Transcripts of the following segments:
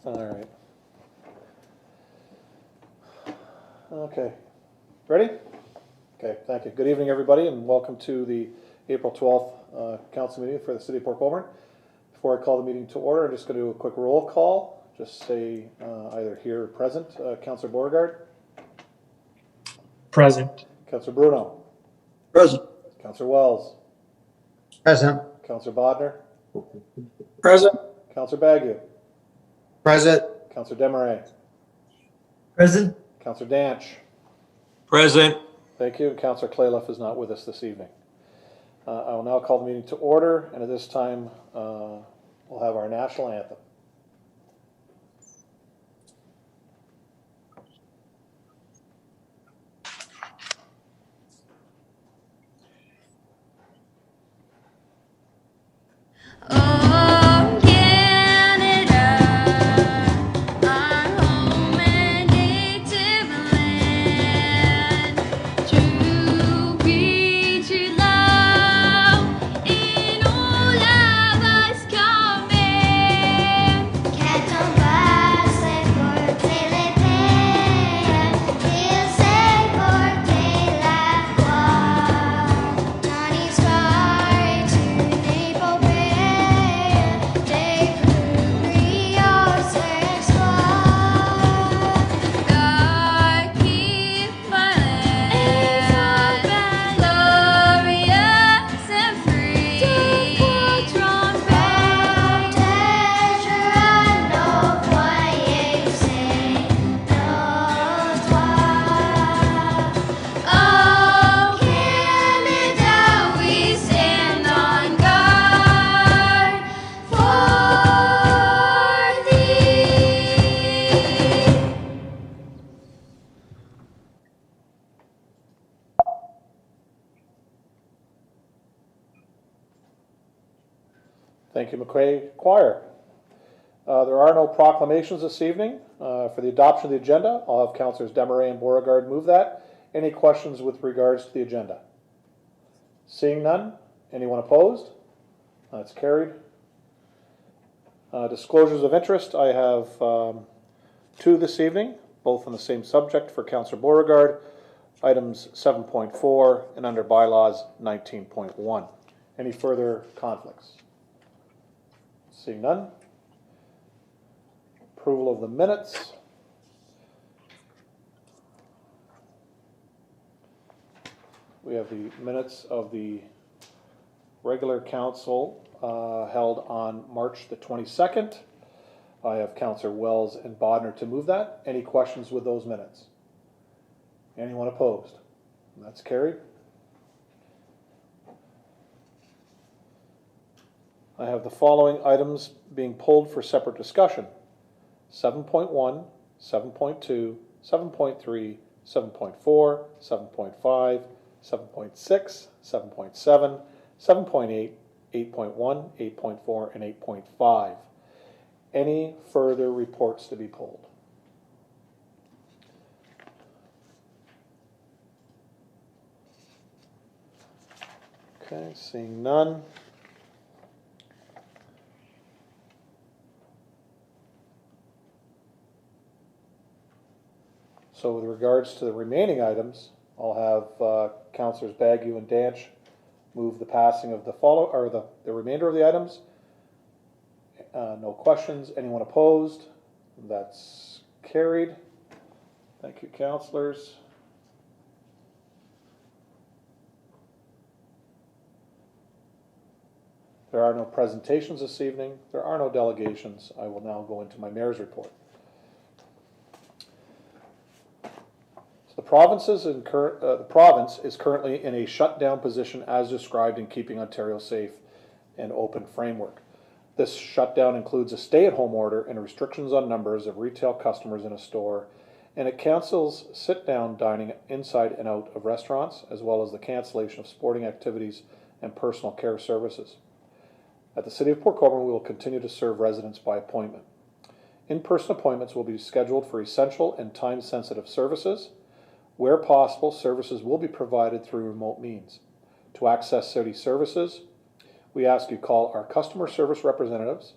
All right. Okay. Ready? Okay, thank you. Good evening, everybody, and welcome to the April 12th council meeting for the City of Port Colborne. Before I call the meeting to order, I'm just going to do a quick roll call. Just say either here or present. Councillor Beauregard. Present. Councillor Bruno. Present. Councillor Wells. Present. Councillor Bodner. Present. Councillor Bagu. Present. Councillor Desmarais. Present. Councillor Danch. Present. Thank you. Councillor Clayliff is not with us this evening. I will now call the meeting to order, and at this time we'll have our national anthem. Oh, Canada, our home and native land, true be true love in all of us command. Can't se porter les peines, il sait porter la gloire. Dans l'histoire est une épopée des plus brillants exploits. God keep my land glorious and free. Protège nos foyers, c'est nos toits. Oh, Canada, we stand on guard for thee. Thank you, McCrae Choir. There are no proclamations this evening. For the adoption of the agenda, I'll have Councillors Desmarais and Beauregard move that. Any questions with regards to the agenda? Seeing none. Anyone opposed? That's carried. Disclosures of interest. I have two this evening, both on the same subject for Councillor Beauregard. Items 7.4 and under bylaws 19.1. Any further conflicts? Seeing none. Approval of the minutes. We have the minutes of the regular council held on March the 22nd. I have Councillor Wells and Bodner to move that. Any questions with those minutes? Anyone opposed? That's carried. I have the following items being pulled for separate discussion. 7.1, 7.2, 7.3, 7.4, 7.5, 7.6, 7.7, 7.8, 8.1, 8.4, and 8.5. Any further reports to be pulled? Okay, seeing none. So with regards to the remaining items, I'll have Councillors Bagu and Danch move the passing of the remainder of the items. No questions. Anyone opposed? That's carried. Thank you, councillors. There are no presentations this evening. There are no delegations. I will now go into my mayor's report. The province is currently in a shutdown position as described in Keeping Ontario Safe and Open framework. This shutdown includes a stay-at-home order and restrictions on numbers of retail customers in a store, and it cancels sit-down dining inside and out of restaurants, as well as the cancellation of sporting activities and personal care services. At the City of Port Colborne, we will continue to serve residents by appointment. In-person appointments will be scheduled for essential and time-sensitive services. Where possible, services will be provided through remote means. To access city services, we ask you call our customer service representatives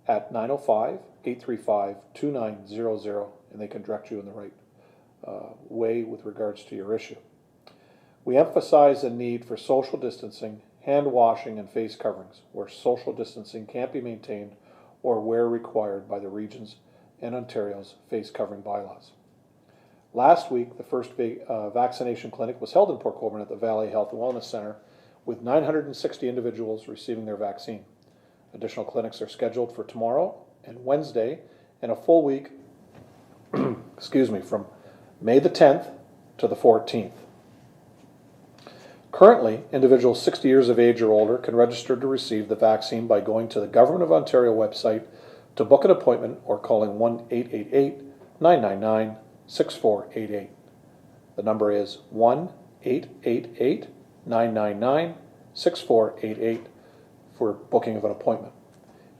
at 905-835-2900, and they can direct you in the right way with regards to your issue. We emphasize the need for social distancing, hand washing, and face coverings where social distancing can't be maintained or where required by the region's and Ontario's face covering bylaws. Last week, the first vaccination clinic was held in Port Colborne at the Valley Health and Wellness Center with 960 individuals receiving their vaccine. Additional clinics are scheduled for tomorrow and Wednesday and a full week from May the 10th to the 14th. Currently, individuals 60 years of age or older can register to receive the vaccine by going to the Government of Ontario website to book an appointment or calling 1-888-999-6488. The number is 1-888-999-6488 for booking of an appointment.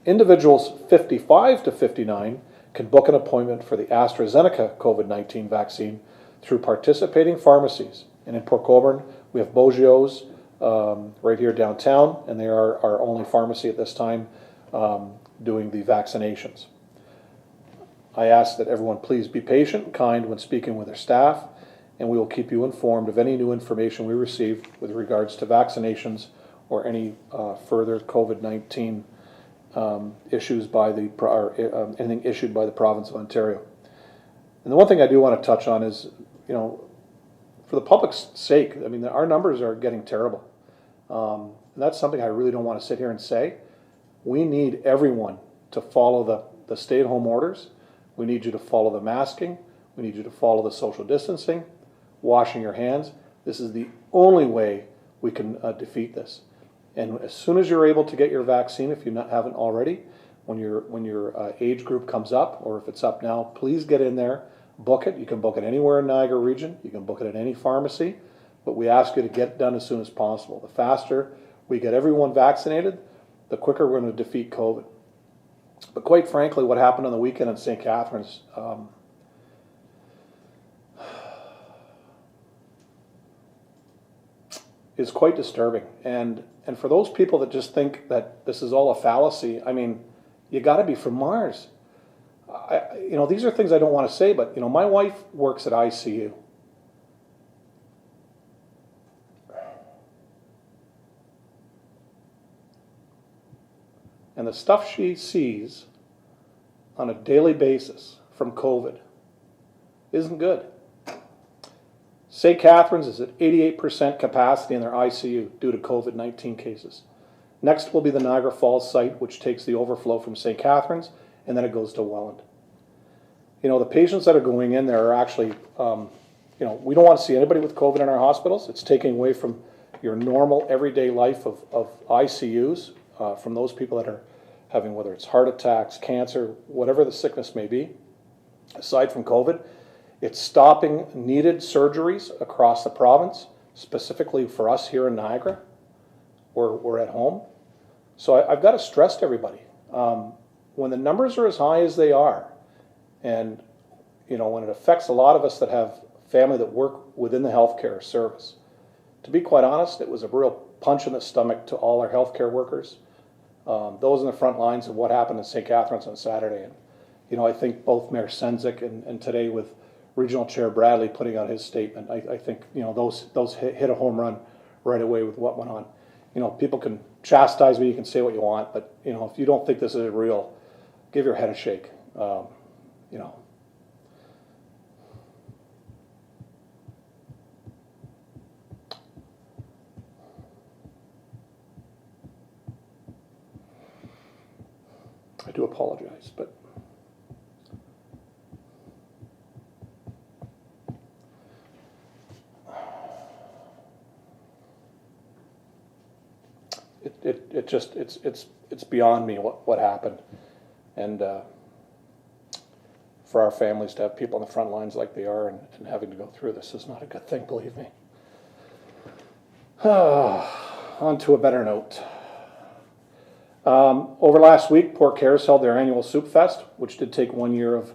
Individuals 55 to 59 can book an appointment for the AstraZeneca COVID-19 vaccine through participating pharmacies. And in Port Colborne, we have Beaujol's right here downtown, and they are our only pharmacy at this time doing the vaccinations. I ask that everyone please be patient and kind when speaking with their staff, and we will keep you informed of any new information we receive with regards to vaccinations or any further COVID-19 issues by the anything issued by the province of Ontario. And the one thing I do want to touch on is, for the public's sake, I mean, our numbers are getting terrible. And that's something I really don't want to sit here and say. We need everyone to follow the stay-at-home orders. We need you to follow the masking. We need you to follow the social distancing, washing your hands. This is the only way we can defeat this. And as soon as you're able to get your vaccine, if you haven't already, when your age group comes up, or if it's up now, please get in there, book it. You can book it anywhere in Niagara region. You can book it at any pharmacy, but we ask you to get it done as soon as possible. The faster we get everyone vaccinated, the quicker we're going to defeat COVID. But quite frankly, what happened on the weekend in St. Catharines is quite disturbing. And for those people that just think that this is all a fallacy, I mean, you got to be from Mars. These are things I don't want to say, but my wife works at ICU. And the stuff she sees on a daily basis from COVID isn't good. St. Catharines is at 88% capacity in their ICU due to COVID-19 cases. Next will be the Niagara Falls site, which takes the overflow from St. Catharines, and then it goes to Welland. The patients that are going in there are actually, we don't want to see anybody with COVID in our hospitals. It's taking away from your normal everyday life of ICUs, from those people that are having, whether it's heart attacks, cancer, whatever the sickness may be. Aside from COVID, it's stopping needed surgeries across the province, specifically for us here in Niagara. We're at home. So I've got to stress to everybody, when the numbers are as high as they are, and when it affects a lot of us that have family that work within the healthcare service, to be quite honest, it was a real punch in the stomach to all our healthcare workers, those in the front lines of what happened in St. Catharines on Saturday. And I think both Mayor Sendzik and today with Regional Chair Bradley putting out his statement, I think those hit a home run right away with what went on. People can chastise me, you can say what you want, but if you don't think this is real, give your head a shake. I do apologize, but it's beyond me what happened, and for our families to have people on the front lines like they are and having to go through this is not a good thing, believe me. On to a better note. Over last week, Port Cares held their annual Soup Fest, which did take 1 year of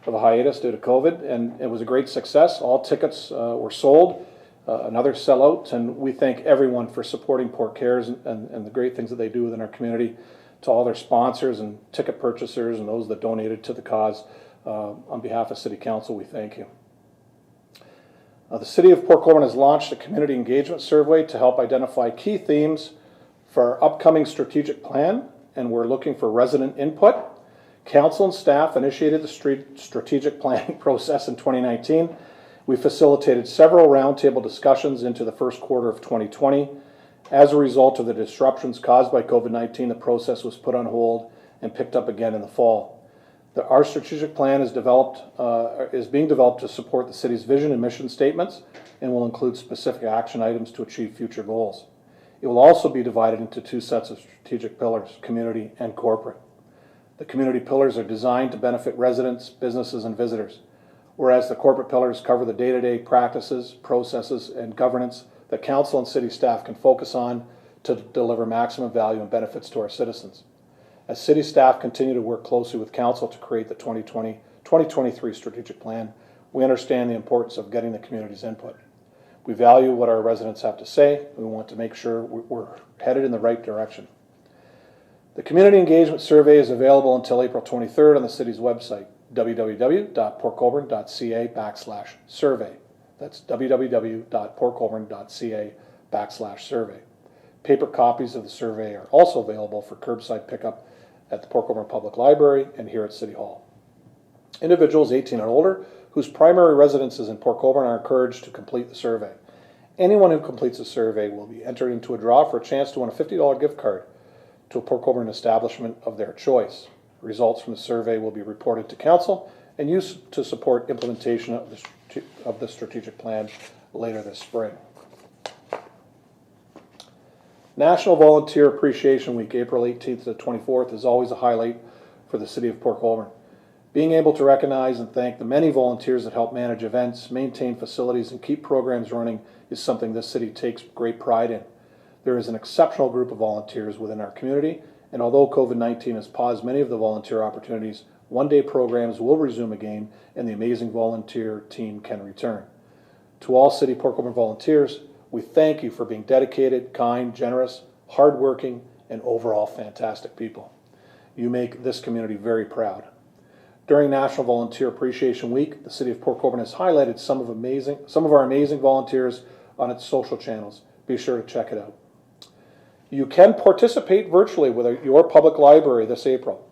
a hiatus due to COVID, and it was a great success. All tickets were sold, another sellout, and we thank everyone for supporting Port Cares and the great things that they do within our community To all their sponsors and ticket purchasers and those that donated to the cause, on behalf of City Council, we thank you. The City of Port Colborne has launched a community engagement survey to help identify key themes for our upcoming strategic plan, and we're looking for resident input. Council and staff initiated the strategic planning process in 2019. We facilitated several roundtable discussions into the first quarter of 2020. As a result of the disruptions caused by COVID-19, the process was put on hold and picked up again in the fall. Our strategic plan is being developed to support the city's vision and mission statements and will include specific action items to achieve future goals. It will also be divided into two sets of strategic pillars, community and corporate. The community pillars are designed to benefit residents, businesses, and visitors, whereas the corporate pillars cover the day-to-day practices, processes, and governance that council and city staff can focus on to deliver maximum value and benefits to our citizens. As city staff continue to work closely with council to create the 2020-2023 strategic plan, we understand the importance of getting the community's input. We value what our residents have to say. We want to make sure we're headed in the right direction. The community engagement survey is available until April 23rd on the city's website, www.portcolborne.ca/survey. That's www.portcolborne.ca/survey. Paper copies of the survey are also available for curbside pickup at the Port Colborne Public Library and here at City Hall. Individuals 18 and older whose primary residence is in Port Colborne are encouraged to complete the survey. Anyone who completes the survey will be entered into a draw for a chance to win a $50 gift card to a Port Colborne establishment of their choice. Results from the survey will be reported to council and used to support implementation of the strategic plan later this spring. National Volunteer Appreciation Week, April 18th to 24th, is always a highlight for the City of Port Colborne. Being able to recognize and thank the many volunteers that help manage events, maintain facilities, and keep programs running is something this city takes great pride in. There is an exceptional group of volunteers within our community, and although COVID-19 has paused many of the volunteer opportunities, one-day programs will resume again and the amazing volunteer team can return. To all City Port Colborne volunteers, we thank you for being dedicated, kind, generous, hardworking, and overall fantastic people. You make this community very proud. During National Volunteer Appreciation Week, the City of Port Colborne has highlighted some of our amazing volunteers on its social channels. Be sure to check it out. You can participate virtually with your public library this April,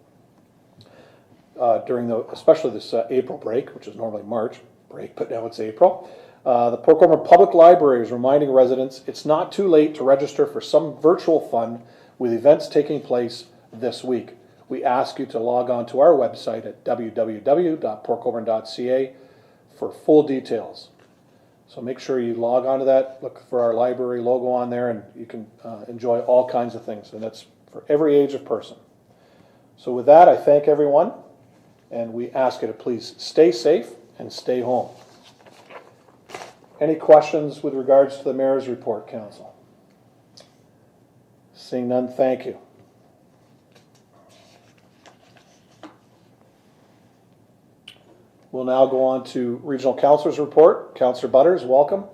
especially this April break, which is normally March break, but now it's April. The Port Colborne Public Library is reminding residents it's not too late to register for some virtual fun with events taking place this week. We ask you to log on to our website at www.portcolborne.ca for full details. So make sure you log on to that, look for our library logo on there, and you can enjoy all kinds of things, and that's for every age of person. So with that, I thank everyone, and we ask you to please stay safe and stay home. Any questions with regards to the Mayor's report, Council? Seeing none, thank you. We'll now go on to Regional Councilor's report. Councillor Butters, welcome.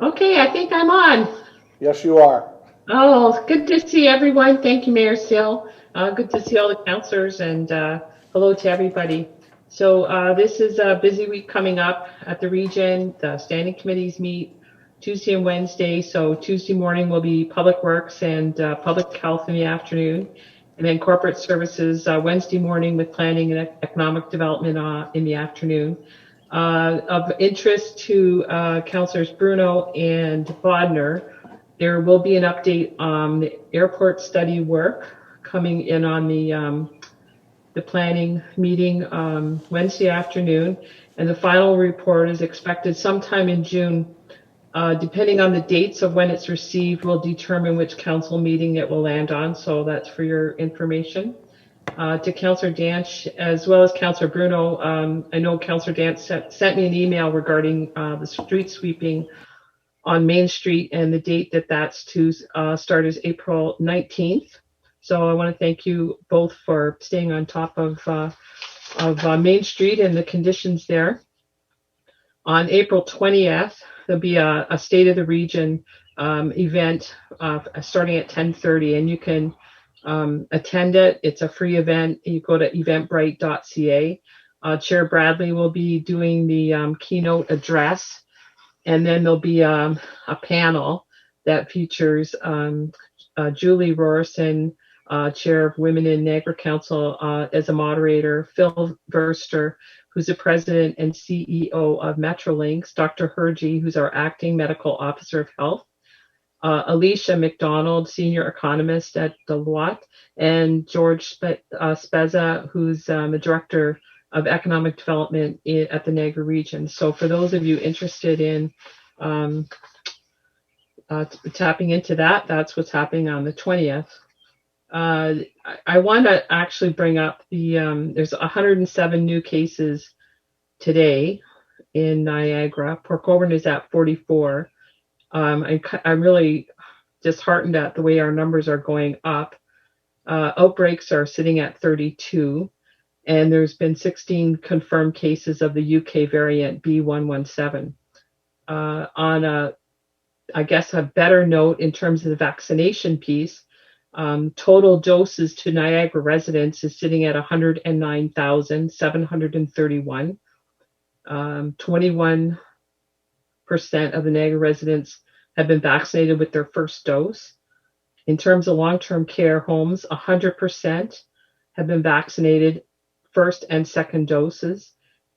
Okay, I think I'm on. Yes, you are. Oh, good to see everyone. Thank you, Mayor Sill. Good to see all the councillors, and hello to everybody. So this is a busy week coming up at the region. The standing committees meet Tuesday and Wednesday. So Tuesday morning will be Public Works and Public Health in the afternoon. And then Corporate Services Wednesday morning with Planning and Economic Development in the afternoon. Of interest to Councillors Bruno and Bodner, there will be an update on the airport study work coming in on the planning meeting Wednesday afternoon, and the final report is expected sometime in June. Depending on the dates of when it's received, will determine which council meeting it will land on, so that's for your information. To Councillor Danch, as well as Councillor Bruno, I know Councillor Danch sent me an email regarding the street sweeping on Main Street, and the date that's to start is April 19th. So I want to thank you both for staying on top of Main Street and the conditions there. On April 20th, there'll be a State of the Region event starting at 10:30, and you can attend it. It's a free event. You go to eventbrite.ca. Chair Bradley will be doing the keynote address, and then there'll be a panel that features Julie Rorson, Chair of Women in Niagara Council, as a moderator, Phil Verster, who's the president and CEO of Metrolinx, Dr. Hergy, who's our acting medical officer of health, Alicia McDonald, senior economist at Deloitte, and George Spezza, who's the director of economic development at the Niagara region. So for those of you interested in tapping into that, that's what's happening on the 20th. I want to actually bring up there's 107 new cases today in Niagara. Port Colborne is at 44. I'm really disheartened at the way our numbers are going up. Outbreaks are sitting at 32, and there's been 16 confirmed cases of the UK variant B117. On I guess a better note in terms of the vaccination piece, total doses to Niagara residents is sitting at 109,731. 21% of the Niagara residents have been vaccinated with their first dose. In terms of long-term care homes, 100% have been vaccinated first and second doses.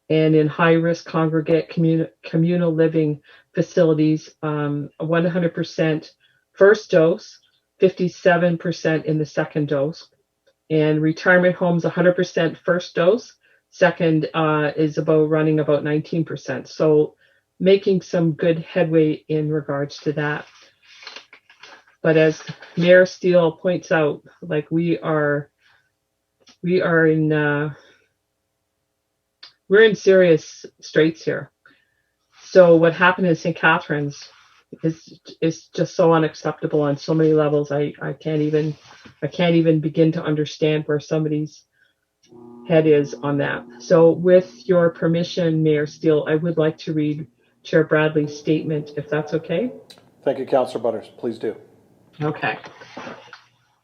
And in high-risk congregate communal living facilities, 100% first dose, 57% in the second dose. And retirement homes, 100% first dose. Second is running about 19%. So making some good headway in regards to that. But as Mayor Steele points out, like we're in serious straits here. So what happened in St. Catharines is just so unacceptable on so many levels. I can't even begin to understand where somebody's head is on that. So with your permission, Mayor Steele, I would like to read Chair Bradley's statement, if that's okay. Thank you, Councillor Butters. Please do. Okay.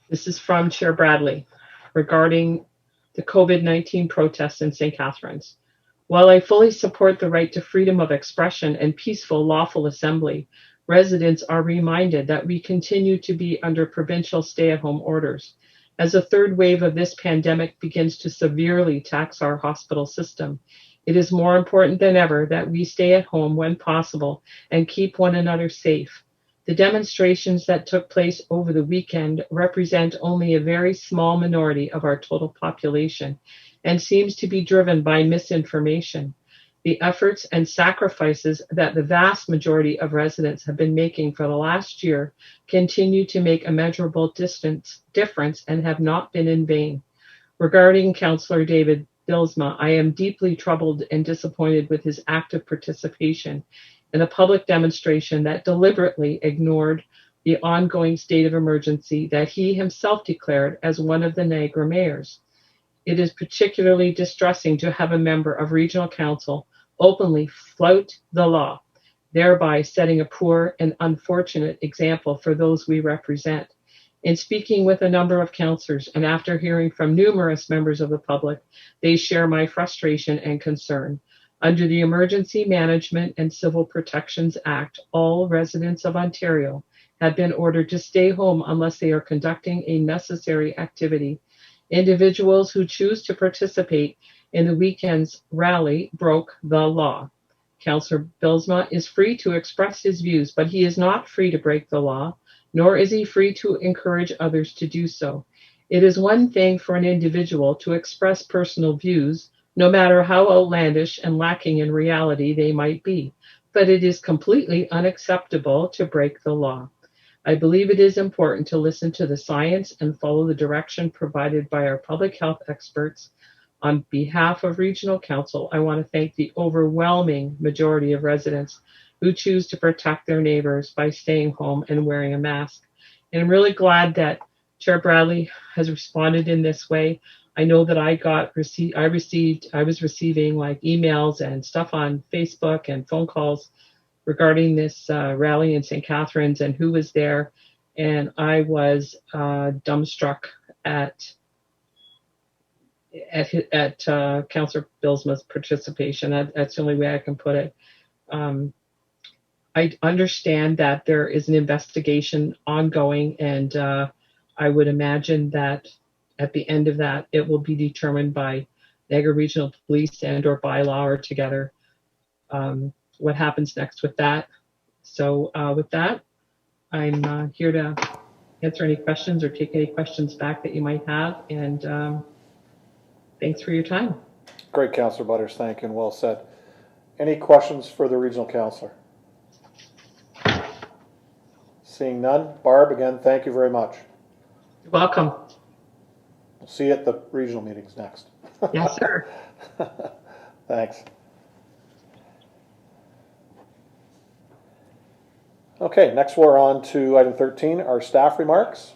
This is from Chair Bradley regarding the COVID-19 protests in St. Catharines. While I fully support the right to freedom of expression and peaceful, lawful assembly, residents are reminded that we continue to be under provincial stay-at-home orders. As a third wave of this pandemic begins to severely tax our hospital system, it is more important than ever that we stay at home when possible and keep one another safe. The demonstrations that took place over the weekend represent only a very small minority of our total population and seems to be driven by misinformation. The efforts and sacrifices that the vast majority of residents have been making for the last year continue to make a measurable difference and have not been in vain. Regarding Councillor David Bylsma, I am deeply troubled and disappointed with his active participation in a public demonstration that deliberately ignored the ongoing state of emergency that he himself declared as one of the Niagara mayors. It is particularly distressing to have a member of Regional Council openly flout the law, thereby setting a poor and unfortunate example for those we represent. In speaking with a number of councillors and after hearing from numerous members of the public, they share my frustration and concern. Under the Emergency Management and Civil Protections Act, all residents of Ontario have been ordered to stay home unless they are conducting a necessary activity. Individuals who choose to participate in the weekend's rally broke the law. Councillor Bylsma is free to express his views, but he is not free to break the law, nor is he free to encourage others to do so. It is one thing for an individual to express personal views, no matter how outlandish and lacking in reality they might be, but it is completely unacceptable to break the law. I believe it is important to listen to the science and follow the direction provided by our public health experts. On behalf of Regional Council, I want to thank the overwhelming majority of residents who choose to protect their neighbors by staying home and wearing a mask. And I'm really glad that Chair Bradley has responded in this way. I know that I was receiving like emails and stuff on Facebook and phone calls regarding this rally in St. Catharines and who was there. And I was dumbstruck at Councillor Bilsma's participation. That's the only way I can put it. I understand that there is an investigation ongoing, and I would imagine that at the end of that, it will be determined by Niagara Regional Police and or bylaw or together what happens next with that. So with that, I'm here to answer any questions or take any questions back that you might have, and thanks for your time. Great, Councillor Butters, thank you, and well said. Any questions for the regional councillor? Seeing none. Barb, again, thank you very much. You're welcome. We'll see you at the regional meetings next. Yes, sir. Thanks. Okay, next we're on to item 13, our staff remarks.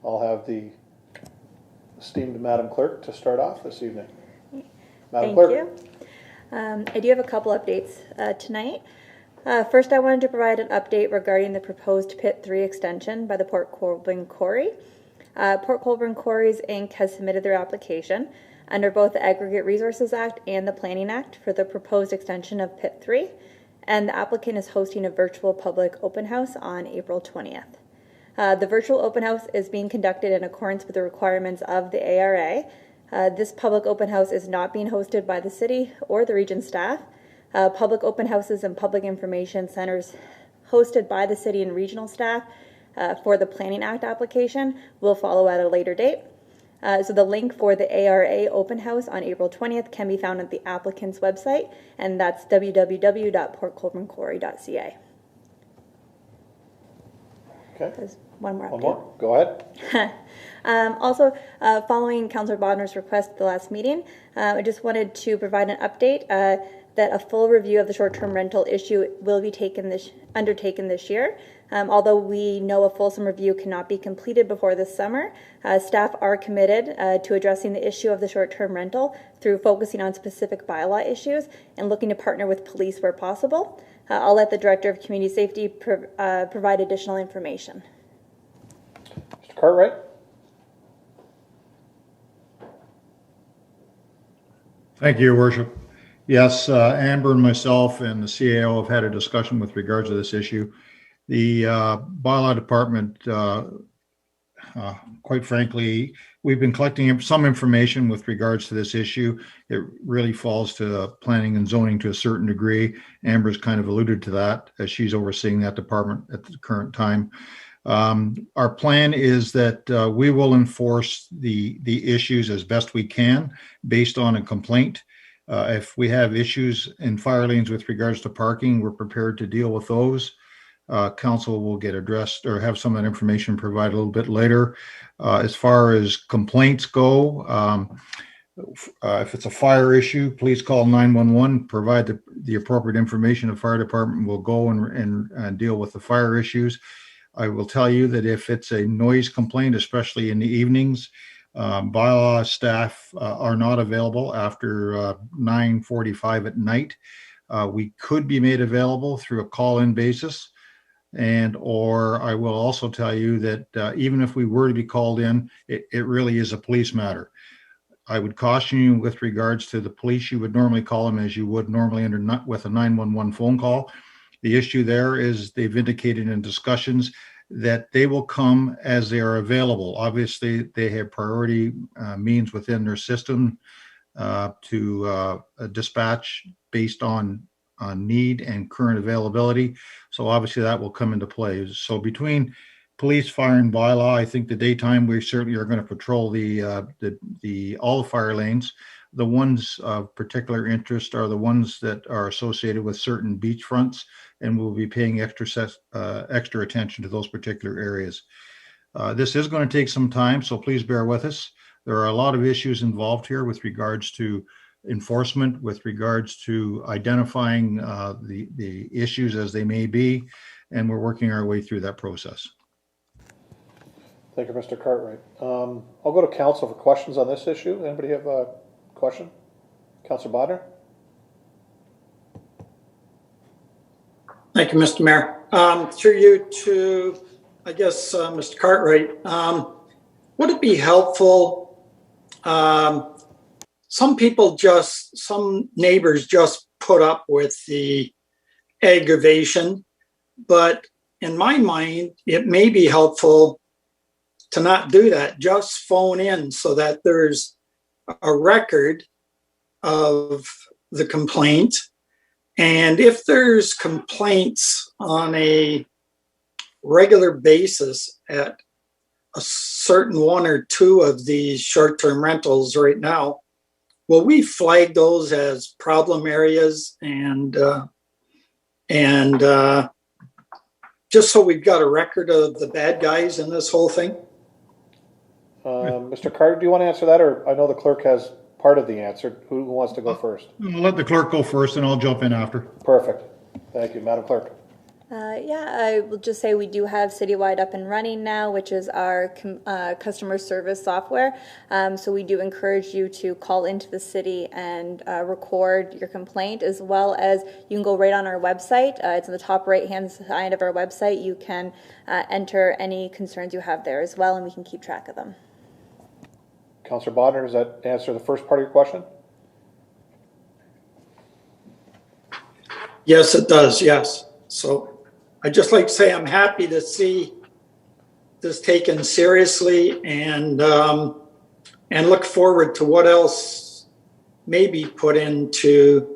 I'll have the esteemed Madam Clerk to start off this evening. Madam Thank Clerk. you. I do have a couple updates tonight. First, I wanted to provide an update regarding the proposed Pit 3 extension by the Port Colborne Quarry. Port Colborne Quarries Inc. has submitted their application under both the Aggregate Resources Act and the Planning Act for the proposed extension of Pit 3, and the applicant is hosting a virtual public open house on April 20th. The virtual open house is being conducted in accordance with the requirements of the ARA. This public open house is not being hosted by the city or the region staff. Public open houses and public information centers hosted by the city and regional staff for the Planning Act application will follow at a later date. So the link for the ARA open house on April 20th can be found at the applicant's website, and that's www.portcolbornequarry.ca. Okay. There's one more update. One more. Go ahead. Also, following Councillor Bodner's request at the last meeting, I just wanted to provide an update that a full review of the short-term rental issue will be undertaken this year. Although we know a fulsome review cannot be completed before this summer, staff are committed to addressing the issue of the short-term rental through focusing on specific bylaw issues and looking to partner with police where possible. I'll let the Director of Community Safety provide additional information. Mr. Cartwright? Thank you, Your Worship. Yes, Amber and myself and the CAO have had a discussion with regards to this issue. The bylaw department, quite frankly, we've been collecting some information with regards to this issue. It really falls to planning and zoning to a certain degree. Amber's kind of alluded to that as she's overseeing that department at the current time. Our plan is that we will enforce the issues as best we can based on a complaint. If we have issues in fire lanes with regards to parking, we're prepared to deal with those. Council will get addressed or have some of that information provided a little bit later. As far as complaints go, if it's a fire issue, please call 911, provide the appropriate information. The fire department will go and deal with the fire issues. I will tell you that if it's a noise complaint, especially in the evenings, bylaw staff are not available after 9:45 at night. We could be made available through a call-in basis. Or I will also tell you that even if we were to be called in, it really is a police matter. I would caution you with regards to the police, you would normally call them as you would normally with a 911 phone call. The issue there is they've indicated in discussions that they will come as they are available. Obviously, they have priority means within their system to dispatch based on need and current availability. So obviously that will come into play. So between police, fire, and bylaw, I think the daytime we certainly are going to patrol all the fire lanes. The ones of particular interest are the ones that are associated with certain beach fronts, and we'll be paying extra attention to those particular areas. This is going to take some time, so please bear with us. There are a lot of issues involved here with regards to enforcement, with regards to identifying the issues as they may be, and we're working our way through that process. Thank you, Mr. Cartwright. I'll go to council for questions on this issue. Anybody have a question? Councillor Bodner? Thank you, Mr. Mayor. Through you to, I guess, Mr. Cartwright, would it be helpful? Some neighbors just put up with the aggravation, but in my mind, it may be helpful to not do that. Just phone in so that there's a record of the complaint. And if there's complaints on a regular basis at a certain one or two of these short-term rentals right now, will we flag those as problem areas and just so we've got a record of the bad guys in this whole thing? Mr. Carter, do you want to answer that, or I know the clerk has part of the answer. Who wants to go first? I'll let the clerk go first and I'll jump in after. Perfect. Thank you, Madam Clerk. Yeah, I will just say we do have Citywide up and running now, which is our customer service software. So we do encourage you to call into the city and record your complaint, as well as you can go right on our website. It's in the top right-hand side of our website. You can enter any concerns you have there as well, and we can keep track of them. Councillor Bodnar, does that answer the first part of your question? Yes, it does, yes. So I'd just like to say I'm happy to see this taken seriously and look forward to what else may be put into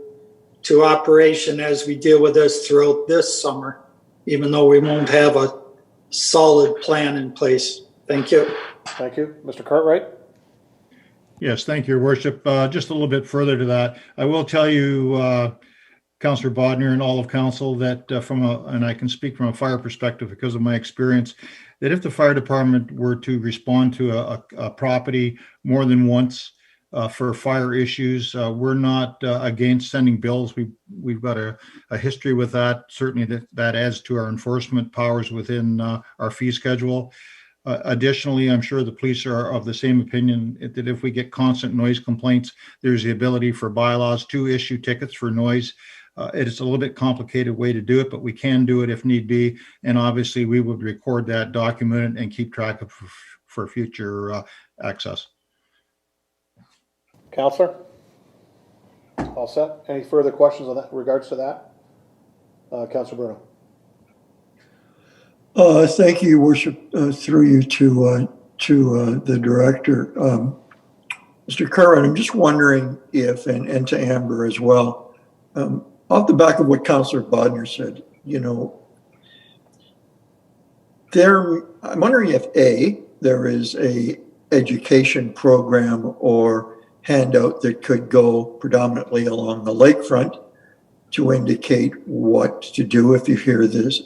operation as we deal with this throughout this summer, even though we won't have a solid plan in place. Thank you. Thank you. Mr. Cartwright? Yes, thank you, Your Worship. Just a little bit further to that, I will tell you, Councillor Bodnar and all of council, that and I can speak from a fire perspective because of my experience, that if the fire department were to respond to a property more than once for fire issues, we're not against sending bills. We've got a history with that. Certainly that adds to our enforcement powers within our fee schedule. Additionally, I'm sure the police are of the same opinion that if we get constant noise complaints, there's the ability for bylaws to issue tickets for noise. It's a little bit complicated way to do it, but we can do it if need be. And obviously we would record that, document it, and keep track of for future access. Councillor? All set? Any further questions on that, in regards to that? Councillor Bruno? Thank you, Your Worship, through you to the director. Mr. Curran, I'm just wondering if, and to Amber as well, off the back of what Councillor Bodnar said, I'm wondering if there is a education program or handout that could go predominantly along the lakefront to indicate what to do if you hear this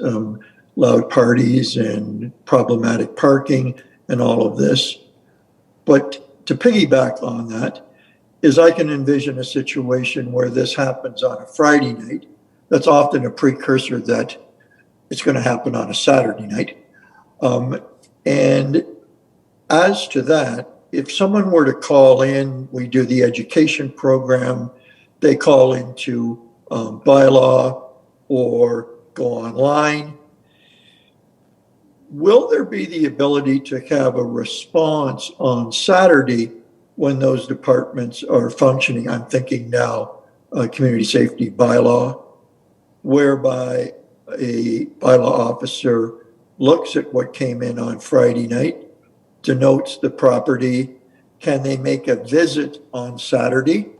loud parties and problematic parking and all of this. But to piggyback on that is I can envision a situation where this happens on a Friday night. That's often a precursor that it's going to happen on a Saturday night. And as to that, if someone were to call in, we do the education program, they call into bylaw or go online, will there be the ability to have a response on Saturday when those departments are functioning? I'm thinking now community safety bylaw, whereby a bylaw officer looks at what came in on Friday night, denotes the property. Can they make a visit on Saturday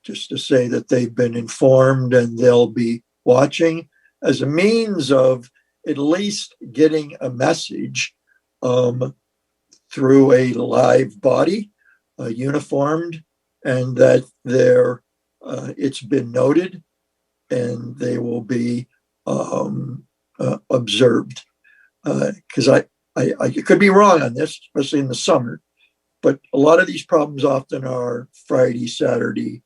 just to say that they've been informed and they'll be watching as a means of at least getting a message through a live body, uniformed, and that it's been noted and they will be observed. Because I could be wrong on this, especially in the summer, but a lot of these problems often are Friday, Saturday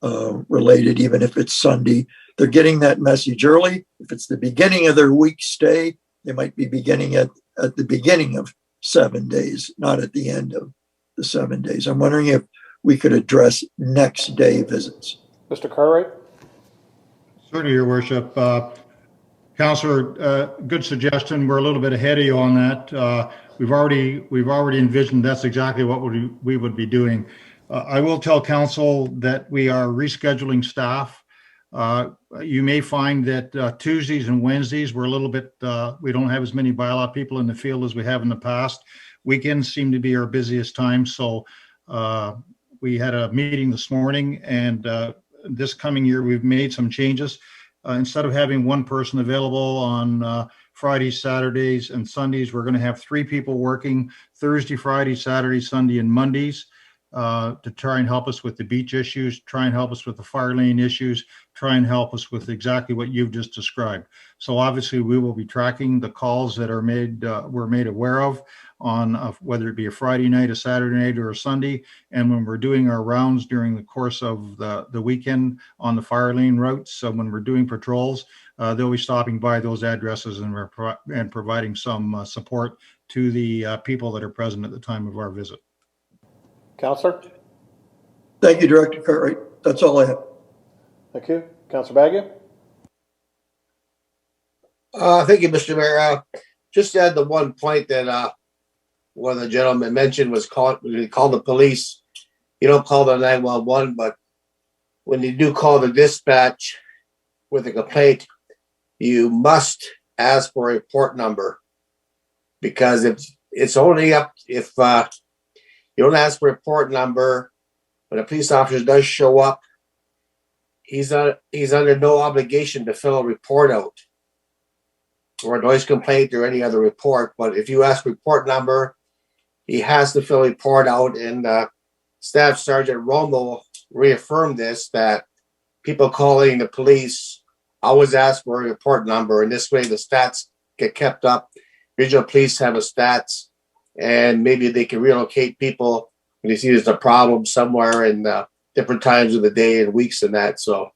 related, even if it's Sunday. They're getting that message early. If it's the beginning of their week stay, they might be beginning at the beginning of 7 days, not at the end of the 7 days. I'm wondering if we could address next day visits. Mr. Cartwright? Certainly, Your Worship. Councillor, good suggestion. We're a little bit ahead of you on that. We've already envisioned that's exactly what we would be doing. I will tell council that we are rescheduling staff. You may find that Tuesdays and Wednesdays we're a little bit, we don't have as many bylaw people in the field as we have in the past. Weekends seem to be our busiest time. So we had a meeting this morning, and this coming year we've made some changes. Instead of having one person available on Fridays, Saturdays, and Sundays, we're going to have 3 people working Thursday, Friday, Saturday, Sunday, and Mondays to try and help us with the beach issues, try and help us with the fire lane issues, try and help us with exactly what you've just described. So obviously we will be tracking the calls that are we're made aware of on whether it be a Friday night, a Saturday night, or a Sunday. And when we're doing our rounds during the course of the weekend on the fire lane routes, so when we're doing patrols, they'll be stopping by those addresses and providing some support to the people that are present at the time of our visit. Councillor? Thank you, Director Cartwright. That's all I have. Thank you. Councillor Baggio? Thank you, Mr. Mayor. Just to add the one point that one of the gentlemen mentioned was when you call the police, you don't call the 911, but when you do call the dispatch with a complaint, you must ask for a report number, because it's only up if you don't ask for a report number. When a police officer does show up, he's under no obligation to fill a report out, or a noise complaint or any other report. But if you ask report number, he has to fill a report out. And Staff Sergeant Romo reaffirmed this, that people calling the police always ask for a report number. And this way the stats get kept up. Regional police have a stats, and maybe they can relocate people when they see there's a problem somewhere in different times of the day and weeks and that. So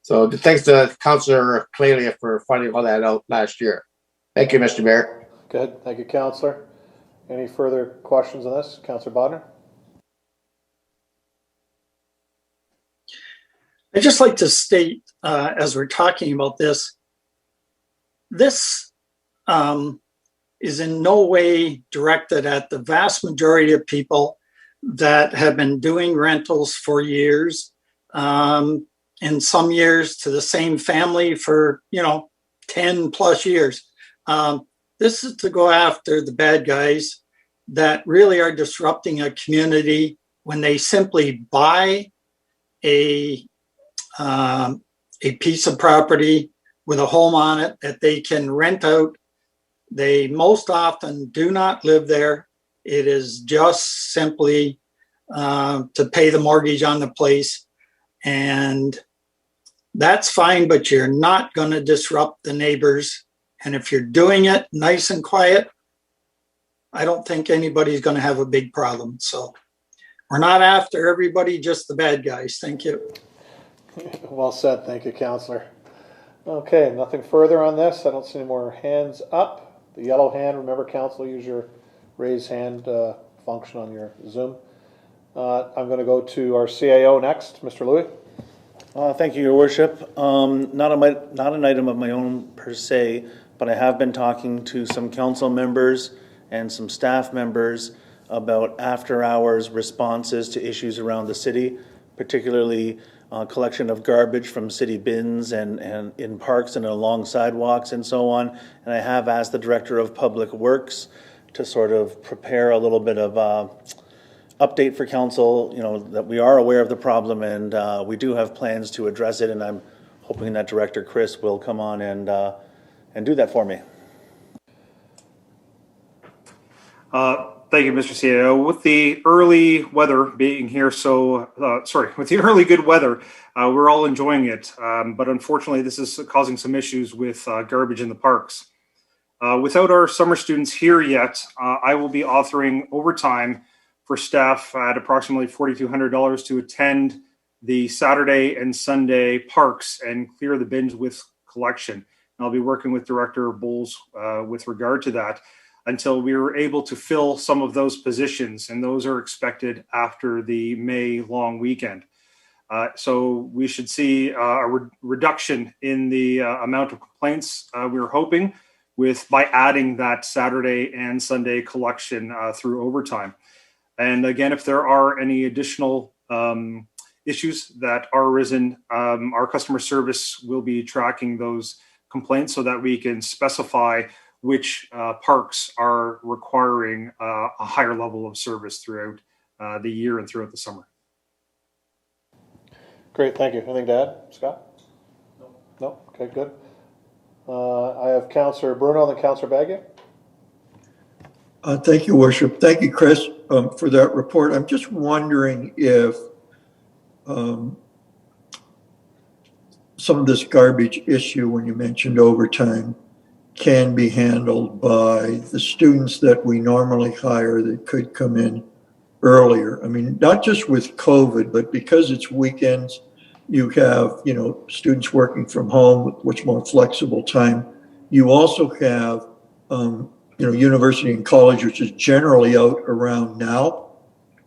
thanks to Councillor Clelia for finding all that out last year. Thank you, Mr. Mayor. Good. Thank you, Councillor. Any further questions on this? Councillor Bodnar? I'd just like to state, as we're talking about this is in no way directed at the vast majority of people that have been doing rentals for years. In some years to the same family for, 10 plus years. This is to go after the bad guys that really are disrupting a community when they simply buy a piece of property with a home on it that they can rent out. They most often do not live there. It is just simply to pay the mortgage on the place. And that's fine, but you're not going to disrupt the neighbors. And if you're doing it nice and quiet, I don't think anybody's going to have a big problem. So we're not after everybody, just the bad guys. Thank you. Well said. Thank you, Councillor. Okay, nothing further on this. I don't see any more hands up. The yellow hand, remember, Council, use your raise hand function on your Zoom. I'm going to go to our CAO next, Mr. Louis. Thank you, Your Worship. Not an item of my own per se, but I have been talking to some council members and some staff members about after-hours responses to issues around the city, particularly collection of garbage from city bins and in parks and along sidewalks and so on. And I have asked the Director of Public Works to sort of prepare a little bit of update for council, that we are aware of the problem and we do have plans to address it. And I'm hoping that Director Chris will come on and do that for me. Thank you, Mr. CAO. With the early weather being here, with the early good weather, we're all enjoying it. But unfortunately, this is causing some issues with garbage in the parks. Without our summer students here yet, I will be authoring overtime for staff at approximately $4,200 to attend the Saturday and Sunday parks and clear the bins with collection. And I'll be working with Director Bowles with regard to that, until we were able to fill some of those positions, and those are expected after the May long weekend. So we should see a reduction in the amount of complaints we were hoping by adding that Saturday and Sunday collection through overtime. And again, if there are any additional issues that are arisen, our customer service will be tracking those complaints so that we can specify which parks are requiring a higher level of service throughout the year and throughout the summer. Great, thank you. Anything to add, Scott? No? Okay, good. I have Councillor Bruno and then Councillor Baggio. Thank you, Worship. Thank you, Chris, for that report. I'm just wondering if some of this garbage issue, when you mentioned overtime, can be handled by the students that we normally hire that could come in earlier. I mean, not just with COVID, but because it's weekends, you have, students working from home with much more flexible time. You also have, university and college, which is generally out around now,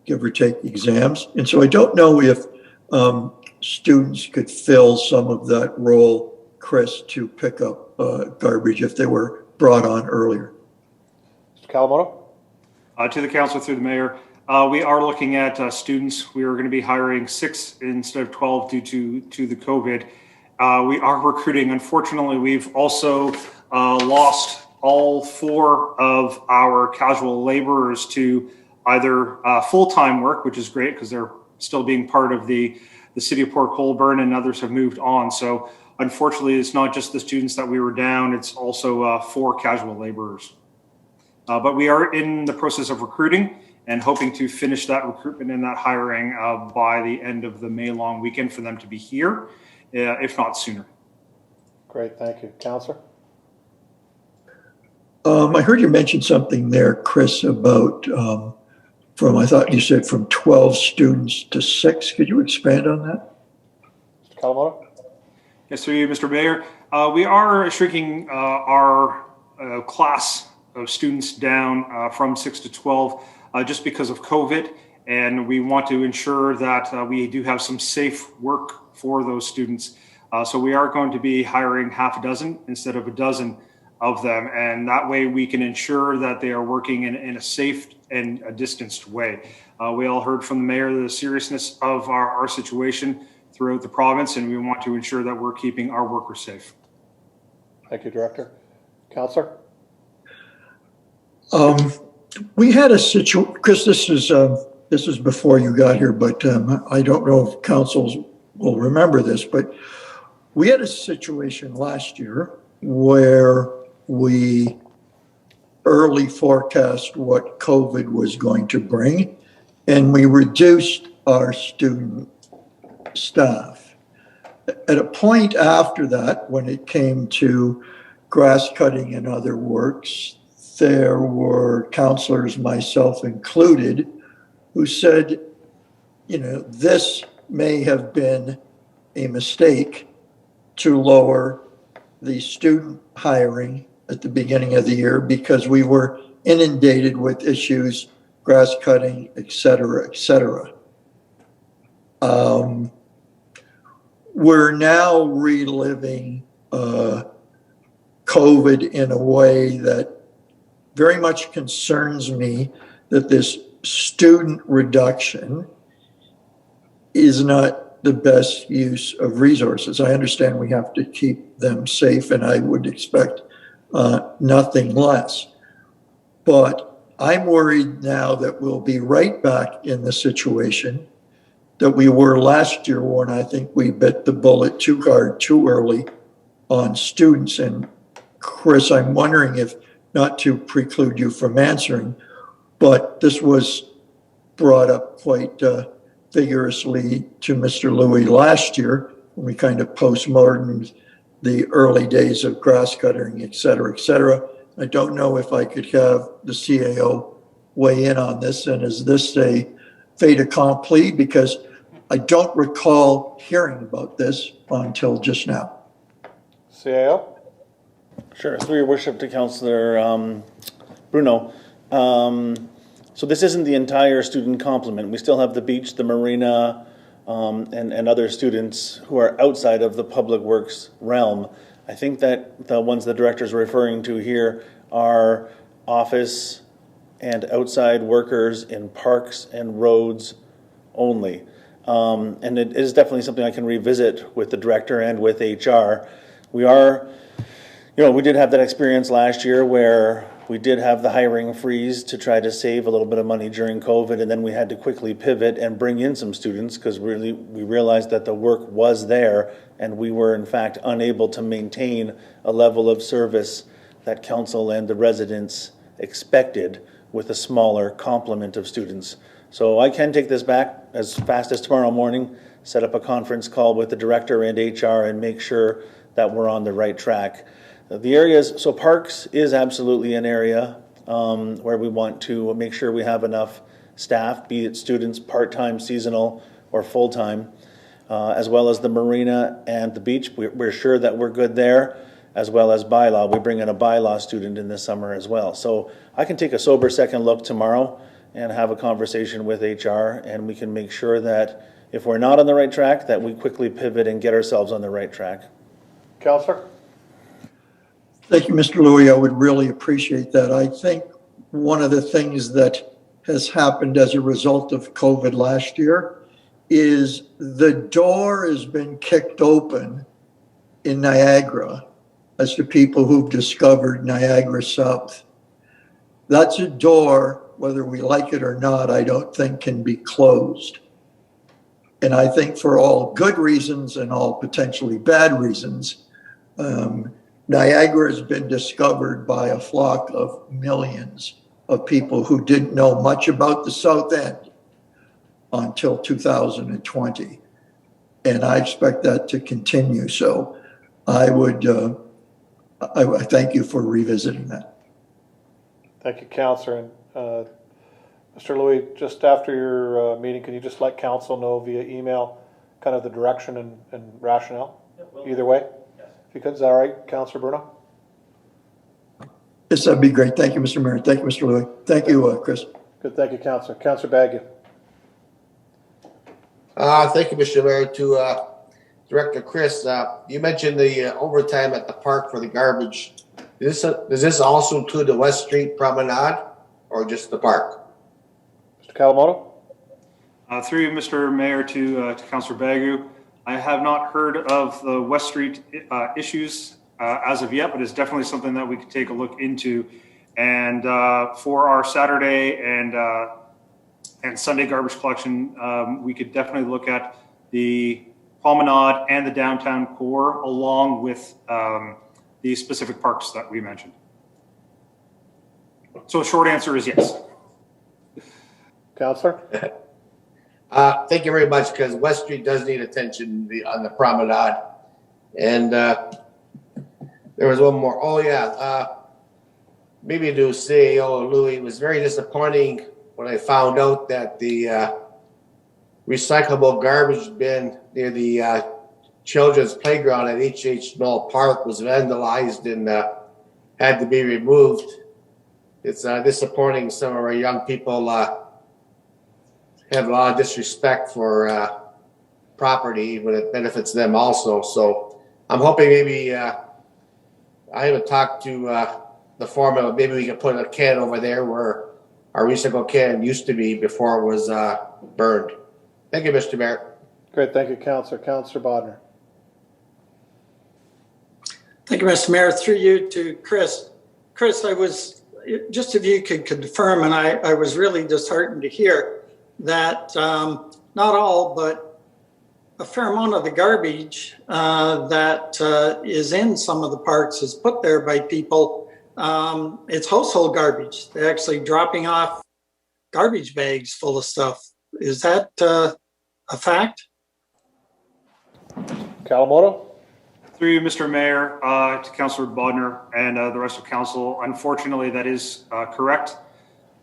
give or take exams. And so I don't know if students could fill some of that role, Chris, to pick up garbage if they were brought on earlier. Mr. Calamoto? To the council through the mayor, we are looking at students. We are going to be hiring 6 instead of 12 due to the COVID. We are recruiting. Unfortunately, we've also lost all 4 of our casual laborers to either full-time work, which is great because they're still being part of the city of Port Colborne, and others have moved on. So unfortunately, it's not just the students that we were down, it's also 4 casual laborers. But we are in the process of recruiting and hoping to finish that recruitment and that hiring by the end of the May long weekend for them to be here, if not sooner. Great, thank you. Councillor? I heard you mention something there, Chris, about I thought you said from 12 students to 6. Could you expand on that? Mr. Calamoto? Yes, through you, Mr. Mayor. We are shrinking our class of students down from 6 to 12 just because of COVID. And we want to ensure that we do have some safe work for those students. So we are going to be hiring half a dozen instead of a dozen of them. And that way we can ensure that they are working in a safe and a distanced way. We all heard from the mayor the seriousness of our situation throughout the province, and we want to ensure that we're keeping our workers safe. Thank you, Director. Councillor? We had a situation, Chris, this is before you got here, but I don't know if councils will remember this, but we had a situation last year where we early forecast what COVID was going to bring, and we reduced our student staff. At a point after that, when it came to grass cutting and other works, there were counselors, myself included, who said, this may have been a mistake to lower the student hiring at the beginning of the year because we were inundated with issues, grass cutting, et cetera, et cetera. We're now reliving COVID in a way that very much concerns me, that this student reduction is not the best use of resources. I understand we have to keep them safe, and I would expect nothing less. But I'm worried now that we'll be right back in the situation that we were last year when I think we bit the bullet too hard, too early on students. And Chris, I'm wondering if, not to preclude you from answering, but this was brought up quite vigorously to Mr. Louis last year when we kind of postmortemed the early days of grass cutting, et cetera, et cetera. I don't know if I could have the CAO weigh in on this. And is this a fait accompli? Because I don't recall hearing about this until just now. CAO? Sure. Through your worship to Councillor Bruno. So this isn't the entire student complement. We still have the beach, the marina, and other students who are outside of the public works realm. I think that the ones the director's referring to here are office and outside workers in parks and roads only. And it is definitely something I can revisit with the director and with HR. We did have that experience last year where we did have the hiring freeze to try to save a little bit of money during COVID, and then we had to quickly pivot and bring in some students because really we realized that the work was there and we were in fact unable to maintain a level of service that council and the residents expected with a smaller complement of students. So I can take this back as fast as tomorrow morning, set up a conference call with the director and HR and make sure that we're on the right track. The areas, so parks is absolutely an area where we want to make sure we have enough staff, be it students, part-time, seasonal, or full-time, as well as the marina and the beach. We're sure that we're good there, as well as bylaw. We bring in a bylaw student in this summer as well. So I can take a sober second look tomorrow and have a conversation with HR, and we can make sure that if we're not on the right track, that we quickly pivot and get ourselves on the right track. Councillor? Thank you, Mr. Louie. I would really appreciate that. I think one of the things that has happened as a result of COVID last year is the door has been kicked open in Niagara as to people who've discovered Niagara South. That's a door, whether we like it or not, I don't think can be closed. And I think for all good reasons and all potentially bad reasons, Niagara has been discovered by a flock of millions of people who didn't know much about the South End until 2020. And I expect that to continue. So I thank you for revisiting that. Thank you, Councillor. And Mr. Louie, just after your meeting, can you just let council know via email kind of the direction and rationale? Either way? If you could, is that all right, Councillor Bruno? Yes, that'd be great. Thank you, Mr. Mayor. Thank you, Mr. Louie. Thank you, Chris. Good, thank you, Councillor. Councillor Bagu. Thank you, Mr. Mayor. To Director Chris, you mentioned the overtime at the park for the garbage. Does this also include the West Street Promenade or just the park? Mr. Kawamoto? Through you, Mr. Mayor, to Councillor Bagu. I have not heard of the West Street issues as of yet, but it's definitely something that we could take a look into. And for our Saturday and Sunday garbage collection, we could definitely look at the promenade and the downtown core along with the specific parks that we mentioned. So the short answer is yes. Councillor? Thank you very much, because West Street does need attention on the promenade. And there was one more. Oh, yeah. Maybe to CEO Louis, it was very disappointing when I found out that the recyclable garbage bin near the children's playground at H.H. Knoll Park was vandalized and had to be removed. It's disappointing. Some of our young people have a lot of disrespect for property when it benefits them also. So I'm hoping maybe I haven't talked to the foreman, but maybe we can put a can over there where our recycle can used to be before it was burned. Thank you, Mr. Mayor. Great, thank you, Councillor. Councillor Bodnar. Thank you, Mr. Mayor. Through you to Chris. Chris, I was, just if you could confirm, and I was really disheartened to hear that not all, but a fair amount of the garbage that is in some of the parks is put there by people. It's household garbage. They're actually dropping off garbage bags full of stuff. Is that a fact? Kawamoto? Through you, Mr. Mayor, to Councillor Bodnar and the rest of council, unfortunately, that is correct.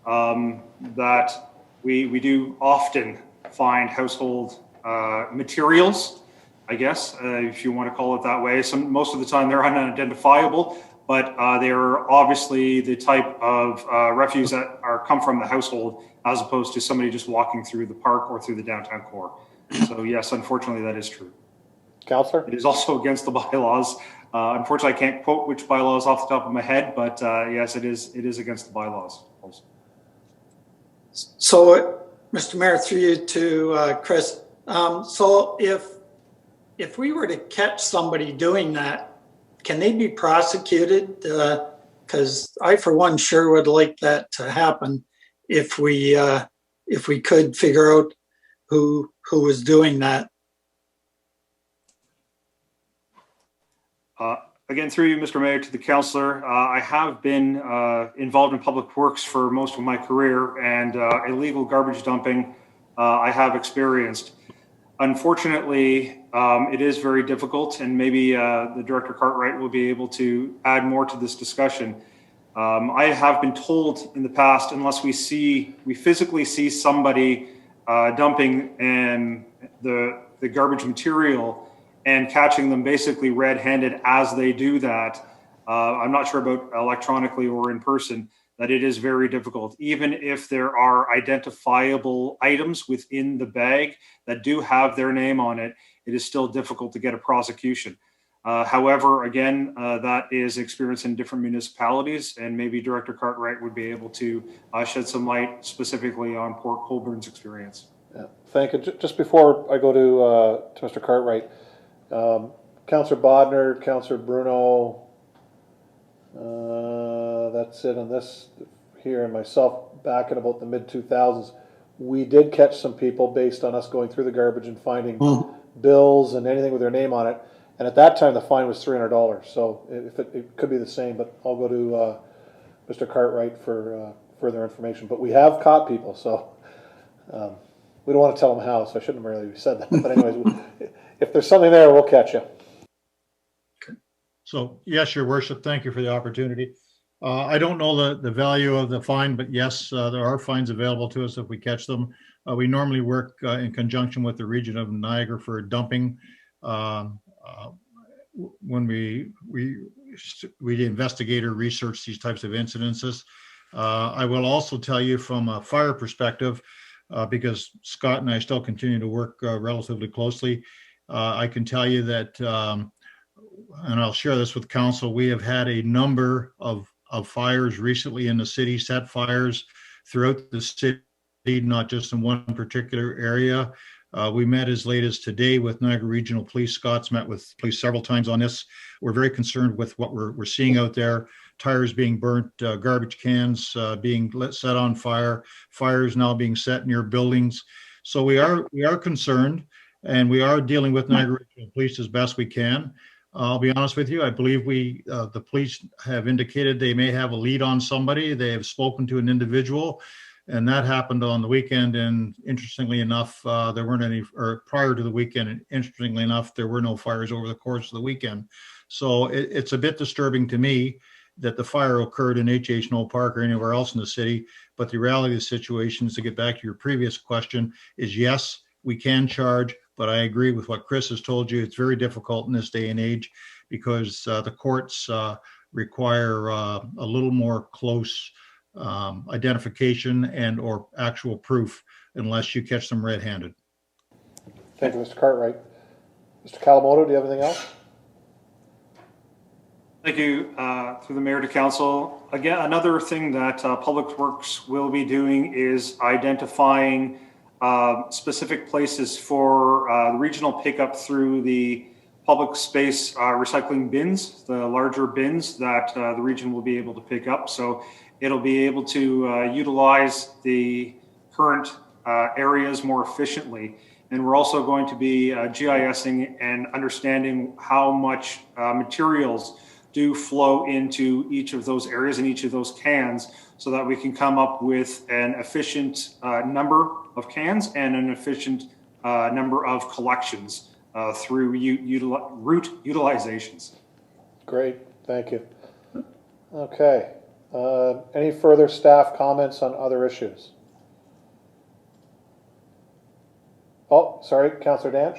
That we do often find household materials, I guess, if you want to call it that way. Most of the time they're unidentifiable, but they're obviously the type of refuse that come from the household as opposed to somebody just walking through the park or through the downtown core. So yes, unfortunately, that is true. Counselor? It is also against the bylaws. Unfortunately, I can't quote which bylaws off the top of my head, but yes, it is against the bylaws. So, Mr. Mayor, through you to Chris. So if we were to catch somebody doing that, can they be prosecuted? Because I, for one, sure would like that to happen if we could figure out who was doing that. Again, through you, Mr. Mayor, to the councillor, I have been involved in public works for most of my career, and illegal garbage dumping I have experienced. Unfortunately, it is very difficult, and maybe the Director Cartwright will be able to add more to this discussion. I have been told in the past, unless we physically see somebody dumping the garbage material and catching them basically red-handed as they do that, I'm not sure about electronically or in person, that it is very difficult. Even if there are identifiable items within the bag that do have their name on it, it is still difficult to get a prosecution. However, again, that is experienced in different municipalities, and maybe Director Cartwright would be able to shed some light specifically on Port Colborne's experience. Yeah, thank you. Just before I go to Mr. Cartwright, Councillor Bodner, Councillor Bruno, that's it on this here, and myself back in about the mid-2000s. We did catch some people based on us going through the garbage and finding bills and anything with their name on it. And at that time, the fine was $300. So if it could be the same, but I'll go to Mr. Cartwright for further information. But we have caught people, so we don't want to tell them how, so I shouldn't have really said that. But anyways, if there's something there, we'll catch you. So yes, Your Worship, thank you for the opportunity. I don't know the value of the fine, but yes, there are fines available to us if we catch them. We normally work in conjunction with the region of Niagara for dumping. When we investigate or research these types of incidences. I will also tell you from a fire perspective, because Scott and I still continue to work relatively closely, I can tell you that, and I'll share this with council, we have had a number of fires recently in the city, set fires throughout the city, not just in one particular area. We met as late as today with Niagara Regional Police. Scott's met with police several times on this. We're very concerned with what we're seeing out there. Tires being burnt, garbage cans being set on fire, fires now being set near buildings. So we are concerned, and we are dealing with Niagara Regional Police as best we can. I'll be honest with you. I believe the police have indicated they may have a lead on somebody. They have spoken to an individual, and that happened on the weekend. And interestingly enough, there weren't any, or prior to the weekend, and interestingly enough, there were no fires over the course of the weekend. So it's a bit disturbing to me that the fire occurred in H.H. Knoll Park or anywhere else in the city. But the reality of the situation is, to get back to your previous question, is yes, we can charge, but I agree with what Chris has told you. It's very difficult in this day and age because the courts require a little more close identification and or actual proof unless you catch them red-handed. Thank you, Mr. Cartwright. Mr. Kawamoto, do you have anything else? Thank you, through the mayor to council. Again, another thing that Public Works will be doing is identifying specific places for the regional pickup through the public space recycling bins, the larger bins that the region will be able to pick up. So it'll be able to utilize the current areas more efficiently. And we're also going to be GISing and understanding how much materials do flow into each of those areas and each of those cans, so that we can come up with an efficient number of cans and an efficient number of collections through route utilizations. Great, thank you. Okay, any further staff comments on other issues? Oh, sorry, Councillor Danch.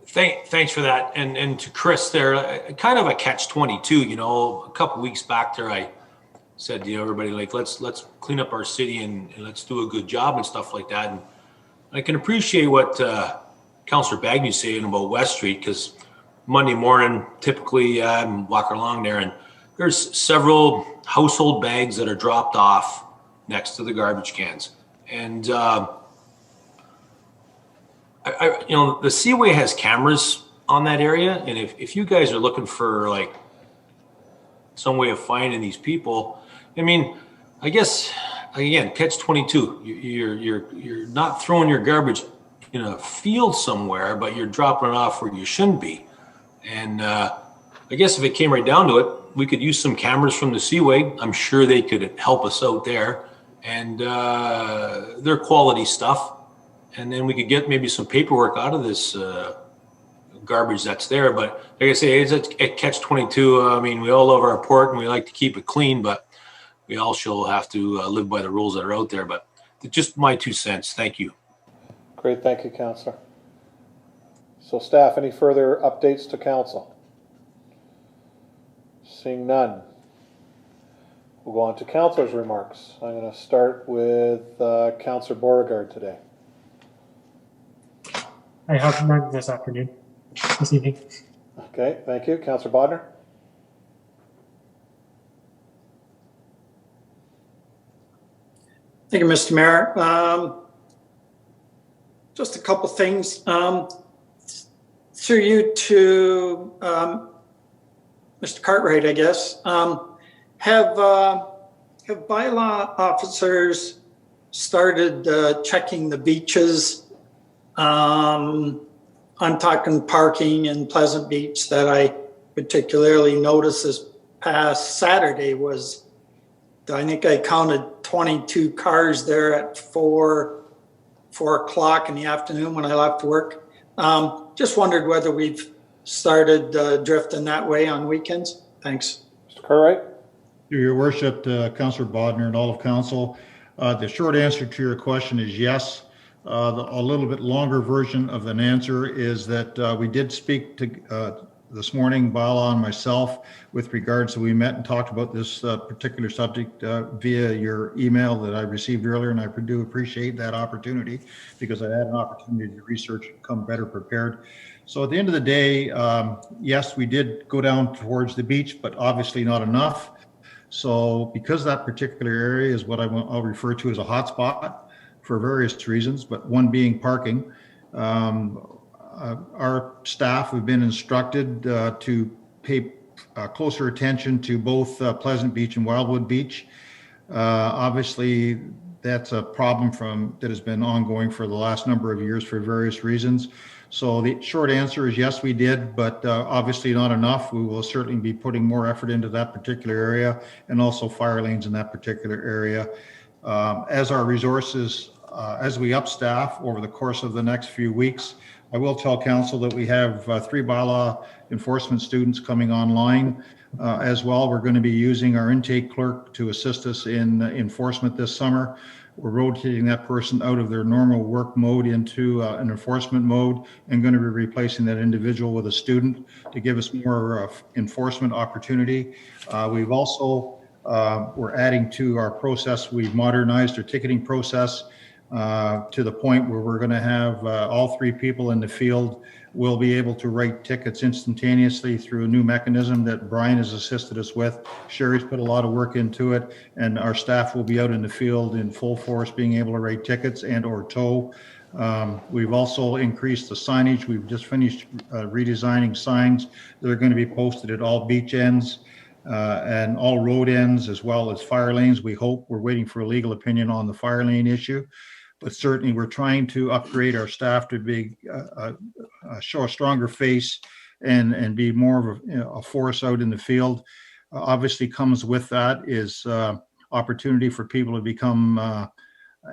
Thanks for that. And to Chris there, kind of a catch-22, you know, a couple weeks back there, I said, everybody, like, let's clean up our city and let's do a good job and stuff like that. And I can appreciate what Councillor Bagney's saying about West Street, because Monday morning, typically I'm walking along there and there's several household bags that are dropped off next to the garbage cans. And, the Seaway has cameras on that area. And if you guys are looking for like some way of finding these people, I mean, I guess, again, catch-22, you're not throwing your garbage in a field somewhere, but you're dropping it off where you shouldn't be. And I guess if it came right down to it, we could use some cameras from the Seaway. I'm sure they could help us out there. And they're quality stuff. And then we could get maybe some paperwork out of this garbage that's there. But like I say, it's a catch-22. I mean, we all love our port and we like to keep it clean, but we also have to live by the rules that are out there. But just my 2 cents. Thank you. Great, thank you, Councillor. So staff, any further updates to council? Seeing none. We'll go on to councillors' remarks. I'm going to start with Councillor Beauregard today. I have none this evening. Okay, thank you. Councillor Bodnar? Thank you, Mr. Mayor. Just a couple things. Through you to Mr. Cartwright, I guess. Have bylaw officers started checking the beaches? I'm talking parking in Pleasant Beach that I particularly noticed this past Saturday was, I think I counted 22 cars there at 4 o'clock in the afternoon when I left work. Just wondered whether we've started drifting that way on weekends. Thanks. Mr. Cartwright? Your worship, Councillor Bodnar and all of council, the short answer to your question is yes. A little bit longer version of an answer is that we did speak to this morning, Bylaw and myself, with regards to, we met and talked about this particular subject via your email that I received earlier, and I do appreciate that opportunity because I had an opportunity to research and come better prepared. So at the end of the day, yes, we did go down towards the beach, but obviously not enough. So because that particular area is what I'll refer to as a hotspot for various reasons, but one being parking, our staff have been instructed to pay closer attention to both Pleasant Beach and Wildwood Beach. Obviously, that's a problem that has been ongoing for the last number of years for various reasons. So the short answer is yes, we did, but obviously not enough. We will certainly be putting more effort into that particular area and also fire lanes in that particular area. As our resources, as we upstaff over the course of the next few weeks, I will tell council that we have 3 bylaw enforcement students coming online as well. We're going to be using our intake clerk to assist us in enforcement this summer. We're rotating that person out of their normal work mode into an enforcement mode and going to be replacing that individual with a student to give us more enforcement opportunity. We've also, we're adding to our process, we've modernized our ticketing process to the point where we're going to have all 3 people in the field will be able to write tickets instantaneously through a new mechanism that Brian has assisted us with. Sherry's put a lot of work into it, and our staff will be out in the field in full force being able to write tickets and or tow. We've also increased the signage. We've just finished redesigning signs that are going to be posted at all beach ends and all road ends, as well as fire lanes. We hope. We're waiting for a legal opinion on the fire lane issue. But certainly we're trying to upgrade our staff to be show a stronger face and be more of a force out in the field. Obviously comes with that is opportunity for people to become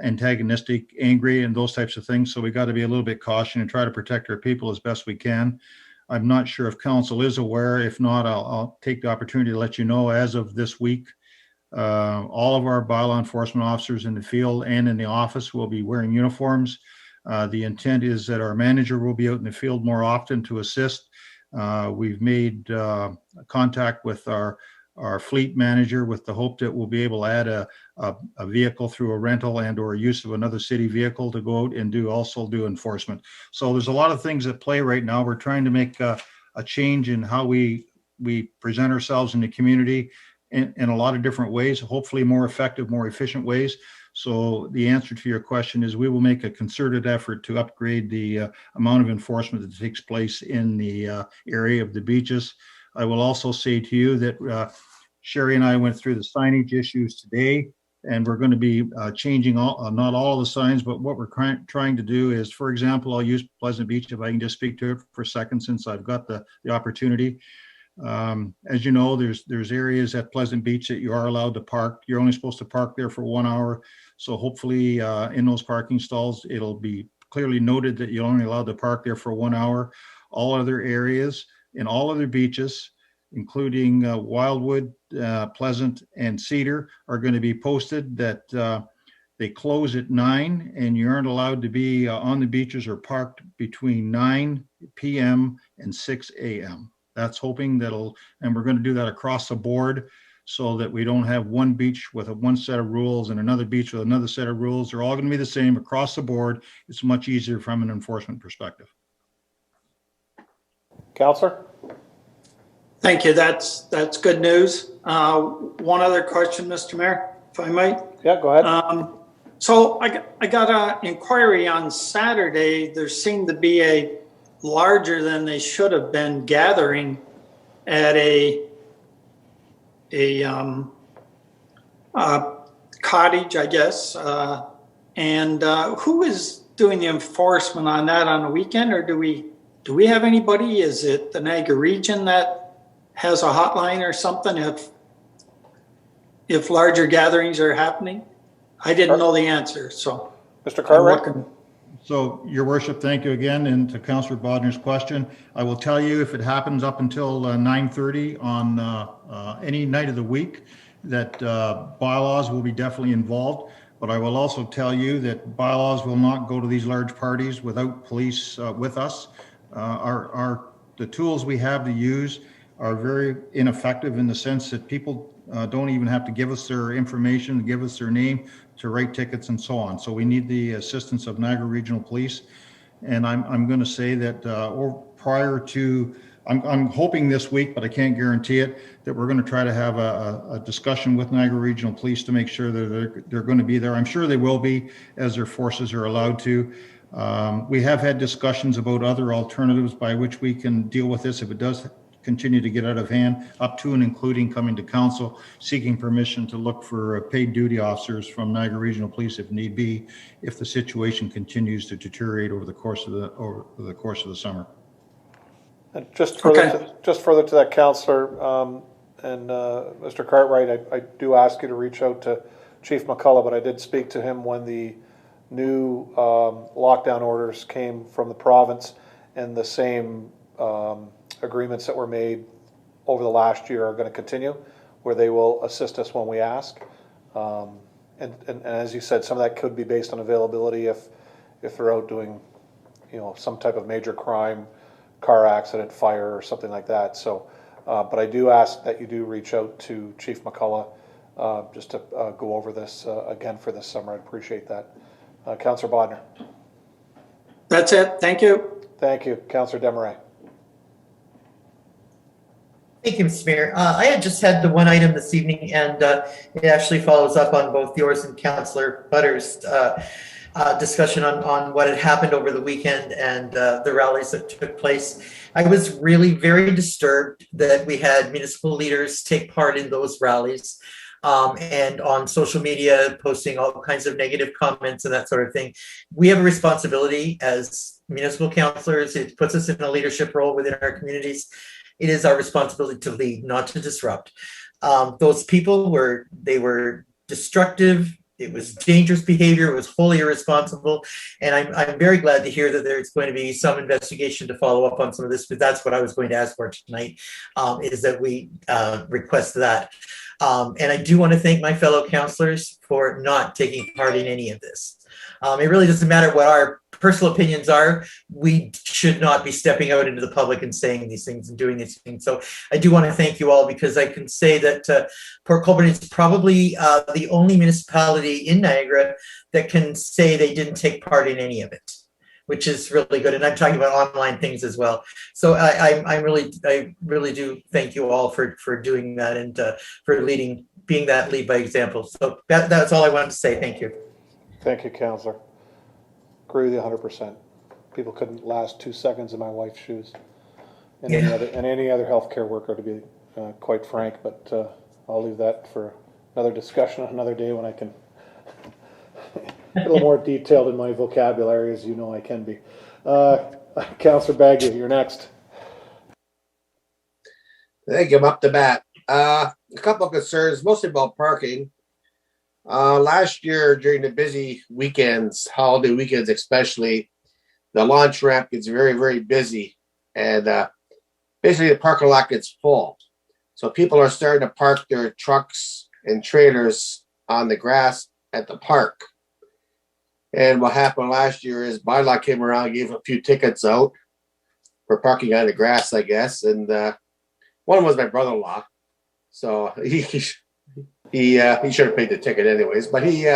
antagonistic, angry, and those types of things. So we got to be a little bit cautious and try to protect our people as best we can. I'm not sure if council is aware. If not, I'll take the opportunity to let you know as of this week, all of our bylaw enforcement officers in the field and in the office will be wearing uniforms. The intent is that our manager will be out in the field more often to assist. We've made contact with our our fleet manager with the hope that we'll be able to add a vehicle through a rental and or use of another city vehicle to go out and also do enforcement. So there's a lot of things at play right now. We're trying to make a change in how we present ourselves in the community in a lot of different ways, hopefully more effective, more efficient ways. So the answer to your question is we will make a concerted effort to upgrade the amount of enforcement that takes place in the area of the beaches. I will also say to you that Sherry and I went through the signage issues today, and we're going to be changing not all of the signs, but what we're trying to do is, for example, I'll use Pleasant Beach if I can just speak to it for a second since I've got the opportunity. As you know, there's areas at Pleasant Beach that you are allowed to park. You're only supposed to park there for 1 hour. So hopefully in those parking stalls, it'll be clearly noted that you're only allowed to park there for 1 hour. All other areas in all other beaches, including Wildwood, Pleasant, and Cedar, are going to be posted that they close at 9 and you aren't allowed to be on the beaches or parked between 9 p.m. and 6 a.m. That's hoping and we're going to do that across the board so that we don't have one beach with one set of rules and another beach with another set of rules. They're all going to be the same across the board. It's much easier from an enforcement perspective. Councillor? Thank you. That's good news. One other question, Mr. Mayor, if I might. Yeah, go ahead. So I got an inquiry on Saturday. There seemed to be a larger than they should have been gathering at a cottage, I guess. And who is doing the enforcement on that on the weekend, or do we have anybody? Is it the Niagara region that has a hotline or something if larger gatherings are happening? I didn't know the answer, so. Mr. Cartwright? So, Your Worship, thank you again. And to Councillor Bodner's question, I will tell you if it happens up until 9:30 on any night of the week, that bylaws will be definitely involved. But I will also tell you that bylaws will not go to these large parties without police with us. The tools we have to use are very ineffective in the sense that people don't even have to give us their information, give us their name to write tickets and so on. So we need the assistance of Niagara Regional Police. And I'm going to say that prior to, I'm hoping this week, but I can't guarantee it, that we're going to try to have a discussion with Niagara Regional Police to make sure that they're going to be there. I'm sure they will be, as their forces are allowed to. We have had discussions about other alternatives by which we can deal with this if it does continue to get out of hand, up to and including coming to council, seeking permission to look for paid duty officers from Niagara Regional Police if need be, if the situation continues to deteriorate over the course of the summer. And just further to that, Councillor, and Mr. Cartwright, I do ask you to reach out to Chief McCullough, but I did speak to him when the new lockdown orders came from the province, and the same agreements that were made over the last year are going to continue, where they will assist us when we ask. And as you said, some of that could be based on availability if they're out doing, some type of major crime, car accident, fire, or something like that. So, but I do ask that you do reach out to Chief McCullough just to go over this again for this summer. I'd appreciate that. Councillor Bodner. That's it. Thank you. Thank you. Councillor Desmarais. Thank you, Mr. Mayor. I had just had the one item this evening, and it actually follows up on both yours and Councillor Butter's discussion on what had happened over the weekend and the rallies that took place. I was really very disturbed that we had municipal leaders take part in those rallies and on social media posting all kinds of negative comments and that sort of thing. We have a responsibility as municipal councillors. It puts us in a leadership role within our communities. It is our responsibility to lead, not to disrupt. Those people were destructive. It was dangerous behavior. It was wholly irresponsible. And I'm very glad to hear that there's going to be some investigation to follow up on some of this, but that's what I was going to ask for tonight, is that we request that. And I do want to thank my fellow councillors for not taking part in any of this. It really doesn't matter what our personal opinions are, we should not be stepping out into the public and saying these things and doing these things. So I do want to thank you all, because I can say that Port Colborne is probably the only municipality in Niagara that can say they didn't take part in any of it, which is really good. And I'm talking about online things as well. So I really do thank you all for doing that and for being that lead by example. So that's all I wanted to say. Thank you. Thank you, Councillor. Agree with you 100%. People couldn't last 2 seconds in my wife's shoes, and any other healthcare worker, to be quite frank. But I'll leave that for another discussion another day when I can get a little more detailed in my vocabulary, as you know I can be. Councillor Baggy, you're next. Thank you. I'm up to bat. A couple of concerns, mostly about parking. Last year, during the busy weekends, holiday weekends especially, the launch ramp gets very, very busy. And basically the parking lot gets full. So people are starting to park their trucks and trailers on the grass at the park. And what happened last year is bylaw came around, gave a few tickets out for parking on the grass, I guess. And one was my brother-in-law. So he should have paid the ticket anyways, but he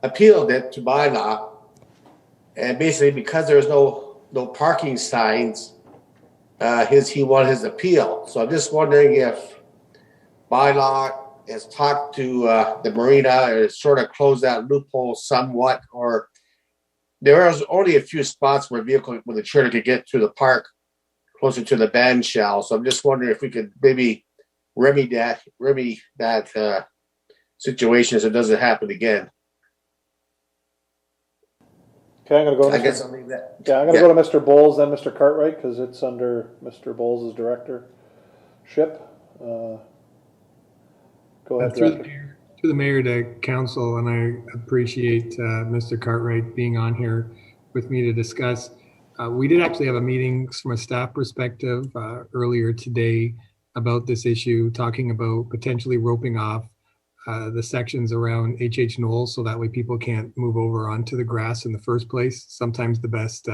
appealed it to bylaw, and basically because there was no parking signs, he won his appeal. So I'm just wondering if bylaw has talked to the marina or sort of closed that loophole somewhat, or there was only a few spots where the trailer could get to the park closer to the band shell. So I'm just wondering if we could maybe remedy that situation so it doesn't happen again. Okay, I'm going to go. I guess I'll leave that. Yeah, I'm going to go to Mr. Bowles, then Mr. Cartwright, because it's under Mr. Bowles' directorship. Go ahead, Director. Through the mayor to council, and I appreciate Mr. Cartwright being on here with me to discuss. We did actually have a meeting from a staff perspective earlier today about this issue, talking about potentially roping off the sections around H.H. Knowles so that way people can't move over onto the grass in the first place. Sometimes the best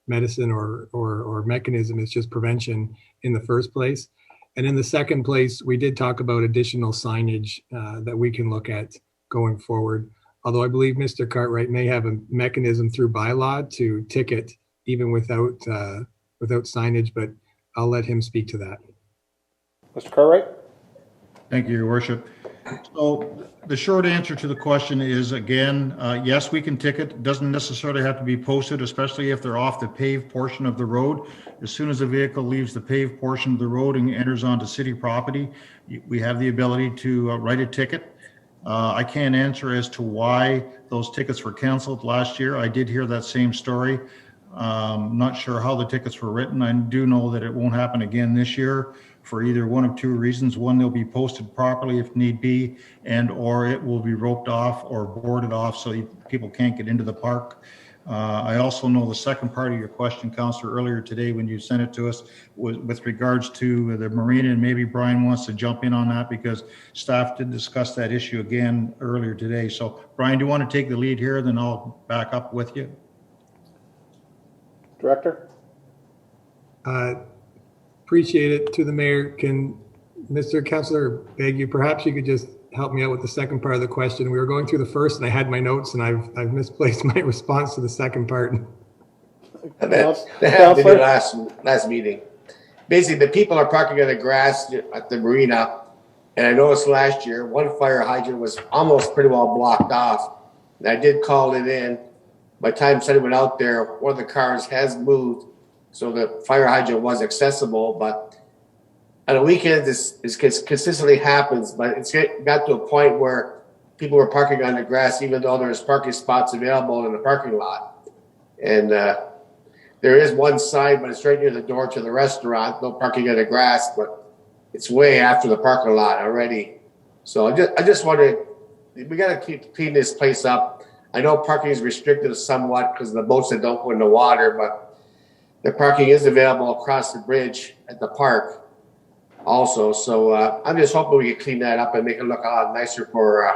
medicine or mechanism is just prevention in the first place. And in the second place, we did talk about additional signage that we can look at going forward. Although I believe Mr. Cartwright may have a mechanism through bylaw to ticket even without signage, but I'll let him speak to that. Mr. Cartwright? Thank you, Your Worship. So the short answer to the question is, again, yes, we can ticket. It doesn't necessarily have to be posted, especially if they're off the paved portion of the road. As soon as the vehicle leaves the paved portion of the road and enters onto city property, we have the ability to write a ticket. I can't answer as to why those tickets were canceled last year. I did hear that same story. Not sure how the tickets were written. I do know that it won't happen again this year for either one of two reasons. One, they'll be posted properly if need be, and or it will be roped off or boarded off so people can't get into the park. I also know the second part of your question, Councillor, earlier today when you sent it to us was with regards to the marina, and maybe Brian wants to jump in on that because staff did discuss that issue again earlier today. So Brian, do you want to take the lead here? Then I'll back up with you. Director? Appreciate it. To the mayor, can Mr. Councillor beg you, perhaps you could just help me out with the second part of the question. We were going through the first and I had my notes and I've misplaced my response to the second part. That happened to me last meeting. Basically, the people are parking on the grass at the marina, and I noticed last year one fire hydrant was almost pretty well blocked off. And I did call it in. By the time somebody went out there, one of the cars has moved, so the fire hydrant was accessible. But on the weekends, this consistently happens, but it's got to a point where people were parking on the grass, even though there's parking spots available in the parking lot. And there is one sign, but it's right near the door to the restaurant, no parking on the grass, but it's way after the parking lot already. So I just wondered, we got to clean this place up. I know parking is restricted somewhat because of the boats that don't go in the water, but the parking is available across the bridge at the park also. So I'm just hoping we can clean that up and make it look a lot nicer for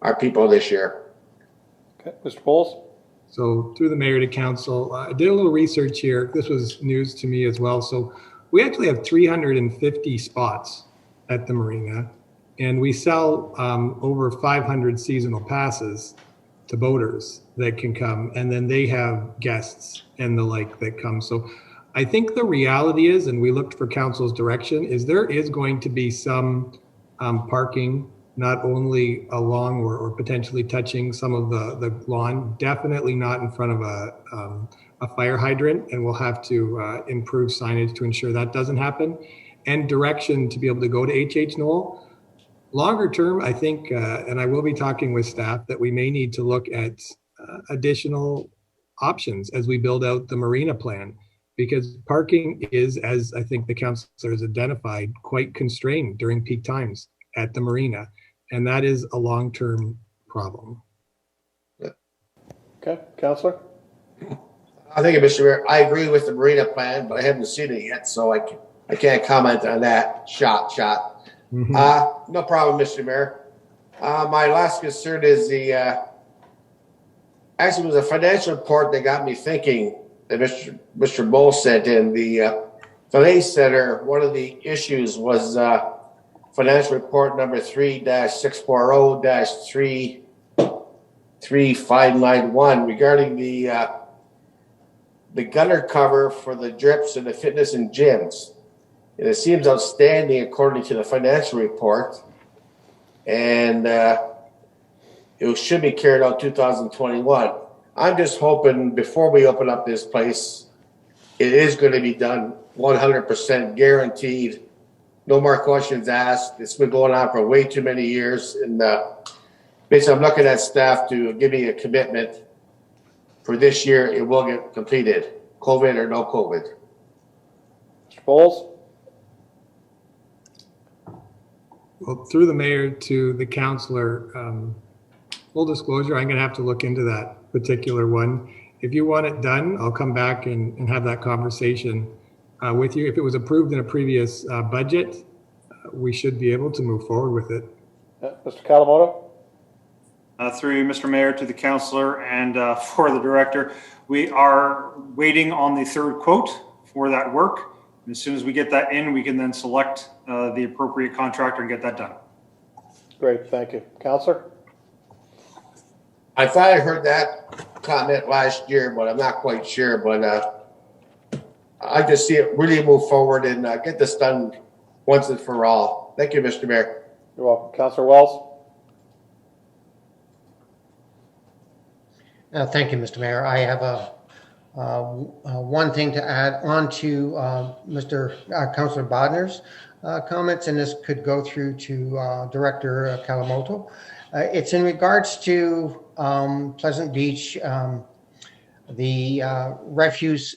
our people this year. Okay, Mr. Bowles? So through the mayor to council, I did a little research here. This was news to me as well. So we actually have 350 spots at the marina, and we sell over 500 seasonal passes to boaters that can come, and then they have guests and the like that come. So I think the reality is, and we looked for council's direction, is there is going to be some parking, not only along or potentially touching some of the lawn, definitely not in front of a fire hydrant, and we'll have to improve signage to ensure that doesn't happen, and direction to be able to go to H.H. Knoll. Longer term, I think, and I will be talking with staff, that we may need to look at additional options as we build out the marina plan, because parking is, as I think the councillor has identified, quite constrained during peak times at the marina, and that is a long-term problem. Okay, councillor? Thank you, Mr. Mayor. I agree with the marina plan, but I haven't seen it yet, so I can't comment on that. Shot. Mm-hmm. No problem, Mr. Mayor. My last concern is actually it was a financial report that got me thinking that Mr. Bull sent in. The Fillet Center, one of the issues was financial report number 3-640-33591 regarding the gutter cover for the drips and the fitness and gyms. And it seems outstanding according to the financial report. And it should be carried out 2021. I'm just hoping before we open up this place, it is going to be done 100% guaranteed. No more questions asked. It's been going on for way too many years. And basically, I'm looking at staff to give me a commitment for this year. It will get completed, COVID or no COVID. Mr. Bowles? Well, through the mayor to the councillor, full disclosure, I'm going to have to look into that particular one. If you want it done, I'll come back and have that conversation with you. If it was approved in a previous budget, we should be able to move forward with it. Mr. Kalamoto? Through Mr. Mayor to the councillor and for the director, we are waiting on the third quote for that work. And as soon as we get that in, we can then select the appropriate contractor and get that done. Great, thank you. Councillor? I thought I heard that comment last year, but I'm not quite sure. But I just see it really move forward and get this done once and for all. Thank you, Mr. Mayor. You're welcome. Councillor Wells? Thank you, Mr. Mayor. I have one thing to add on to Councillor Bodner's comments, and this could go through to Director Kalamoto. It's in regards to Pleasant Beach, the refuse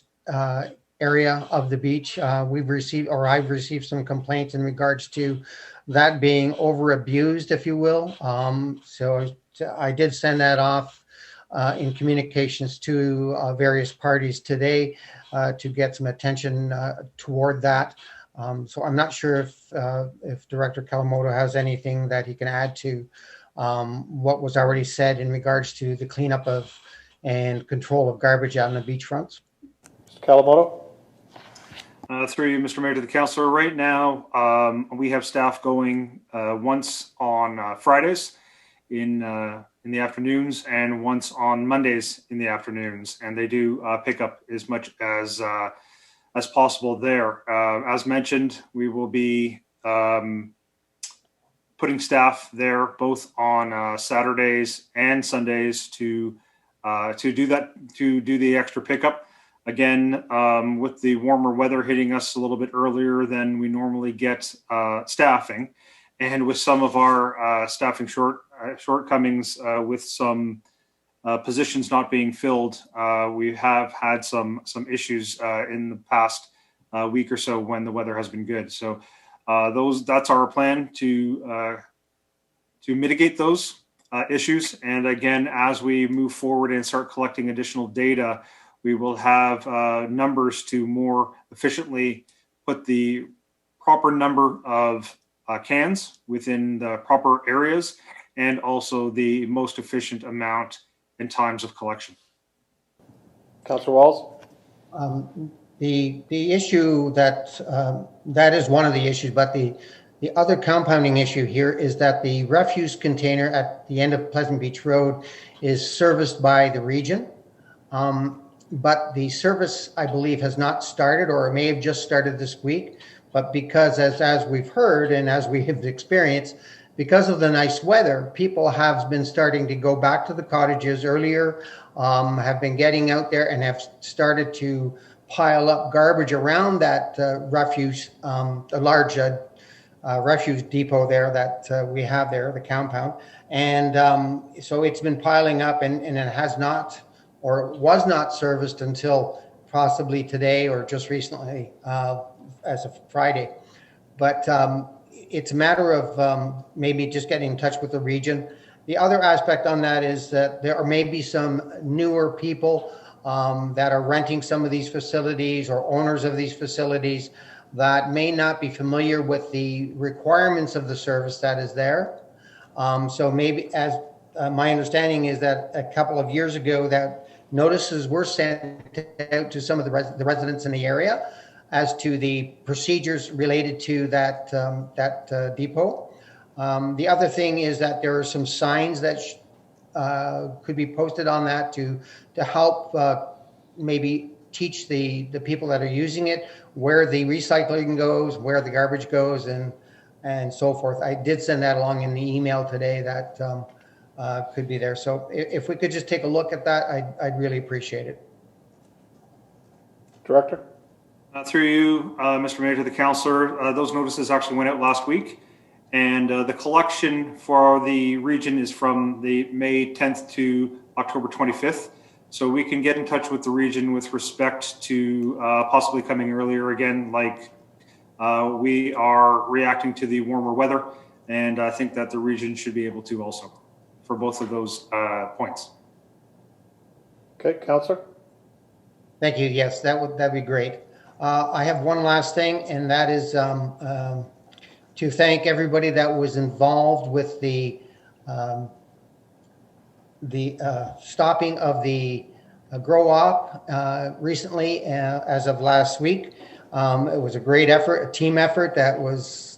area of the beach. I've received some complaints in regards to that being over abused, if you will. So I did send that off in communications to various parties today to get some attention toward that. So I'm not sure if Director Kalamoto has anything that he can add to what was already said in regards to the cleanup of and control of garbage on the beachfronts. Mr. Kalamoto? Through you, Mr. Mayor, to the councillor. Right now, we have staff going once on Fridays in the afternoons and once on Mondays in the afternoons, and they do pick up as much as possible there. As mentioned, we will be putting staff there both on Saturdays and Sundays to do the extra pickup. Again, with the warmer weather hitting us a little bit earlier than we normally get staffing, and with some of our staffing shortcomings with some positions not being filled, we have had some issues in the past week or so when the weather has been good. So that's our plan to mitigate those issues. And again, as we move forward and start collecting additional data, we will have numbers to more efficiently put the proper number of cans within the proper areas, and also the most efficient amount and times of collection. Councillor Walls? The issue that is one of the issues, but the other compounding issue here is that the refuse container at the end of Pleasant Beach Road is serviced by the region. But the service, I believe, has not started, or it may have just started this week. But because, as we've heard and as we have experienced, because of the nice weather, people have been starting to go back to the cottages earlier, have been getting out there and have started to pile up garbage around that refuse, a large refuse depot there that we have there, the compound. And so it's been piling up, and it has not, or was not serviced until possibly today or just recently as of Friday. But it's a matter of maybe just getting in touch with the region. The other aspect on that is that there may be some newer people that are renting some of these facilities or owners of these facilities that may not be familiar with the requirements of the service that is there. So maybe, as my understanding is that a couple of years ago that notices were sent out to some of the residents in the area as to the procedures related to that depot. The other thing is that there are some signs that could be posted on that to help maybe teach the people that are using it where the recycling goes, where the garbage goes, and so forth. I did send that along in the email today that could be there. So if we could just take a look at that, I'd really appreciate it. Director? Through you, Mr. Mayor, to the councillor, those notices actually went out last week. And the collection for the region is from the May 10th to October 25th. So we can get in touch with the region with respect to possibly coming earlier again, like we are reacting to the warmer weather. And I think that the region should be able to also for both of those points. Okay, councillor? Thank you. Yes, that'd be great. I have one last thing, and that is to thank everybody that was involved with the stopping of the grow op recently as of last week. It was a great effort, a team effort that was,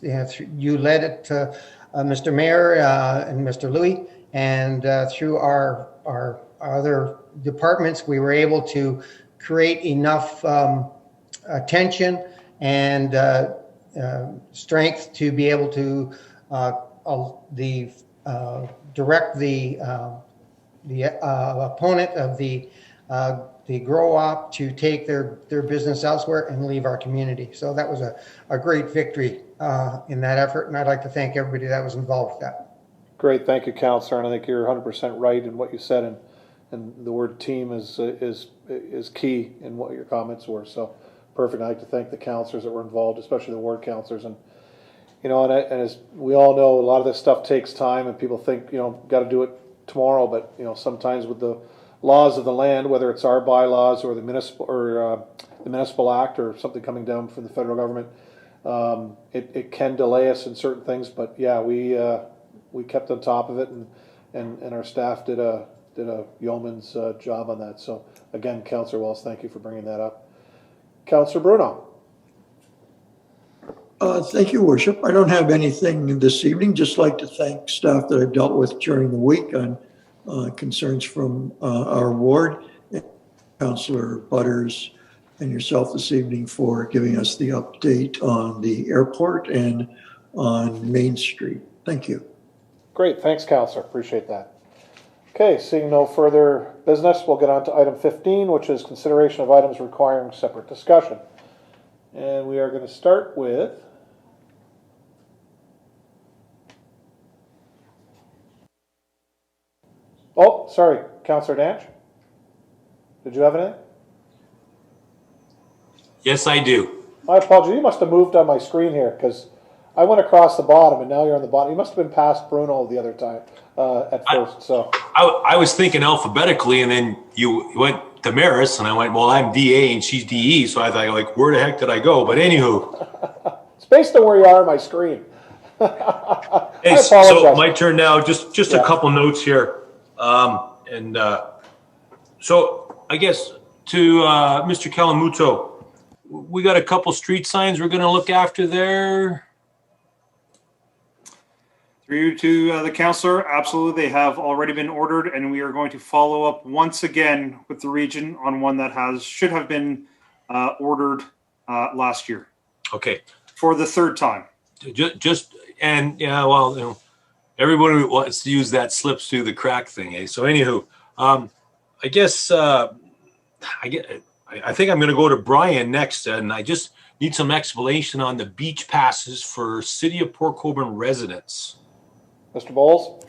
you led it to Mr. Mayor and Mr. Louis, and through our other departments, we were able to create enough attention and strength to be able to direct the opponent of the grow op to take their business elsewhere and leave our community. So that was a great victory in that effort, and I'd like to thank everybody that was involved with that. Great, thank you, councillor, and I think you're 100% right in what you said, and the word team is key in what your comments were. So perfect. I'd like to thank the councillors that were involved, especially the ward councillors, and and as we all know, a lot of this stuff takes time, and people think got to do it tomorrow, but sometimes with the laws of the land, whether it's our bylaws or the municipal act or something coming down from the federal government, it can delay us in certain things. But yeah, we kept on top of it, and our staff did a yeoman's job on that. So again, Councillor Wells, thank you for bringing that up. Councillor Bruno. Thank you, Worship. I don't have anything this evening. Just like to thank staff that I've dealt with during the week on concerns from our ward, Councillor Butters and yourself this evening for giving us the update on the airport and on Main Street. Thank you. Great, thanks, Councillor. Appreciate that. Okay, seeing no further business, we'll get on to item 15, which is consideration of items requiring separate discussion. And we are going to start with oh, sorry, Councillor Danch. Did you have anything? Yes, I do. My apologies. You must have moved on my screen here because I went across the bottom and now you're on the bottom. You must have been past Bruno the other time at first. So I was thinking alphabetically, and then you went to Maris, and I went, well, I'm DA and she's DE, so I thought, like, where the heck did I go? But anywho. It's based on where you are on my screen. Hey, so my turn now. Just a couple notes here. So I guess to Mr. Kalamuto. We got a couple street signs we're going to look after there. Through to the councillor, absolutely, they have already been ordered, and we are going to follow up once again with the region on one that should have been ordered last year. Okay. For the third time. Everybody who wants to use that slips through the crack thing, eh? So anywho, I guess I think I'm going to go to Brian next, and I just need some explanation on the beach passes for City of Port Colborne residents. Mr. Bowles?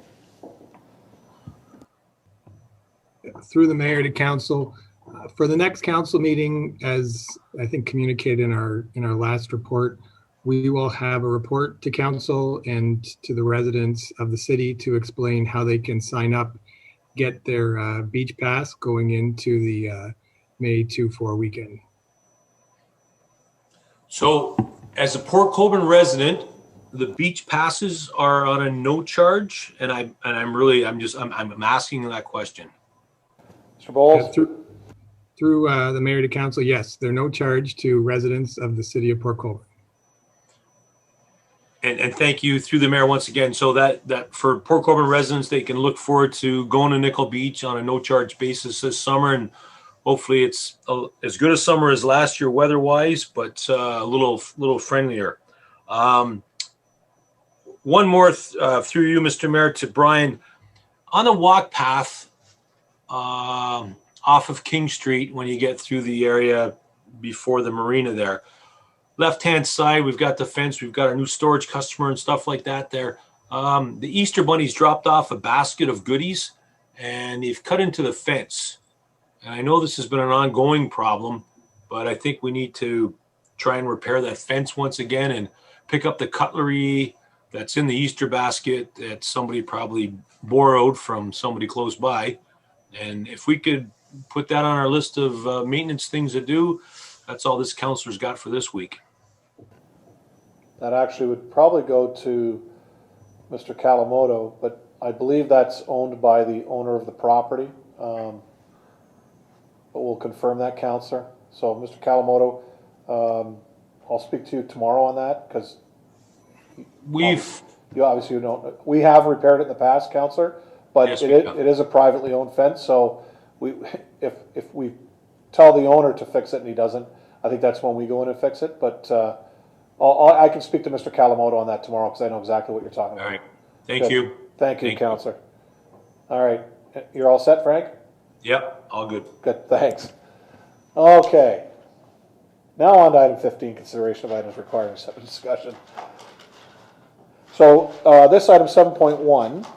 Through the mayor to council, for the next council meeting, as I think communicated in our last report, we will have a report to council and to the residents of the city to explain how they can sign up, get their beach pass going into the May 2-4 weekend. So as a Port Colborne resident, the beach passes are on a no charge, and I'm asking that question. Mr. Bowles? Through the mayor to council, yes, they're no charge to residents of the city of Port Colborne. And thank you through the mayor once again. So that for Port Colborne residents, they can look forward to going to Nickel Beach on a no charge basis this summer, and hopefully it's as good a summer as last year weather wise, but a little friendlier. One more through you, Mr. Mayor, to Brian. On the walk path off of King Street, when you get through the area before the marina there, left-hand side, we've got the fence, we've got our new storage customer and stuff like that there. The Easter Bunny's dropped off a basket of goodies, and they've cut into the fence. And I know this has been an ongoing problem, but I think we need to try and repair that fence once again and pick up the cutlery that's in the Easter basket that somebody probably borrowed from somebody close by. And if we could put that on our list of maintenance things to do, that's all this councilor's got for this week. That actually would probably go to Mr. Kalamoto, but I believe that's owned by the owner of the property. But we'll confirm that, councillor. So, Mr. Kalamoto, I'll speak to you tomorrow on that, because you obviously don't. We have repaired it in the past, councillor, but yes, it is a privately owned fence. So, if we tell the owner to fix it and he doesn't, I think that's when we go in and fix it. But I can speak to Mr. Kalamoto on that tomorrow, because I know exactly what you're talking about. All right. Thank you. Thank you, councillor. All right. You're all set, Frank? Yep, all good. Good, thanks. Okay. Now on to item 15, consideration of items requiring separate discussion. So this item 7.1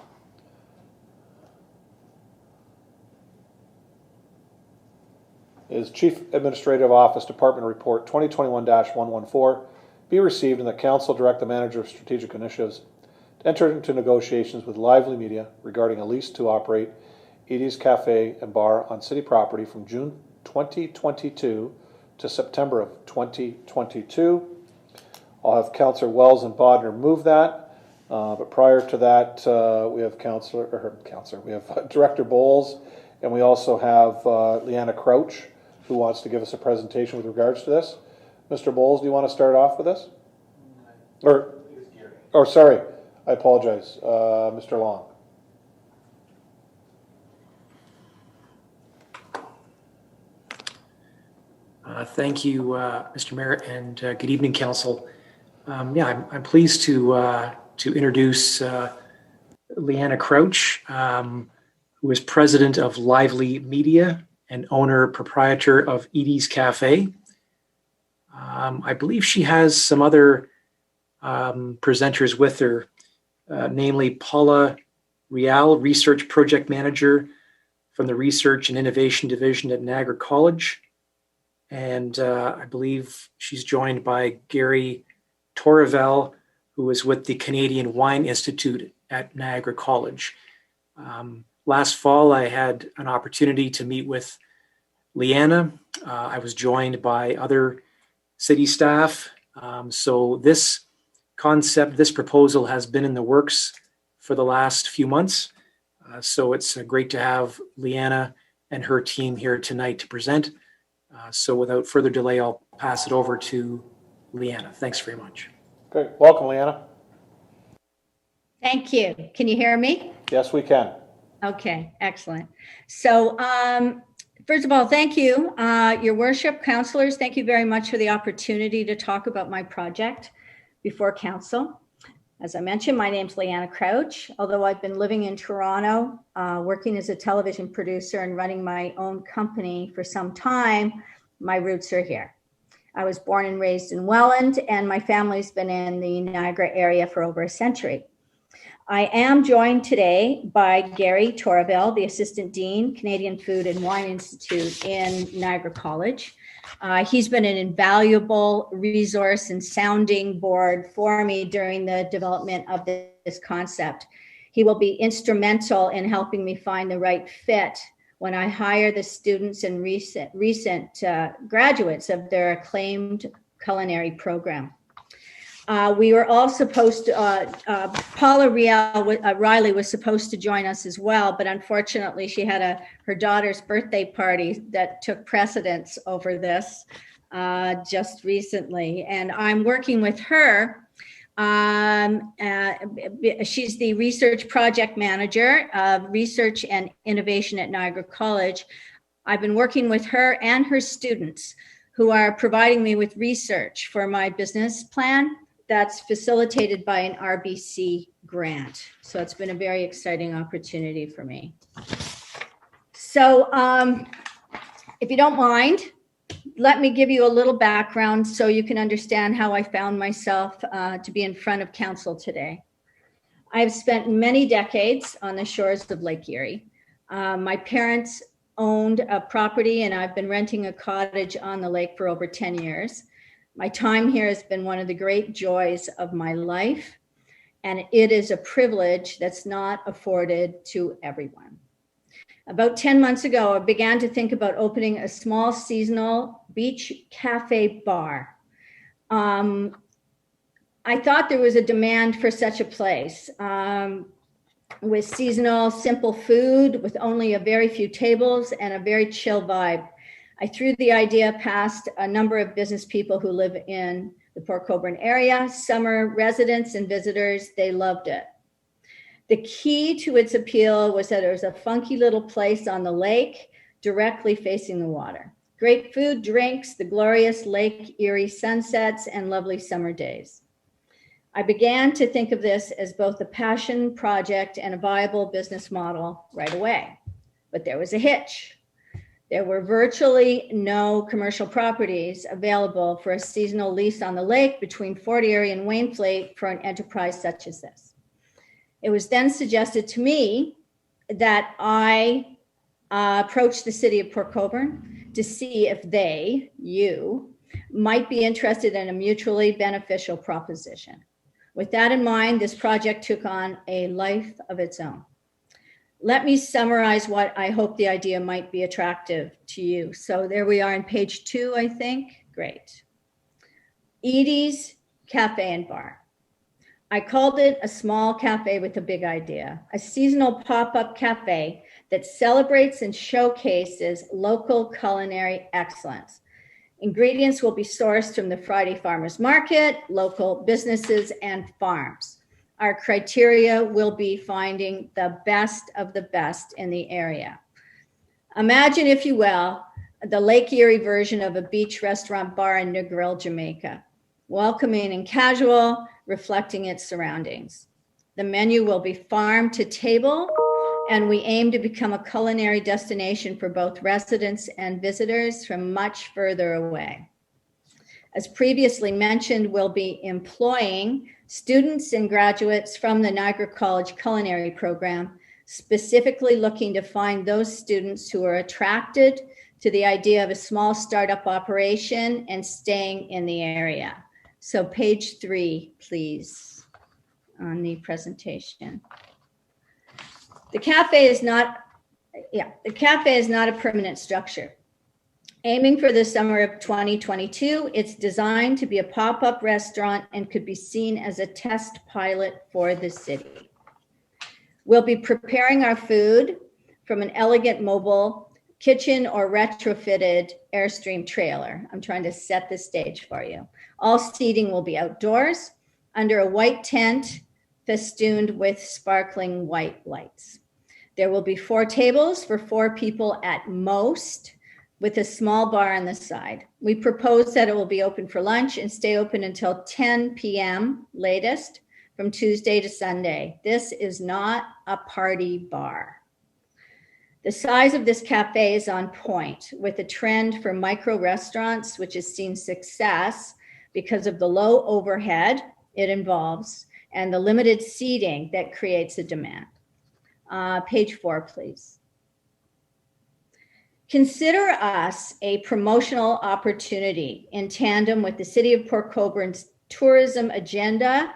is Chief Administrative Office Department Report 2021-114 be received, and the council direct the manager of strategic initiatives to enter into negotiations with Lively Media regarding a lease to operate Edie's Cafe and Bar on city property from June 2022 to September of 2022. I'll have Councillor Wells and Bodner move that, but prior to that, we have we have Director Bowles, and we also have Leanna Crouch, who wants to give us a presentation with regards to this. Mr. Bowles, do you want to start off with this? Or sorry, I apologize, Mr. Long. Thank you, Mr. Mayor, and good evening, Council. I'm pleased to introduce Leanna Crouch, who is president of Lively Media and owner-proprietor of Edie's Cafe. I believe she has some other presenters with her, namely Paula Real, Research Project Manager from the Research and Innovation Division at Niagara College. And I believe she's joined by Gary Torrevel, who is with the Canadian Wine Institute at Niagara College. Last fall, I had an opportunity to meet with Leanna. I was joined by other city staff. So this concept, this proposal has been in the works for the last few months. So it's great to have Leanna and her team here tonight to present. So without further delay, I'll pass it over to Leanna. Thanks very much. Great. Welcome, Leanna. Thank you. Can you hear me? Yes, we can. Okay, excellent. So first of all, thank you, Your Worship, councillors. Thank you very much for the opportunity to talk about my project before council. As I mentioned, my name's Leanna Crouch. Although I've been living in Toronto, working as a television producer and running my own company for some time, my roots are here. I was born and raised in Welland, and my family's been in the Niagara area for over a century. I am joined today by Gary Torville, the Assistant Dean, Canadian Food and Wine Institute in Niagara College. He's been an invaluable resource and sounding board for me during the development of this concept. He will be instrumental in helping me find the right fit when I hire the students and recent graduates of their acclaimed culinary program. We were all supposed to, Paula Riley was supposed to join us as well, but unfortunately she had her daughter's birthday party that took precedence over this just recently. And I'm working with her. She's the research project manager of research and innovation at Niagara College. I've been working with her and her students who are providing me with research for my business plan that's facilitated by an RBC grant. So it's been a very exciting opportunity for me. So if you don't mind, let me give you a little background so you can understand how I found myself to be in front of council today. I've spent many decades on the shores of Lake Erie. My parents owned a property and I've been renting a cottage on the lake for over 10 years. My time here has been one of the great joys of my life, and it is a privilege that's not afforded to everyone. About 10 months ago, I began to think about opening a small seasonal beach cafe bar. I thought there was a demand for such a place with seasonal, simple food, with only a very few tables and a very chill vibe. I threw the idea past a number of business people who live in the Port Colborne area, summer residents and visitors. They loved it. The key to its appeal was that it was a funky little place on the lake, directly facing the water. Great food, drinks, the glorious Lake Erie sunsets, and lovely summer days. I began to think of this as both a passion project and a viable business model right away. But there was a hitch. There were virtually no commercial properties available for a seasonal lease on the lake between Fort Erie and Wainfleet for an enterprise such as this. It was then suggested to me that I approach the city of Port Colborne to see if you, might be interested in a mutually beneficial proposition. With that in mind, this project took on a life of its own. Let me summarize what I hope the idea might be attractive to you. So there we are on page 2, I think. Great. Edie's Cafe and Bar. I called it a small cafe with a big idea, a seasonal pop-up cafe that celebrates and showcases local culinary excellence. Ingredients will be sourced from the Friday Farmers Market, local businesses, and farms. Our criteria will be finding the best of the best in the area. Imagine, if you will, the Lake Erie version of a beach restaurant bar in Negril, Jamaica. Welcoming and casual, reflecting its surroundings. The menu will be farm to table, and we aim to become a culinary destination for both residents and visitors from much further away. As previously mentioned, we'll be employing students and graduates from the Niagara College Culinary Program, specifically looking to find those students who are attracted to the idea of a small startup operation and staying in the area. So page 3, please, on the presentation. The cafe is not a permanent structure. Aiming for the summer of 2022, it's designed to be a pop-up restaurant and could be seen as a test pilot for the city. We'll be preparing our food from an elegant mobile kitchen or retrofitted Airstream trailer. I'm trying to set the stage for you. All seating will be outdoors under a white tent festooned with sparkling white lights. There will be 4 tables for 4 people at most, with a small bar on the side. We propose that it will be open for lunch and stay open until 10 p.m. latest from Tuesday to Sunday. This is not a party bar. The size of this cafe is on point with a trend for micro restaurants, which has seen success because of the low overhead it involves and the limited seating that creates a demand. Page 4, please. Consider us a promotional opportunity in tandem with the City of Port Colborne's tourism agenda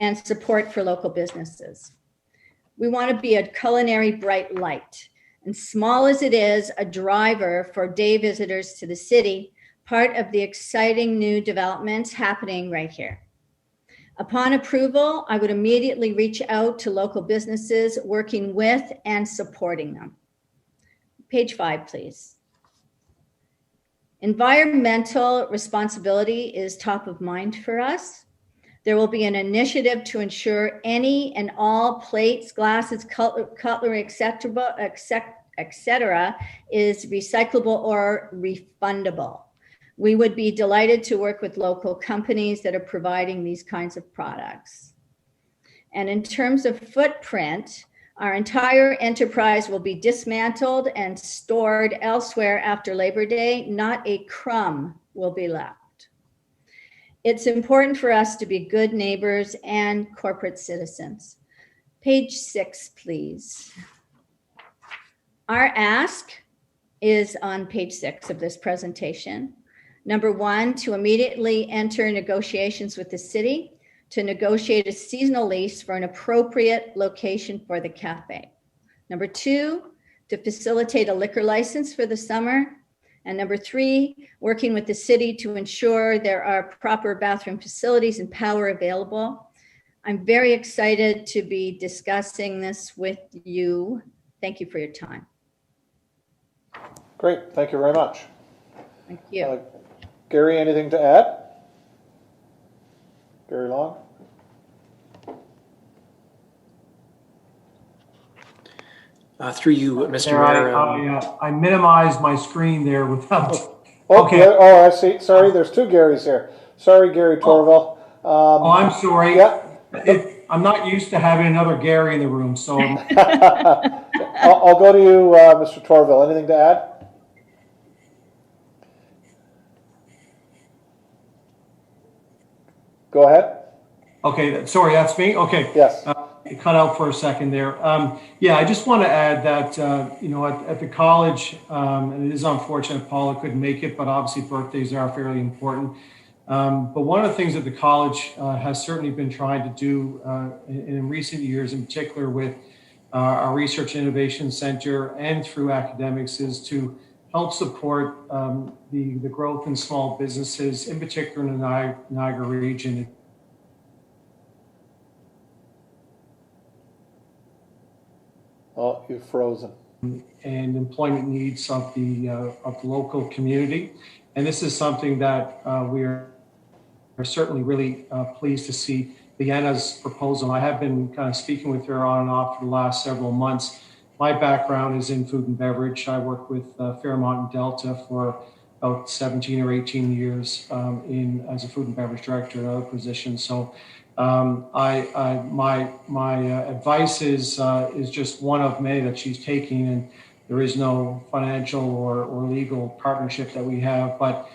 and support for local businesses. We want to be a culinary bright light, and small as it is, a driver for day visitors to the city, part of the exciting new developments happening right here. Upon approval, I would immediately reach out to local businesses, working with and supporting them. Page 5, please. Environmental responsibility is top of mind for us. There will be an initiative to ensure any and all plates, glasses, cutlery, etc., is recyclable or refundable. We would be delighted to work with local companies that are providing these kinds of products. And in terms of footprint, our entire enterprise will be dismantled and stored elsewhere after Labor Day. Not a crumb will be left. It's important for us to be good neighbors and corporate citizens. Page 6, please. Our ask is on page 6 of this presentation. Number 1, to immediately enter negotiations with the city to negotiate a seasonal lease for an appropriate location for the cafe. Number 2, to facilitate a liquor license for the summer. And number 3, working with the city to ensure there are proper bathroom facilities and power available. I'm very excited to be discussing this with you. Thank you for your time. Great, thank you very much. Thank you. Gary, anything to add? Gary Long? Through you, Mr. There, Mayor. I minimized my screen there without. Okay. Oh, I see. Sorry, there's 2 Garys here. Sorry, Gary Torval. Oh, I'm sorry. Yeah. I'm not used to having another Gary in the room, so. I'll go to you, Mr. Torval. Anything to add? Go ahead. Okay, sorry, that's me. Okay. Yes. It cut out for a second there. Yeah, I just want to add that, at the college, and it is unfortunate Paula couldn't make it, but obviously birthdays are fairly important. But one of the things that the college has certainly been trying to do in recent years, in particular with our Research Innovation Center and through academics, is to help support the growth in small businesses, in particular in the Niagara region. Oh, you've frozen. And employment needs of the local community. And this is something that we are certainly really pleased to see Leanna's proposal. I have been kind of speaking with her on and off for the last several months. My background is in food and beverage. I worked with Fairmont and Delta for about 17 or 18 years as a food and beverage director in other positions. So my advice is just one of many that she's taking, and there is no financial or legal partnership that we have, but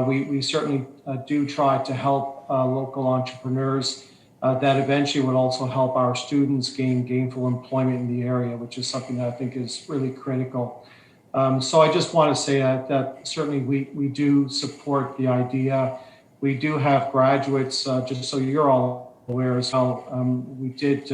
we certainly do try to help local entrepreneurs that eventually would also help our students gain gainful employment in the area, which is something that I think is really critical. So I just want to say that certainly we do support the idea. We do have graduates, just so you're all aware as well. We did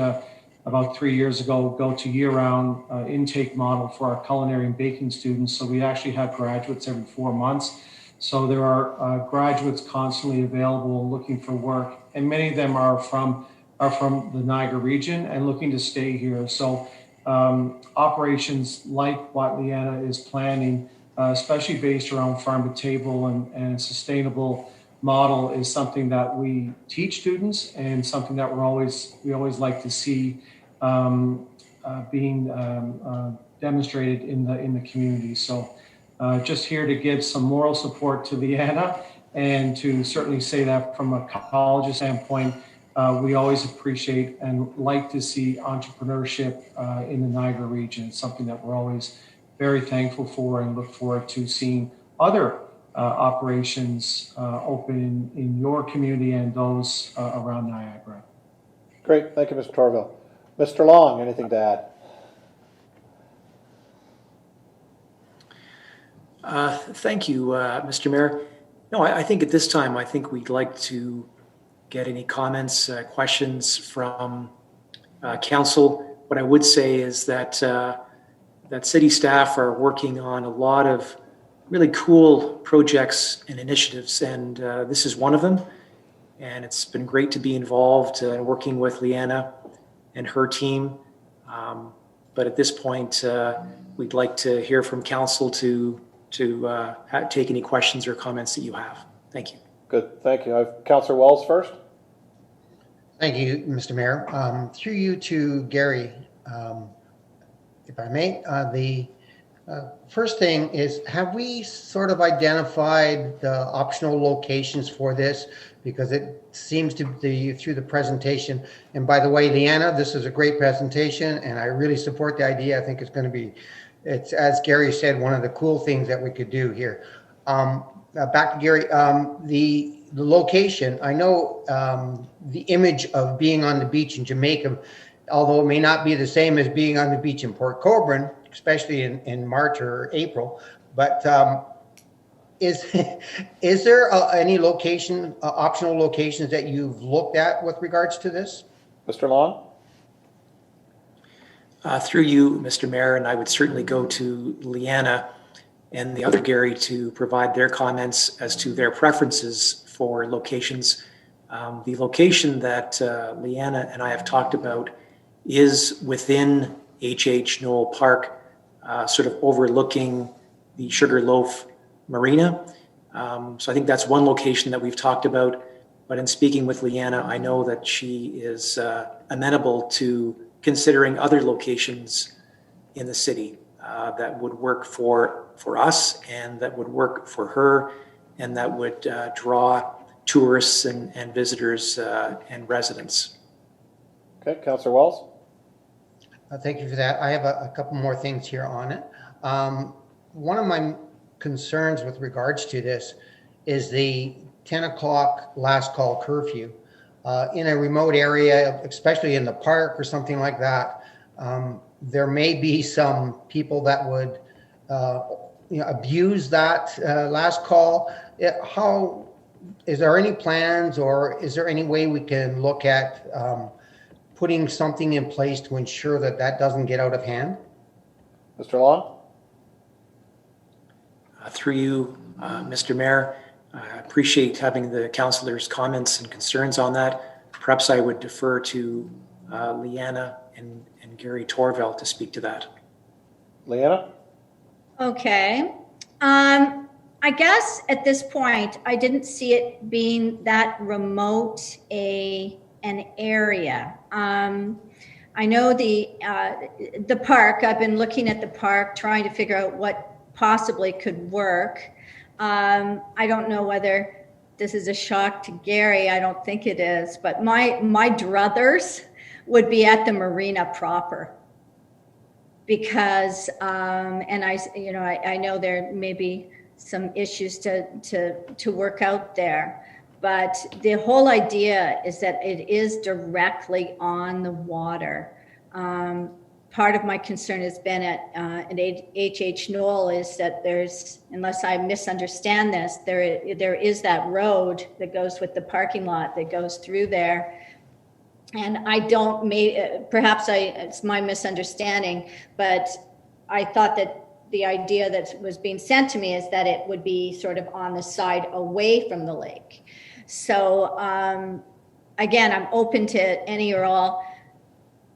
about 3 years ago go to year-round intake model for our culinary and baking students. So we actually have graduates every 4 months. So there are graduates constantly available looking for work, and many of them are from the Niagara region and looking to stay here. So operations like what Leanna is planning, especially based around farm to table and sustainable model, is something that we teach students and something that we always like to see being demonstrated in the community. So just here to give some moral support to Leanna, and to certainly say that from a college standpoint, we always appreciate and like to see entrepreneurship in the Niagara region. It's something that we're always very thankful for and look forward to seeing other operations open in your community and those around Niagara. Great, thank you, Mr. Torville. Mr. Long, anything to add? Thank you, Mr. Mayor. No, I think at this time, I think we'd like to get any comments, questions from council. What I would say is that that city staff are working on a lot of really cool projects and initiatives, and this is one of them. And it's been great to be involved working with Leanna and her team. But at this point, we'd like to hear from council to take any questions or comments that you have. Thank you. Good, thank you. Councillor Wells first. Thank you, Mr. Mayor. Through you to Gary, if I may, the first thing is, have we sort of identified the optional locations for this? Because it seems to be through the presentation. And by the way, Leanna, this is a great presentation and I really support the idea. I think it's going to be, it's, as Gary said, one of the cool things that we could do here. Back to Gary, the location, I know the image of being on the beach in Jamaica, although it may not be the same as being on the beach in Port Colborne, especially in March or April, but is there any location, optional locations that you've looked at with regards to this? Mr. Long? Through you, Mr. Mayor, and I would certainly go to Leanna and the other Gary to provide their comments as to their preferences for locations. The location that Leanna and I have talked about is within H.H. Knoll Park, sort of overlooking the Sugarloaf Marina. So I think that's one location that we've talked about. But in speaking with Leanna, I know that she is amenable to considering other locations in the city that would work for us and that would work for her and that would draw tourists and visitors and residents. Okay, Councillor Wells. Thank you for that. I have a couple more things here on it. One of my concerns with regards to this is the 10 o'clock last call curfew. In a remote area, especially in the park or something like that, there may be some people that would abuse that last call. How is there any plans, or is there any way we can look at putting something in place to ensure that that doesn't get out of hand? Mr. Long? Through you, Mr. Mayor, I appreciate having the councillors' comments and concerns on that. Perhaps I would defer to Leanna and Gary Torville to speak to that. Leanna? Okay. I guess at this point, I didn't see it being that remote an area. I know the park, I've been looking at the park, trying to figure out what possibly could work. I don't know whether this is a shock to Gary. I don't think it is, but my druthers would be at the marina proper, because and I know there may be some issues to work out there, but the whole idea is that it is directly on the water. Part of my concern has been at H.H. Knoll is that there's, unless I misunderstand this, there is that road that goes with the parking lot that goes through there. And perhaps it's my misunderstanding, but I thought that the idea that was being sent to me is that it would be sort of on the side away from the lake. So again, I'm open to any or all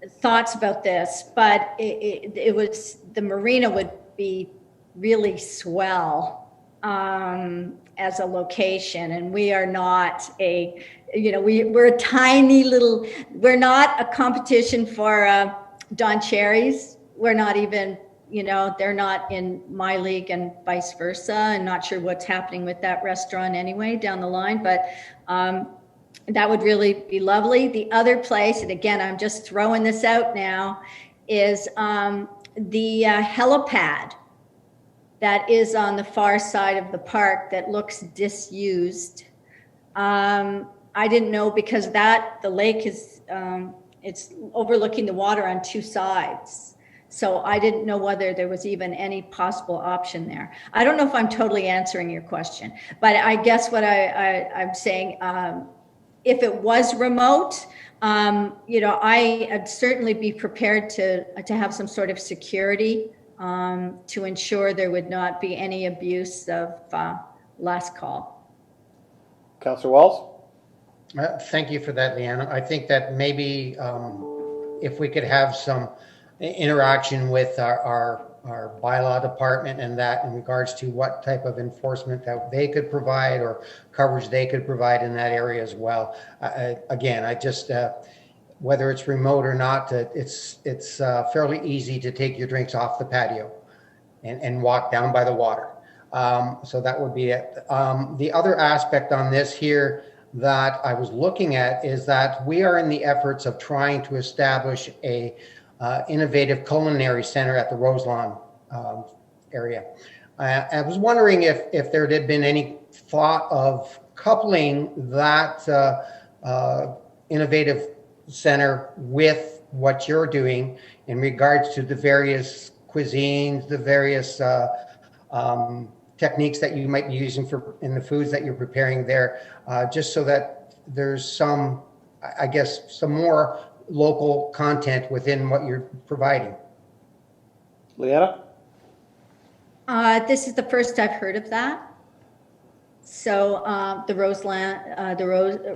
thoughts about this, but it was, the marina would be really swell as a location, and we are not a, we're a tiny little, we're not a competition for Don Cherry's. We're not even, they're not in my league and vice versa. I'm not sure what's happening with that restaurant anyway down the line, but that would really be lovely. The other place, and again, I'm just throwing this out now, is the helipad that is on the far side of the park that looks disused. I didn't know, because the lake is, it's overlooking the water on two sides. So I didn't know whether there was even any possible option there. I don't know if I'm totally answering your question, but I guess what I'm saying, if it was remote, I'd certainly be prepared to have some sort of security to ensure there would not be any abuse of last call. Councillor Wells? Thank you for that, Leanna. I think that maybe if we could have some interaction with our bylaw department and that in regards to what type of enforcement that they could provide or coverage they could provide in that area as well. Again, I just, whether it's remote or not, it's fairly easy to take your drinks off the patio and walk down by the water. So that would be it. The other aspect on this here that I was looking at is that we are in the efforts of trying to establish a innovative culinary center at the Roselawn area. I was wondering if there had been any thought of coupling that innovative center with what you're doing in regards to the various cuisines, the various techniques that you might be using in the foods that you're preparing there, just so that there's some, I guess, some more local content within what you're providing. Leanna? This is the first I've heard of that. So the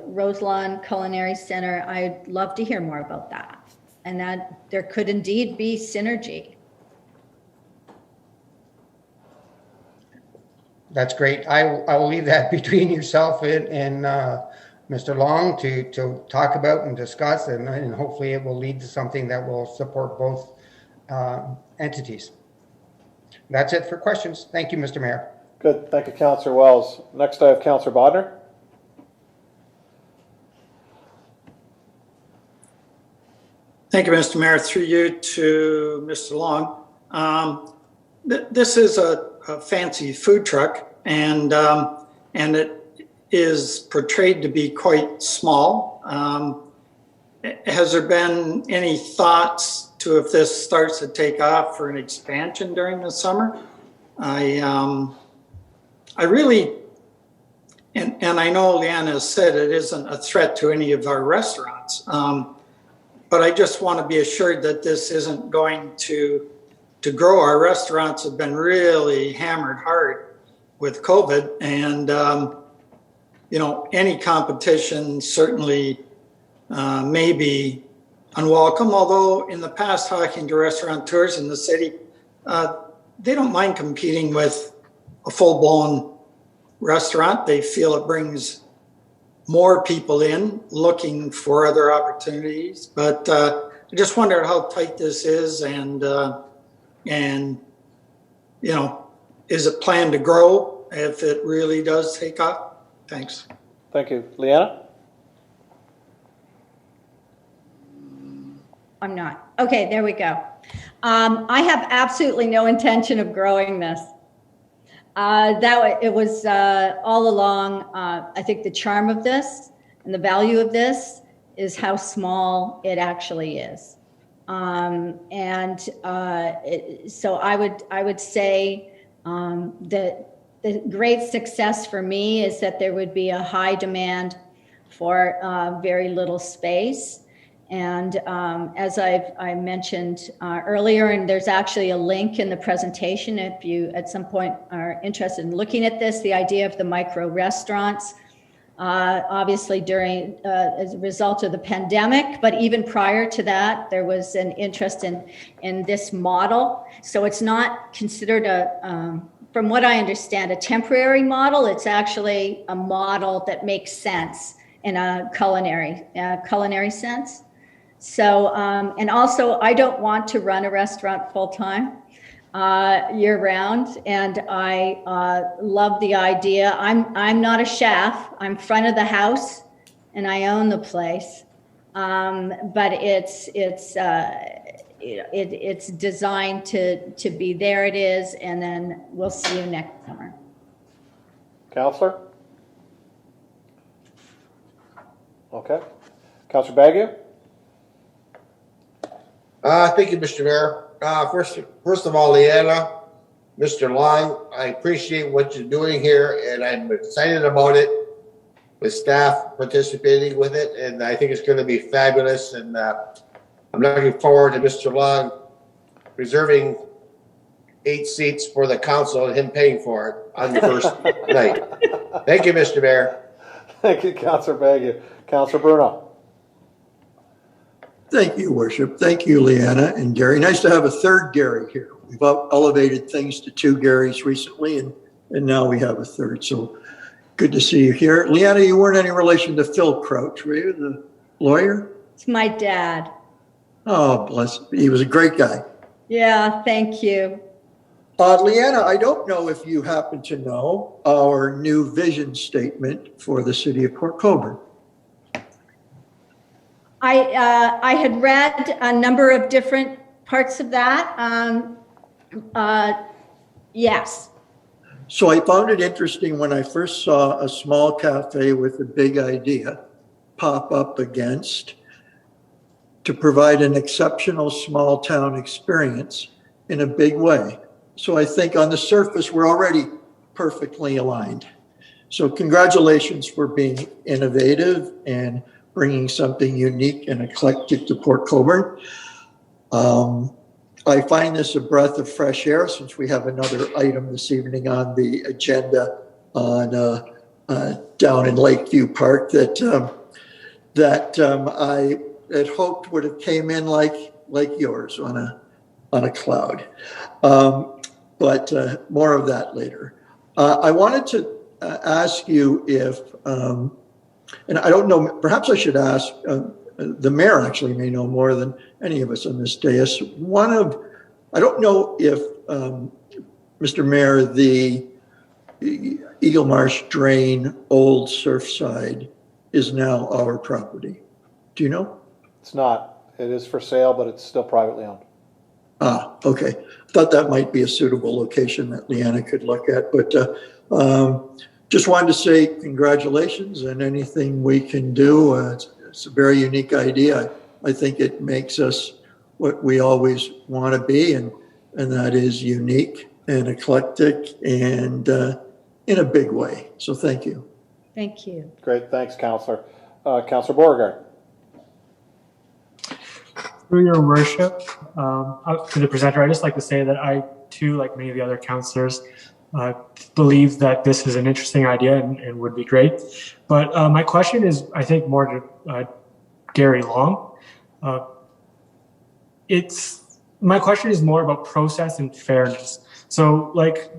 Roselawn Culinary Center, I'd love to hear more about that, and that there could indeed be synergy. That's great. I will leave that between yourself and Mr. Long to talk about and discuss, and hopefully it will lead to something that will support both entities. That's it for questions. Thank you, Mr. Mayor. Good. Thank you, Councillor Wells. Next, I have Councillor Bodner. Thank you, Mr. Mayor. Through you to Mr. Long. This is a fancy food truck, and it is portrayed to be quite small. Has there been any thoughts to, if this starts to take off, for an expansion during the summer? I really, and I know Leanna has said it isn't a threat to any of our restaurants, but I just want to be assured that this isn't going to grow. Our restaurants have been really hammered hard with COVID, and any competition certainly may be unwelcome. Although in the past, talking to restaurateurs in the city, they don't mind competing with a full-blown restaurant. They feel it brings more people in looking for other opportunities. But I just wonder how tight this is, and is it planned to grow if it really does take off? Thanks. Thank you. Leanna? I'm not. Okay, there we go. I have absolutely no intention of growing this. It was all along, I think the charm of this and the value of this is how small it actually is. So I would say that the great success for me is that there would be a high demand for very little space. And as I mentioned earlier, and there's actually a link in the presentation if you at some point are interested in looking at this, the idea of the micro restaurants obviously during as a result of the pandemic, but even prior to that, there was an interest in this model. So it's not considered from what I understand, a temporary model. It's actually a model that makes sense in a culinary sense. So, and also, I don't want to run a restaurant full time, year round, and I love the idea. I'm not a chef. I'm front of the house, and I own the place. But it's designed to be there. It is, and then we'll see you next summer. Counselor? Okay. Counselor Bagu? Thank you, Mr. Mayor. First of all, Leanna, Mr. Long, I appreciate what you're doing here, and I'm excited about it with staff participating with it, and I think it's going to be fabulous. And I'm looking forward to Mr. Long reserving 8 seats for the council and him paying for it on the first night. Thank you, Mr. Mayor. Thank you, Counselor Bagu. Counselor Bruno? Thank you, Worship. Thank you, Leanna and Gary. Nice to have a third Gary here. We've elevated things to 2 Garys recently, and now we have a third. So good to see you here. Leanna, you weren't any relation to Phil Crouch, were you, the lawyer? It's my dad. Oh, bless him. He was a great guy. Yeah, thank you. Leanna, I don't know if you happen to know our new vision statement for the city of Port Colborne. I had read a number of different parts of that. Yes. So I found it interesting when I first saw a small cafe with a big idea pop up against to provide an exceptional small town experience in a big way. So I think on the surface, we're already perfectly aligned. So congratulations for being innovative and bringing something unique and eclectic to Port Colborne. I find this a breath of fresh air since we have another item this evening on the agenda on down in Lakeview Park that I had hoped would have came in like yours on a cloud. But more of that later. I wanted to ask you if, and I don't know, perhaps I should ask, the mayor actually may know more than any of us on this dais. I don't know if, Mr. Mayor, the Eagle Marsh Drain Old Surfside is now our property. Do you know? It's not. It is for sale, but it's still privately owned. Ah, okay. Thought that might be a suitable location that Leanna could look at, but just wanted to say congratulations and anything we can do. It's a very unique idea. I think it makes us what we always want to be, and that is unique and eclectic and in a big way. So thank you. Thank you. Great. Thanks, Counselor. Counselor Beauregard. Through your worship, to the presenter, I'd just like to say that I, too, like many of the other councillors, believe that this is an interesting idea and would be great. But my question is, I think, more to Gary Long. My question is more about process and fairness. So like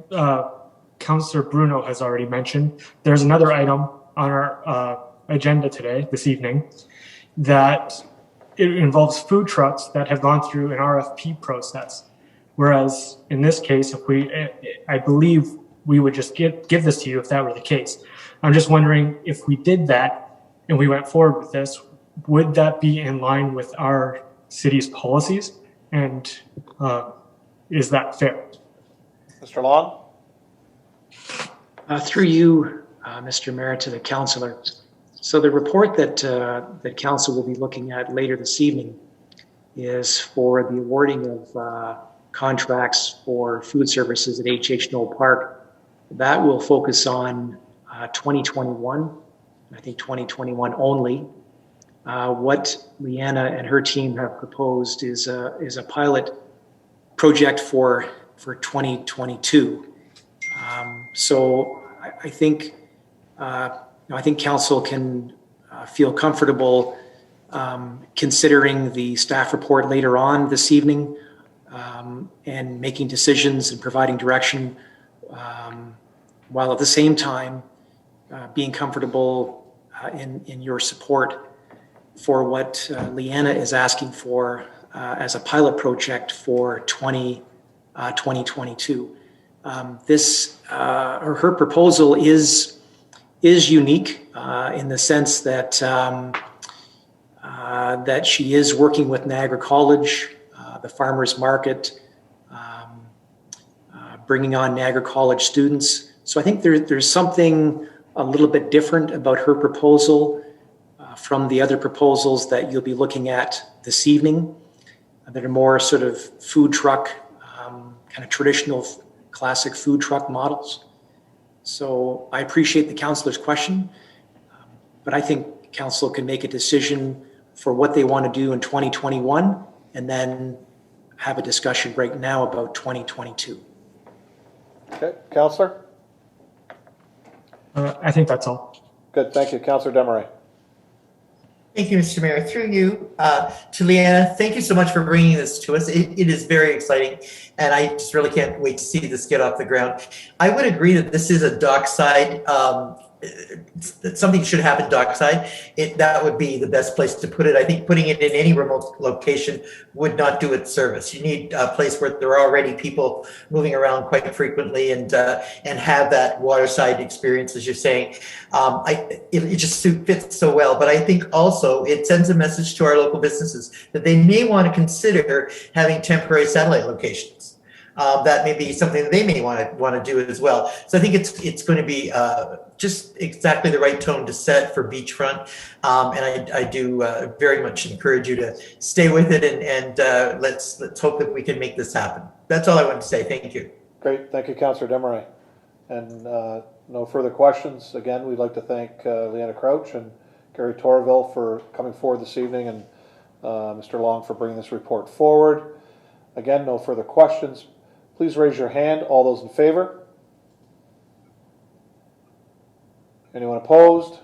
Councillor Bruno has already mentioned, there's another item on our agenda today, this evening, that it involves food trucks that have gone through an RFP process. Whereas in this case, I believe we would just give this to you if that were the case. I'm just wondering if we did that and we went forward with this, would that be in line with our city's policies? And is that fair? Mr. Long? Through you, Mr. Mayor, to the councillor. So the report that council will be looking at later this evening is for the awarding of contracts for food services at H.H. Knoll Park. That will focus on 2021, I think 2021 only. What Leanna and her team have proposed is a pilot project for 2022. So I think I think council can feel comfortable considering the staff report later on this evening and making decisions and providing direction, while at the same time being comfortable in your support for what Leanna is asking for as a pilot project for 2022. Her proposal is unique in the sense that that she is working with Niagara College, the farmers market, bringing on Niagara College students. So I think there's something a little bit different about her proposal from the other proposals that you'll be looking at this evening that are more sort of food truck, kind of traditional classic food truck models. So I appreciate the councillor's question, but I think council can make a decision for what they want to do in 2021 and then have a discussion right now about 2022. Okay, councillor? I think that's all. Good, thank you. Councillor Desmarais. Thank you, Mr. Mayor. Through you to Leanna, thank you so much for bringing this to us. It is very exciting, and I just really can't wait to see this get off the ground. I would agree that this is a dockside, that something should happen dockside. That would be the best place to put it. I think putting it in any remote location would not do it service. You need a place where there are already people moving around quite frequently and have that waterside experience, as you're saying. It just fits so well. But I think also it sends a message to our local businesses that they may want to consider having temporary satellite locations. That may be something that they may want to do as well. So I think it's going to be just exactly the right tone to set for beachfront. And I do very much encourage you to stay with it and let's hope that we can make this happen. That's all I want to say. Thank you. Great, thank you, Councillor Desmarais. And no further questions. Again, we'd like to thank Leanna Crouch and Gary Torville for coming forward this evening, and Mr. Long for bringing this report forward. Again, no further questions. Please raise your hand. All those in favor? Anyone opposed?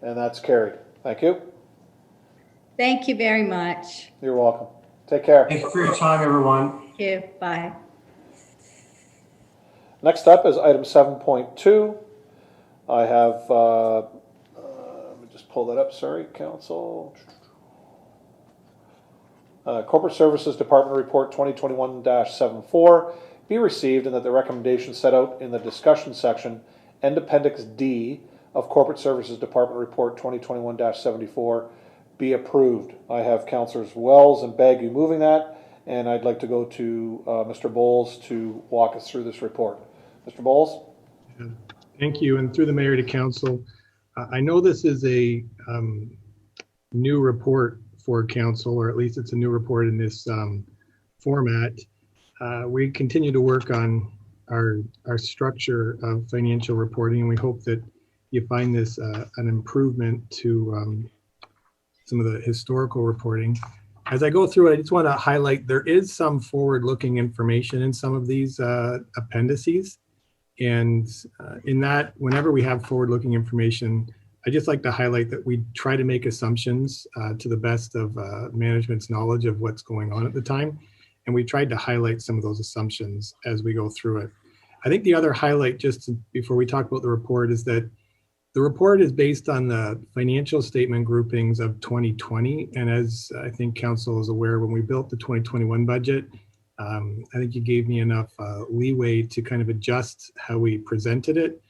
And that's carried. Thank you. Thank you very much. You're welcome. Take care. Thank you for your time, everyone. Thank you. Bye. Next up is item 7.2. I have, let me just pull that up. Sorry, Council. Corporate Services Department Report 2021-74 be received, and that the recommendations set out in the discussion section and Appendix D of Corporate Services Department Report 2021-74 be approved. I have Councillors Wells and Bagu moving that, and I'd like to go to Mr. Bowles to walk us through this report. Mr. Bowles? Thank you, and through the mayor to council. I know this is a new report for council, or at least it's a new report in this format. We continue to work on our structure of financial reporting, and we hope that you find this an improvement to some of the historical reporting. As I go through it, I just want to highlight there is some forward-looking information in some of these appendices. And in that, whenever we have forward-looking information, I just like to highlight that we try to make assumptions to the best of management's knowledge of what's going on at the time. And we tried to highlight some of those assumptions as we go through it. I think the other highlight, just before we talk about the report, is that the report is based on the financial statement groupings of 2020. And as I think council is aware, when we built the 2021 budget, I think you gave me enough leeway to kind of adjust how we presented it.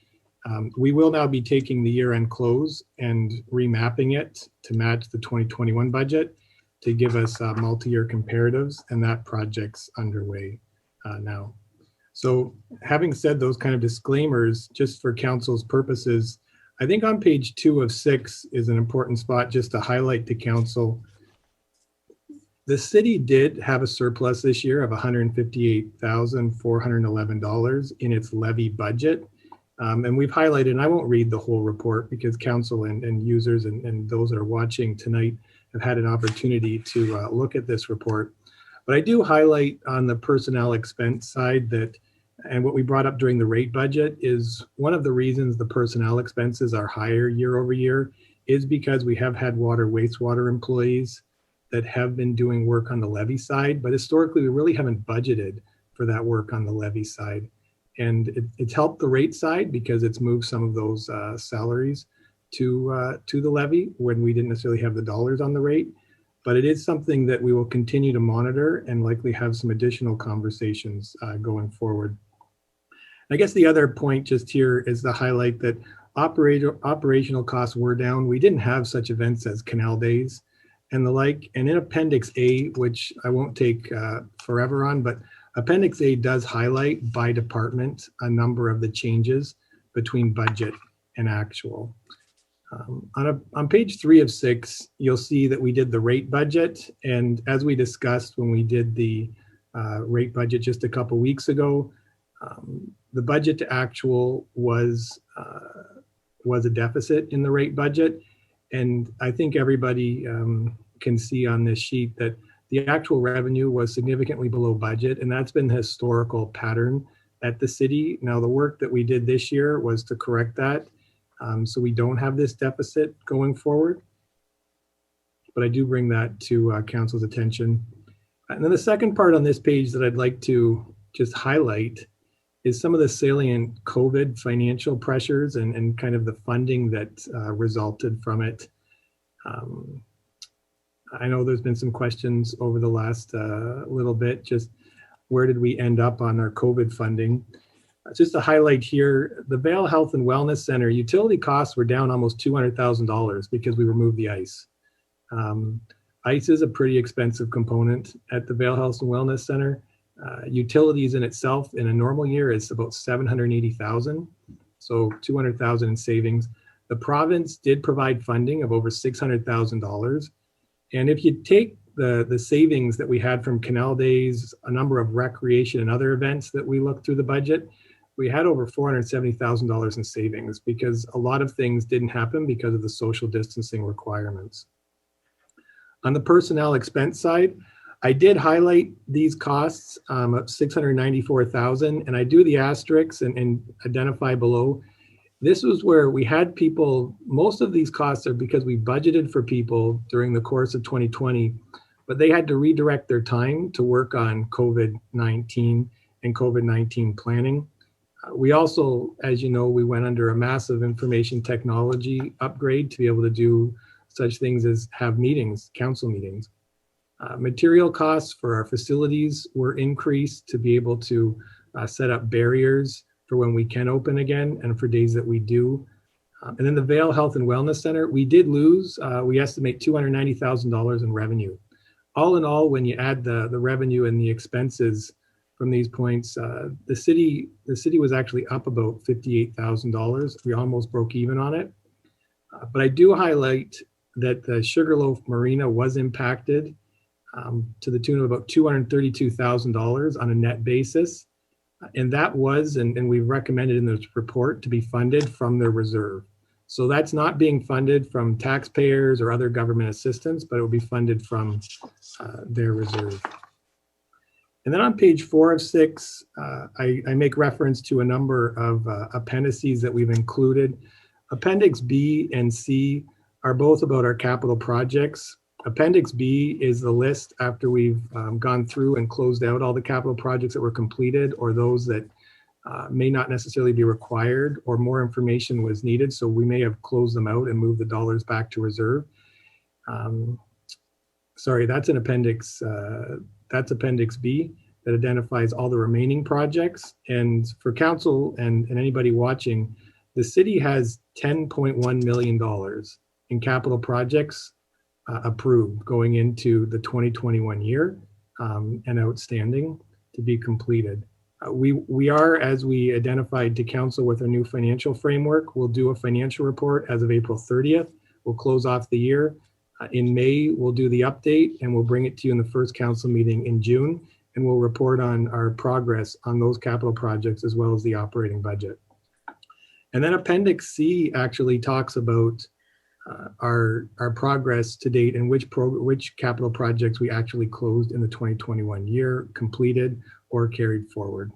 We will now be taking the year-end close and remapping it to match the 2021 budget to give us multi-year comparatives, and that project's underway now. So having said those kind of disclaimers, just for council's purposes, I think on page 2 of 6 is an important spot just to highlight to council. The city did have a surplus this year of $158,411 in its levy budget. And we've highlighted, and I won't read the whole report because council and users and those that are watching tonight have had an opportunity to look at this report. But I do highlight on the personnel expense side that And what we brought up during the rate budget is one of the reasons the personnel expenses are higher year over year is because we have had wastewater employees that have been doing work on the levy side, but historically we really haven't budgeted for that work on the levy side. And it's helped the rate side because it's moved some of those salaries to the levy when we didn't necessarily have the dollars on the rate. But it is something that we will continue to monitor and likely have some additional conversations going forward. I guess the other point just here is to highlight that operational costs were down. We didn't have such events as Canal Days and the like. And in Appendix A, which I won't take forever on, but Appendix A does highlight by department a number of the changes between budget and actual. On page 3 of 6, you'll see that we did the rate budget. And as we discussed when we did the rate budget just a couple weeks ago, the budget to actual was a deficit in the rate budget. And I think everybody can see on this sheet that the actual revenue was significantly below budget, and that's been the historical pattern at the city. Now, the work that we did this year was to correct that, so we don't have this deficit going forward. But I do bring that to council's attention. And then the second part on this page that I'd like to just highlight is some of the salient COVID financial pressures and kind of the funding that resulted from it. I know there's been some questions over the last little bit, just where did we end up on our COVID funding? Just to highlight here, the Vale Health and Wellness Center utility costs were down almost $200,000 because we removed the ice. Ice is a pretty expensive component at the Vale Health and Wellness Center. Utilities in itself in a normal year is about $780,000, so $200,000 in savings. The province did provide funding of over $600,000. And if you take the savings that we had from Canal Days, a number of recreation and other events that we looked through the budget, we had over $470,000 in savings because a lot of things didn't happen because of the social distancing requirements. On the personnel expense side, I did highlight these costs of $694,000, and I do the asterisks and identify below. This was where we had people, most of these costs are because we budgeted for people during the course of 2020, but they had to redirect their time to work on COVID-19 and COVID-19 planning. We also, as you know, we went under a massive information technology upgrade to be able to do such things as have meetings, council meetings. Material costs for our facilities were increased to be able to set up barriers for when we can open again and for days that we do. And then the Vale Health and Wellness Center, we did lose, we estimate $290,000 in revenue. All in all, when you add the revenue and the expenses from these points, the city was actually up about $58,000. We almost broke even on it. But I do highlight that the Sugarloaf Marina was impacted to the tune of about $232,000 on a net basis. And that was, and we've recommended in this report, to be funded from their reserve. So that's not being funded from taxpayers or other government assistance, but it will be funded from their reserve. And then on page 4 of 6, I make reference to a number of appendices that we've included. Appendix B and C are both about our capital projects. Appendix B is the list after we've gone through and closed out all the capital projects that were completed or those that may not necessarily be required or more information was needed. So we may have closed them out and moved the dollars back to reserve. Sorry, that's an appendix. That's Appendix B that identifies all the remaining projects. And for council and anybody watching, the city has $10.1 million in capital projects approved going into the 2021 year and outstanding to be completed. We are, as we identified to council with our new financial framework, we'll do a financial report as of April 30th. We'll close off the year. In May, we'll do the update and we'll bring it to you in the first council meeting in June, and we'll report on our progress on those capital projects as well as the operating budget. And then Appendix C actually talks about our progress to date and which capital projects we actually closed in the 2021 year, completed or carried forward.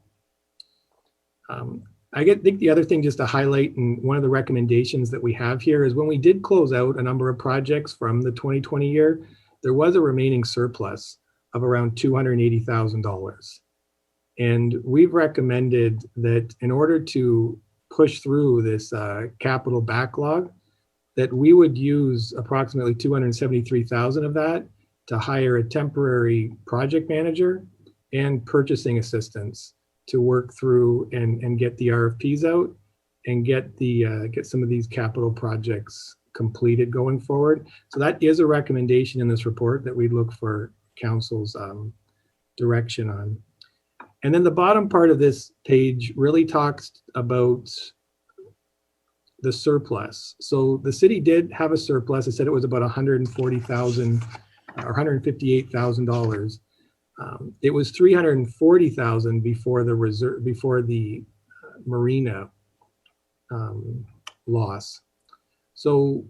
think the other thing just to highlight, and one of the recommendations that we have here is when we did close out a number of projects from the 2020 year, there was a remaining surplus of around $280,000. And we've recommended that in order to push through this capital backlog, that we would use approximately $273,000 of that to hire a temporary project manager and purchasing assistants to work through and get the RFPs out and get some of these capital projects completed going forward. So that is a recommendation in this report that we'd look for council's direction on. And then the bottom part of this page really talks about the surplus. So the city did have a surplus. I said it was about $140,000 or $158,000. It was $340,000 before the reserve, before the marina loss. So,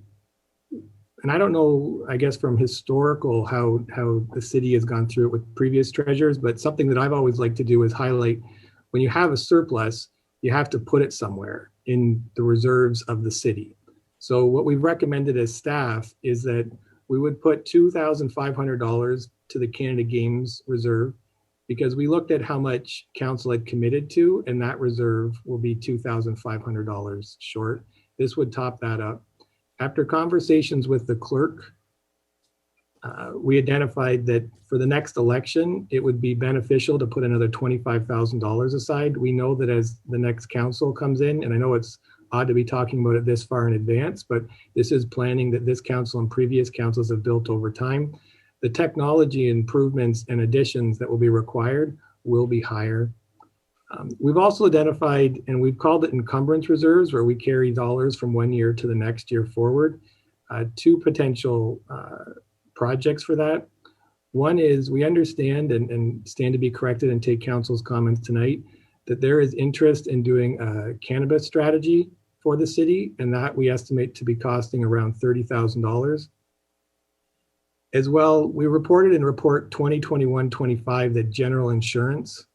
and I don't know, I guess from historical how the city has gone through it with previous treasurers, but something that I've always liked to do is highlight when you have a surplus, you have to put it somewhere in the reserves of the city. So what we've recommended as staff is that we would put $2,500 to the Canada Games reserve because we looked at how much council had committed to, and that reserve will be $2,500 short. This would top that up. After conversations with the clerk, we identified that for the next election, it would be beneficial to put another $25,000 aside. We know that as the next council comes in, and I know it's odd to be talking about it this far in advance, but this is planning that this council and previous councils have built over time. The technology improvements and additions that will be required will be higher. We've also identified, and we've called it encumbrance reserves, where we carry dollars from one year to the next year forward. Two potential projects for that. One is we understand and stand to be corrected and take council's comments tonight that there is interest in doing a cannabis strategy for the city, and that we estimate to be costing around $30,000. As well, we reported in report 2021-25 that general insurance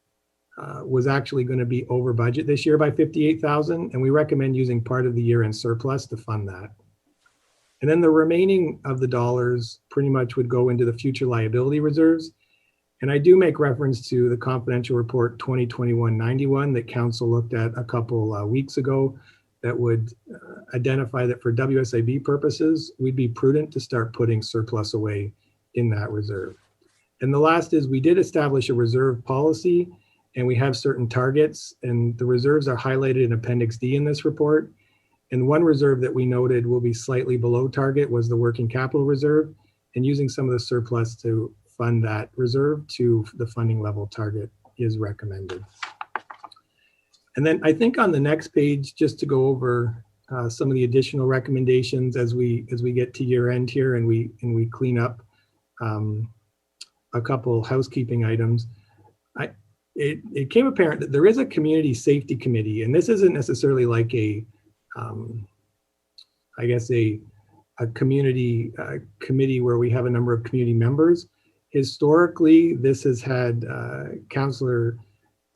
was actually going to be over budget this year by $58,000, and we recommend using part of the year-end surplus to fund that. And then the remaining of the dollars pretty much would go into the future liability reserves. And I do make reference to the confidential report 2021-91 that council looked at a couple weeks ago that would identify that for WSIB purposes, we'd be prudent to start putting surplus away in that reserve. And the last is we did establish a reserve policy, and we have certain targets, and the reserves are highlighted in Appendix D in this report. And one reserve that we noted will be slightly below target was the working capital reserve, and using some of the surplus to fund that reserve to the funding level target is recommended. And then I think on the next page, just to go over some of the additional recommendations as we get to year end here and we clean up a couple housekeeping items. It came apparent that there is a community safety committee, and this isn't necessarily like a I guess a community committee where we have a number of community members. Historically, this has had Councillor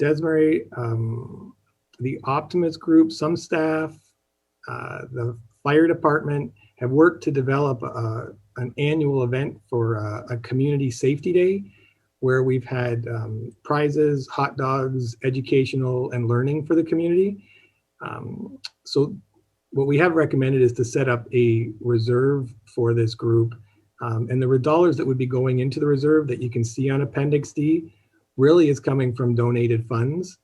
Desmarais, the Optimist Group, some staff, the fire department have worked to develop an annual event for a community safety day where we've had prizes, hot dogs, educational and learning for the community. So what we have recommended is to set up a reserve for this group. And the dollars that would be going into the reserve that you can see on Appendix D really is coming from donated funds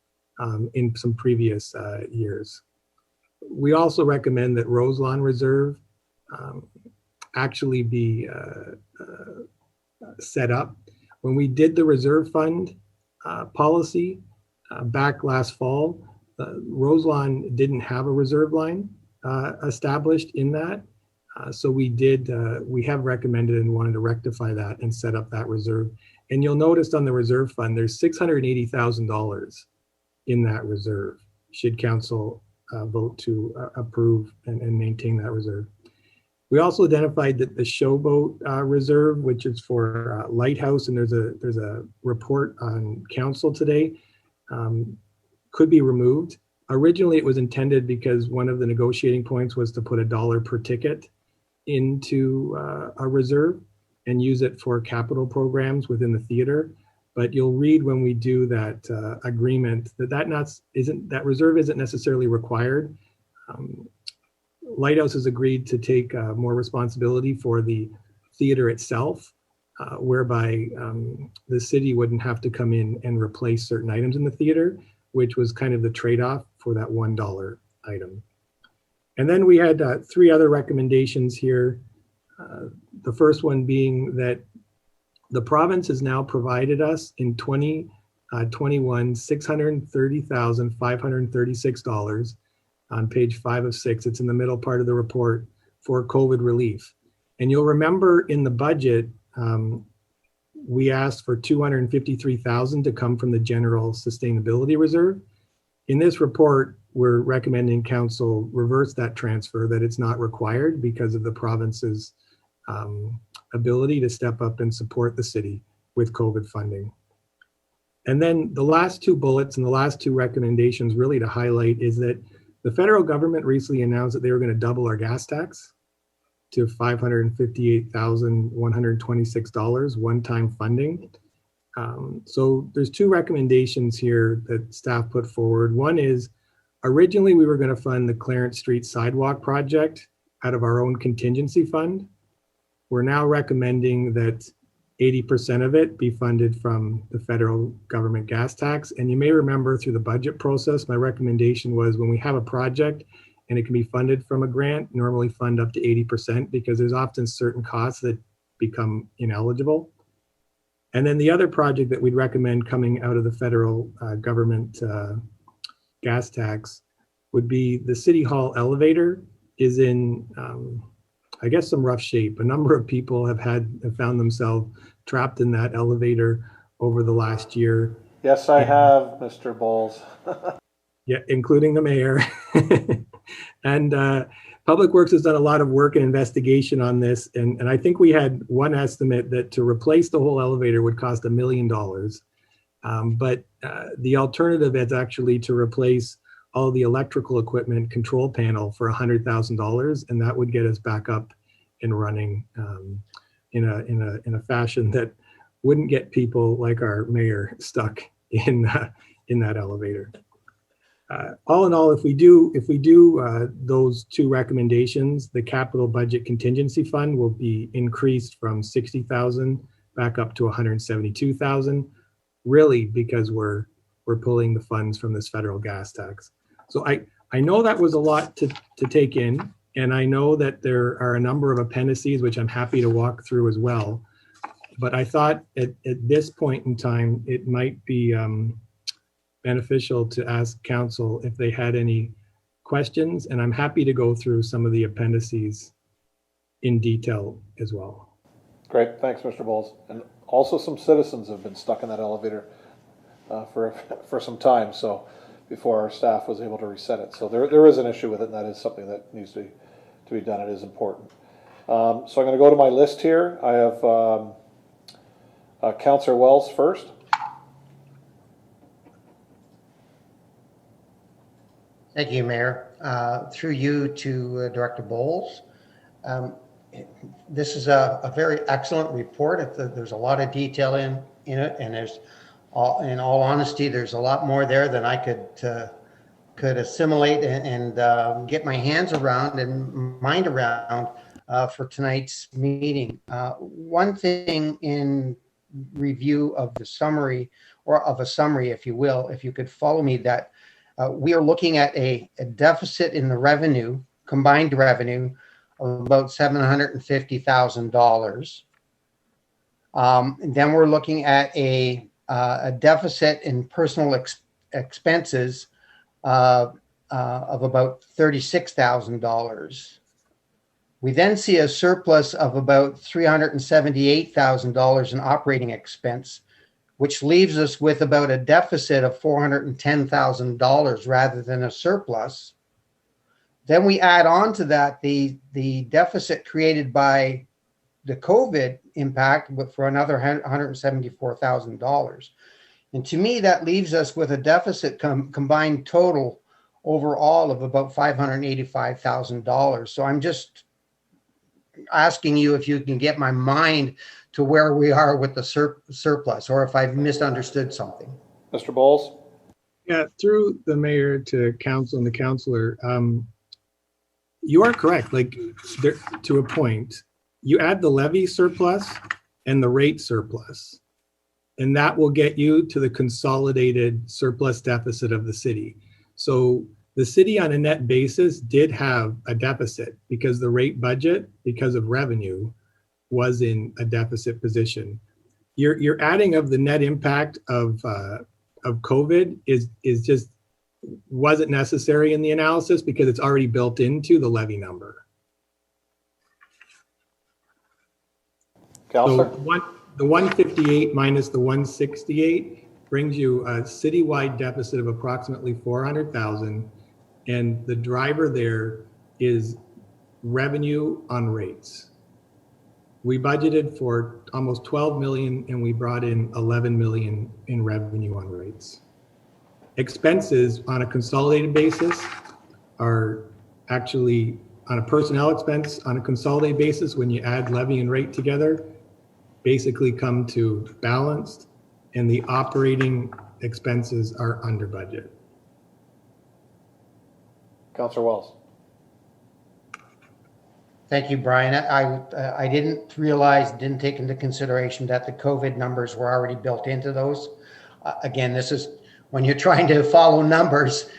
in some previous years. We also recommend that Roselawn Reserve actually be set up. When we did the reserve fund policy back last fall, Roselawn didn't have a reserve line established in that. So we have recommended and wanted to rectify that and set up that reserve. And you'll notice on the reserve fund, there's $680,000 in that reserve, should council vote to approve and maintain that reserve. We also identified that the showboat reserve, which is for Lighthouse, and there's a report on council today, could be removed. Originally, it was intended because one of the negotiating points was to put $1 per ticket into a reserve and use it for capital programs within the theater. But you'll read when we do that agreement that reserve isn't necessarily required. Lighthouse has agreed to take more responsibility for the theater itself, whereby the city wouldn't have to come in and replace certain items in the theater, which was kind of the trade-off for that $1 item. And then we had 3 other recommendations here. The first one being that the province has now provided us in 2021 $630,536 on page 5 of 6. It's in the middle part of the report for COVID relief. And you'll remember in the budget, we asked for $253,000 to come from the general sustainability reserve. In this report, we're recommending council reverse that transfer, that it's not required because of the province's ability to step up and support the city with COVID funding. And then the last 2 bullets and the last 2 recommendations really to highlight is that the federal government recently announced that they were going to double our gas tax to $558,126 one-time funding. So there's 2 recommendations here that staff put forward. One is, originally we were going to fund the Clarence Street sidewalk project out of our own contingency fund. We're now recommending that 80% of it be funded from the federal government gas tax. And you may remember through the budget process, my recommendation was when we have a project and it can be funded from a grant, normally fund up to 80% because there's often certain costs that become ineligible. And then the other project that we'd recommend coming out of the federal government gas tax would be the City Hall elevator is in, I guess, some rough shape. A number of people have found themselves trapped in that elevator over the last year. Yes, I have, Mr. Bowles. Yeah, including the mayor. And Public Works has done a lot of work and investigation on this. And I think we had one estimate that to replace the whole elevator would cost $1 million. But the alternative is actually to replace all the electrical equipment control panel for $100,000, and that would get us back up and running in a fashion that wouldn't get people like our mayor stuck in that elevator. All in all, if we do those 2 recommendations, the capital budget contingency fund will be increased from $60,000 back up to $172,000, really because we're pulling the funds from this federal gas tax. So I know that was a lot to take in, and I know that there are a number of appendices which I'm happy to walk through as well. But I thought at this point in time, it might be beneficial to ask council if they had any questions, and I'm happy to go through some of the appendices in detail as well. Great, thanks, Mr. Bowles. And also some citizens have been stuck in that elevator for some time, so before our staff was able to reset it. So there is an issue with it, and that is something that needs to be done. It is important. So I'm going to go to my list here. I have Councillor Wells first. Thank you, Mayor. Through you to Director Bowles. This is a very excellent report. There's a lot of detail in it, and in all honesty, there's a lot more there than I could assimilate and get my hands around and mind around for tonight's meeting. One thing in review of the summary, or of a summary, if you will, if you could follow me, that we are looking at a deficit in the revenue, combined revenue, of about $750,000. Then we're looking at a deficit in personal expenses of about $36,000. We then see a surplus of about $378,000 in operating expense, which leaves us with about a deficit of $410,000 rather than a surplus. Then we add on to that the deficit created by the COVID impact for another $174,000. And to me, that leaves us with a deficit combined total overall of about $585,000. So I'm just asking you if you can get my mind to where we are with the surplus, or if I've misunderstood something. Mr. Bowles? Yeah, through the mayor to council and the councillor, you are correct. Like, there, to a point, you add the levy surplus and the rate surplus, and that will get you to the consolidated surplus deficit of the city. So the city on a net basis did have a deficit because the rate budget, because of revenue, was in a deficit position. Your adding of the net impact of COVID is just wasn't necessary in the analysis because it's already built into the levy number. Counselor? So the 158 minus the 168 brings you a citywide deficit of approximately 400,000, and the driver there is revenue on rates. We budgeted for almost 12 million and we brought in 11 million in revenue on rates. Expenses on a consolidated basis are actually on a personnel expense on a consolidated basis when you add levy and rate together, basically come to balanced, and the operating expenses are under budget. Councillor Wells? Thank you, Brian. I didn't realize, didn't take into consideration that the COVID numbers were already built into those. Again, this is when you're trying to follow numbers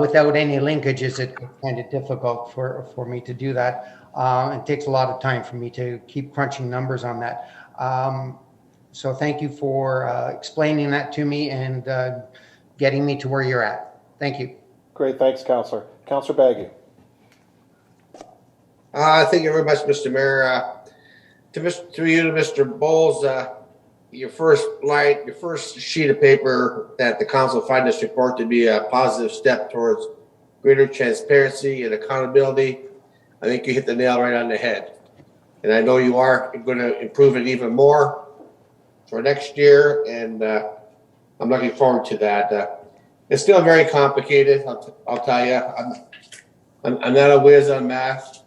without any linkages, it's kind of difficult for me to do that. It takes a lot of time for me to keep crunching numbers on that. So thank you for explaining that to me and getting me to where you're at. Thank you. Great, thanks, Councillor. Councillor Baggy? Thank you very much, Mr. Mayor. Through you to Mr. Bowles, your first sheet of paper that the council find this report to be a positive step towards greater transparency and accountability. I think you hit the nail right on the head. And I know you are going to improve it even more for next year, and I'm looking forward to that. It's still very complicated, I'll tell you. I'm not a whiz on math,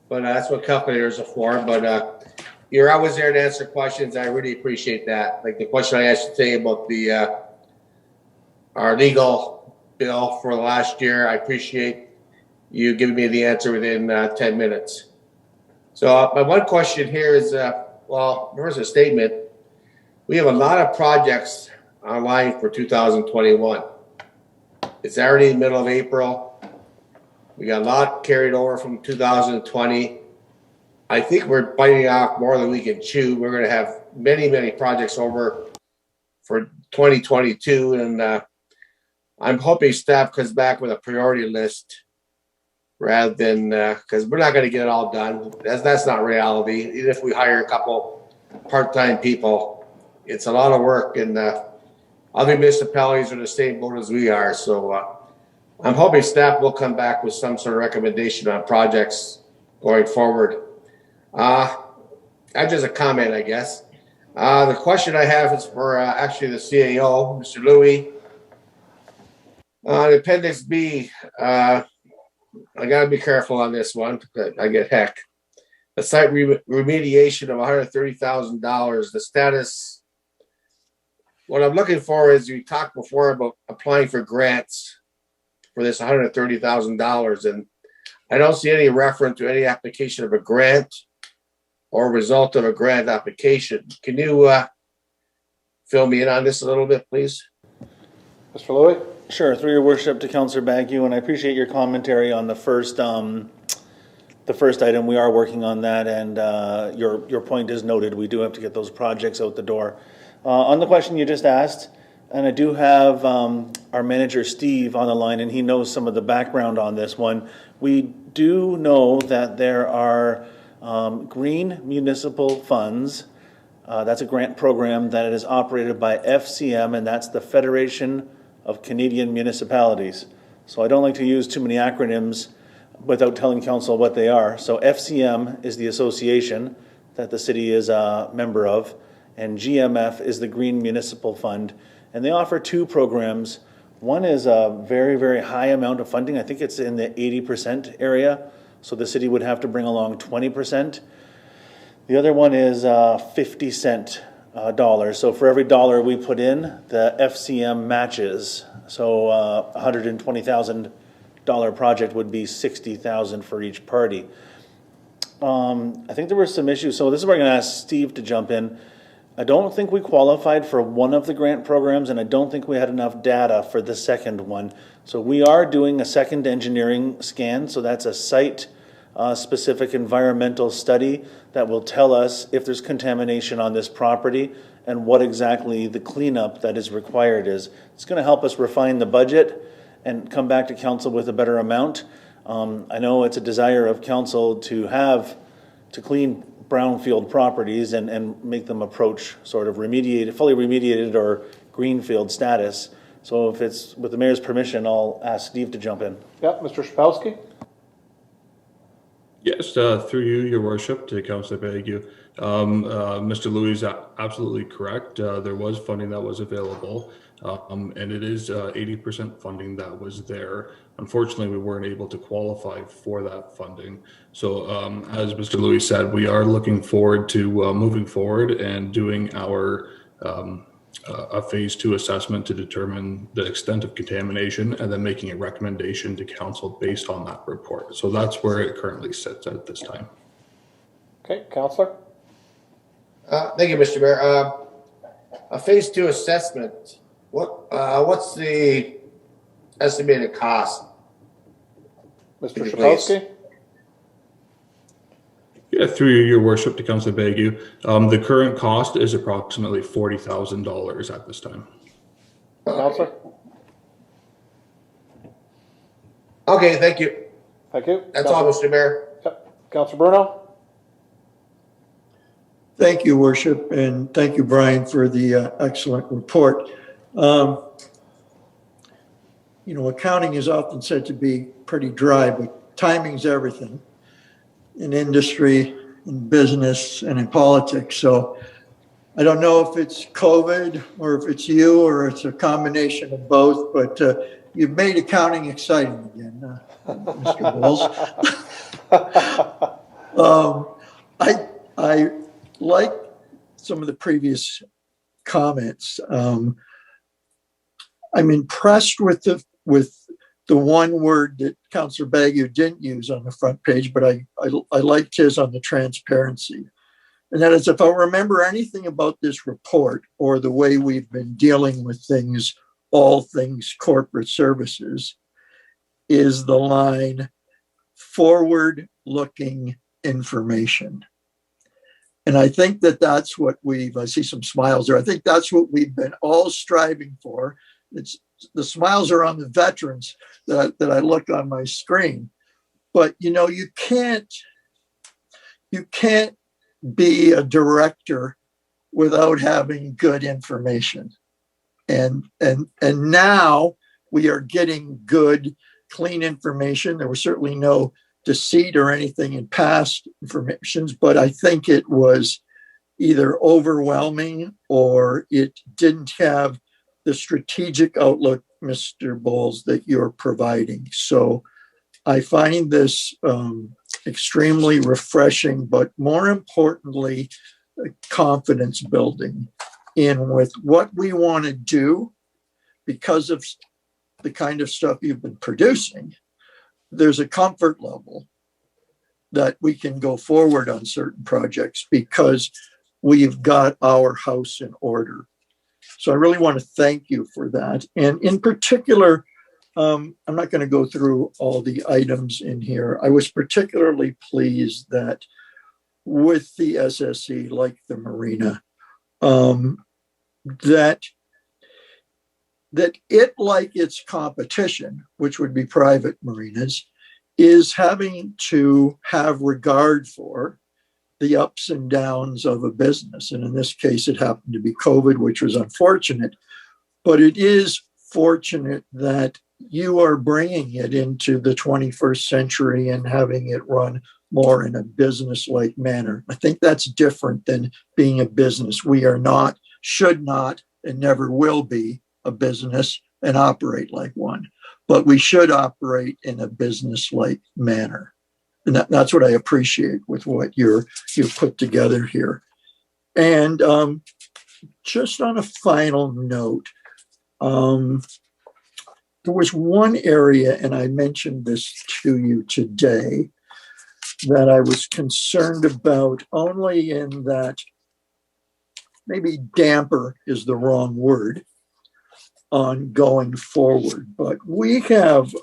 but that's what calculators are for. But you're always there to answer questions. I really appreciate that. Like the question I asked you today about the our legal bill for the last year, I appreciate you giving me the answer within 10 minutes. So my one question here is, well, there's a statement. We have a lot of projects online for 2021. It's already the middle of April. We got a lot carried over from 2020. I think we're biting off more than we can chew. We're going to have many, many projects over for 2022. And I'm hoping staff comes back with a priority list rather than, because we're not going to get it all done. That's not reality. Even if we hire a couple part-time people, it's a lot of work. And other municipalities are the same boat as we are. So I'm hoping staff will come back with some sort of recommendation on projects going forward. That's just a comment, I guess. The question I have is for actually the CAO, Mr. Louie. Appendix B, I got to be careful on this one. I get heck. The site remediation of $130,000. The status. What I'm looking for is you talked before about applying for grants for this $130,000, and I don't see any reference to any application of a grant or result of a grant application. Can you fill me in on this a little bit, please? Mr. Louie? Sure, through your worship to Councillor Bagu, and I appreciate your commentary on the first item. We are working on that, and your point is noted. We do have to get those projects out the door. On the question you just asked, and I do have our manager Steve on the line, and he knows some of the background on this one. We do know that there are green municipal funds. That's a grant program that is operated by FCM, and that's the Federation of Canadian Municipalities. So I don't like to use too many acronyms without telling council what they are. So FCM is the association that the city is a member of, and GMF is the Green Municipal Fund. And they offer two programs. One is a very, very high amount of funding. I think it's in the 80% area. So the city would have to bring along 20%. The other one is 50 cent dollars. So for every dollar we put in, the FCM matches. So $120,000 project would be $60,000 for each party. I think there were some issues. So this is where I'm going to ask Steve to jump in. I don't think we qualified for one of the grant programs, and I don't think we had enough data for the second one. So we are doing a second engineering scan. So that's a site specific environmental study that will tell us if there's contamination on this property and what exactly the cleanup that is required is. It's going to help us refine the budget and come back to council with a better amount. I know it's a desire of council to clean brownfield properties and make them approach sort of remediated, fully remediated or greenfield status. So if it's with the mayor's permission, I'll ask Steve to jump in. Yeah, Mr. Shapowski? Yes, through you, your worship, to Councillor Bagu. Mr. Louis is absolutely correct. There was funding that was available, and it is 80% funding that was there. Unfortunately, we weren't able to qualify for that funding. So as Mr. Louis said, we are looking forward to moving forward and doing our a phase 2 assessment to determine the extent of contamination and then making a recommendation to council based on that report. So that's where it currently sits at this time. Okay, Councillor? Thank you, Mr. Mayor. A phase 2 assessment. What's the estimated cost? Mr. Shapowski? Yeah, through your worship, to Councillor Bagu. The current cost is approximately $40,000 at this time. Councillor? Okay, thank you. Thank you. That's all, Mr. Mayor. Councillor Bruno? Thank you, Worship, and thank you, Brian, for the excellent report. You know, accounting is often said to be pretty dry, but timing's everything in industry, in business, and in politics. So I don't know if it's COVID or if it's you or it's a combination of both, but you've made accounting exciting again, Mr. Bowles. I like some of the previous comments. I'm impressed with the one word that Councillor Bagu didn't use on the front page, but I liked his on the transparency. And that is, if I remember anything about this report or the way we've been dealing with things, all things corporate services, is the line forward-looking information. And I think that that's what I see some smiles there. I think that's what we've been all striving for. The smiles are on the veterans that I look on my screen. But, you know, you can't be a director without having good information. And now we are getting good, clean information. There was certainly no deceit or anything in past informations, but I think it was either overwhelming or it didn't have the strategic outlook, Mr. Bowles, that you're providing. So I find this extremely refreshing, but more importantly, confidence building in with what we want to do because of the kind of stuff you've been producing. There's a comfort level that we can go forward on certain projects because we've got our house in order. So I really want to thank you for that. And in particular, I'm not going to go through all the items in here. I was particularly pleased that with the SSE, like the marina, that it, like its competition, which would be private marinas, is having to have regard for the ups and downs of a business. And in this case, it happened to be COVID, which was unfortunate. But it is fortunate that you are bringing it into the 21st century and having it run more in a business-like manner. I think that's different than being a business. We are not, should not, and never will be a business, and operate like one, but we should operate in a business-like manner. And that's what I appreciate with what you've put together here. And just on a final note, there was one area, and I mentioned this to you today, that I was concerned about, only in that maybe damper is the wrong word on going forward. But we have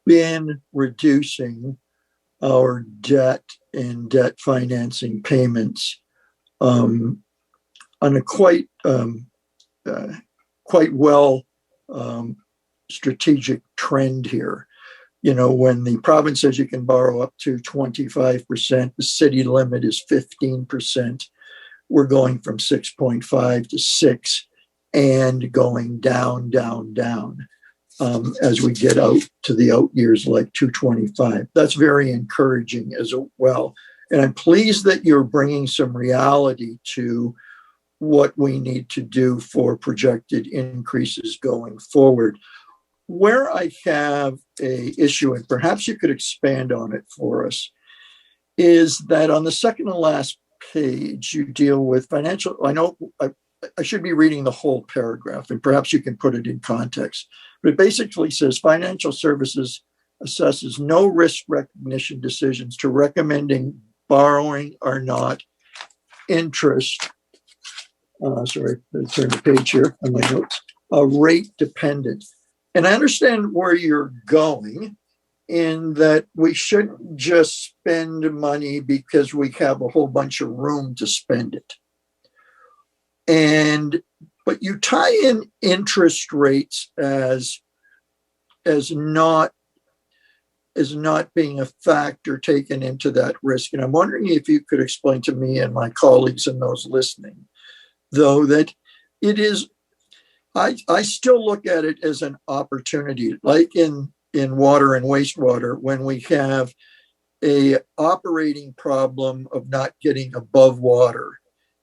been reducing our debt and debt financing payments on a quite well strategic trend here. You know, when the province says you can borrow up to 25%, the city limit is 15%. We're going from 6.5 to 6 and going down, down, down as we get out to the out years like 225. That's very encouraging as well. And I'm pleased that you're bringing some reality to what we need to do for projected increases going forward. Where I have a issue, and perhaps you could expand on it for us, is that on the second to last page, you deal with financial. I know I should be reading the whole paragraph, and perhaps you can put it in context. But it basically says financial services assesses no risk recognition decisions to recommending borrowing or not interest. Sorry, let's turn the page here on my notes. Rate dependent. And I understand where you're going, in that we shouldn't just spend money because we have a whole bunch of room to spend it. But you tie in interest rates as not being a factor taken into that risk. And I'm wondering if you could explain to me and my colleagues and those listening, though, that it is, I still look at it as an opportunity, like in water and wastewater, when we have a operating problem of not getting above water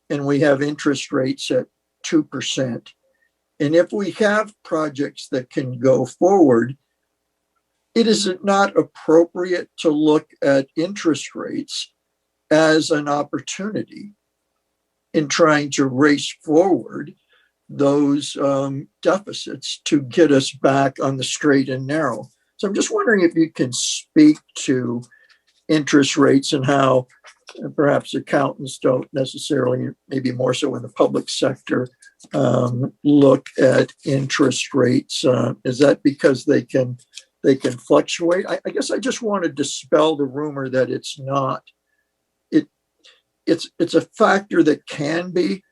and we have interest rates at 2%. And if we have projects that can go forward, it is not appropriate to look at interest rates as an opportunity in trying to race forward those deficits to get us back on the straight and narrow. So I'm just wondering if you can speak to interest rates and how perhaps accountants don't necessarily, maybe more so in the public sector, look at interest rates. Is that because they can fluctuate? I guess I just want to dispel the rumor that it's not. It's a factor that can be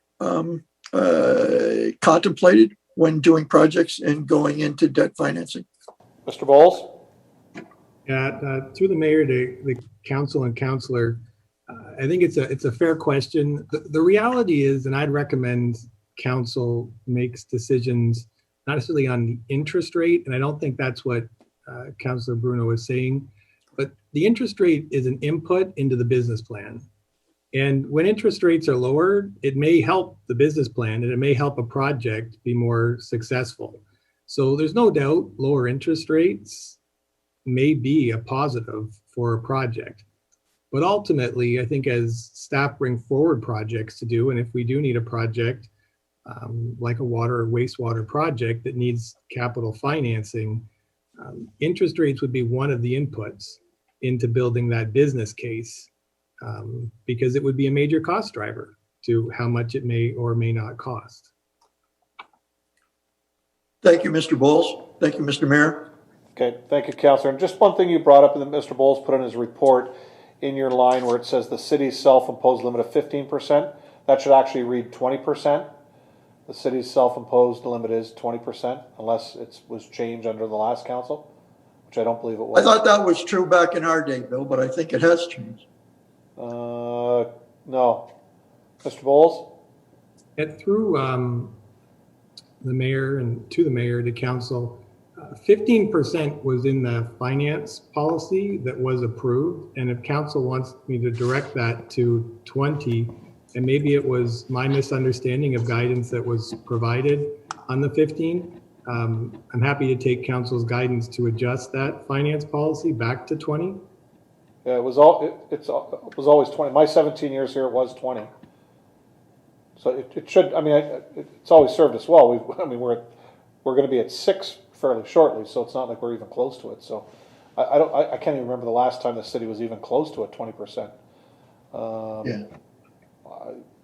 contemplated when doing projects and going into debt financing. Mr. Bowles? Yeah, through the mayor to the council and councillor, I think it's a fair question. The reality is, and I'd recommend council makes decisions not necessarily on the interest rate, and I don't think that's what Councillor Bruno is saying, but the interest rate is an input into the business plan. And when interest rates are lower, it may help the business plan and it may help a project be more successful. So there's no doubt lower interest rates may be a positive for a project. But ultimately, I think as staff bring forward projects to do, and if we do need a project like a water or wastewater project that needs capital financing, interest rates would be one of the inputs into building that business case. Because it would be a major cost driver to how much it may or may not cost. Thank you, Mr. Bowles. Thank you, Mr. Mayor. Okay, thank you, Councillor. And just one thing you brought up that Mr. Bowles put in his report in your line where it says the city's self-imposed limit of 15%, that should actually read 20%. The city's self-imposed limit is 20%, unless it was changed under the last council, which I don't believe it was. I thought that was true back in our day, Bill, but I think it has changed. No. Mr. Bowles? Through the mayor and to the mayor, to council, 15% was in the finance policy that was approved. And if council wants me to direct that to 20, and maybe it was my misunderstanding of guidance that was provided, on the 15. I'm happy to take council's guidance to adjust that finance policy back to 20. Yeah, it was always 20. My 17 years here, it was 20. So it should, I mean, it's always served us well. We're going to be at 6 fairly shortly, so it's not like we're even close to it. So I can't even remember the last time the city was even close to it, 20%. Yeah.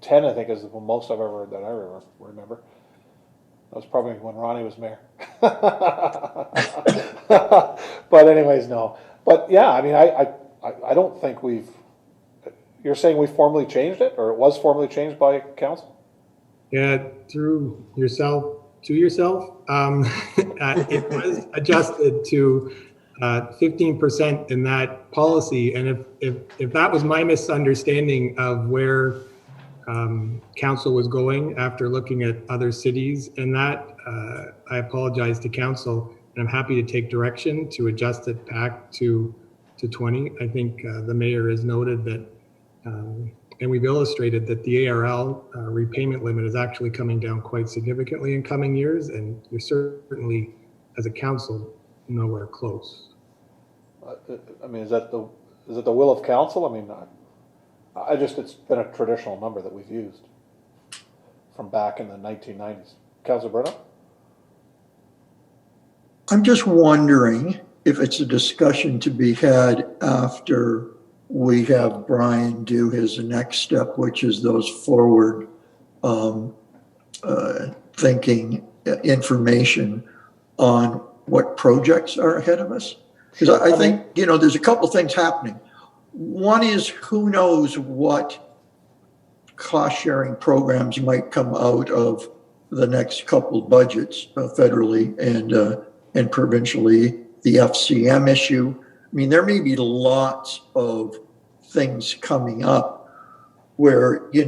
10, I think, is the most that I ever remember. That was probably when Ronnie was mayor. But anyways, no. But yeah, I mean, I don't think you're saying we formally changed it, or it was formally changed by council? Yeah, through yourself, to yourself. It was adjusted to 15% in that policy. And if that was my misunderstanding of where council was going after looking at other cities and that, I apologize to council, and I'm happy to take direction to adjust it back to 20. I think the mayor has noted that, and we've illustrated that the ARL repayment limit is actually coming down quite significantly in coming years, and you're certainly, as a council, nowhere close. I mean, is it the will of council? I mean, it's been a traditional number that we've used from back in the 1990s. Councilor Bruno? I'm just wondering if it's a discussion to be had after we have Brian do his next step, which is those forward thinking information on what projects are ahead of us. Because I think, there's a couple things happening. One is, who knows what cost sharing programs might come out of the next couple budgets, federally and provincially, the FCM issue. I mean, there may be lots of things coming up where, if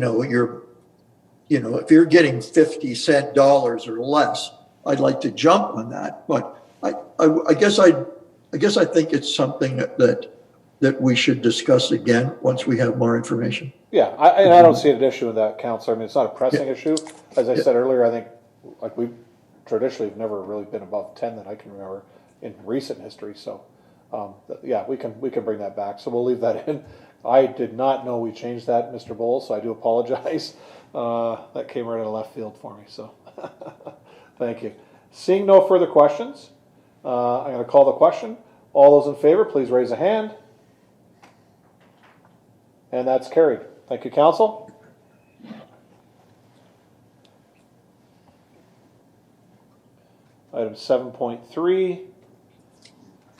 you're getting 50-cent dollars or less, I'd like to jump on that. But I guess I think it's something that we should discuss again once we have more information. Yeah, I don't see an issue with that, Councilor. I mean, it's not a pressing issue. As I said earlier, I think we traditionally have never really been above 10 that I can remember in recent history. So, yeah, we can bring that back. So we'll leave that in. I did not know we changed that, Mr. Bowles, so I do apologize. That came right out of left field for me. So, thank you. Seeing no further questions, I'm going to call the question. All those in favor, please raise a hand. And that's carried. Thank you, Council. Item 7.3,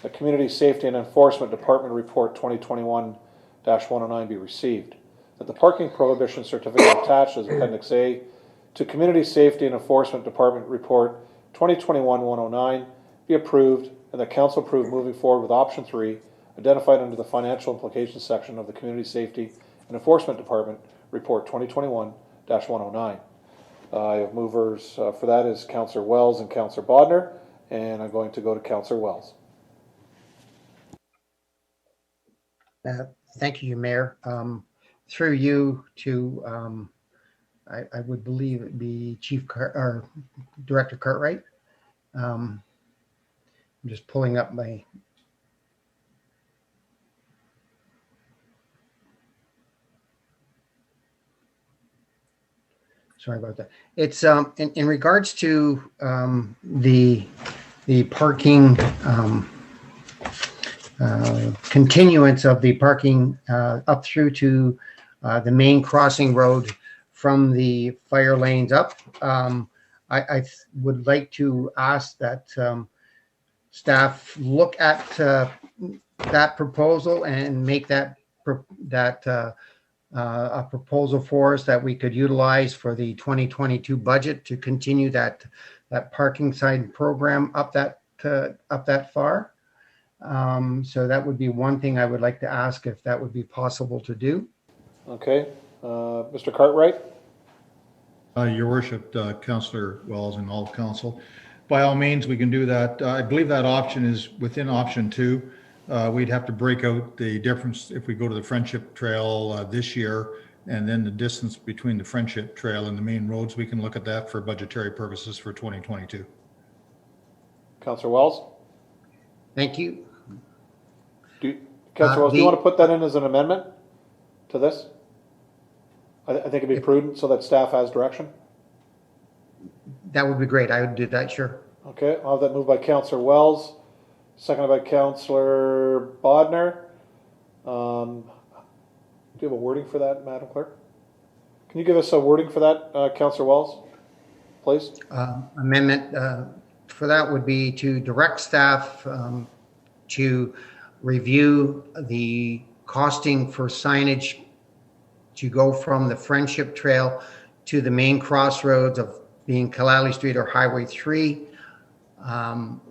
the Community Safety and Enforcement Department Report 2021-109 be received. That the parking prohibition certificate attached as Appendix A to Community Safety and Enforcement Department Report 2021-109 be approved, and that Council approve moving forward with Option 3 identified under the Financial Implications section of the Community Safety and Enforcement Department Report 2021-109. I have movers for that is Councillor Wells and Councillor Bodner, and I'm going to go to Councillor Wells. Thank you, Mayor. Through you to, I would believe it'd be Director Cartwright. I'm just pulling up my. Sorry about that. It's in regards to the parking continuance of the parking up through to the main crossing road from the fire lanes up. I would like to ask that staff look at that proposal and make that a proposal for us that we could utilize for the 2022 budget to continue that parking sign program up that far. So that would be one thing I would like to ask if that would be possible to do. Okay, Mr. Cartwright. Your Worship, Councillor Wells and all council, by all means we can do that. I believe that option is within Option 2. We'd have to break out the difference if we go to the Friendship Trail this year. And then the distance between the Friendship Trail and the main roads, we can look at that for budgetary purposes for 2022. Councillor Wells? Thank you. Councillor Wells, do you want to put that in as an amendment to this? I think it'd be prudent so that staff has direction. That would be great. I would do that, sure. Okay, I'll have that moved by Councillor Wells, seconded by Councillor Bodnar. Do you have a wording for that, Madam Clerk? Can you give us a wording for that, Councillor Wells, please? Amendment for that would be to direct staff to review the costing for signage to go from the Friendship Trail to the main crossroads of being Kalali Street or Highway 3 and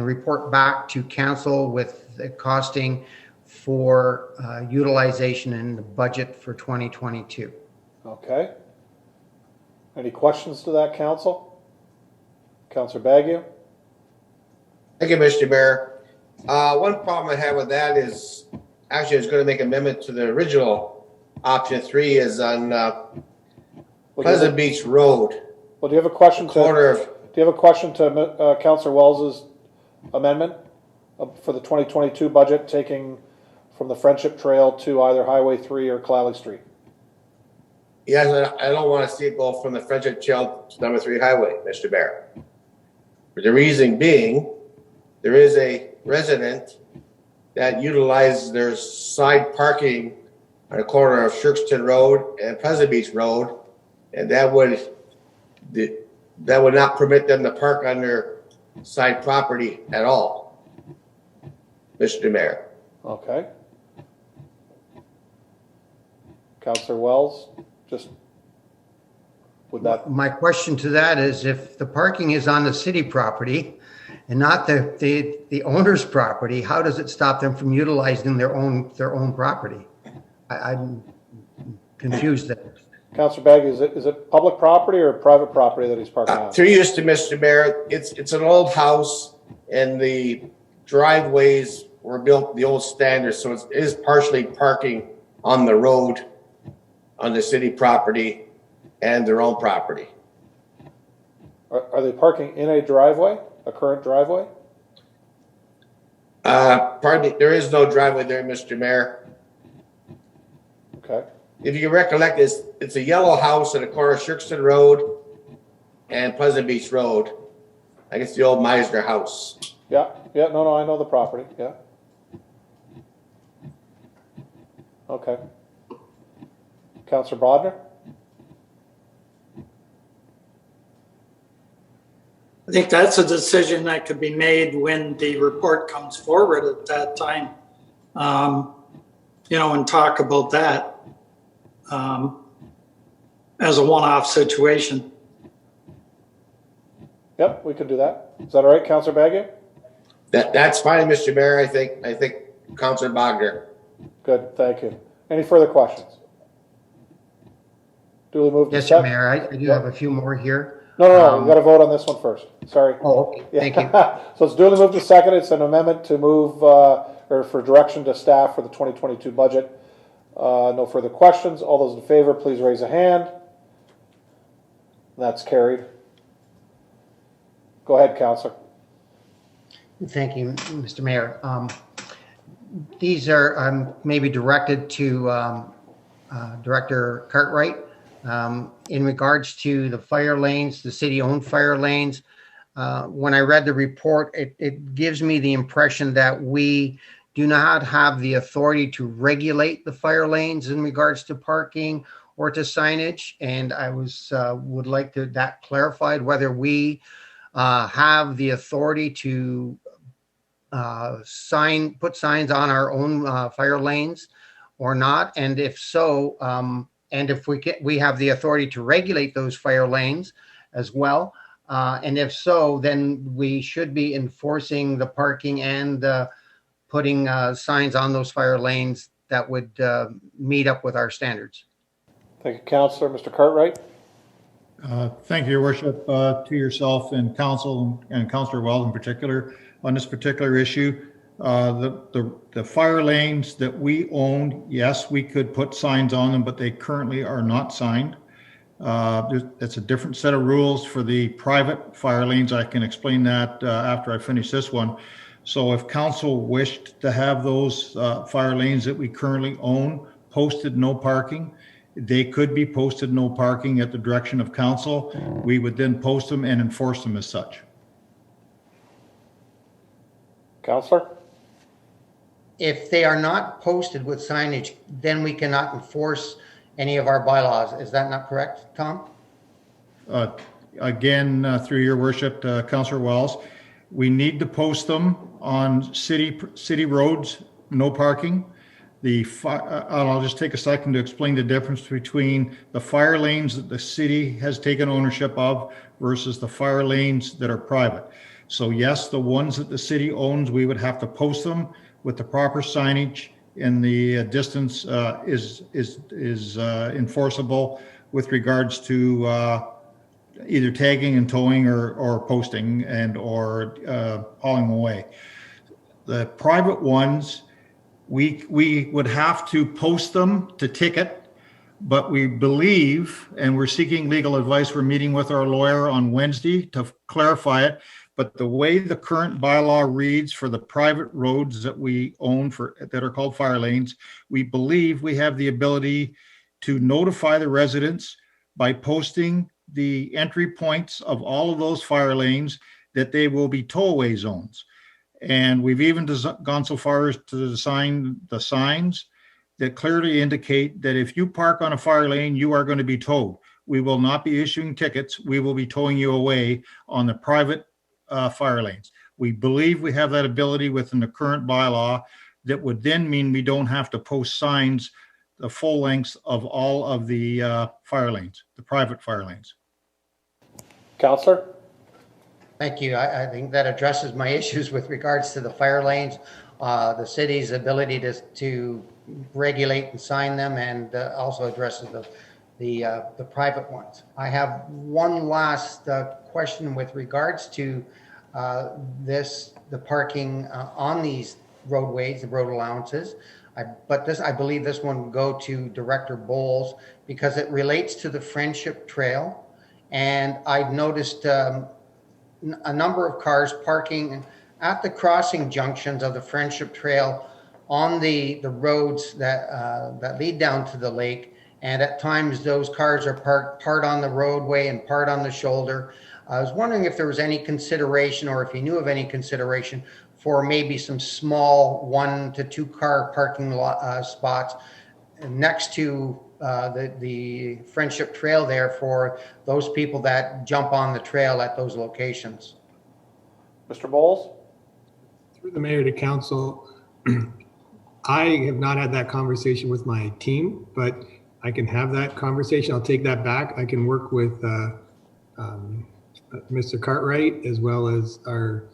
report back to council with the costing for utilization in the budget for 2022. Okay. Any questions to that, Council? Councillor Bagu? Thank you, Mr. Mayor. One problem I have with that is, actually, I was going to make an amendment to the original option 3 is on Pleasant Beach Road. Well, do you have a question to Councillor Wells's amendment for the 2022 budget, taking from the Friendship Trail to either Highway 3 or Kalali Street? Yes, I don't want to see it go from the Friendship Trail to number 3 Highway, Mr. Mayor. The reason being, there is a resident that utilizes their side parking on the corner of Shirkston Road and Pleasant Beach Road, and that would not permit them to park on their side property at all, Mr. Mayor. Okay. Councillor Wells, just would that... My question to that is, if the parking is on the city property and not the owner's property, how does it stop them from utilizing their own property? I'm confused there. Councillor Baggy, is it public property or private property that he's parking on? Through you to Mr. Mayor, it's an old house and the driveways were built the old standards, so it is partially parking on the road, on the city property and their own property. Are they parking in a driveway, a current driveway? Pardon me, there is no driveway there, Mr. Mayor. Okay. If you recollect, it's a yellow house at the corner of Shirkston Road and Pleasant Beach Road. I guess the old Meisner house. Yeah, no, I know the property, yeah. Okay. Councillor Bodnar? I think that's a decision that could be made when the report comes forward at that time, and talk about that as a one-off situation. Yep, we could do that. Is that all right, Councillor Baggett? That's fine, Mr. Mayor. I think Councillor Bogner. Good, thank you. Any further questions? Duly moved. Yes, Mr. Mayor, I do have a few more here. No, you got to vote on this one first. Sorry. Oh, okay. Thank you. So it's duly moved to second. It's an amendment to move or for direction to staff for the 2022 budget. No further questions. All those in favor, please raise a hand. That's carried. Go ahead, Councillor. Thank you, Mr. Mayor. These are maybe directed to Director Cartwright. In regards to the fire lanes, the city-owned fire lanes, when I read the report, it gives me the impression that we do not have the authority to regulate the fire lanes in regards to parking or to signage. And I would like that clarified, whether we have the authority to put signs on our own fire lanes or not. And if so, and if we have the authority to regulate those fire lanes as well. And if so, then we should be enforcing the parking and putting signs on those fire lanes that would meet up with our standards. Thank you, Councillor. Mr. Cartwright. Thank you, Your Worship, to yourself and Council and Councillor Wells in particular on this particular issue. The fire lanes that we own, yes, we could put signs on them, but they currently are not signed. It's a different set of rules for the private fire lanes. I can explain that after I finish this one. So if council wished to have those fire lanes that we currently own posted no parking, they could be posted no parking at the direction of council. We would then post them and enforce them as such. Counselor? If they are not posted with signage, then we cannot enforce any of our bylaws. Is that not correct, Tom? Again, through your worship, Councillor Wells, we need to post them on city roads, no parking. I'll just take a second to explain the difference between the fire lanes that the city has taken ownership of versus the fire lanes that are private. So yes, the ones that the city owns, we would have to post them with the proper signage, and the distance is enforceable with regards to either tagging and towing or posting and or hauling away. The private ones, we would have to post them to ticket, but we believe, and we're seeking legal advice, we're meeting with our lawyer on Wednesday to clarify it, but the way the current bylaw reads for the private roads that we own that are called fire lanes, we believe we have the ability to notify the residents by posting the entry points of all of those fire lanes that they will be tow-away zones. And we've even gone so far as to design the signs that clearly indicate that if you park on a fire lane, you are going to be towed. We will not be issuing tickets. We will be towing you away on the private fire lanes. We believe we have that ability within the current bylaw that would then mean we don't have to post signs the full length of all of the fire lanes, the private fire lanes. Counselor? Thank you. I think that addresses my issues with regards to the fire lanes, the city's ability to regulate and sign them, and also addresses the private ones. I have one last question with regards to the parking on these roadways, the road allowances. I believe this one will go to Director Bowles because it relates to the Friendship Trail. And I've noticed a number of cars parking at the crossing junctions of the Friendship Trail on the roads that lead down to the lake. And at times those cars are parked part on the roadway and part on the shoulder. I was wondering if there was any consideration, or if you knew of any consideration for maybe some small 1 to 2 car parking spots next to the Friendship Trail there for those people that jump on the trail at those locations. Mr. Bowles? Through the mayor to council, I have not had that conversation with my team, but I can have that conversation. I'll take that back. I can work with Mr. Cartwright as well as our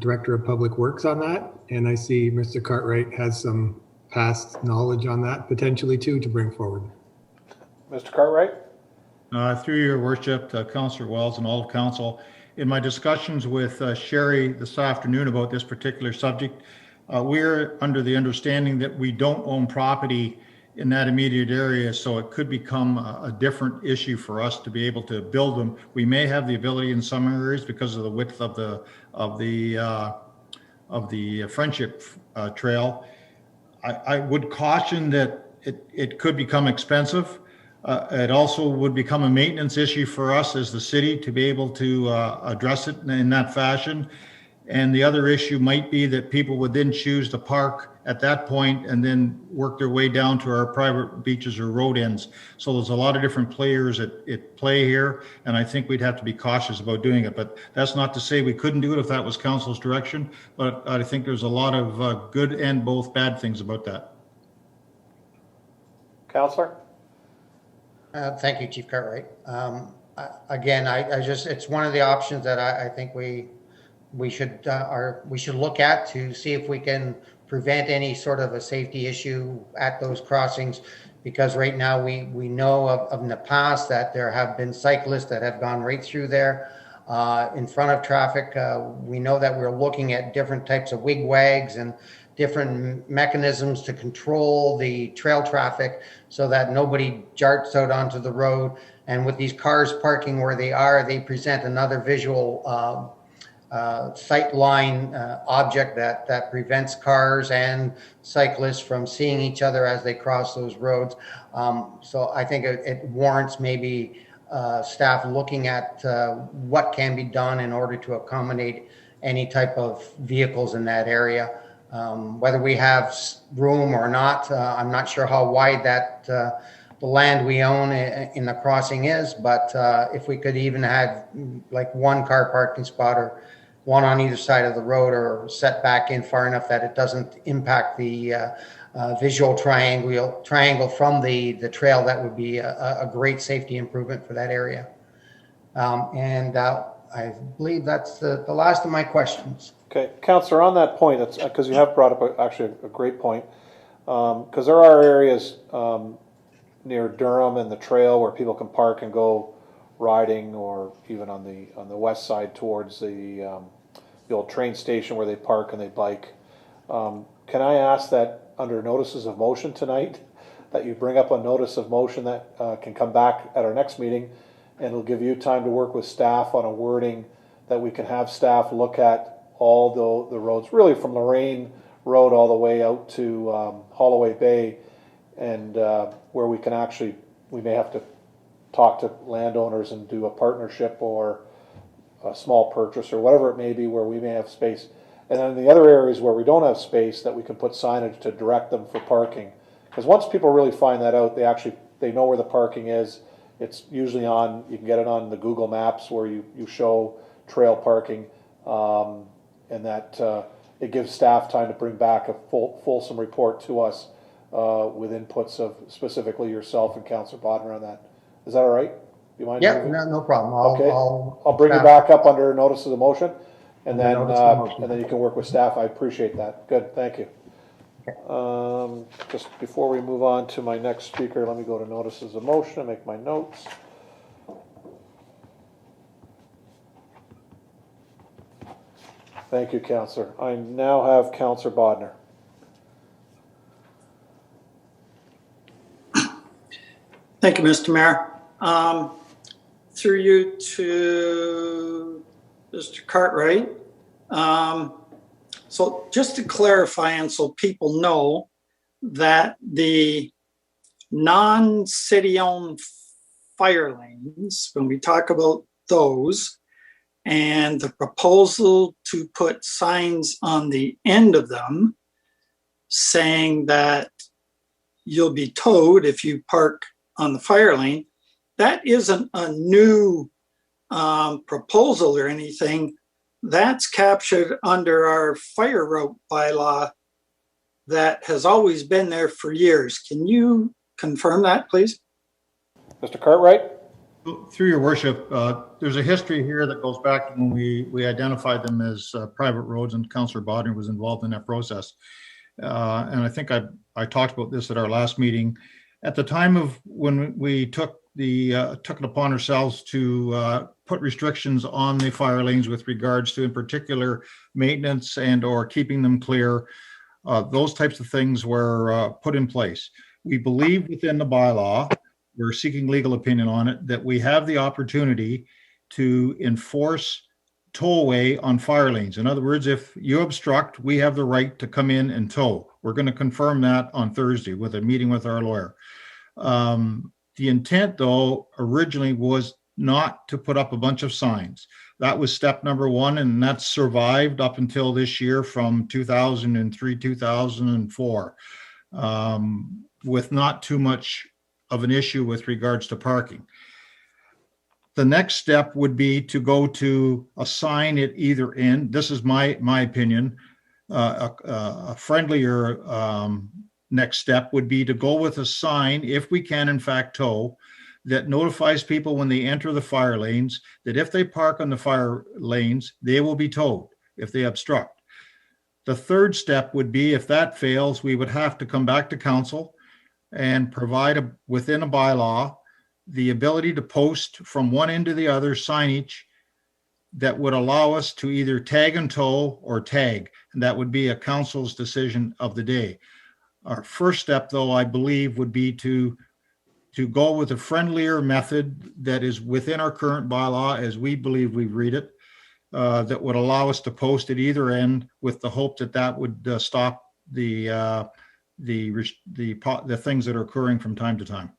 Director of Public Works on that. And I see Mr. Cartwright has some past knowledge on that potentially too to bring forward. Mr. Cartwright? Through your worship, Councillor Wells and all of council, in my discussions with Sherry this afternoon about this particular subject, we're under the understanding that we don't own property in that immediate area, so it could become a different issue for us to be able to build them. We may have the ability in some areas because of the width of the Friendship Trail. I would caution that it could become expensive. It also would become a maintenance issue for us as the city to be able to address it in that fashion. And the other issue might be that people would then choose to park at that point and then work their way down to our private beaches or road ends. So there's a lot of different players at play here, and I think we'd have to be cautious about doing it. But that's not to say we couldn't do it if that was council's direction, but I think there's a lot of good and both bad things about that. Councillor? Thank you, Chief Cartwright. Again, it's one of the options that I think we should look at to see if we can prevent any sort of a safety issue at those crossings, because right now we know of in the past that there have been cyclists that have gone right through there. in front of traffic. We know that we're looking at different types of wigwags and different mechanisms to control the trail traffic so that nobody jarts out onto the road. And with these cars parking where they are, they present another visual sight line object that prevents cars and cyclists from seeing each other as they cross those roads. So I think it warrants maybe staff looking at what can be done in order to accommodate any type of vehicles in that area. Whether we have room or not, I'm not sure how wide that the land we own in the crossing is, but if we could even have like one car parking spot or one on either side of the road, or set back in far enough that it doesn't impact the visual triangle from the trail, that would be a great safety improvement for that area. I believe that's the last of my questions. Okay, Councillor, on that point, that's because you have brought up actually a great point, because there are areas near Durham and the trail where people can park and go riding, or even on the west side towards the old train station where they park and they bike. Can I ask that under notices of motion tonight, that you bring up a notice of motion that can come back at our next meeting, and it'll give you time to work with staff on a wording that we can have staff look at all the roads, really from Lorraine Road all the way out to Holloway Bay, and where we can actually, we may have to talk to landowners and do a partnership or a small purchase or whatever it may be, where we may have space. And then the other areas where we don't have space, that we can put signage to direct them for parking. Because once people really find that out, they know where the parking is. It's usually on, you can get it on the Google Maps where you show trail parking, and that it gives staff time to bring back a fulsome report to us with inputs of specifically yourself and Councillor Bodnar on that. Is that all right? Do you mind? Yeah, no problem. I'll bring you back up under notice of the motion, and then you can work with staff. I appreciate that. Good, thank you. Just before we move on to my next speaker, let me go to notices of motion and make my notes. Thank you, Councillor. I now have Councillor Bodnar. Thank you, Mr. Mayor. Through you to Mr. Cartwright. So just to clarify, and so people know, that the non-city owned fire lanes, when we talk about those, and the proposal to put signs on the end of them saying that you'll be towed if you park on the fire lane, that isn't a new proposal or anything. That's captured under our fire route bylaw that has always been there for years. Can you confirm that, please? Mr. Cartwright? Through your worship, there's a history here that goes back when we identified them as private roads, and Councillor Bodnar was involved in that process. And I think I talked about this at our last meeting. At the time of when we took it upon ourselves to put restrictions on the fire lanes with regards to, in particular, maintenance and or keeping them clear, those types of things were put in place. We believe within the bylaw, we're seeking legal opinion on it, that we have the opportunity to enforce tollway on fire lanes. In other words, if you obstruct, we have the right to come in and tow. We're going to confirm that on Thursday with a meeting with our lawyer. The intent, though, originally was not to put up a bunch of signs. That was step number one, and that's survived up until this year from 2003, 2004, with not too much of an issue with regards to parking. The next step would be to go to a sign at either end. This is my opinion. A friendlier next step would be to go with a sign, if we can in fact tow, that notifies people when they enter the fire lanes that if they park on the fire lanes, they will be towed if they obstruct. The third step would be, if that fails, we would have to come back to council and provide within a bylaw the ability to post from one end to the other signage that would allow us to either tag and tow or tag. And that would be a council's decision of the day. Our first step, though, I believe, would be to go with a friendlier method that is within our current bylaw, as we believe we read it, that would allow us to post at either end, with the hope that that would stop the things that are occurring from time to time.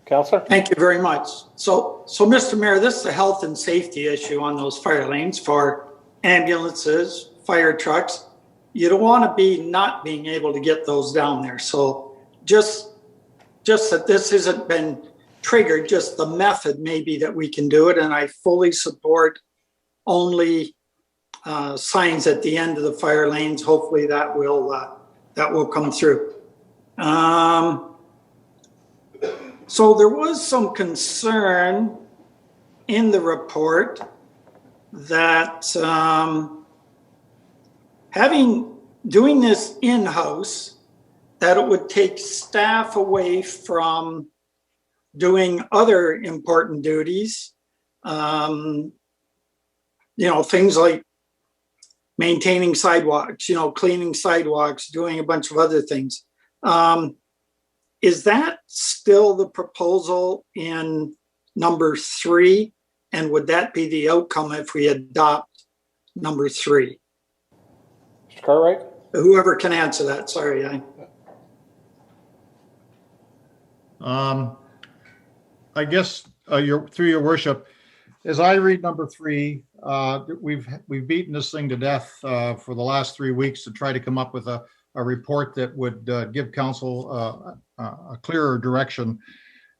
Councillor? Thank you very much. So Mr. Mayor, this is a health and safety issue on those fire lanes for ambulances, fire trucks. You don't want to be not being able to get those down there. So just that this hasn't been triggered, just the method maybe that we can do it. And I fully support only signs at the end of the fire lanes. Hopefully that will come through. So there was some concern in the report that doing this in-house, that it would take staff away from doing other important duties. Things like maintaining sidewalks, cleaning sidewalks, doing a bunch of other things. Is that still the proposal in number 3? And would that be the outcome if we adopt number 3? Mr. Cartwright? Whoever can answer that, sorry. I guess through your worship, as I read number 3, we've beaten this thing to death for the last 3 weeks to try to come up with a report that would give council a clearer direction.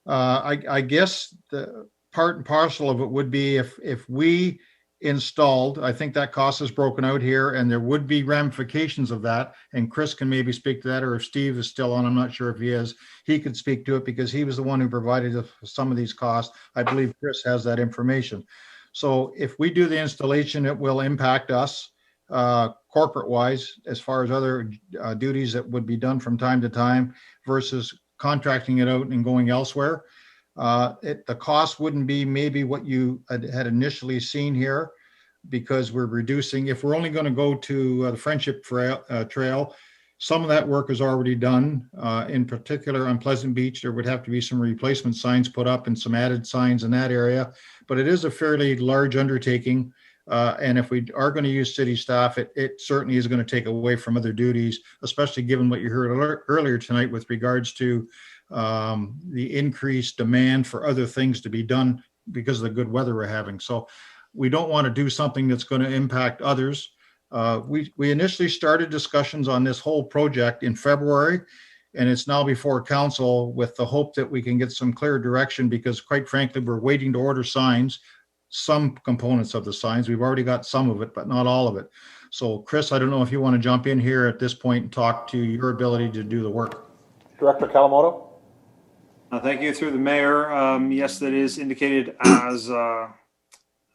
I guess the part and parcel of it would be if we installed, I think that cost is broken out here, and there would be ramifications of that. And Chris can maybe speak to that, or if Steve is still on, I'm not sure if he is, he could speak to it because he was the one who provided some of these costs. I believe Chris has that information. So if we do the installation, it will impact us corporate wise, as far as other duties that would be done from time to time versus contracting it out and going elsewhere. The cost wouldn't be maybe what you had initially seen here, because we're reducing. If we're only going to go to the Friendship Trail, some of that work is already done. In particular on Pleasant Beach, there would have to be some replacement signs put up and some added signs in that area, but it is a fairly large undertaking. And if we are going to use city staff, it certainly is going to take away from other duties, especially given what you heard earlier tonight with regards to the increased demand for other things to be done because of the good weather we're having. So we don't want to do something that's going to impact others. We initially started discussions on this whole project in February, and it's now before council with the hope that we can get some clear direction, because quite frankly, we're waiting to order signs, some components of the signs. We've already got some of it, but not all of it. So Chris, I don't know if you want to jump in here at this point and talk to your ability to do the work. Director Kalamoto? Thank you, through the mayor. Yes, that is indicated as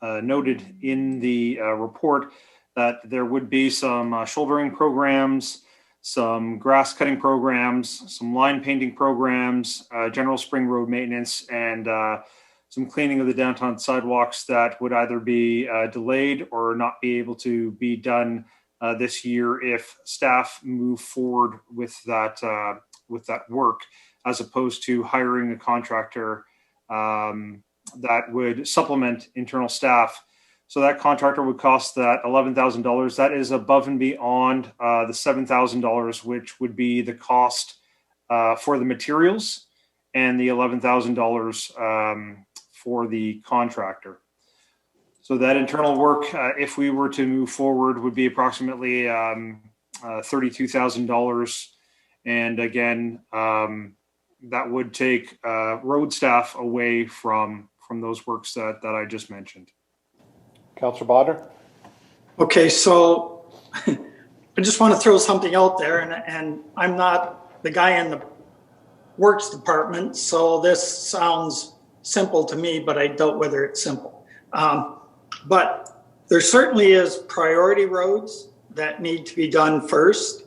noted in the report, that there would be some shouldering programs, some grass cutting programs, some line painting programs, general spring road maintenance, and some cleaning of the downtown sidewalks that would either be delayed or not be able to be done this year if staff move forward with that work, as opposed to hiring a contractor that would supplement internal staff. So that contractor would cost that $11,000. That is above and beyond the $7,000, which would be the cost for the materials, and the $11,000 for the contractor. So that internal work, if we were to move forward, would be approximately $32,000. And again, that would take road staff away from those works that I just mentioned. Councillor Bodner? Okay, so I just want to throw something out there, and I'm not the guy in the works department, so this sounds simple to me, but I doubt whether it's simple. But there certainly is priority roads that need to be done first.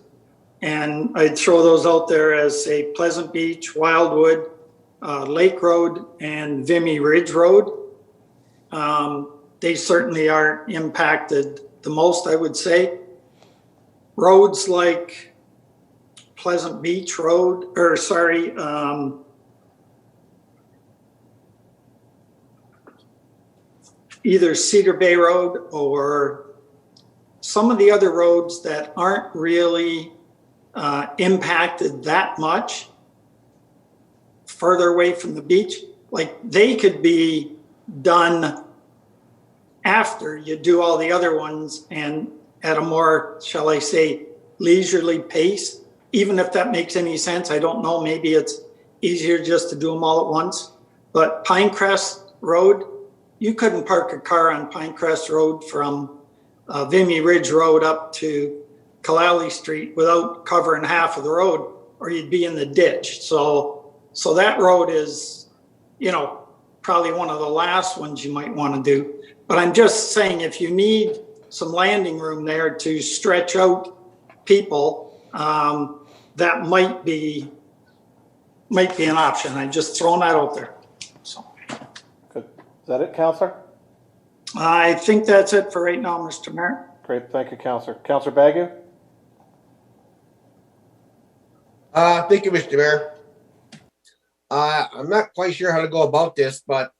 And I'd throw those out there as, say, Pleasant Beach, Wildwood, Lake Road, and Vimy Ridge Road. They certainly are impacted the most, I would say. Roads like Pleasant Beach Road, or sorry, either Cedar Bay Road or some of the other roads that aren't really impacted that much further away from the beach, like they could be done after you do all the other ones and at a more, shall I say, leisurely pace, even if that makes any sense. I don't know, maybe it's easier just to do them all at once. But Pinecrest Road, you couldn't park a car on Pinecrest Road from Vimy Ridge Road up to Kalali Street without covering half of the road, or you'd be in the ditch. So that road is, you know, probably one of the last ones you might want to do. But I'm just saying, if you need some landing room there to stretch out people, that might be an option. I'm just throwing that out there. So. Good. Is that it, Councillor? I think that's it for right now, Mr. Mayor. Great, thank you, Councillor. Councillor Bagu? Thank you, Mr. Mayor. I'm not quite sure how to go about this, but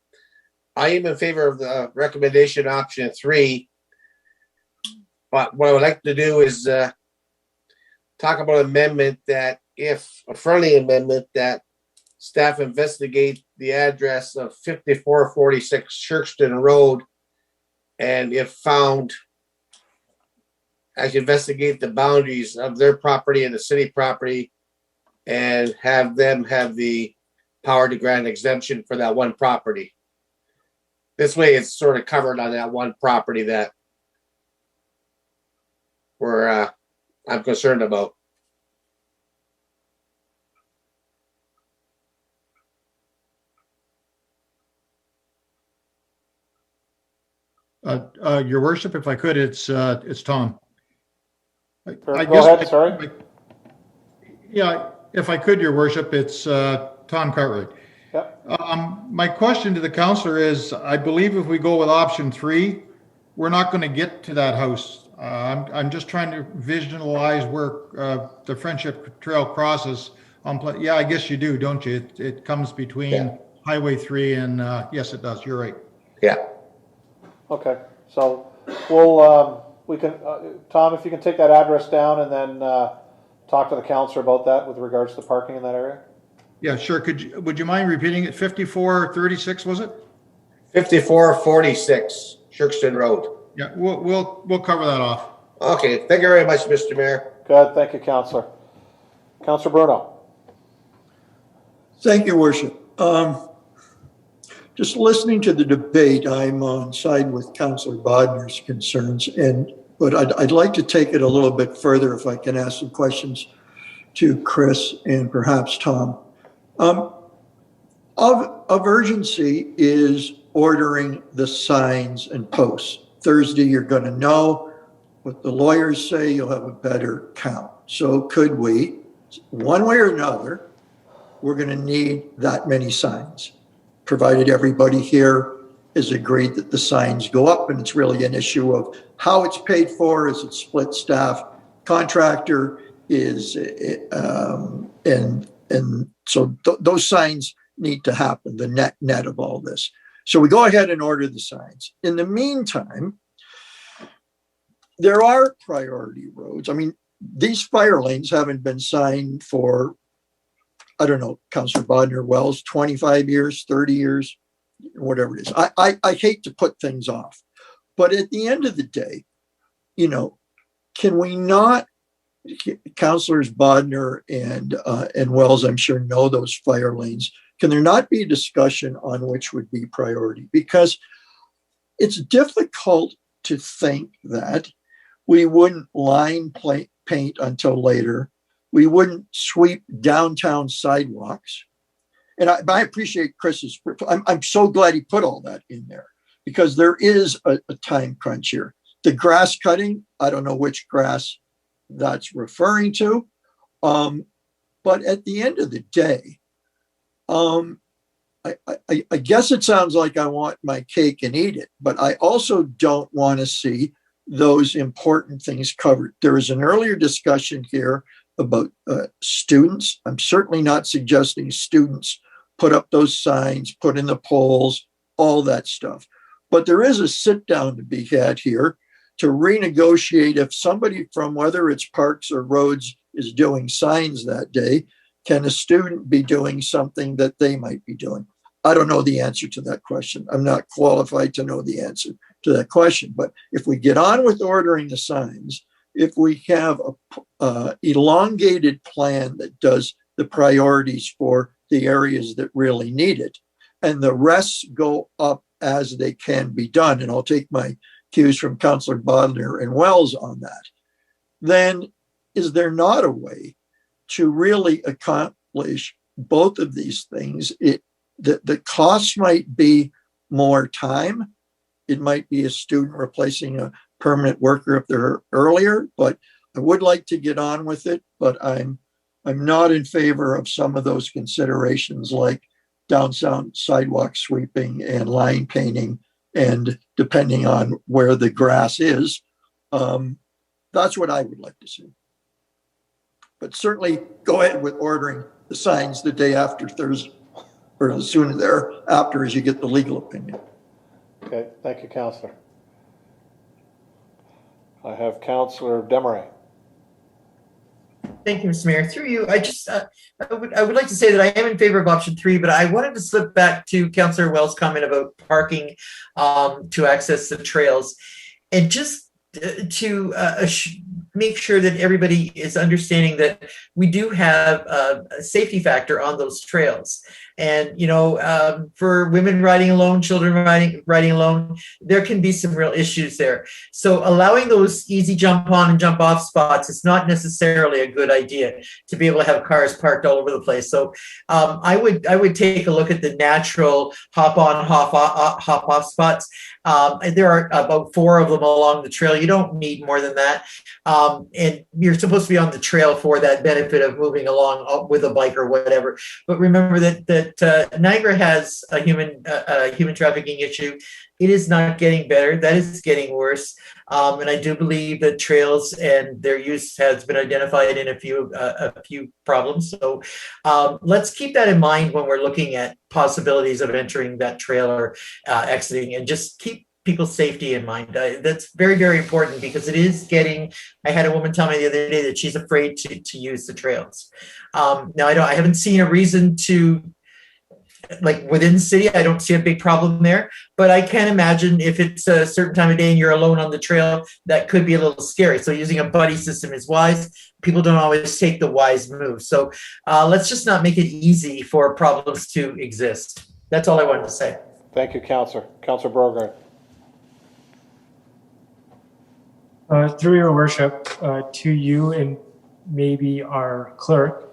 I am in favor of the recommendation option 3. But what I would like to do is talk about an amendment that, if a friendly amendment, that staff investigate the address of 5446 Shirkston Road, and if found, actually investigate the boundaries of their property and the city property, and have them have the power to grant exemption for that one property. This way it's sort of covered on that one property that I'm concerned about. Your worship, if I could, it's Tom. Go ahead, sorry. Yeah, if I could, your worship, it's Tom Cartwright. Yep. My question to the councillor is, I believe if we go with option 3, we're not going to get to that house. I'm just trying to visualize where the Friendship Trail crosses. Yeah, I guess you do, don't you? It comes between Highway 3 and, yes, it does. You're right. Yeah. Okay, so we can, Tom, if you can take that address down and then talk to the councillor about that with regards to parking in that area. Yeah, sure. Would you mind repeating it? 5436, was it? 5446 Shirkston Road. Yeah, we'll cover that off. Okay, thank you very much, Mr. Mayor. Good, thank you, Councillor. Councillor Bruno. Thank you, Worship. Just listening to the debate, I'm on side with Councillor Bodner's concerns, but I'd like to take it a little bit further if I can ask some questions to Chris and perhaps Tom. Of urgency is ordering the signs and posts. Thursday, you're going to know what the lawyers say, you'll have a better count. So could we, one way or another, we're going to need that many signs, provided everybody here is agreed that the signs go up, and it's really an issue of how it's paid for. Is it split staff contractor? Is so those signs need to happen, the net of all this. So we go ahead and order the signs. In the meantime, there are priority roads. I mean, these fire lanes haven't been signed for, I don't know, Councillor Bodner Wells, 25 years, 30 years, whatever it is. I hate to put things off, but at the end of the day, you know, can we not, Councillors Bodner and Wells, I'm sure, know those fire lanes. Can there not be a discussion on which would be priority? Because it's difficult to think that we wouldn't line paint until later. We wouldn't sweep downtown sidewalks. And I appreciate Chris's, I'm so glad he put all that in there, because there is a time crunch here. The grass cutting, I don't know which grass that's referring to. But at the end of the day, I guess it sounds like I want my cake and eat it, but I also don't want to see those important things covered. There was an earlier discussion here about students. I'm certainly not suggesting students put up those signs, put in the polls, all that stuff. But there is a sit down to be had here to renegotiate if somebody from whether it's parks or roads is doing signs that day, can a student be doing something that they might be doing? I don't know the answer to that question. I'm not qualified to know the answer to that question. But if we get on with ordering the signs, if we have a elongated plan that does the priorities for the areas that really need it, and the rest go up as they can be done, and I'll take my cues from Councillor Bodner and Wells on that, then is there not a way to really accomplish both of these things? The cost might be more time. It might be a student replacing a permanent worker if they're earlier, but I would like to get on with it, but I'm not in favor of some of those considerations like downtown sidewalk sweeping and line painting, and depending on where the grass is, that's what I would like to see. But certainly go ahead with ordering the signs the day after Thursday, or as soon as thereafter as you get the legal opinion. Okay, thank you, Councillor. I have Councillor Desmarais. Thank you, Mr. Mayor. Through you, I just I would like to say that I am in favor of option 3, but I wanted to slip back to Councillor Wells' comment about parking to access the trails, and just to make sure that everybody is understanding that we do have a safety factor on those trails. And, you know, for women riding alone, children riding alone, there can be some real issues there. So allowing those easy jump on and jump off spots is not necessarily a good idea to be able to have cars parked all over the place. So I would take a look at the natural hop on, hop off spots. There are about 4 of them along the trail. You don't need more than that. And you're supposed to be on the trail for that benefit of moving along with a bike or whatever. But remember that Niagara has a human trafficking issue. It is not getting better. That is getting worse. And I do believe that trails and their use has been identified in a few problems. So let's keep that in mind when we're looking at possibilities of entering that trail or exiting, and just keep people's safety in mind. That's very, very important, because it is getting, I had a woman tell me the other day that she's afraid to use the trails. Now I haven't seen a reason to, like within the city, I don't see a big problem there, but I can imagine if it's a certain time of day and you're alone on the trail, that could be a little scary. So using a buddy system is wise. People don't always take the wise move. So let's just not make it easy for problems to exist. That's all I wanted to say. Thank you, Councillor. Councillor Brogard. Through your worship, to you and maybe our clerk,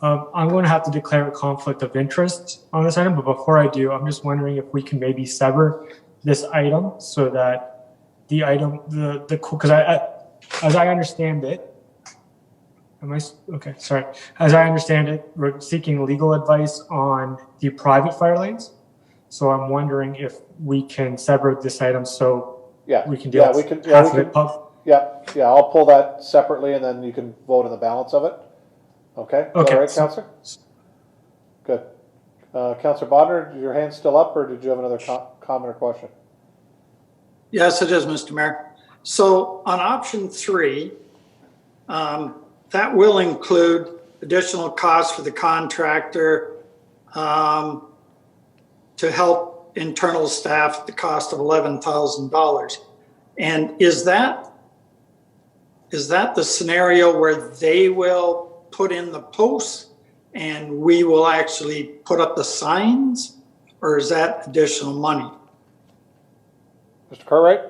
I'm going to have to declare a conflict of interest on this item, but before I do, I'm just wondering if we can maybe sever this item so that the item, because as I understand it, sorry. As I understand it, we're seeking legal advice on the private fire lanes. So I'm wondering if we can sever this item so we can deal with half of it. Yeah, I'll pull that separately, and then you can vote on the balance of it. Okay. All right, Councillor? Good. Councillor Bodner, is your hand still up, or did you have another comment or question? Yes, it is, Mr. Mayor. So on option 3, that will include additional costs for the contractor to help internal staff at the cost of $11,000. And is that the scenario where they will put in the posts and we will actually put up the signs, or is that additional money? Mr. Cartwright?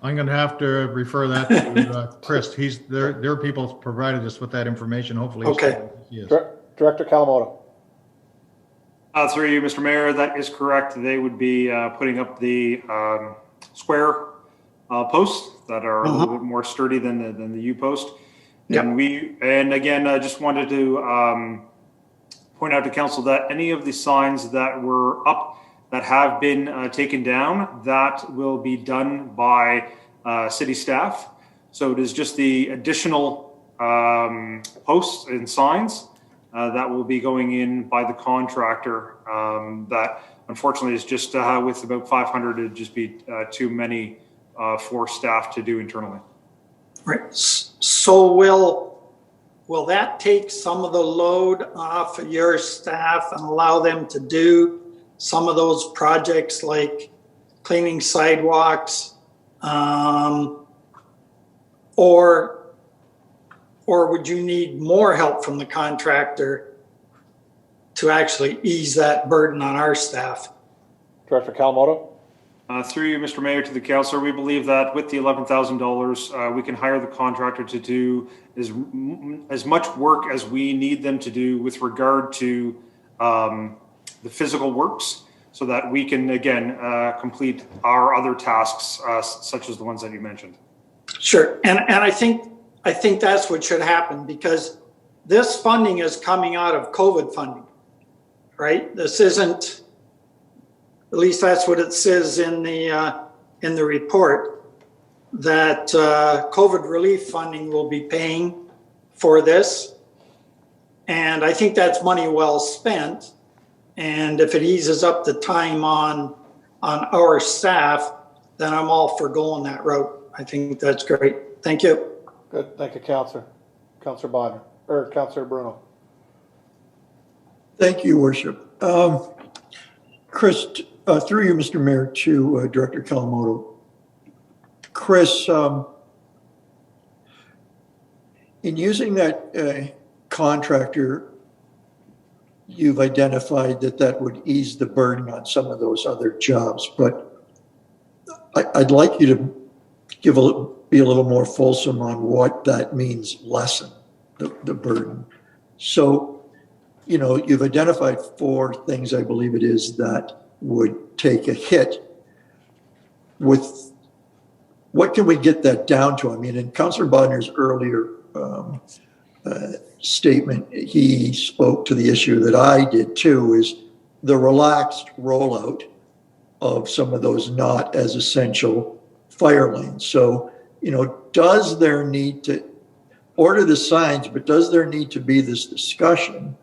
I'm going to have to refer that to Chris. Their people provided us with that information. Hopefully. Okay. Director Kalamoto. Through you, Mr. Mayor, that is correct. They would be putting up the square posts that are a little bit more sturdy than the U post. And again, I just wanted to point out to council that any of the signs that were up that have been taken down, that will be done by city staff. So it is just the additional posts and signs that will be going in by the contractor. That unfortunately is just with about 500, it'd just be too many for staff to do internally. Right. So will that take some of the load off of your staff and allow them to do some of those projects like cleaning sidewalks, or would you need more help from the contractor to actually ease that burden on our staff? Director Kalamoto? Through you, Mr. Mayor, to the councillor, we believe that with the $11,000, we can hire the contractor to do as much work as we need them to do with regard to the physical works, so that we can, again, complete our other tasks, such as the ones that you mentioned. Sure, and I think that's what should happen, because this funding is coming out of COVID funding, right? This isn't, at least that's what it says in the report, that COVID relief funding will be paying for this. And I think that's money well spent. And if it eases up the time on our staff, then I'm all for going that route. I think that's great. Thank you. Good. Thank you, Councillor. Councillor Bodnar, or Councillor Bruno. Thank you, Worship. Chris, through you, Mr. Mayor, to Director Kalamoto. Chris, in using that contractor, you've identified that would ease the burden on some of those other jobs, but I'd like you to be a little more fulsome on what that means, lessen the burden. So, you know, you've identified 4 things, I believe it is, that would take a hit. With what can we get that down to? I mean, in Councillor Bodner's earlier statement, he spoke to the issue that I did too, is the relaxed rollout of some of those not as essential fire lanes. So, you know, does there need to order the signs, but does there need to be this discussion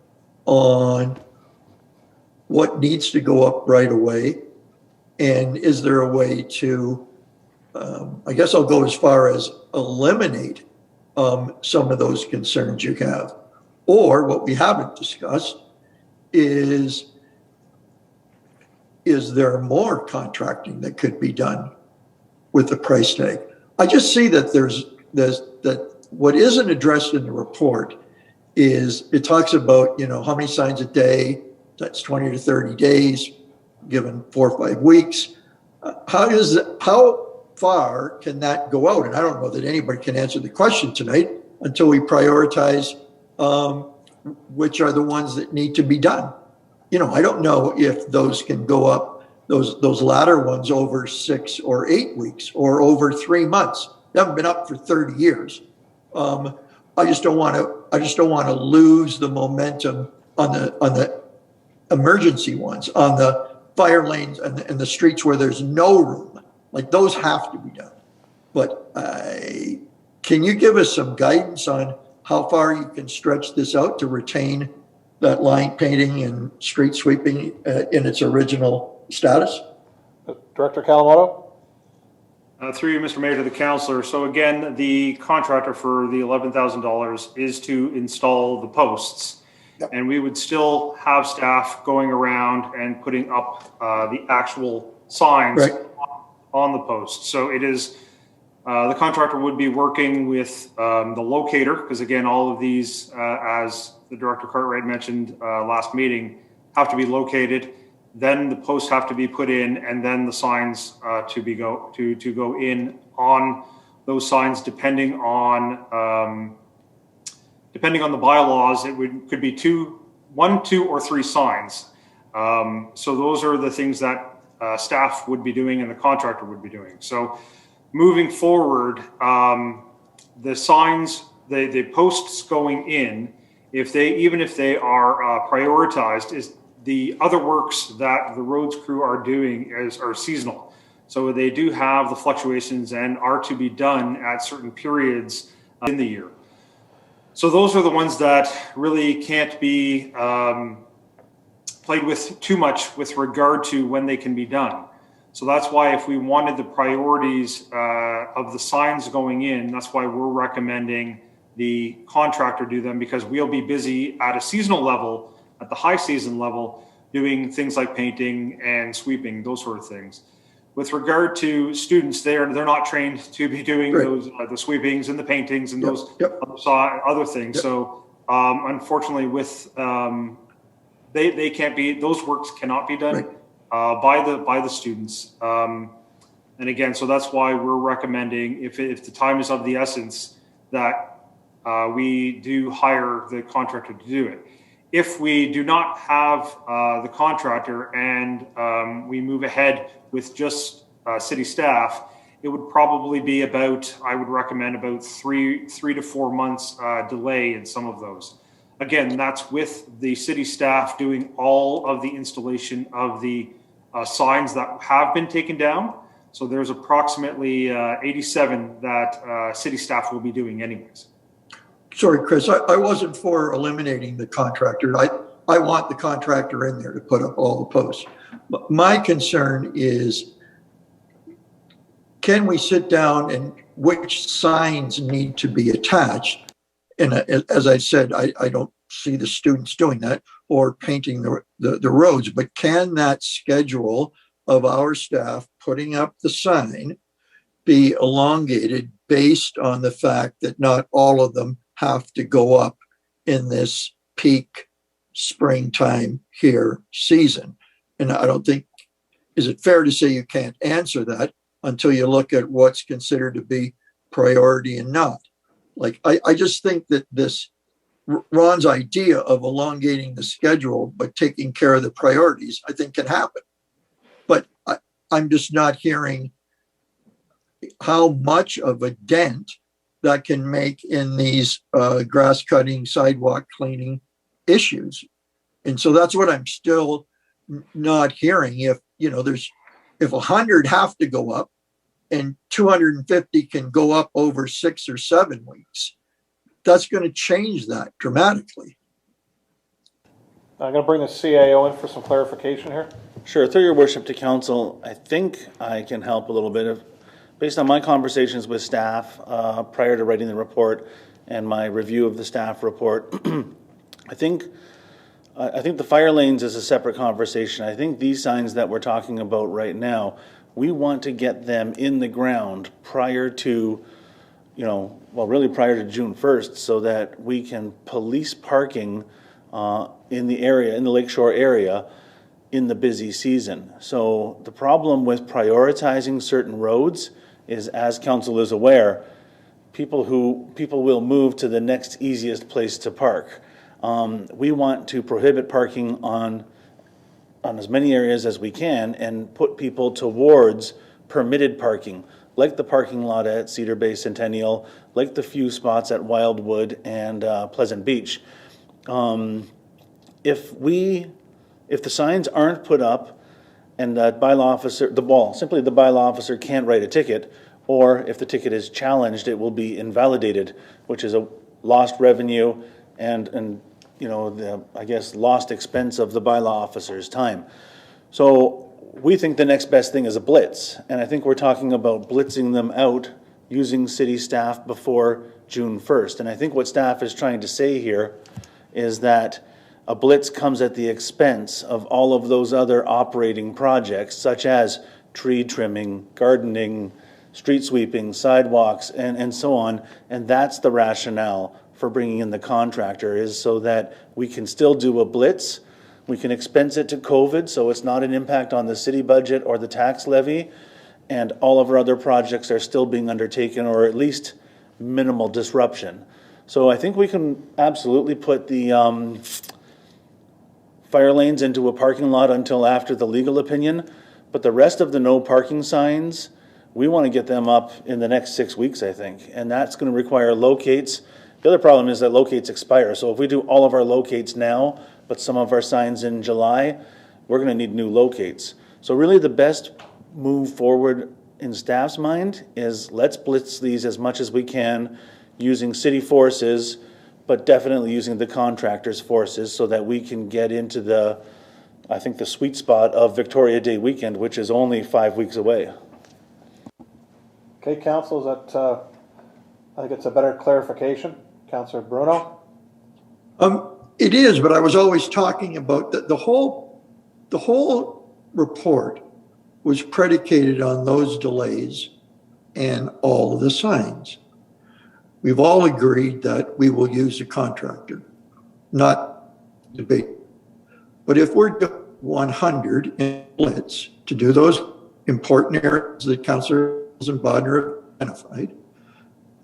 on what needs to go up right away? And is there a way to, I guess I'll go as far as eliminate some of those concerns you have? Or what we haven't discussed is there more contracting that could be done with the price tag? I just see that there's that what isn't addressed in the report is it talks about, you know, how many signs a day, that's 20 to 30 days, given 4 or 5 weeks. How far can that go out? And I don't know that anybody can answer the question tonight until we prioritize which are the ones that need to be done. You know, I don't know if those can go up, those latter ones, over 6 or 8 weeks or over 3 months. They haven't been up for 30 years. I just don't want to lose the momentum on the emergency ones, on the fire lanes and the streets where there's no room. Like, those have to be done. But can you give us some guidance on how far you can stretch this out to retain that line painting and street sweeping in its original status? Director Kalamoto? Through you, Mr. Mayor, to the councillor. So again, the contractor for the $11,000 is to install the posts. Yep. And we would still have staff going around and putting up the actual signs on the posts. So it is, the contractor would be working with the locator, because again, all of these, as the Director Cartwright mentioned last meeting, have to be located. Then the posts have to be put in, and then the signs to go in on those signs, depending on the bylaws. It could be 1, 2, or 3 signs. So those are the things that staff would be doing and the contractor would be doing. So moving forward, the signs, the posts going in, even if they are prioritized, is the other works that the roads crew are doing are seasonal. So they do have the fluctuations and are to be done at certain periods in the year. So those are the ones that really can't be played with too much with regard to when they can be done. So that's why if we wanted the priorities of the signs going in, that's why we're recommending the contractor do them, because we'll be busy at a seasonal level, at the high season level, doing things like painting and sweeping, those sort of things. With regard to students, they're not trained to be doing those the sweepings and the paintings and those other things. So unfortunately, with they can't be, those works cannot be done by the students. And again, so that's why we're recommending, if the time is of the essence, that we do hire the contractor to do it. If we do not have the contractor and we move ahead with just city staff, it would probably be about, I would recommend about three to 4 months delay in some of those. Again, that's with the city staff doing all of the installation of the signs that have been taken down. So there's approximately 87 that city staff will be doing anyways. Sorry, Chris, I wasn't for eliminating the contractor. I want the contractor in there to put up all the posts. But my concern is, can we sit down and which signs need to be attached? And as I said, I don't see the students doing that or painting the roads, but can that schedule of our staff putting up the sign be elongated based on the fact that not all of them have to go up in this peak springtime here season? And I don't think, is it fair to say you can't answer that until you look at what's considered to be priority and not? Like, I just think that this Ron's idea of elongating the schedule but taking care of the priorities, I think can happen. But I'm just not hearing how much of a dent that can make in these grass cutting, sidewalk cleaning issues. And so that's what I'm still not hearing. If 100 have to go up and 250 can go up over 6 or 7 weeks, that's going to change that dramatically. I'm going to bring the CAO in for some clarification here. Sure. Through your worship to council, I think I can help a little bit. Based on my conversations with staff prior to writing the report and my review of the staff report, I think the fire lanes is a separate conversation. I think these signs that we're talking about right now, we want to get them in the ground prior to, really prior to June 1st, so that we can police parking in the area, in the Lakeshore area, in the busy season. So the problem with prioritizing certain roads is, as council is aware, people will move to the next easiest place to park. We want to prohibit parking on as many areas as we can and put people towards permitted parking, like the parking lot at Cedar Bay Centennial, like the few spots at Wildwood and Pleasant Beach. If the signs aren't put up and that bylaw officer, the bylaw officer can't write a ticket, or if the ticket is challenged, it will be invalidated, which is a lost revenue and lost expense of the bylaw officer's time. So we think the next best thing is a blitz, and I think we're talking about blitzing them out using city staff before June 1st. And I think what staff is trying to say here is that a blitz comes at the expense of all of those other operating projects, such as tree trimming, gardening, street sweeping, sidewalks, and so on. And that's the rationale for bringing in the contractor, is so that we can still do a blitz. We can expense it to COVID, so it's not an impact on the city budget or the tax levy. And all of our other projects are still being undertaken, or at least minimal disruption. So I think we can absolutely put the fire lanes into a parking lot until after the legal opinion, but the rest of the no parking signs, we want to get them up in the next 6 weeks, I think. And that's going to require locates The other problem is that locates expire. So if we do all of our locates now, but some of our signs in July, we're gonna need new locates. So really the best move forward in staff's mind is let's blitz these as much as we can using city forces, but definitely using the contractors' forces so that we can get into the, I think, the sweet spot of Victoria Day weekend, which is only 5 weeks away. Okay, council, is that, I think it's a better clarification. Councillor Bruno? It is, but I was always talking about the whole report was predicated on those delays and all of the signs. We've all agreed that we will use a contractor, not debate. But if we're doing 100 in blitz to do those important areas that Councillor Bodner identified,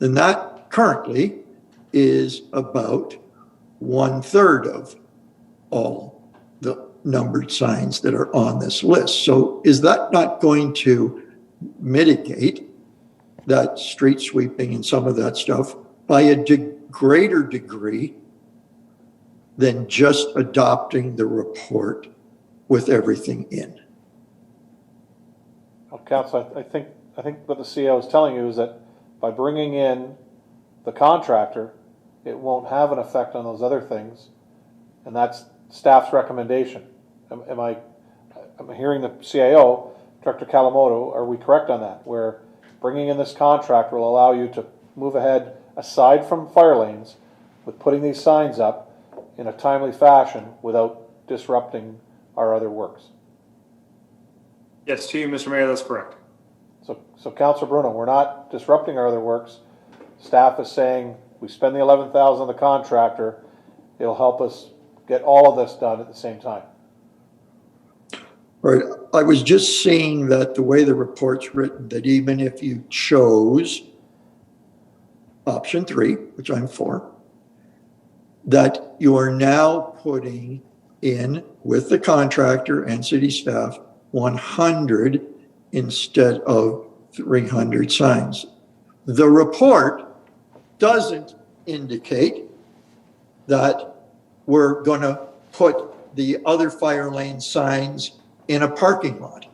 then that currently is about 1/3 of all the numbered signs that are on this list. So is that not going to mitigate that street sweeping and some of that stuff by a greater degree than just adopting the report with everything in? Well, council, I think what the CEO is telling you is that by bringing in the contractor, it won't have an effect on those other things, and that's staff's recommendation. I'm hearing the CAO, Director Kalamoto, are we correct on that? Where bringing in this contract will allow you to move ahead, aside from fire lanes, with putting these signs up in a timely fashion without disrupting our other works. Yes, to you, Mr. Mayor, that's correct. So Councillor Bruno, we're not disrupting our other works. Staff is saying we spend the 11,000 on the contractor, it'll help us get all of this done at the same time. Right. I was just seeing that the way the report's written, that even if you chose option 3, which I'm for, that you are now putting in with the contractor and city staff 100 instead of 300 signs. The report doesn't indicate that we're going to put the other fire lane signs in a parking lot.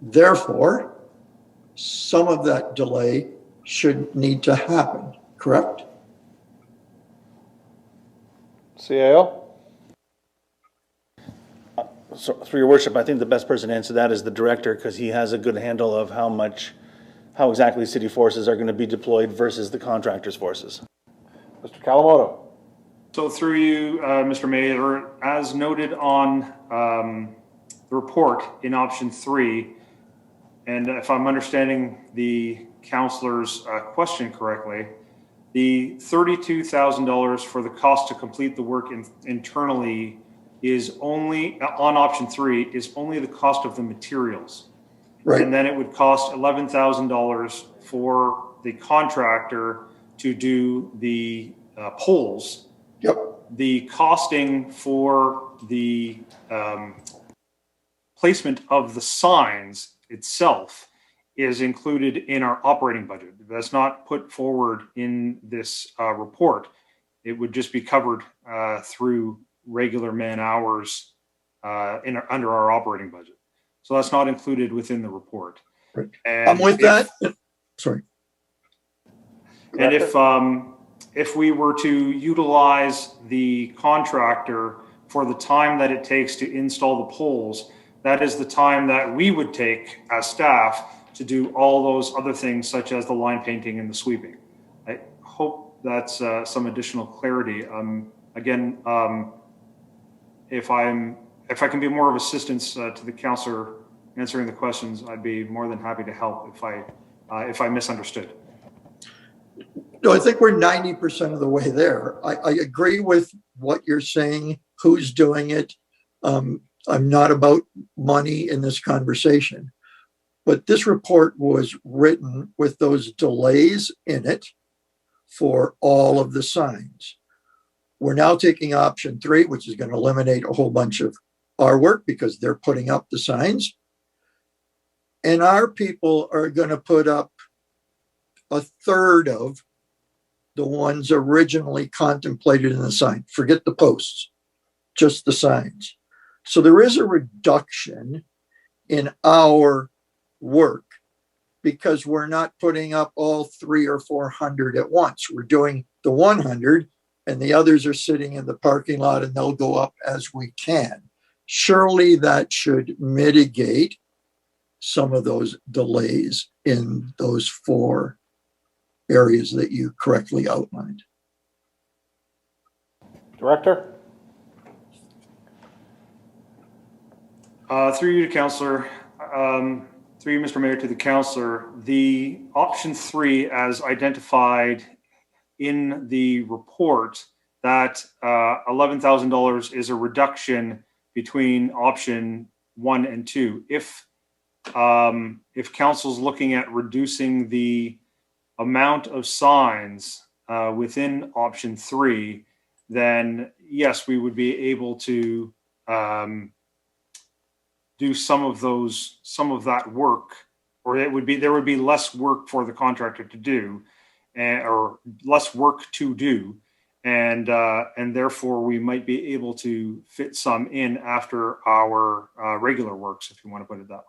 Therefore, some of that delay should need to happen, correct? CAO? So, through your worship, I think the best person to answer that is the director, because he has a good handle of how exactly city forces are going to be deployed versus the contractors' forces. Mr. Kalamoto. So through you, Mr. Mayor, as noted on the report in option 3, and if I'm understanding the councillor's question correctly, the $32,000 for the cost to complete the work internally is only, on option 3, is only the cost of the materials. Right. And then it would cost $11,000 for the contractor to do the poles. Yep. The costing for the placement of the signs itself is included in our operating budget. That's not put forward in this report. It would just be covered through regular man hours under our operating budget. So that's not included within the report. Right. And I'm with that. Sorry. And if we were to utilize the contractor for the time that it takes to install the poles, that is the time that we would take as staff to do all those other things, such as the line painting and the sweeping. I hope that's some additional clarity. Again, if I can be more of assistance to the councillor answering the questions, I'd be more than happy to help if I misunderstood. No, I think we're 90% of the way there. I agree with what you're saying, who's doing it. I'm not about money in this conversation, but this report was written with those delays in it for all of the signs. We're now taking option 3, which is going to eliminate a whole bunch of our work because they're putting up the signs. And our people are going to put up 1/3 of the ones originally contemplated in the sign. Forget the posts, just the signs. So there is a reduction in our work because we're not putting up all 300 or 400 at once. We're doing the 100 and the others are sitting in the parking lot and they'll go up as we can. Surely that should mitigate some of those delays in those 4 areas that you correctly outlined. Director? Through you to Councillor, through you, Mr. Mayor, to the Councillor, the option 3 as identified in the report, that $11,000 is a reduction between option 1 and 2. If council's looking at reducing the amount of signs within option 3, then yes, we would be able to do some of that work, or there would be less work for the contractor to do, or less work to do, and therefore we might be able to fit some in after our regular works, if you want to put it that way.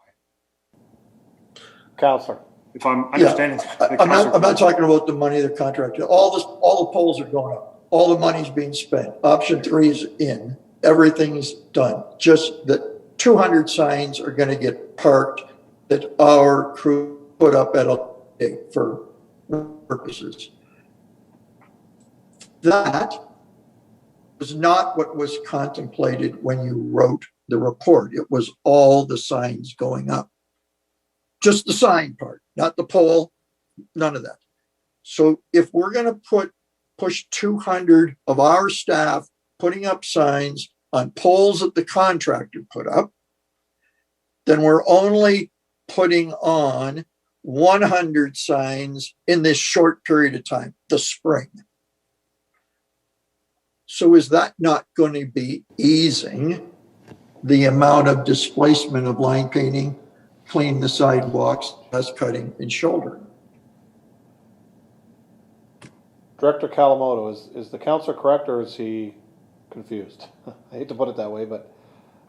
Councillor. If I'm understanding, I'm not talking about the money of the contractor. All the polls are going up. All the money's being spent. Option 3 is in. Everything's done. Just that 200 signs are going to get parked that our crew put up at a day for purposes. That was not what was contemplated when you wrote the report. It was all the signs going up. Just the sign part, not the pole, none of that. So if we're going to push 200 of our staff putting up signs on poles that the contractor put up, then we're only putting on 100 signs in this short period of time, the spring. So is that not going to be easing the amount of displacement of line painting, clean the sidewalks, dust cutting, and shouldering? Director Kalamoto, is the councillor correct or is he confused? I hate to put it that way, but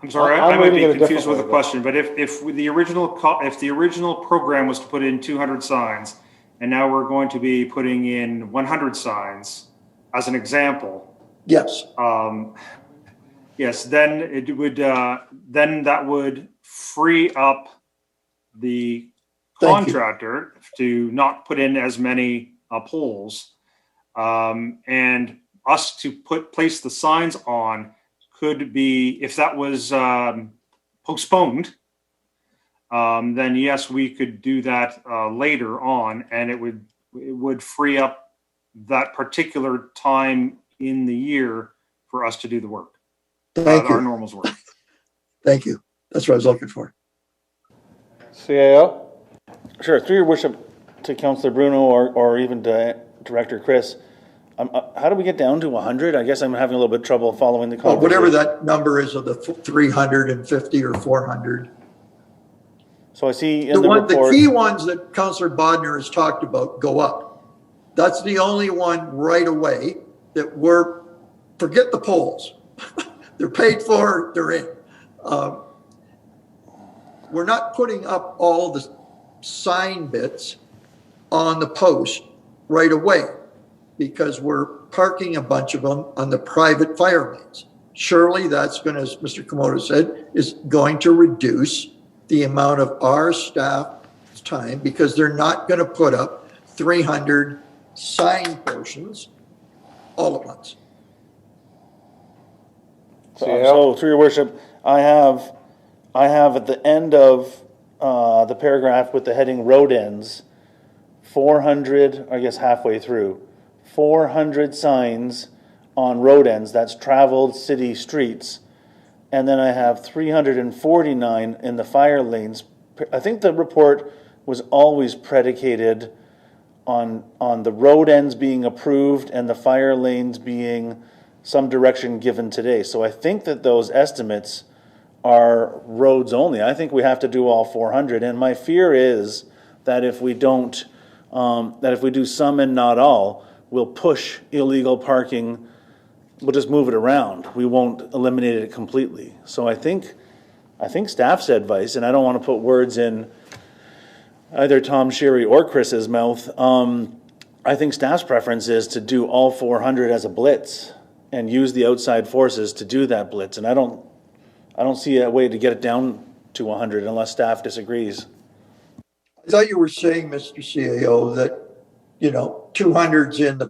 I'm sorry, I might be confused with the question. But if the original program was to put in 200 signs, and now we're going to be putting in 100 signs, as an example. Yes. Yes. Then it would. Then that would free up the contractor to not put in as many poles, and us to place the signs on could be, if that was postponed, then yes, we could do that later on, and it would free up that particular time in the year for us to do the work. Thank you. Our normals work. Thank you. That's what I was looking for. CAO? Sure. Through your worship to Councillor Bruno or even to Director Chris, how do we get down to 100? I guess I'm having a little bit of trouble following the conversation. Whatever that number is of the 350 or 400. So I see in the report, the key ones that Councillor Bodner has talked about go up. That's the only one right away that forget the polls. They're paid for, they're in. We're not putting up all the sign bits on the post right away because we're parking a bunch of them on the private fire lanes. Surely that's going to, as Mr. Komodo said, is going to reduce the amount of our staff's time because they're not going to put up 300 sign portions all at once. So through your worship, I have at the end of the paragraph with the heading road ends, 400, I guess halfway through, 400 signs on road ends, that's traveled city streets. And then I have 349 in the fire lanes. I think the report was always predicated on the road ends being approved and the fire lanes being some direction given today. So I think that those estimates are roads only. I think we have to do all 400. And my fear is that if we don't, that if we do some and not all, we'll push illegal parking, we'll just move it around. We won't eliminate it completely. So I think staff's advice, and I don't want to put words in either Tom Sherry or Chris's mouth, I think staff's preference is to do all 400 as a blitz and use the outside forces to do that blitz. And I don't see a way to get it down to 100 unless staff disagrees. I thought you were saying, Mr. CAO, that, 200's in the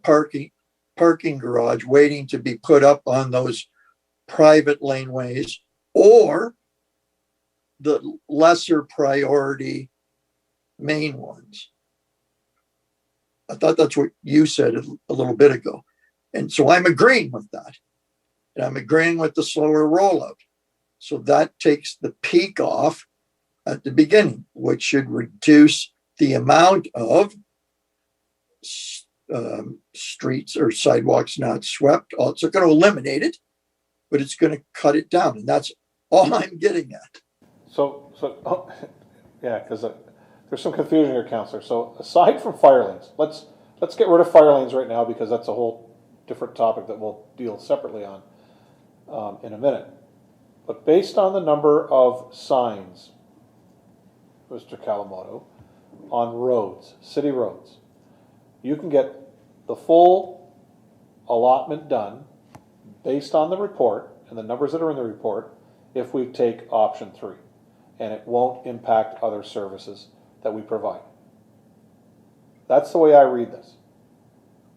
parking garage waiting to be put up on those private laneways, or the lesser priority main ones. I thought that's what you said a little bit ago. And so I'm agreeing with that. And I'm agreeing with the slower rollout. So that takes the peak off at the beginning, which should reduce the amount of streets or sidewalks not swept. It's not going to eliminate it, but it's going to cut it down. And that's all I'm getting at. Yeah, because there's some confusion here, Councillor. So aside from fire lanes, let's get rid of fire lanes right now, because that's a whole different topic that we'll deal separately on in a minute. But based on the number of signs, Mr. Kalamoto, on roads, city roads, you can get the full allotment done based on the report and the numbers that are in the report if we take option 3, and it won't impact other services that we provide. That's the way I read this.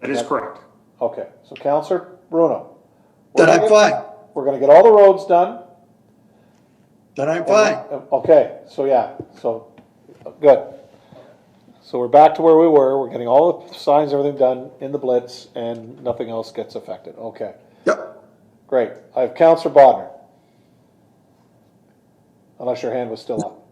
That is correct. Okay, so Councillor Bruno. Then I'm fine. We're going to get all the roads done. Then I'm fine. Okay, so good. So we're back to where we were. We're getting all the signs, everything done in the blitz, and nothing else gets affected. Okay. Yep. Great. I have Councillor Bodnar. Unless your hand was still up.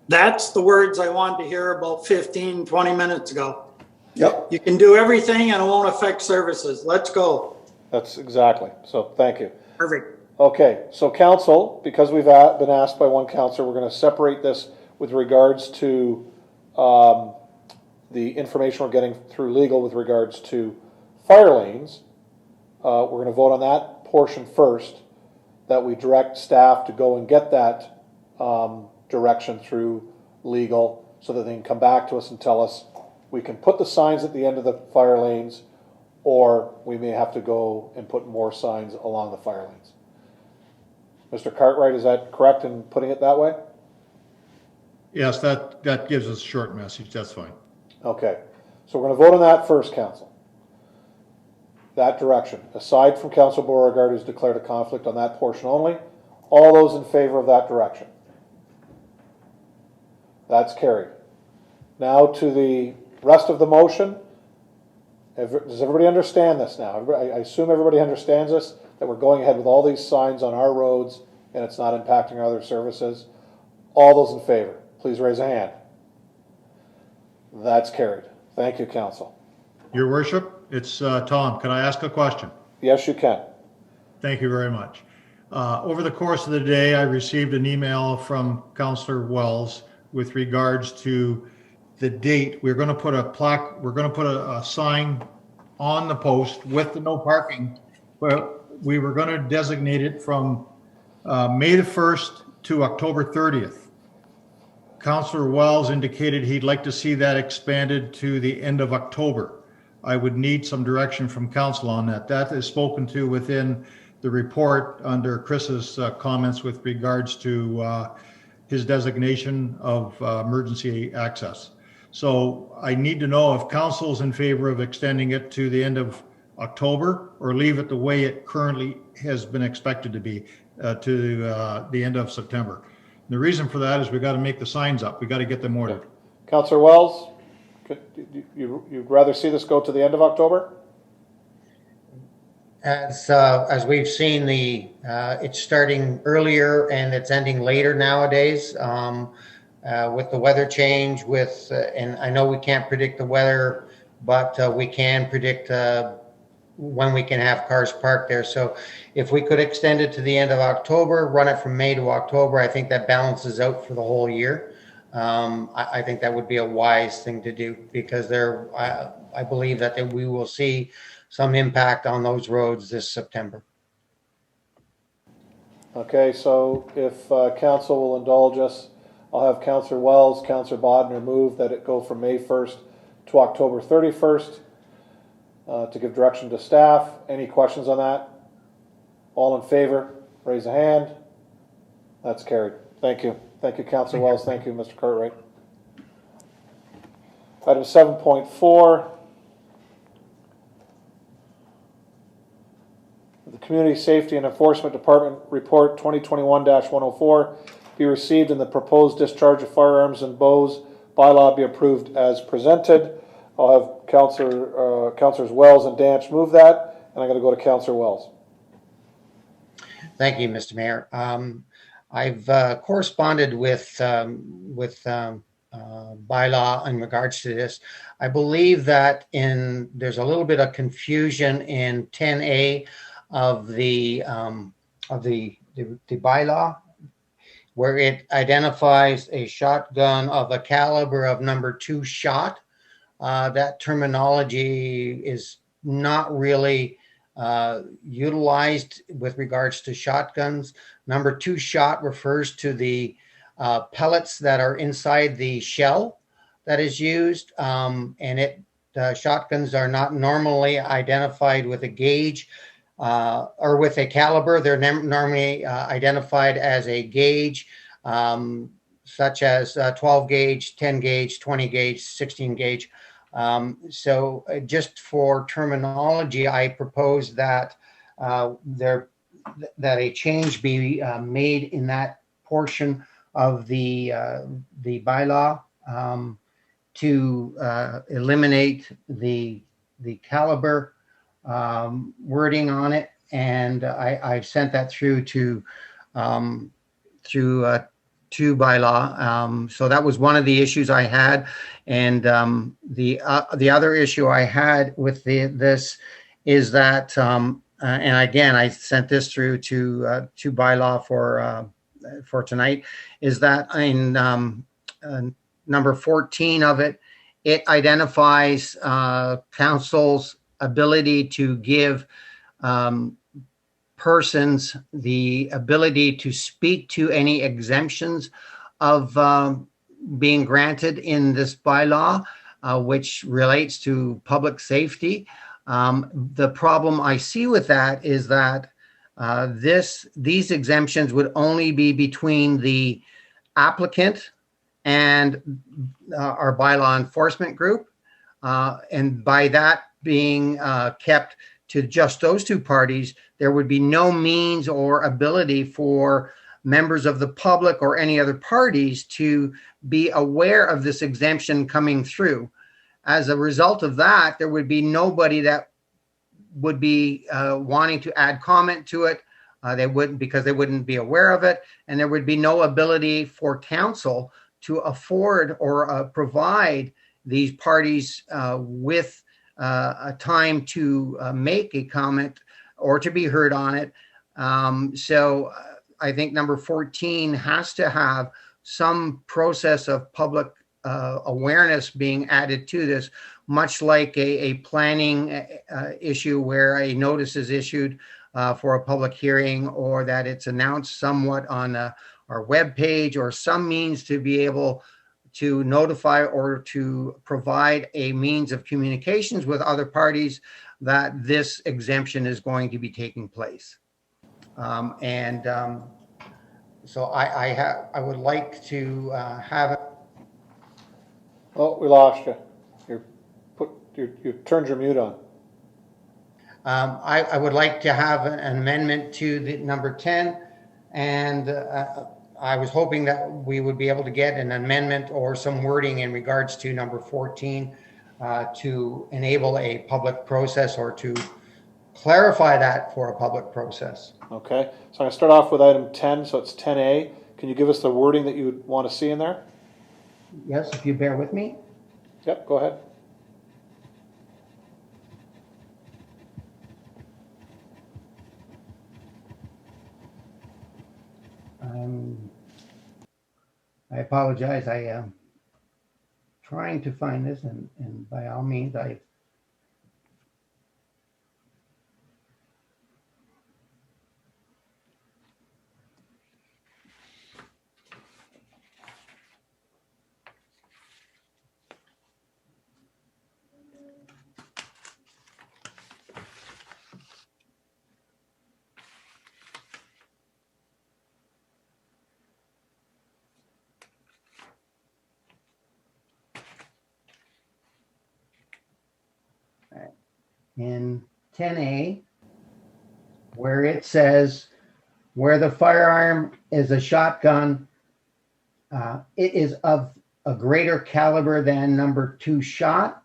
That's the words I wanted to hear about 15, 20 minutes ago. Yep. You can do everything and it won't affect services. Let's go. That's exactly. So thank you. Perfect. Okay, so council, because we've been asked by one councillor, we're going to separate this with regards to the information we're getting through legal with regards to fire lanes. We're going to vote on that portion first, that we direct staff to go and get that direction through legal so that they can come back to us and tell us we can put the signs at the end of the fire lanes, or we may have to go and put more signs along the fire lanes. Mr. Cartwright, is that correct in putting it that way? Yes, that gives us a short message. That's fine. Okay, so we're going to vote on that first, council. That direction, aside from Councillor Beauregard, who's declared a conflict on that portion only. All those in favor of that direction? That's carried. Now to the rest of the motion. Does everybody understand this now? I assume everybody understands this, that we're going ahead with all these signs on our roads and it's not impacting our other services. All those in favor, please raise a hand. That's carried. Thank you, council. Your worship, it's Tom. Can I ask a question? Yes, you can. Thank you very much. Over the course of the day, I received an email from Councillor Wells with regards to the date. We're going to put a plaque, we're going to put a sign on the post with the no parking, but we were going to designate it from May the 1st to October 30th. Councillor Wells indicated he'd like to see that expanded to the end of October. I would need some direction from council on that. That is spoken to within the report under Chris's comments with regards to his designation of emergency access. So I need to know if council is in favor of extending it to the end of October or leave it the way it currently has been expected to be to the end of September. And the reason for that is we've got to make the signs up. We've got to get them ordered. Councillor Wells, you'd rather see this go to the end of October? As we've seen, it's starting earlier and it's ending later nowadays. With the weather change, and I know we can't predict the weather, but we can predict when we can have cars parked there. So if we could extend it to the end of October, run it from May to October, I think that balances out for the whole year. I think that would be a wise thing to do because I believe that we will see some impact on those roads this September. Okay, so if council will indulge us, I'll have Councillor Wells, Councillor Bodnar move that it go from May 1st to October 31st to give direction to staff. Any questions on that? All in favor, raise a hand. That's carried. Thank you. Thank you, Councillor Wells. Thank you, Mr. Cartwright. Item 7.4. The Community Safety and Enforcement Department Report 2021-104 be received and the proposed discharge of firearms and bows bylaw be approved as presented. I'll have Councillors Wells and Danch move that, and I'm going to go to Councillor Wells. Thank you, Mr. Mayor. I've corresponded with bylaw in regards to this. I believe that there's a little bit of confusion in 10A of the bylaw, where it identifies a shotgun of a caliber of number 2 shot. That terminology is not really utilized with regards to shotguns. Number 2 shot refers to the pellets that are inside the shell that is used, and shotguns are not normally identified with a gauge or with a caliber. They're normally identified as a gauge, such as 12 gauge, 10 gauge, 20 gauge, 16 gauge. So just for terminology, I propose that that a change be made in that portion of the bylaw to eliminate the caliber wording on it, and I've sent that through to bylaw. So that was one of the issues I had, and the other issue I had with this is that, and again I sent this through to bylaw for tonight, is that in number 14 of it, it identifies council's ability to give persons the ability to speak to any exemptions of being granted in this bylaw, which relates to public safety. The problem I see with that is that these exemptions would only be between the applicant and our bylaw enforcement group. And by that being kept to just those two parties, there would be no means or ability for members of the public or any other parties to be aware of this exemption coming through. As a result of that, there would be nobody that would be wanting to add comment to it. They wouldn't, because they wouldn't be aware of it, and there would be no ability for council to afford or provide these parties with a time to make a comment or to be heard on it. So I think number 14 has to have some process of public awareness being added to this, much like a planning issue where a notice is issued for a public hearing, or that it's announced somewhat on our webpage, or some means to be able to notify or to provide a means of communications with other parties that this exemption is going to be taking place. So I would like to have it. Oh, we lost you. You turned your mute on. I would like to have an amendment to the number 10, and I was hoping that we would be able to get an amendment or some wording in regards to number 14 to enable a public process, or to clarify that for a public process. Okay, so I'm going to start off with item 10, so it's 10A. Can you give us the wording that you would want to see in there? Yes, if you bear with me. Yep, go ahead. I apologize. I am trying to find this, and by all means, I. In 10A, where it says, where the firearm is a shotgun, it is of a greater caliber than number 2 shot.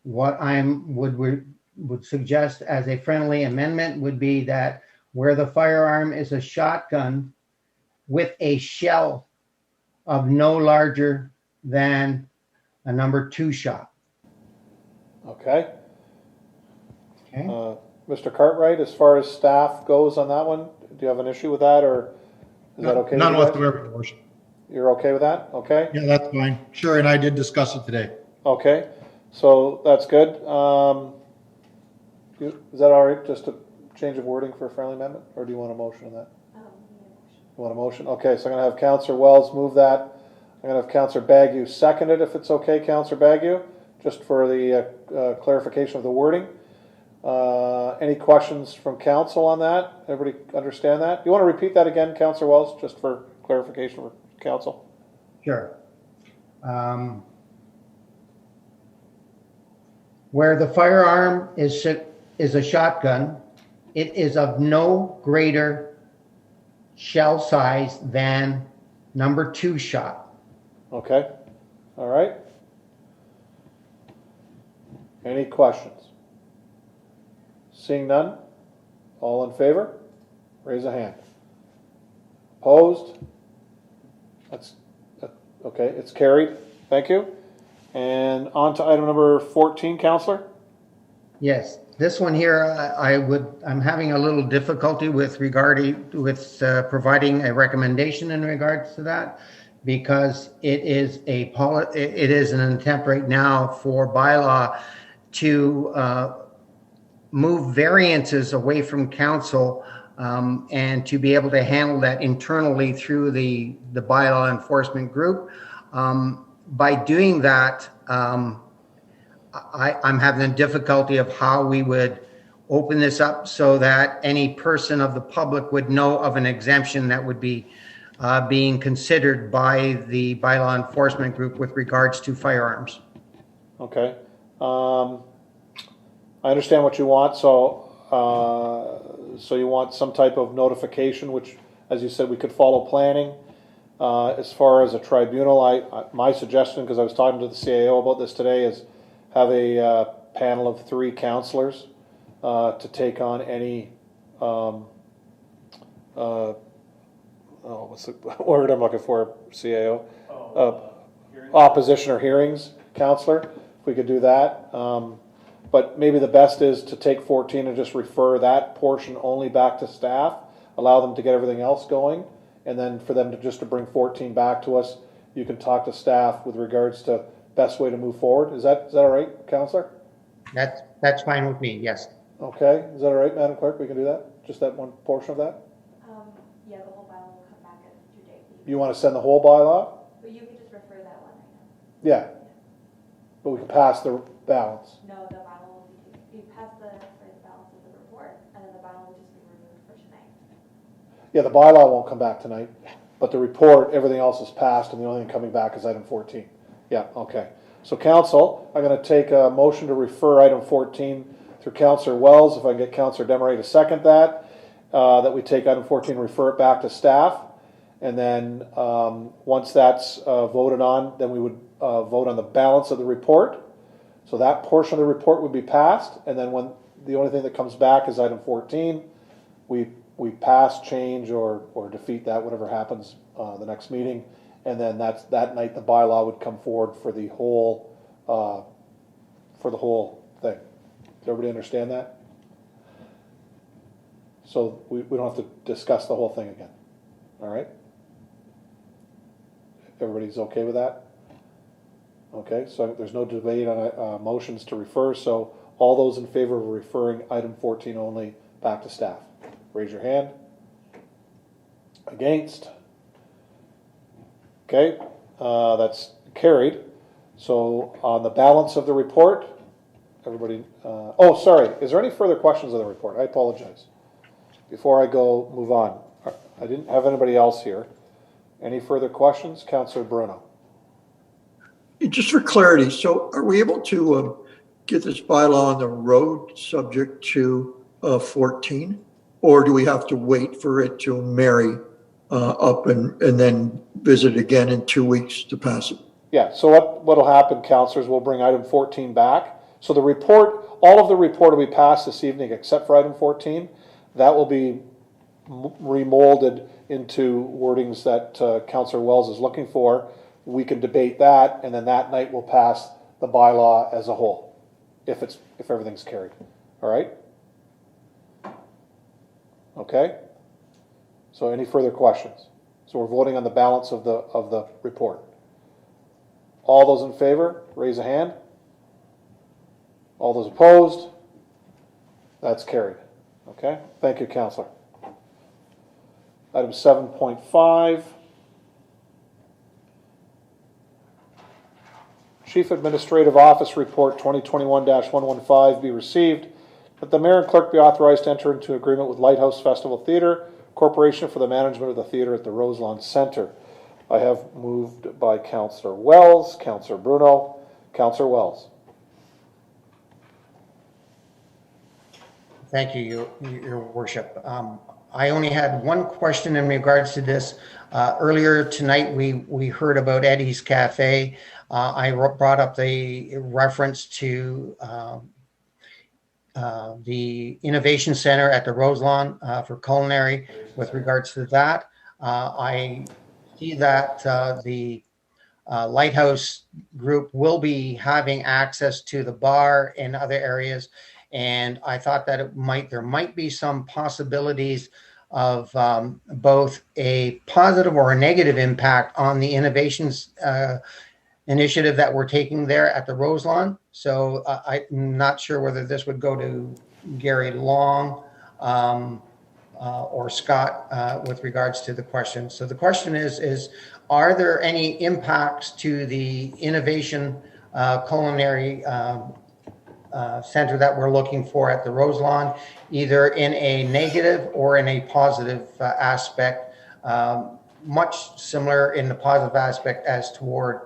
What would suggest as a friendly amendment would be that where the firearm is a shotgun with a shell of no larger than a number 2 shot. Okay. Okay. Mr. Cartwright, as far as staff goes on that one, do you have an issue with that, or is that okay? None with you guys? whatsoever, Your Worship. You're okay with that? Okay. Yeah, that's fine. Sure, and I did discuss it today. Okay, so that's good. Is that all right, just a change of wording for a friendly amendment, or do you want a motion on that? You want a motion? Okay, so I'm gonna have Councillor Wells move that. I'm gonna have Councillor Bagu second it, if it's okay, Councillor Bagu, just for the clarification of the wording. Any questions from council on that? Everybody understand that? You want to repeat that again, Councillor Wells, just for clarification for council? Sure. Where the firearm is a shotgun, it is of no greater shell size than number 2 shot. Okay, all right. Any questions? Seeing none, all in favor, raise a hand. Opposed? That's okay, it's carried, thank you. And on to item number 14, Councillor. Yes, this one here, I'm having a little difficulty with providing a recommendation in regards to that, because it is an attempt right now for bylaw to move variances away from council, and to be able to handle that internally through the bylaw enforcement group. By doing that, I'm having a difficulty of how we would open this up so that any person of the public would know of an exemption that would be being considered by the bylaw enforcement group with regards to firearms. Okay. I understand what you want, so you want some type of notification, which, as you said, we could follow planning. As far as a tribunal, my suggestion, because I was talking to the CAO about this today, is have a panel of 3 councillors to take on any, what's the word I'm looking for, CAO? Opposition or hearings councillor, if we could do that. But maybe the best is to take 14 and just refer that portion only back to staff, allow them to get everything else going, and then for them to bring 14 back to us. You can talk to staff with regards to best way to move forward. Is that all right, Councillor? That's fine with me, yes. Okay, is that all right, Madam Clerk? We can do that? Just that one portion of that? Yeah, the whole bylaw will come back at a future date. You want to send the whole bylaw? But you can just refer that one right now. Yeah. But we can pass the balance. No, the bylaw will be, you pass the balance of the report, and then the bylaw will just be removed for tonight. Yeah, the bylaw won't come back tonight, but the report, everything else is passed, and the only thing coming back is item 14. Yeah, okay. So council, I'm going to take a motion to refer item 14 through Councillor Wells, if I can get Councillor Desmarais to second that, that we take item 14 and refer it back to staff, and then once that's voted on, then we would vote on the balance of the report. So that portion of the report would be passed, and then when the only thing that comes back is item 14, we pass, change, or defeat that, whatever happens the next meeting, and then that night the bylaw would come forward for the whole thing. Does everybody understand that? So we don't have to discuss the whole thing again. All right? Everybody's okay with that? Okay, so there's no debate on motions to refer, so all those in favor of referring item 14 only back to staff, raise your hand. Against? Okay, that's carried. So on the balance of the report, everybody, oh, sorry, is there any further questions on the report? I apologize. Before I go, move on. I didn't have anybody else here. Any further questions? Councillor Bruno. Just for clarity, so are we able to get this bylaw on the road subject to 14? Or do we have to wait for it to marry up and then visit again in 2 weeks to pass it? Yeah, so what'll happen, councillors, we'll bring item 14 back. So the report, all of the report will be passed this evening except for item 14. That will be remolded into wordings that Councillor Wells is looking for. We can debate that, and then that night we'll pass the bylaw as a whole, if everything's carried. All right? Okay? So any further questions? So we're voting on the balance of the report. All those in favor, raise a hand. All those opposed? That's carried. Okay? Thank you, Councillor. Item 7.5. Chief Administrative Office Report 2021-115 be received, that the Mayor and Clerk be authorized to enter into agreement with Lighthouse Festival Theatre Corporation for the management of the theatre at the Roselawn Centre. I have moved by Councillor Wells, Councillor Bruno, Councillor Wells. Thank you, Your Worship. I only had one question in regards to this. Earlier tonight, we heard about Eddie's Cafe. I brought up the reference to the Innovation Center at the Roselawn for culinary with regards to that. I see that the Lighthouse Group will be having access to the bar and other areas, and I thought that there might be some possibilities of both a positive or a negative impact on the innovations initiative that we're taking there at the Roselawn. So I'm not sure whether this would go to Gary Long or Scott with regards to the question. So the question is are there any impacts to the innovation culinary center that we're looking for at the Roselawn, either in a negative or in a positive aspect, much similar in the positive aspect as toward,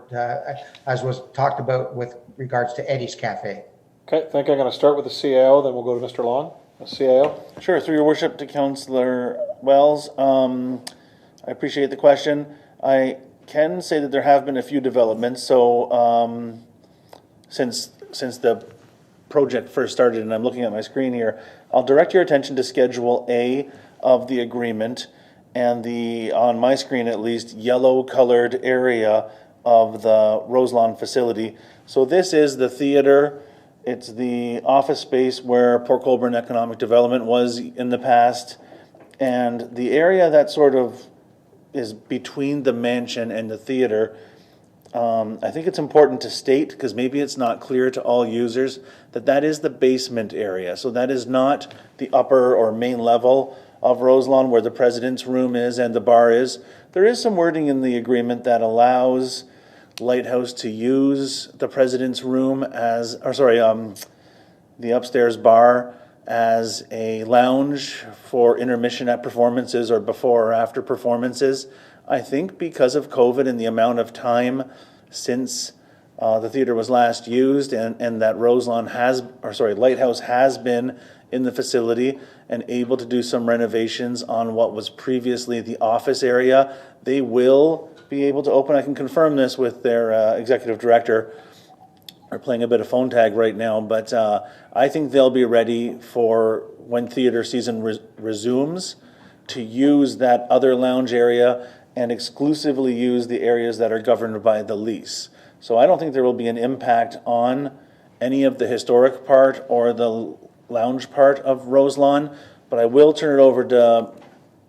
as was talked about with regards to Eddie's Cafe. Okay, I think I'm going to start with the CAO, then we'll go to Mr. Long. The CAO. Sure, through your worship to Councillor Wells. I appreciate the question. I can say that there have been a few developments. So since the project first started, and I'm looking at my screen here, I'll direct your attention to Schedule A of the agreement and the, on my screen at least, yellow colored area of the Roselawn facility. So this is the theater. It's the office space where Port Colborne Economic Development was in the past. And the area that sort of is between the mansion and the theater, I think it's important to state, because maybe it's not clear to all users, that that is the basement area. So that is not the upper or main level of Roselawn where the president's room is and the bar is. There is some wording in the agreement that allows Lighthouse to use the president's room as, or sorry, the upstairs bar as a lounge for intermission at performances or before or after performances. I think because of COVID and the amount of time since the theater was last used and that Lighthouse has been in the facility and able to do some renovations on what was previously the office area, they will be able to open. I can confirm this with their executive director. We're playing a bit of phone tag right now, but I think they'll be ready for when theater season resumes to use that other lounge area and exclusively use the areas that are governed by the lease. So I don't think there will be an impact on any of the historic part or the lounge part of Roselawn, but I will turn it over to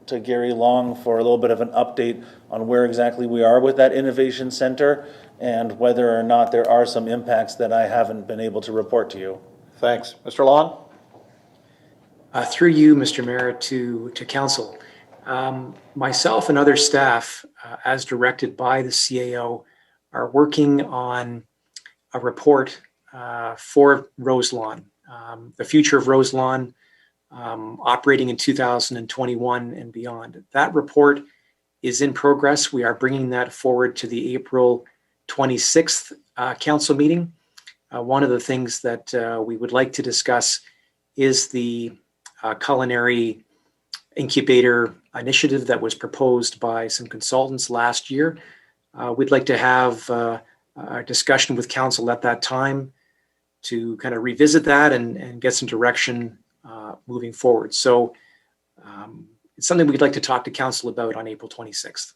to Gary Long for a little bit of an update on where exactly we are with that innovation center and whether or not there are some impacts that I haven't been able to report to you. Thanks. Mr. Long? Through you, Mr. Mayor, to council. Myself and other staff, as directed by the CAO, are working on a report for Roselawn, the future of Roselawn, operating in 2021 and beyond. That report is in progress. We are bringing that forward to the April 26th council meeting. One of the things that we would like to discuss is the culinary incubator initiative that was proposed by some consultants last year. We'd like to have a discussion with council at that time to kind of revisit that and get some direction moving forward. So it's something we'd like to talk to council about on April 26th.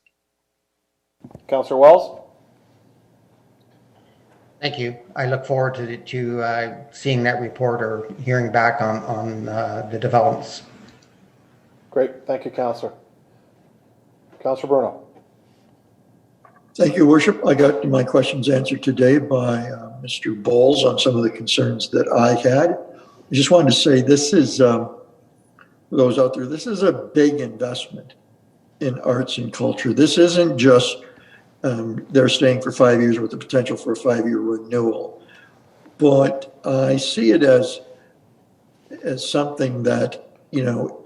Councillor Wells? Thank you. I look forward to seeing that report or hearing back on the developments. Great. Thank you, Councillor. Councillor Bruno? Thank you, Worship. I got my questions answered today by Mr. Bowles on some of the concerns that I had. I just wanted to say this is, for those out there, this is a big investment in arts and culture. This isn't just they're staying for 5 years with the potential for a 5-year renewal. But I see it as something that, you know,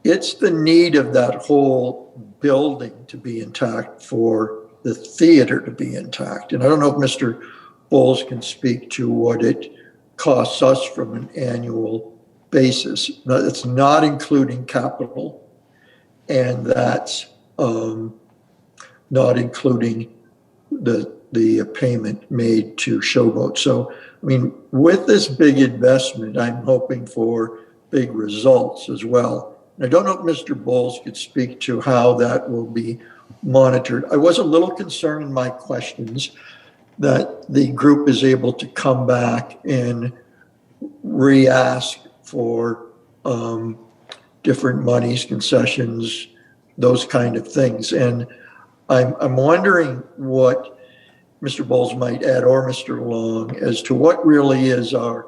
it's the need of that whole building to be intact for the theater to be intact. And I don't know if Mr. Bowles can speak to what it costs us from an annual basis. It's not including capital, and that's not including the payment made to Showboat. So, I mean, with this big investment, I'm hoping for big results as well. And I don't know if Mr. Bowles could speak to how that will be monitored. I was a little concerned in my questions that the group is able to come back and re-ask for different monies, concessions, those kind of things. And I'm wondering what Mr. Bowles might add, or Mr. Long, as to what really is our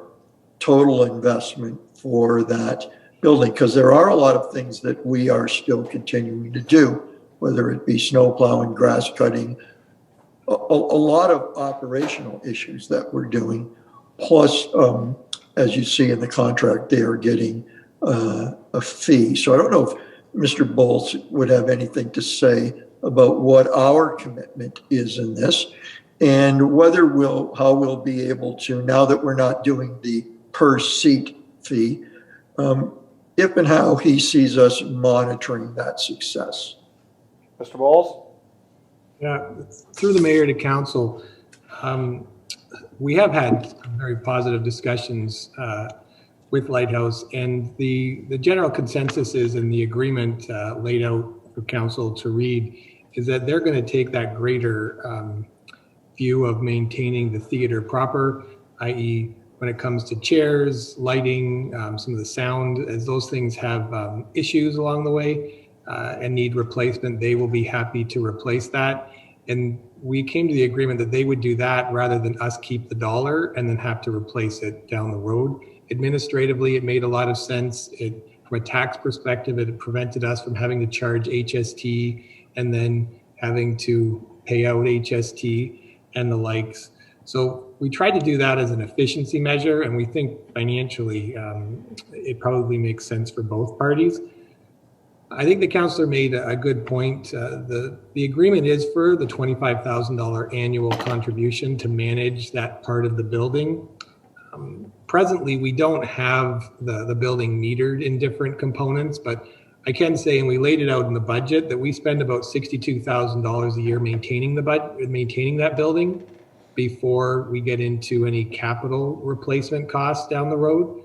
total investment for that building, because there are a lot of things that we are still continuing to do, whether it be snow plowing, grass cutting, a lot of operational issues that we're doing. Plus, as you see in the contract, they are getting a fee. So I don't know if Mr. Bowles would have anything to say about what our commitment is in this, and how we'll be able to, now that we're not doing the per seat fee, if and how he sees us monitoring that success. Mr. Bowles? Yeah, through the mayor to council, we have had very positive discussions with Lighthouse, and the general consensus is, in the agreement laid out for council to read, is that they're going to take that greater view of maintaining the theater proper, i.e. when it comes to chairs, lighting, some of the sound, as those things have issues along the way and need replacement, they will be happy to replace that. And we came to the agreement that they would do that rather than us keep the dollar and then have to replace it down the road. Administratively, it made a lot of sense. From a tax perspective, it prevented us from having to charge HST and then having to pay out HST and the likes. So we tried to do that as an efficiency measure, and we think financially it probably makes sense for both parties. I think the councillor made a good point. The agreement is for the $25,000 annual contribution to manage that part of the building. Presently, we don't have the building metered in different components, but I can say, and we laid it out in the budget, that we spend about $62,000 a year maintaining that building before we get into any capital replacement costs down the road.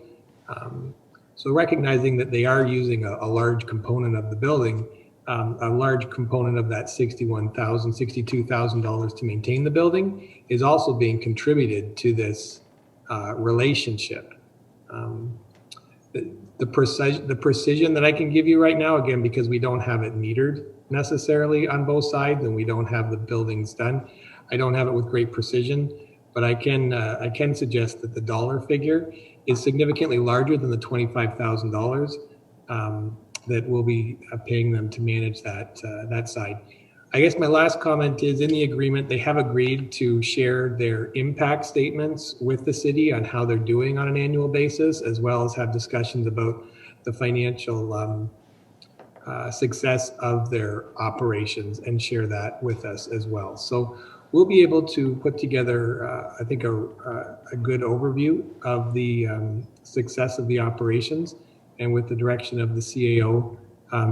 So recognizing that they are using a large component of the building, a large component of that $62,000 to maintain the building is also being contributed to this relationship. the precision that I can give you right now, again, because we don't have it metered necessarily on both sides and we don't have the buildings done, I don't have it with great precision, but I can suggest that the dollar figure is significantly larger than the $25,000 that we'll be paying them to manage that side. I guess my last comment is, in the agreement, they have agreed to share their impact statements with the city on how they're doing on an annual basis, as well as have discussions about the financial success of their operations and share that with us as well. So we'll be able to put together, I think, a good overview of the success of the operations, and with the direction of the CAO,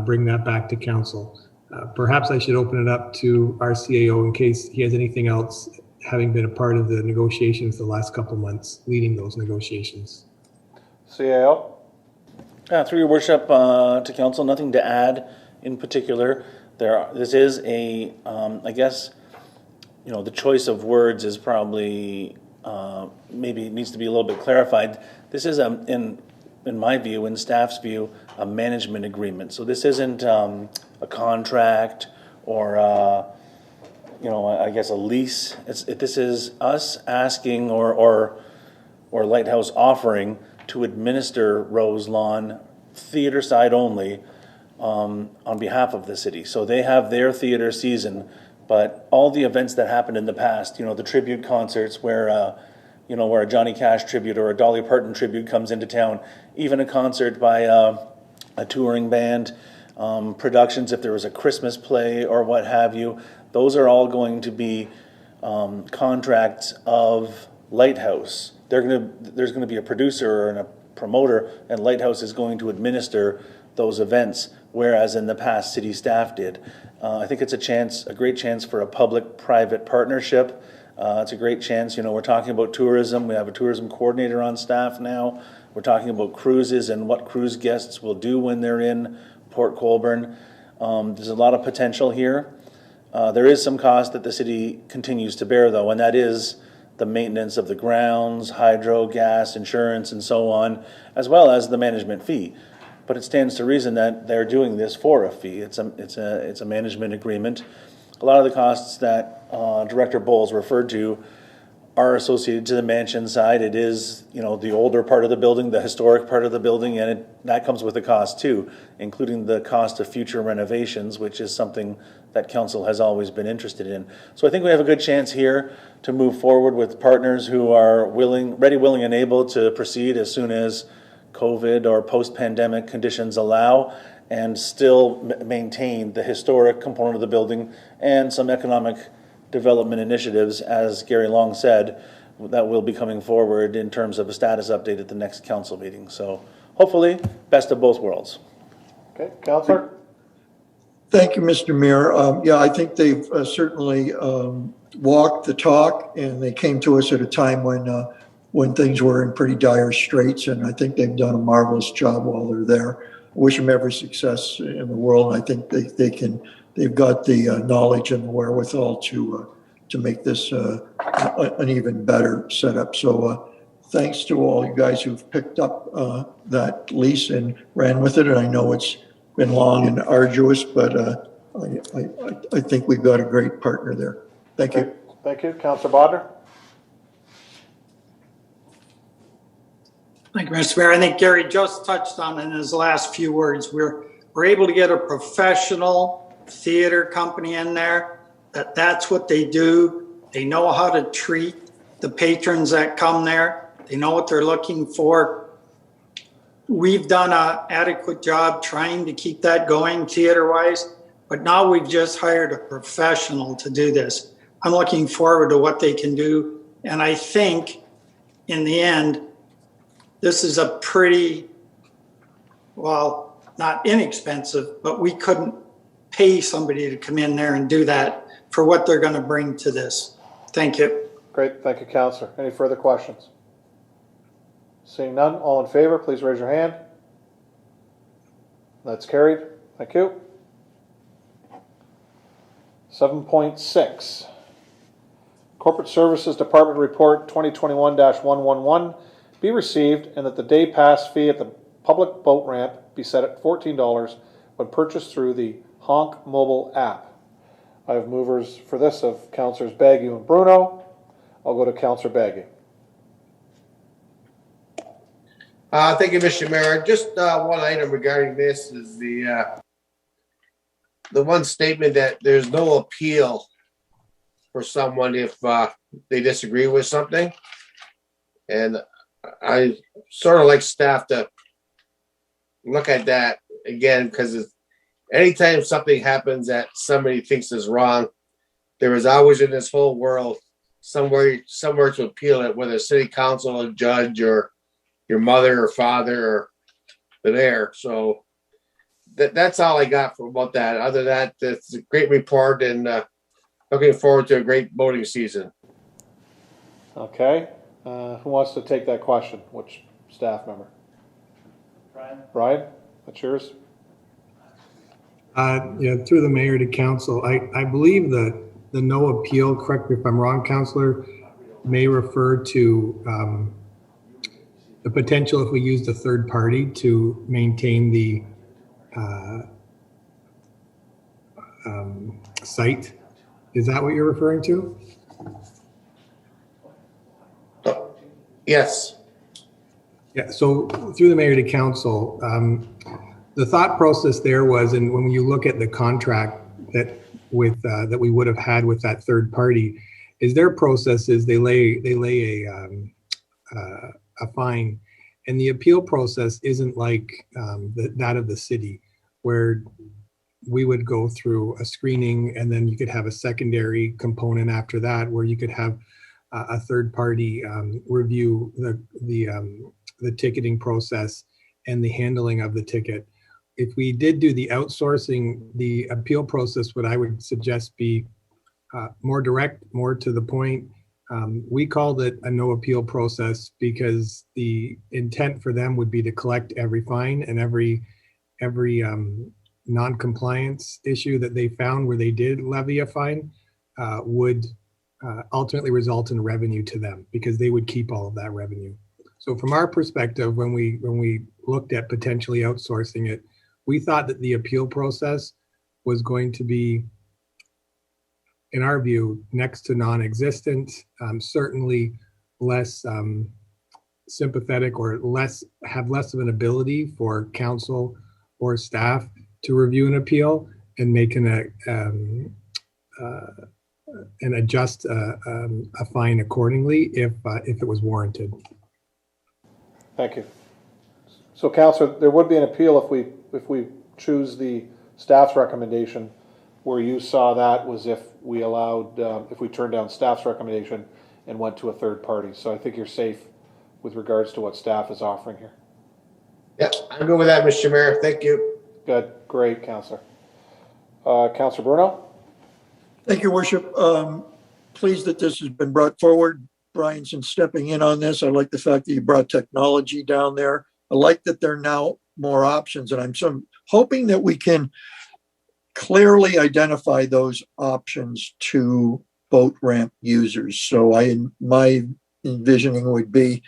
bring that back to council. Perhaps I should open it up to our CAO in case he has anything else, having been a part of the negotiations the last couple of months, leading those negotiations. CAO? Through your worship, to council, nothing to add in particular. This is a, I guess, the choice of words is probably, maybe it needs to be a little bit clarified. This is, in my view, in staff's view, a management agreement. So this isn't a contract or, I guess a lease. This is us asking or Lighthouse offering to administer Rose Lawn theater side only on behalf of the city. So they have their theater season, but all the events that happened in the past, the tribute concerts where, where a Johnny Cash tribute or a Dolly Parton tribute comes into town, even a concert by a touring band, productions, if there was a Christmas play or what have you, those are all going to be contracts of Lighthouse. There's going to be a producer and a promoter, and Lighthouse is going to administer those events, whereas in the past city staff did. I think it's a great chance for a public-private partnership. It's a great chance. We're talking about tourism. We have a tourism coordinator on staff now. We're talking about cruises and what cruise guests will do when they're in Port Colborne. There's a lot of potential here. There is some cost that the city continues to bear, though, and that is the maintenance of the grounds, hydro, gas, insurance, and so on, as well as the management fee. But it stands to reason that they're doing this for a fee. It's a management agreement. A lot of the costs that Director Bowles referred to are associated to the mansion side. It is, the older part of the building, the historic part of the building, and that comes with a cost too, including the cost of future renovations, which is something that council has always been interested in. So I think we have a good chance here to move forward with partners who are ready, willing, and able to proceed as soon as COVID or post-pandemic conditions allow, and still maintain the historic component of the building and some economic development initiatives, as Gary Long said, that will be coming forward in terms of a status update at the next council meeting. So hopefully, best of both worlds. Okay, Councillor? Thank you, Mr. Mayor. Yeah, I think they've certainly walked the talk, and they came to us at a time when things were in pretty dire straits, and I think they've done a marvelous job while they're there. I wish them every success in the world. I think they've got the knowledge and the wherewithal to make this an even better setup. So thanks to all you guys who've picked up that lease and ran with it. And I know it's been long and arduous, but I think we've got a great partner there. Thank you. Thank you. Councillor Bodner? Thank you, Mr. Mayor. I think Gary just touched on in his last few words. We're able to get a professional theater company in there. That's what they do. They know how to treat the patrons that come there. They know what they're looking for. We've done an adequate job trying to keep that going theater-wise, but now we've just hired a professional to do this. I'm looking forward to what they can do, and I think in the end, this is a pretty, well, not inexpensive, but we couldn't pay somebody to come in there and do that for what they're going to bring to this. Thank you. Great. Thank you, Councillor. Any further questions? Seeing none, all in favor, please raise your hand. That's carried. Thank you. 7.6. Corporate Services Department Report 2021-111 be received, and that the day pass fee at the public boat ramp be set at $14 when purchased through the Honk mobile app. I have movers for this of Councillors Bagu and Bruno. I'll go to Councillor Bagu. Thank you, Mr. Mayor. Just one item regarding this is the one statement that there's no appeal for someone if they disagree with something. And I sort of like staff to look at that again, because anytime something happens that somebody thinks is wrong, there is always in this whole world somewhere to appeal it, whether city council, a judge, or your mother or father or the mayor. So that's all I got about that. Other than that, it's a great report, and looking forward to a great boating season. Okay. Who wants to take that question? Which staff member? Brian, that's yours. Yeah, through the mayor to council, I believe the no appeal, correct me if I'm wrong, Councillor, may refer to the potential if we used a third party to maintain the site. Is that what you're referring to? Yes. Yeah, so through the mayor to council, the thought process there was, and when you look at the contract that we would have had with that third party, is their process is they lay a fine, and the appeal process isn't like that of the city, where we would go through a screening and then you could have a secondary component after that, where you could have a third party review the ticketing process and the handling of the ticket. If we did do the outsourcing, the appeal process, what I would suggest be more direct, more to the point. We called it a no appeal process because the intent for them would be to collect every fine and every non-compliance issue that they found where they did levy a fine would ultimately result in revenue to them, because they would keep all of that revenue. So from our perspective, when we looked at potentially outsourcing it, we thought that the appeal process was going to be, in our view, next to non-existent, certainly less sympathetic, or have less of an ability for council or staff to review an appeal and make and adjust a fine accordingly if it was warranted. Thank you. So, Councillor, there would be an appeal if we choose the staff's recommendation. Where you saw that was if we allowed, if we turned down staff's recommendation and went to a third party. So I think you're safe with regards to what staff is offering here. Yeah, I'm good with that, Mr. Mayor. Thank you. Good, great, Councillor. Councillor Bruno? Thank you, Worship. Pleased that this has been brought forward. Brian's in stepping in on this. I like the fact that you brought technology down there. I like that there are now more options, and I'm hoping that we can clearly identify those options to boat ramp users. So my envisioning would be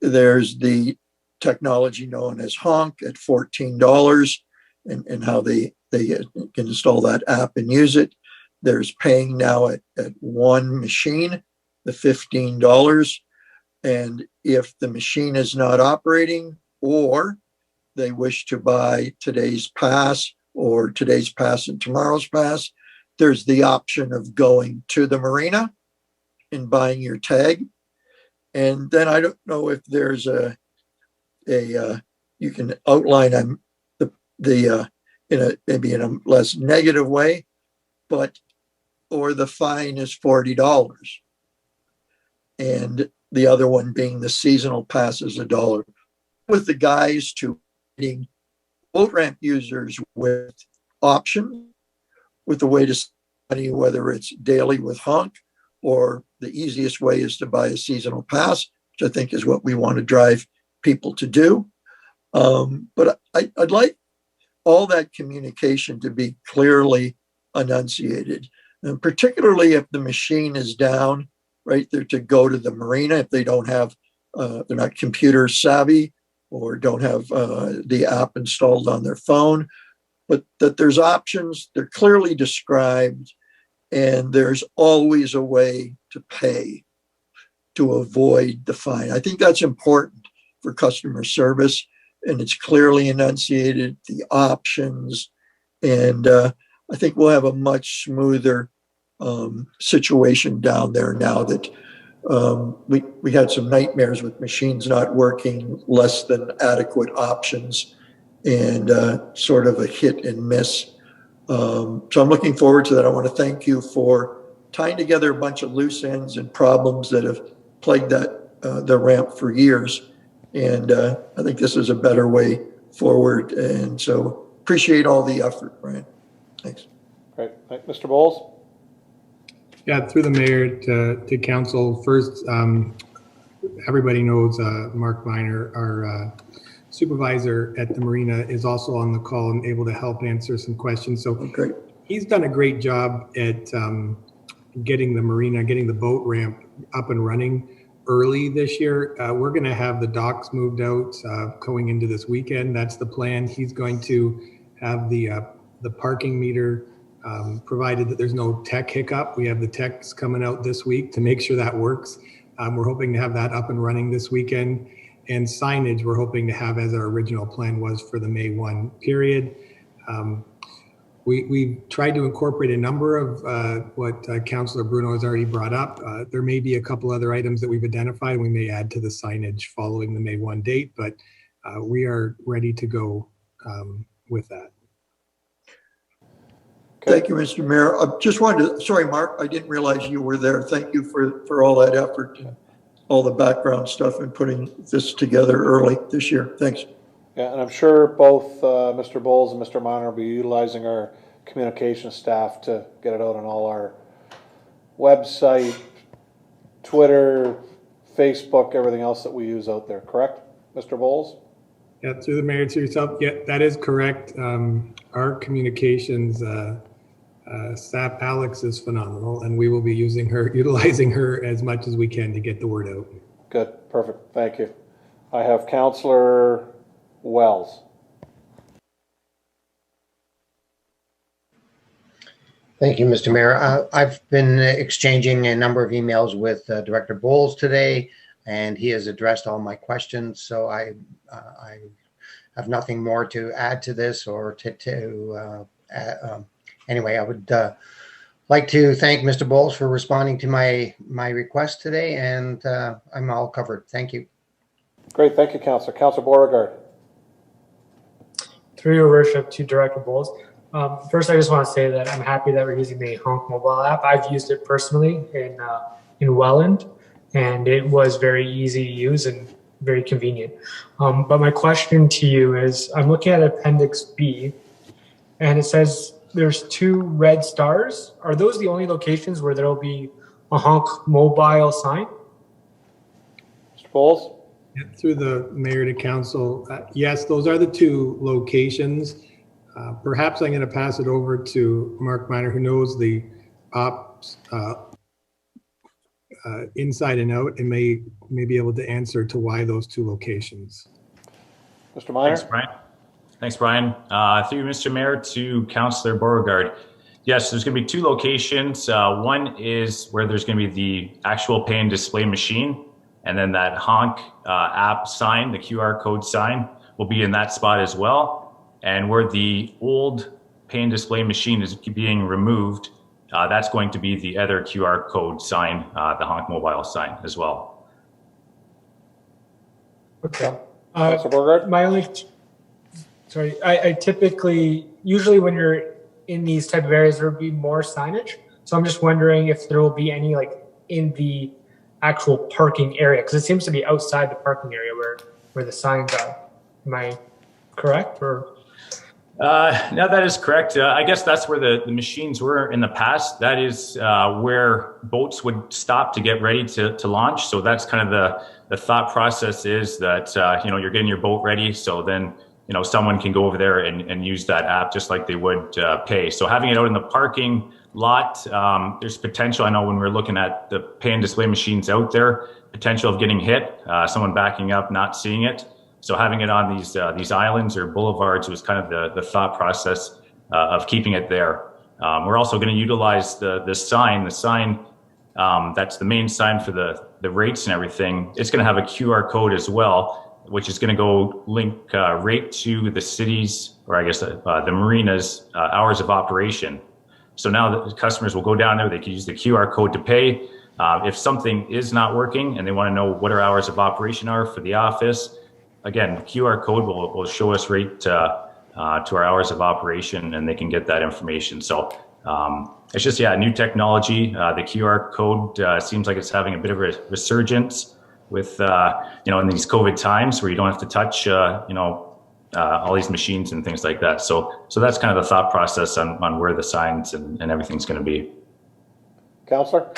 there's the technology known as Honk at $14 and how they can install that app and use it. There's paying now at one machine, the $15. And if the machine is not operating, or they wish to buy today's pass or today's pass and tomorrow's pass, there's the option of going to the marina and buying your tag. And then I don't know if there's you can outline maybe in a less negative way, or the fine is $40. And the other one being the seasonal pass is $1. With the guys to boat ramp users with options, with a way to study whether it's daily with Honk, or the easiest way is to buy a seasonal pass, which I think is what we want to drive people to do. But I'd like all that communication to be clearly enunciated, and particularly if the machine is down, right there, to go to the marina if they don't have, they're not computer savvy, or don't have the app installed on their phone, but that there's options, they're clearly described, and there's always a way to pay to avoid the fine. I think that's important for customer service, and it's clearly enunciated, the options, and I think we'll have a much smoother situation down there now that we had some nightmares with machines not working, less than adequate options, and sort of a hit and miss. So I'm looking forward to that. I want to thank you for tying together a bunch of loose ends and problems that have plagued the ramp for years. And I think this is a better way forward. And so appreciate all the effort, Brian. Thanks. Great. Mr. Bowles? Yeah, through the mayor to council. First, everybody knows Mark Viner, our supervisor at the marina, is also on the call and able to help answer some questions. So he's done a great job at getting the marina, getting the boat ramp up and running early this year. We're going to have the docks moved out going into this weekend. That's the plan. He's going to have the parking meter provided that there's no tech hiccup. We have the techs coming out this week to make sure that works. We're hoping to have that up and running this weekend. And signage, we're hoping to have as our original plan was for the May 1 period. We've tried to incorporate a number of what Councillor Bruno has already brought up. There may be a couple other items that we've identified. We may add to the signage following the May 1 date, but we are ready to go with that. Thank you, Mr. Mayor. I just wanted to, sorry, Mark, I didn't realize you were there. Thank you for all that effort, and all the background stuff and putting this together early this year. Thanks. Yeah, and I'm sure both Mr. Bowles and Mr. Minor will be utilizing our communication staff to get it out on all our website, Twitter, Facebook, everything else that we use out there, correct, Mr. Bowles? Yeah, through the mayor to yourself. Yeah, that is correct. Our communications staff, Alex, is phenomenal, and we will be utilizing her as much as we can to get the word out. Good, perfect, thank you. I have Councillor Wells. Thank you, Mr. Mayor. I've been exchanging a number of emails with Director Bowles today, and he has addressed all my questions. So I have nothing more to add to this or anyway, I would like to thank Mr. Bowles for responding to my request today, and I'm all covered. Thank you. Great, thank you, Councillor. Councillor Beauregard. Through your worship to Director Bowles. First, I just want to say that I'm happy that we're using the Honk mobile app. I've used it personally in Welland, and it was very easy to use and very convenient. But my question to you is, I'm looking at Appendix B, and it says there's 2 red stars. Are those the only locations where there will be a Honk mobile sign? Mr. Bowles? Yeah, through the mayor to council, yes, those are the 2 locations. Perhaps I'm going to pass it over to Mark Miner, who knows the ops inside and out, and may be able to answer to why those 2 locations. Mr. Miner? Thanks, Brian. Thanks, Brian. Through Mr. Mayor to Councillor Beauregard. Yes, there's going to be 2 locations. One is where there's going to be the actual pay and display machine, and then that Honk app sign, the QR code sign, will be in that spot as well. And where the old pay and display machine is being removed, that's going to be the other QR code sign, the Honk mobile sign as well. Okay. My only, sorry, I typically, usually when you're in these type of areas, there will be more signage. So I'm just wondering if there will be any like in the actual parking area, because it seems to be outside the parking area where the signs are. Am I correct, or? No, that is correct. I guess that's where the machines were in the past. That is where boats would stop to get ready to launch. So that's kind of the thought process is that, you're getting your boat ready. So then, someone can go over there and use that app just like they would pay. So having it out in the parking lot, there's potential. I know when we're looking at the pay and display machines out there, potential of getting hit, someone backing up, not seeing it. So having it on these islands or boulevards was kind of the thought process of keeping it there. We're also going to utilize the sign. The sign that's the main sign for the rates and everything. It's going to have a QR code as well, which is going to go link right to the city's, or I guess the marina's hours of operation. So now the customers will go down there, they can use the QR code to pay. If something is not working and they want to know what our hours of operation are for the office, again, the QR code will show us right to our hours of operation, and they can get that information. So it's just, new technology. The QR code seems like it's having a bit of a resurgence with, in these COVID times where you don't have to touch, all these machines and things like that. So that's kind of the thought process on where the signs and everything's going to be. Councillor?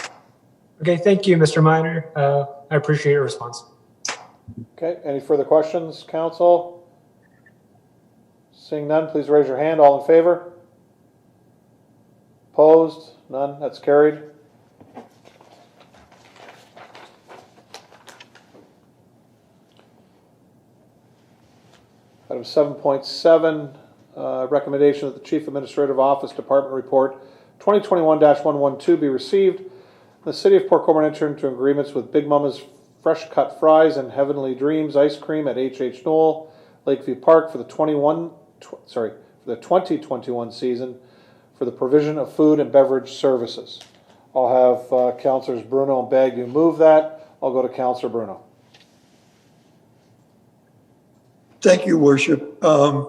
Okay, thank you, Mr. Minor. I appreciate your response. Okay, any further questions, council? Seeing none, please raise your hand. All in favor? Opposed? None, that's carried. Item 7.7, recommendation that the Chief Administrative Office Department Report 2021-112 be received. The City of Port Colborne entered into agreements with Big Mama's Fresh Cut Fries and Heavenly Dreams Ice Cream at H.H. Knoll, Lakeview Park for the 2021 season for the provision of food and beverage services. I'll have Councillors Bruno and Bagu move that. I'll go to Councillor Bruno. Thank you, Worship. I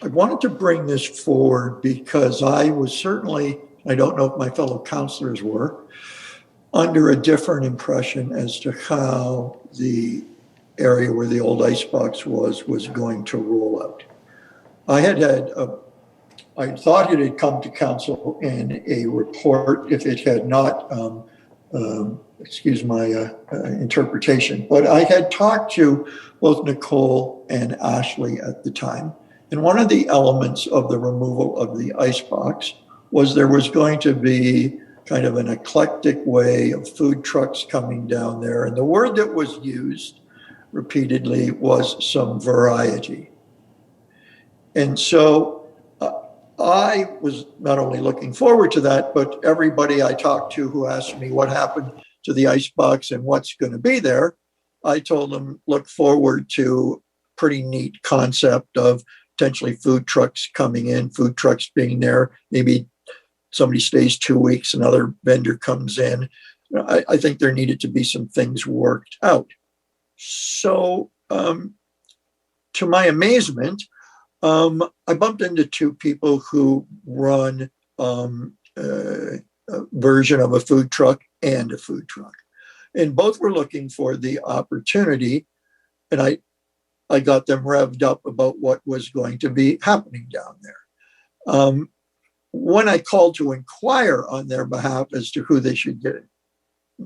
wanted to bring this forward because I was certainly, I don't know if my fellow councillors were, under a different impression as to how the area where the old icebox was going to roll out. I thought it had come to council in a report if it had not, excuse my interpretation, but I had talked to both Nicole and Ashley at the time. And one of the elements of the removal of the icebox was there was going to be kind of an eclectic way of food trucks coming down there. And the word that was used repeatedly was some variety. And so I was not only looking forward to that, but everybody I talked to who asked me what happened to the icebox and what's going to be there, I told them look forward to pretty neat concept of potentially food trucks coming in, food trucks being there, maybe somebody stays 2 weeks, another vendor comes in. I think there needed to be some things worked out. So to my amazement, I bumped into two people who run a version of a food truck and a food truck. And both were looking for the opportunity. And I got them revved up about what was going to be happening down there. When I called to inquire on their behalf as to who they should get in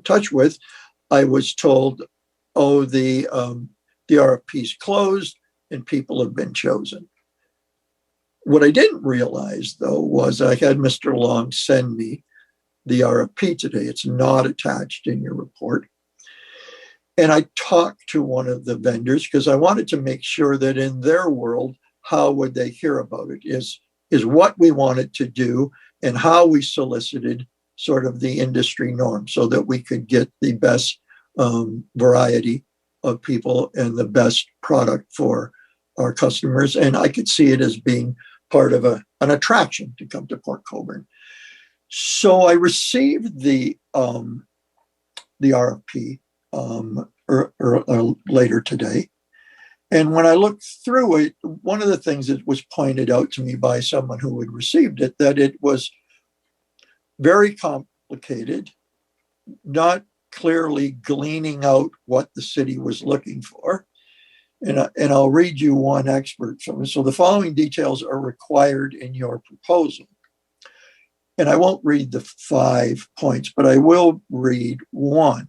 touch with, I was told, oh, the RFP's closed and people have been chosen. What I didn't realize, though, was I had Mr. Long send me the RFP today. It's not attached in your report. And I talked to one of the vendors because I wanted to make sure that in their world, how would they hear about it is what we wanted to do and how we solicited sort of the industry norm so that we could get the best variety of people and the best product for our customers. And I could see it as being part of an attraction to come to Port Colborne. So I received the RFP later today. And when I looked through it, one of the things that was pointed out to me by someone who had received it, that it was very complicated, not clearly gleaning out what the city was looking for. And I'll read you one excerpt from it. So the following details are required in your proposal. And I won't read the 5 points, but I will read one.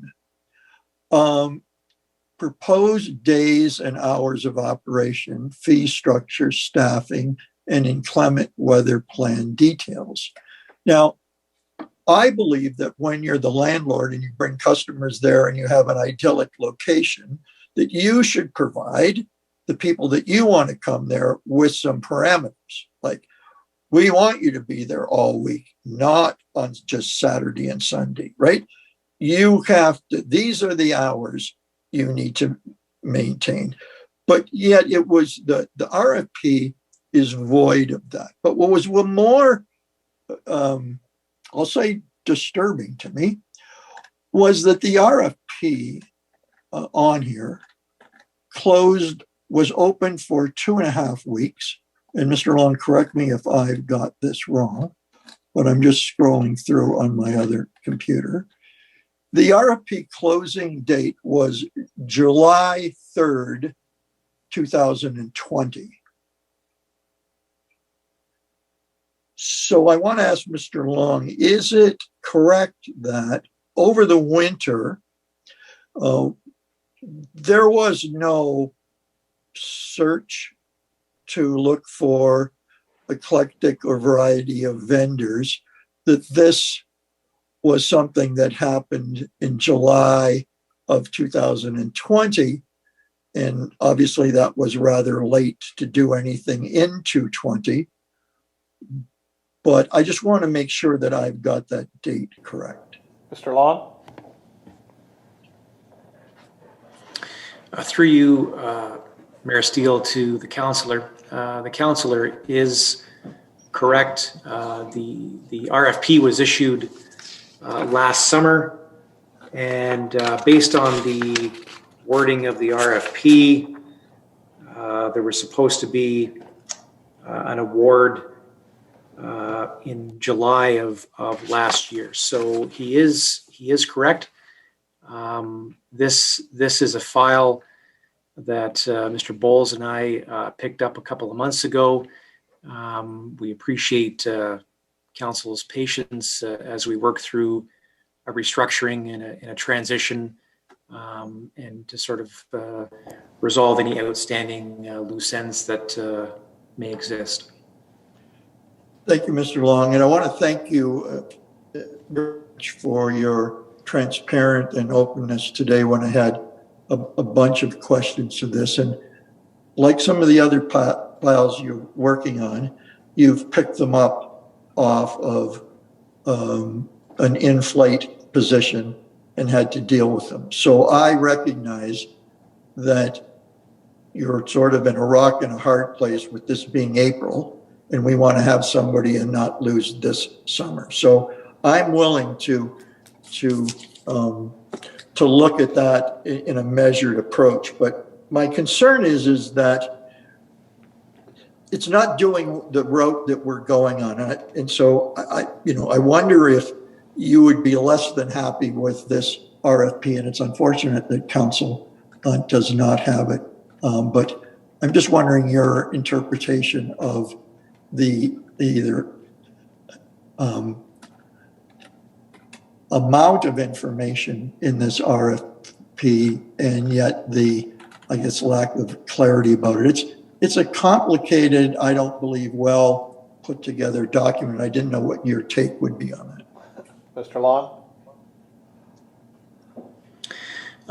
Proposed days and hours of operation, fee structure, staffing, and inclement weather plan details. Now, I believe that when you're the landlord and you bring customers there and you have an idyllic location, that you should provide the people that you want to come there with some parameters. Like, we want you to be there all week, not on just Saturday and Sunday, right? You have to, these are the hours you need to maintain. But yet it was the RFP is void of that. But what was more, I'll say disturbing to me, was that the RFP on here was open for 2.5 weeks. And Mr. Long, correct me if I've got this wrong, but I'm just scrolling through on my other computer. The RFP closing date was July 3rd, 2020. So I want to ask Mr. Long, is it correct that over the winter, there was no search to look for eclectic or variety of vendors, that this was something that happened in July of 2020, and obviously that was rather late to do anything into 20. But I just want to make sure that I've got that date correct. Mr. Long? Through you, Mayor Steele, to the councillor. The councillor is correct. The RFP was issued last summer, and based on the wording of the RFP, there was supposed to be an award in July of last year. So he is correct. This is a file that Mr. Bowles and I picked up a couple of months ago. We appreciate council's patience as we work through a restructuring and a transition, and to sort of resolve any outstanding loose ends that may exist. Thank you, Mr. Long. And I want to thank you very much for your transparent and openness today when I had a bunch of questions to this. And like some of the other files you're working on, you've picked them up off of an in-flight position and had to deal with them. So I recognize that you're sort of in a rock and a hard place with this being April, and we want to have somebody and not lose this summer. So I'm willing to look at that in a measured approach. But my concern is that it's not doing the route that we're going on. And so I wonder if you would be less than happy with this RFP. And it's unfortunate that council does not have it. But I'm just wondering your interpretation of the either amount of information in this RFP and yet the, I guess, lack of clarity about it. It's a complicated, I don't believe, well put together document. I didn't know what your take would be on it. Mr. Long?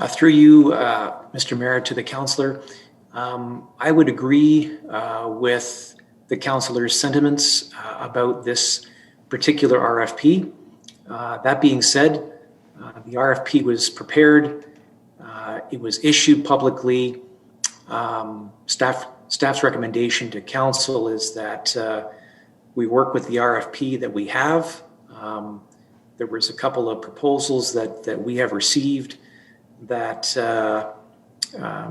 Through you, Mr. Mayor, to the councillor, I would agree with the councillor's sentiments about this particular RFP. That being said, the RFP was prepared, it was issued publicly. Staff's recommendation to council is that we work with the RFP that we have. There was a couple of proposals that we have received that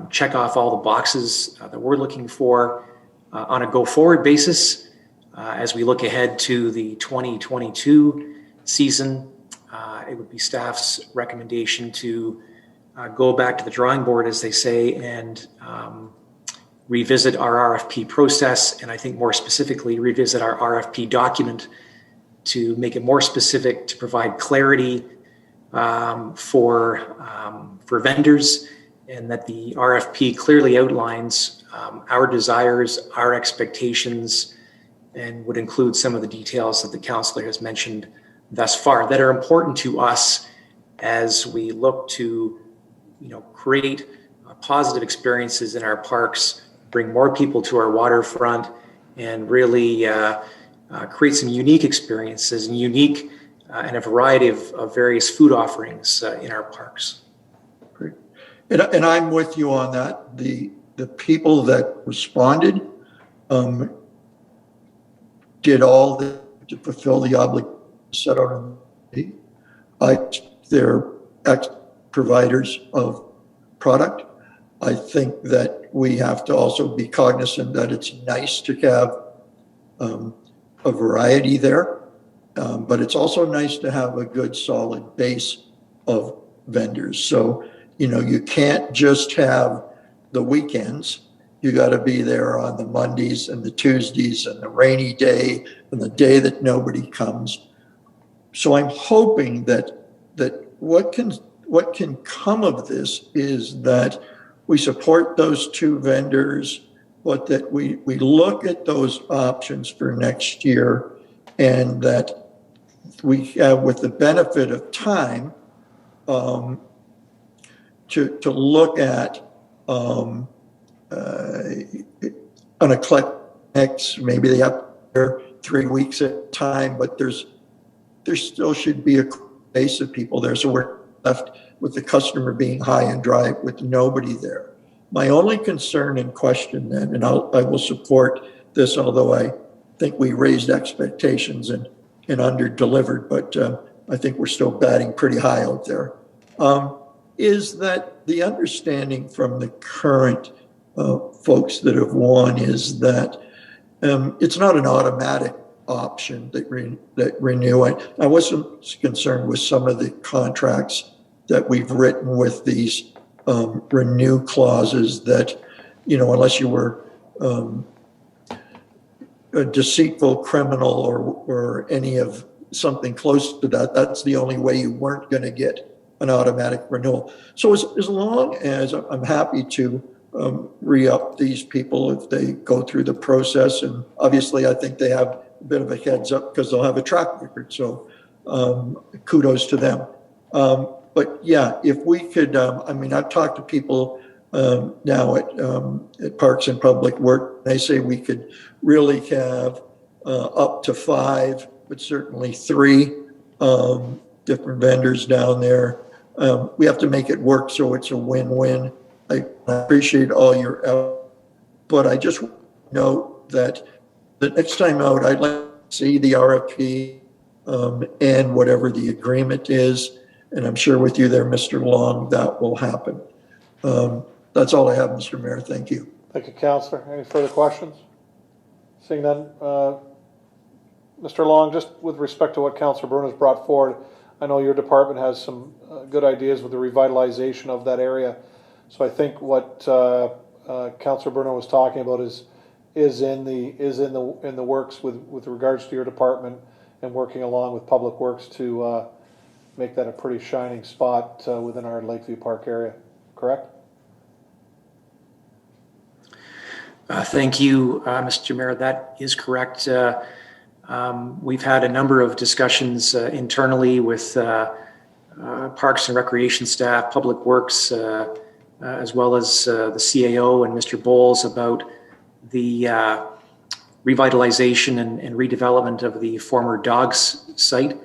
check off all the boxes that we're looking for on a go-forward basis as we look ahead to the 2022 season. It would be staff's recommendation to go back to the drawing board, as they say, and revisit our RFP process, and I think more specifically revisit our RFP document to make it more specific, to provide clarity for vendors, and that the RFP clearly outlines our desires, our expectations, and would include some of the details that the councillor has mentioned thus far that are important to us as we look to, create positive experiences in our parks bring more people to our waterfront and really create some unique experiences and unique and a variety of various food offerings in our parks. Great. And I'm with you on that. The people that responded did all to fulfill the obligation set out on the they're providers of product. I think that we have to also be cognizant that it's nice to have a variety there, but it's also nice to have a good solid base of vendors. So, you know, you can't just have the weekends. You got to be there on the Mondays and the Tuesdays and the rainy day and the day that nobody comes. So I'm hoping that what can come of this is that we support those two vendors, but that we look at those options for next year, and that we have, with the benefit of time, to look at an eclectic mix. Maybe they have 3 weeks at a time, but there still should be a base of people there, so we're left with the customer being high and dry with nobody there. My only concern and question then, and I will support this, although I think we raised expectations and under-delivered, but I think we're still batting pretty high out there, is that the understanding from the current folks that have won is that it's not an automatic option that renew. I wasn't concerned with some of the contracts that we've written with these renew clauses that, you know, unless you were a deceitful criminal or any of something close to that, that's the only way you weren't going to get an automatic renewal. So as long as I'm happy to re-up these people if they go through the process, and obviously I think they have a bit of a heads up because they'll have a track record. So kudos to them. But yeah, if we could, I mean, I've talked to people now at Parks and Public Work. They say we could really have up to 5, but certainly 3 different vendors down there. We have to make it work so it's a win-win. I appreciate all your effort, but I just note that the next time out, I'd like to see the RFP and whatever the agreement is. And I'm sure with you there, Mr. Long, that will happen. That's all I have, Mr. Mayor. Thank you. Thank you, Councillor. Any further questions? Seeing none, Mr. Long, just with respect to what Councillor Bruno has brought forward, I know your department has some good ideas with the revitalization of that area. So I think what Councillor Bruno was talking about is in the works with regards to your department and working along with Public Works to make that a pretty shining spot within our Lakeview Park area. Correct? Thank you, Mr. Mayor. That is correct. We've had a number of discussions internally with Parks and Recreation staff, Public Works, as well as the CAO and Mr. Bowles about the revitalization and redevelopment of the former Dogs site.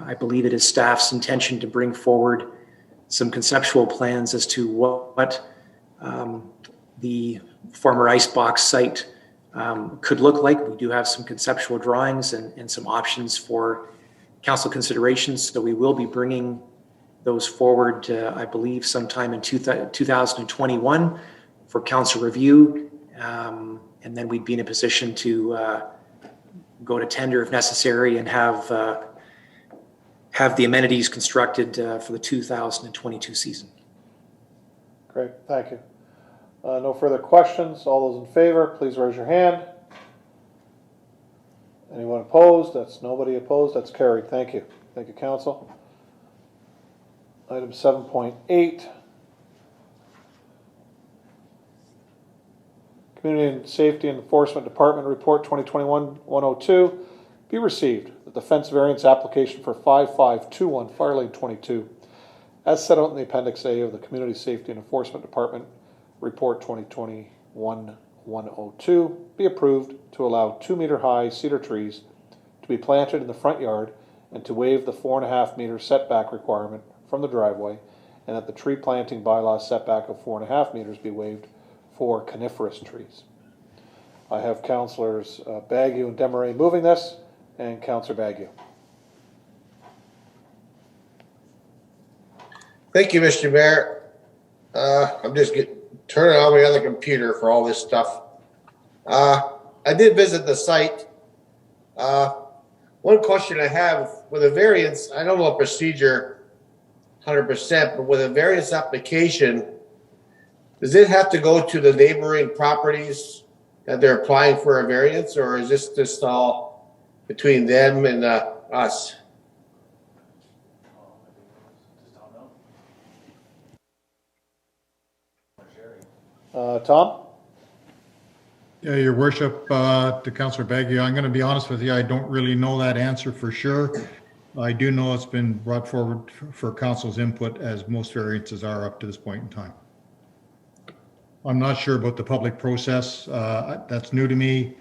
I believe it is staff's intention to bring forward some conceptual plans as to what the former Icebox site could look like. We do have some conceptual drawings and some options for council considerations. So we will be bringing those forward, I believe, sometime in 2021 for council review. And then we'd be in a position to go to tender if necessary and have the amenities constructed for the 2022 season. Great, thank you. No further questions. All those in favor, please raise your hand. Anyone opposed? That's nobody opposed. That's carried. Thank you. Thank you, Council. Item 7.8. Community and Safety Enforcement Department Report 2021-102 be received. The defense variance application for 5521 Fire Lane 22 as set out in the Appendix A of the Community Safety and Enforcement Department Report 2021-102. 102 be approved to allow 2-meter-high cedar trees to be planted in the front yard and to waive the 4.5-meter setback requirement from the driveway, and that the tree planting bylaw setback of 4.5 meters be waived for coniferous trees. I have Councillors Bagu and Desmarais moving this, and Councillor Bagu. Thank you, Mr. Mayor. I'm just turning on my other computer for all this stuff. I did visit the site. One question I have with a variance, I don't know a procedure 100%, but with a variance application, does it have to go to the neighboring properties that they're applying for a variance, or is this just all between them and us? Tom? Yeah, Your Worship, to Councillor Bagu, I'm going to be honest with you, I don't really know that answer for sure. I do know it's been brought forward for council's input, as most variances are up to this point in time. I'm not sure about the public process. That's new to me.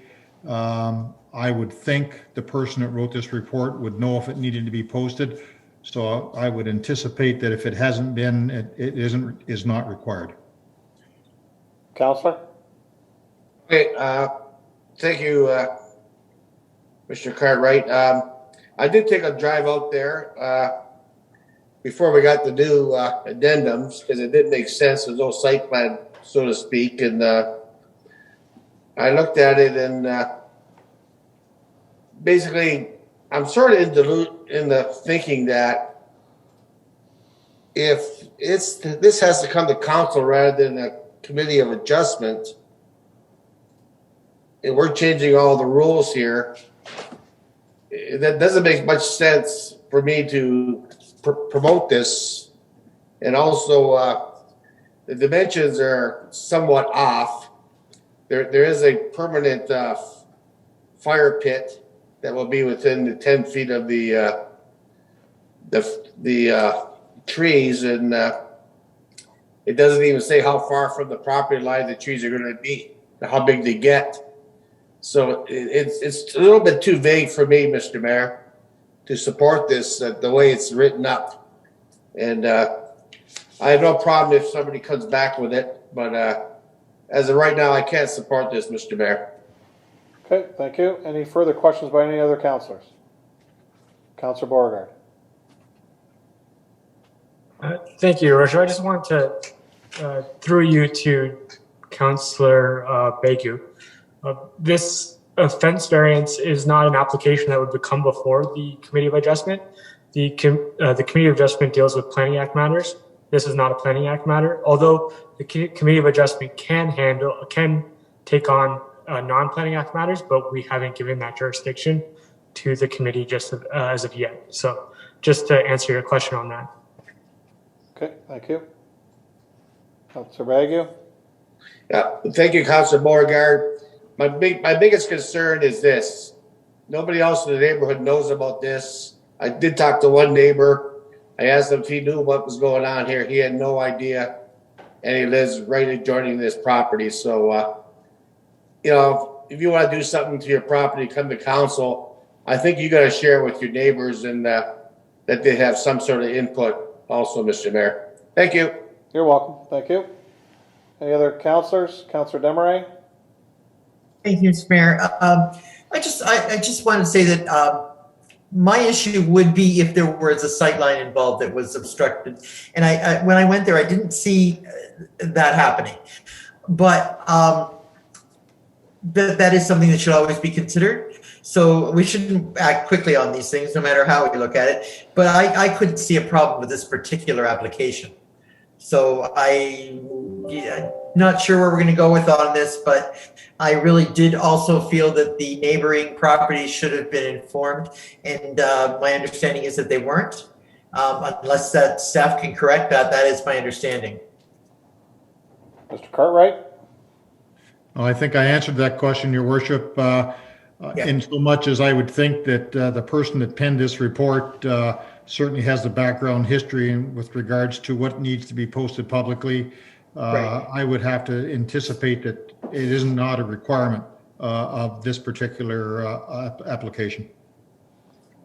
I would think the person that wrote this report would know if it needed to be posted. So I would anticipate that if it hasn't been, it is not required. Councillor? Okay, thank you, Mr. Cartwright. I did take a drive out there before we got the new addendums, because it didn't make sense. There's no site plan, so to speak. And I looked at it, and basically, I'm sort of in the thinking that if this has to come to council rather than a committee of adjustment, and we're changing all the rules here, that doesn't make much sense for me to promote this. And also, the dimensions are somewhat off. There is a permanent fire pit that will be within the 10 feet of the trees, and it doesn't even say how far from the property line the trees are going to be, how big they get. So it's a little bit too vague for me, Mr. Mayor, to support this the way it's written up. And I have no problem if somebody comes back with it, but as of right now, I can't support this, Mr. Mayor. Okay, thank you. Any further questions by any other councillors? Councillor Beauregard. Thank you, Your Worship. I just wanted to, through you to Councillor Bagu. This offense variance is not an application that would come before the Committee of Adjustment. The Committee of Adjustment deals with Planning Act matters. This is not a Planning Act matter, although the Committee of Adjustment can take on non-Planning Act matters, but we haven't given that jurisdiction to the committee just as of yet. So just to answer your question on that. Okay, thank you. Councillor Bagu. Yeah, thank you, Councillor Beauregard. My biggest concern is this. Nobody else in the neighborhood knows about this. I did talk to one neighbor. I asked him if he knew what was going on here. He had no idea, and he lives right adjoining this property. So, if you want to do something to your property, come to council. I think you got to share with your neighbors, and that they have some sort of input also, Mr. Mayor. Thank you. You're welcome. Thank you. Any other councillors? Councillor Desmarais? Thank you, Mr. Mayor. I just want to say that my issue would be if there was a sight line involved that was obstructed. And I when I went there, I didn't see that happening. But that is something that should always be considered. So we shouldn't act quickly on these things, no matter how we look at it. But I couldn't see a problem with this particular application. So I'm not sure where we're going to go with on this, but I really did also feel that the neighboring properties should have been informed. And my understanding is that they weren't. Unless that staff can correct that, that is my understanding. Mr. Cartwright? Well, I think I answered that question, Your Worship, in so much as I would think that the person that penned this report certainly has the background history with regards to what needs to be posted publicly. Right. I would have to anticipate that it is not a requirement of this particular application.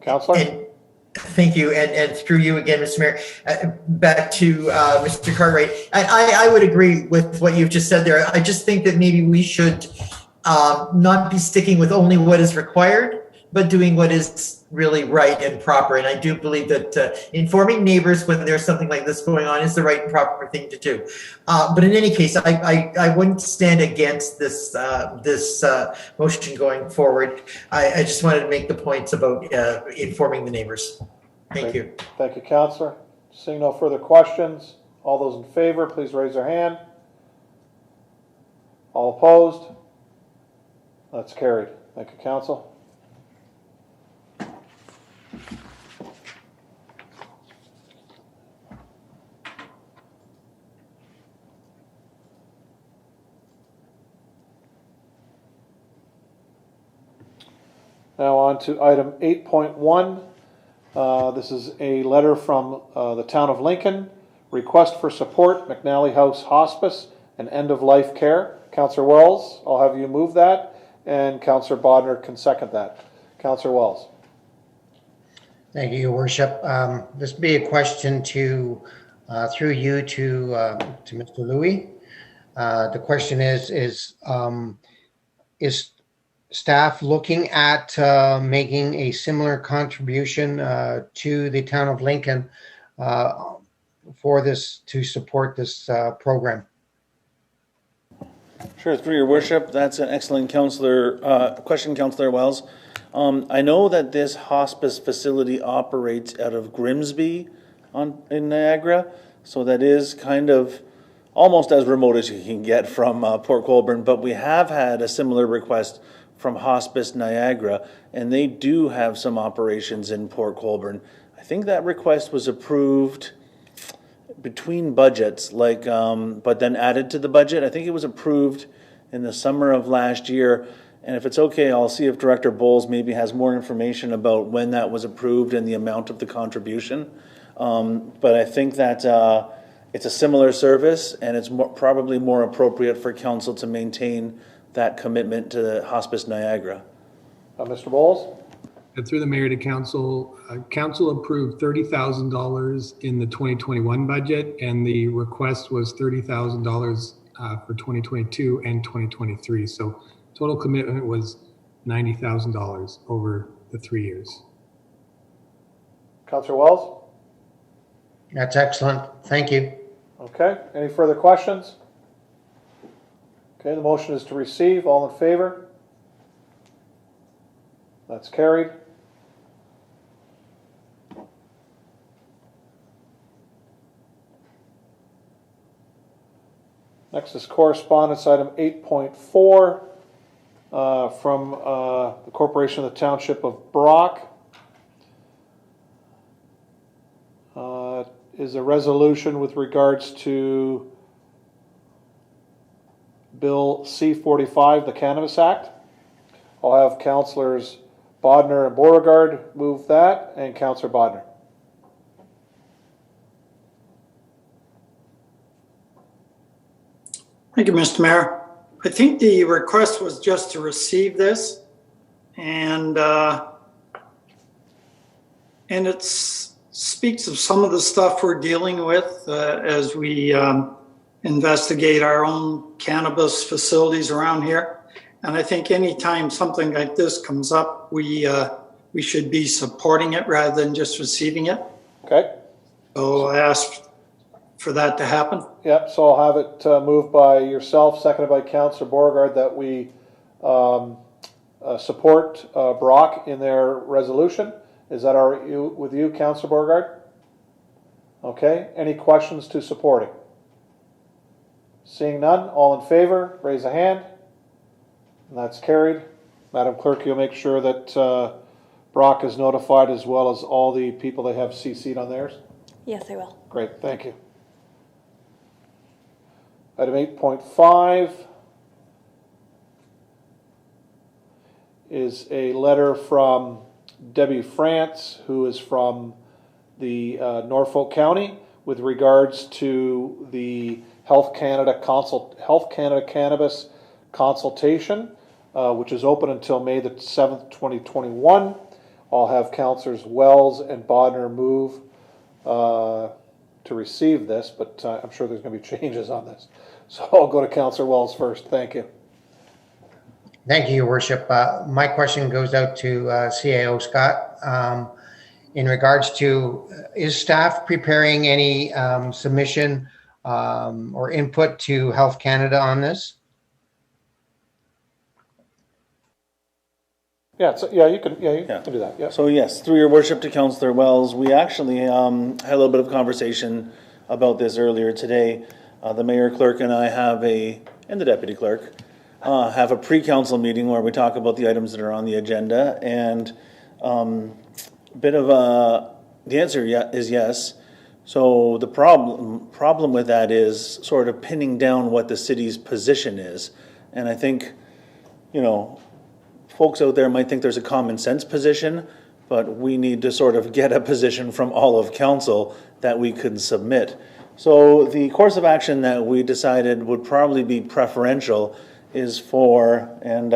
Counselor? And thank you. And through you again, Mr. Mayor, back to Mr. Cartwright. I would agree with what you've just said there. I just think that maybe we should not be sticking with only what is required, but doing what is really right and proper. And I do believe that informing neighbors when there's something like this going on is the right and proper thing to do. But in any case, I wouldn't stand against this motion going forward. I just wanted to make the points about informing the neighbors. Thank you. Thank you, Counselor. Seeing no further questions, all those in favor, please raise their hand. All opposed? That's carried. Thank you, Counsel. Now on to item 8.1. This is a letter from the town of Lincoln. Request for support, McNally House Hospice and end-of-life care. Councillor Wells, I'll have you move that, and Councillor Bodnar can second that. Councillor Wells. Thank you, Your Worship. This would be a question to, through you to Mr. Louis. The question is staff looking at making a similar contribution to the town of Lincoln for this, to support this program? Sure, through your worship, that's an excellent question, Councillor Wells. I know that this hospice facility operates out of Grimsby in Niagara, so that is kind of almost as remote as you can get from Port Colborne, but we have had a similar request from Hospice Niagara, and they do have some operations in Port Colborne. I think that request was approved between budgets, but then added to the budget. I think it was approved in the summer of last year. And if it's okay, I'll see if Director Bowles maybe has more information about when that was approved and the amount of the contribution. But I think that it's a similar service, and it's probably more appropriate for council to maintain that commitment to Hospice Niagara. Mr. Bowles? And through the mayor to council, council approved $30,000 in the 2021 budget, and the request was $30,000 for 2022 and 2023. So total commitment was $90,000 over the 3 years. Councillor Wells? That's excellent. Thank you. Okay, any further questions? Okay, the motion is to receive. All in favor? That's carried. Next is correspondence item 8.4 from the Corporation of the Township of Brock. Is a resolution with regards to Bill C-45, the Cannabis Act. I'll have Councillors Bodnar and Beauregard move that, and Councillor Bodnar. Thank you, Mr. Mayor. I think the request was just to receive this, and it speaks of some of the stuff we're dealing with as we investigate our own cannabis facilities around here. And I think anytime something like this comes up, we should be supporting it rather than just receiving it. Okay. So I ask for that to happen. Yep, so I'll have it moved by yourself, seconded by Councillor Beauregard, that we support Brock in their resolution. Is that all right with you, Councillor Beauregard? Okay, any questions to supporting? Seeing none, all in favor, raise a hand. And that's carried. Madam Clerk, you'll make sure that Brock is notified as well as all the people they have CC'd on theirs? Yes, I will. Great, thank you. Item 8.5 is a letter from Debbie France, who is from the Norfolk County, with regards to the Health Canada Cannabis Consultation, which is open until May the 7th, 2021. I'll have Councillors Wells and Bodner move to receive this, but I'm sure there's going to be changes on this. So I'll go to Councillor Wells first. Thank you. Thank you, Your Worship. My question goes out to CAO Scott. In regards to, is staff preparing any submission or input to Health Canada on this? Yeah, you can do that. Yeah. So yes, through your worship to Councillor Wells, we actually had a little bit of conversation about this earlier today. The mayor clerk and I and the deputy clerk have a pre-council meeting where we talk about the items that are on the agenda, and the answer is yes. So the problem with that is sort of pinning down what the city's position is, and I think, folks out there might think there's a common sense position, but we need to sort of get a position from all of council that we can submit. So the course of action that we decided would probably be preferential is for, and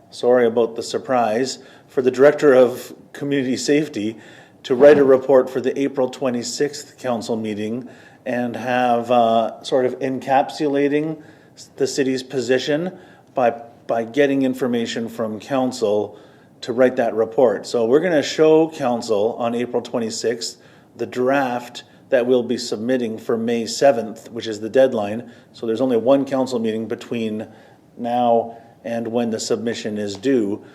sorry about the surprise, for the Director of Community Safety to write a report for the April 26th council meeting and have sort of encapsulating the city's position by getting information from council to write that report. So we're going to show council on April 26th the draft that we'll be submitting for May 7th, which is the deadline. So there's only one council meeting between now and when the submission is due.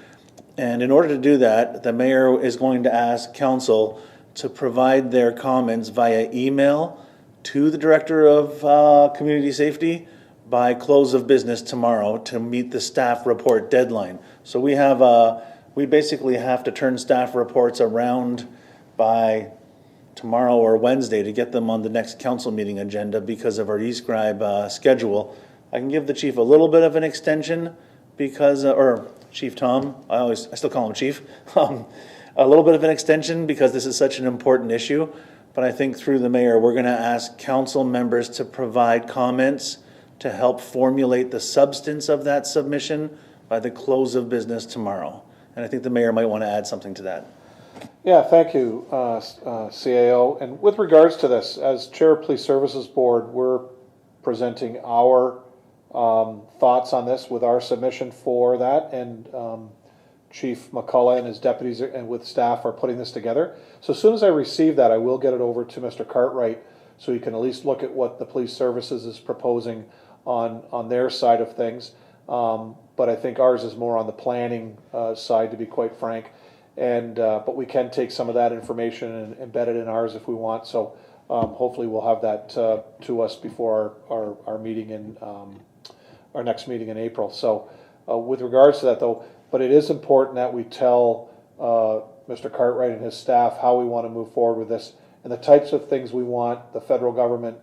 And in order to do that, the mayor is going to ask council to provide their comments via email to the Director of Community Safety by close of business tomorrow to meet the staff report deadline. So we basically have to turn staff reports around by tomorrow or Wednesday to get them on the next council meeting agenda because of our eScribe schedule. I can give the chief a little bit of an extension because, or Chief Tom, I still call him Chief, a little bit of an extension because this is such an important issue. But I think through the mayor, we're going to ask council members to provide comments to help formulate the substance of that submission by the close of business tomorrow. And I think the mayor might want to add something to that. Yeah, thank you, CAO. And with regards to this, as Chair of Police Services Board, we're presenting our thoughts on this with our submission for that, and Chief McCullough and his deputies and with staff are putting this together. So as soon as I receive that, I will get it over to Mr. Cartwright so he can at least look at what the police services is proposing on their side of things. But I think ours is more on the planning side, to be quite frank. And but we can take some of that information and embed it in ours if we want. So hopefully we'll have that to us before our meeting in our next meeting in April. So with regards to that, though, but it is important that we tell Mr. Cartwright and his staff how we want to move forward with this and the types of things we want the federal government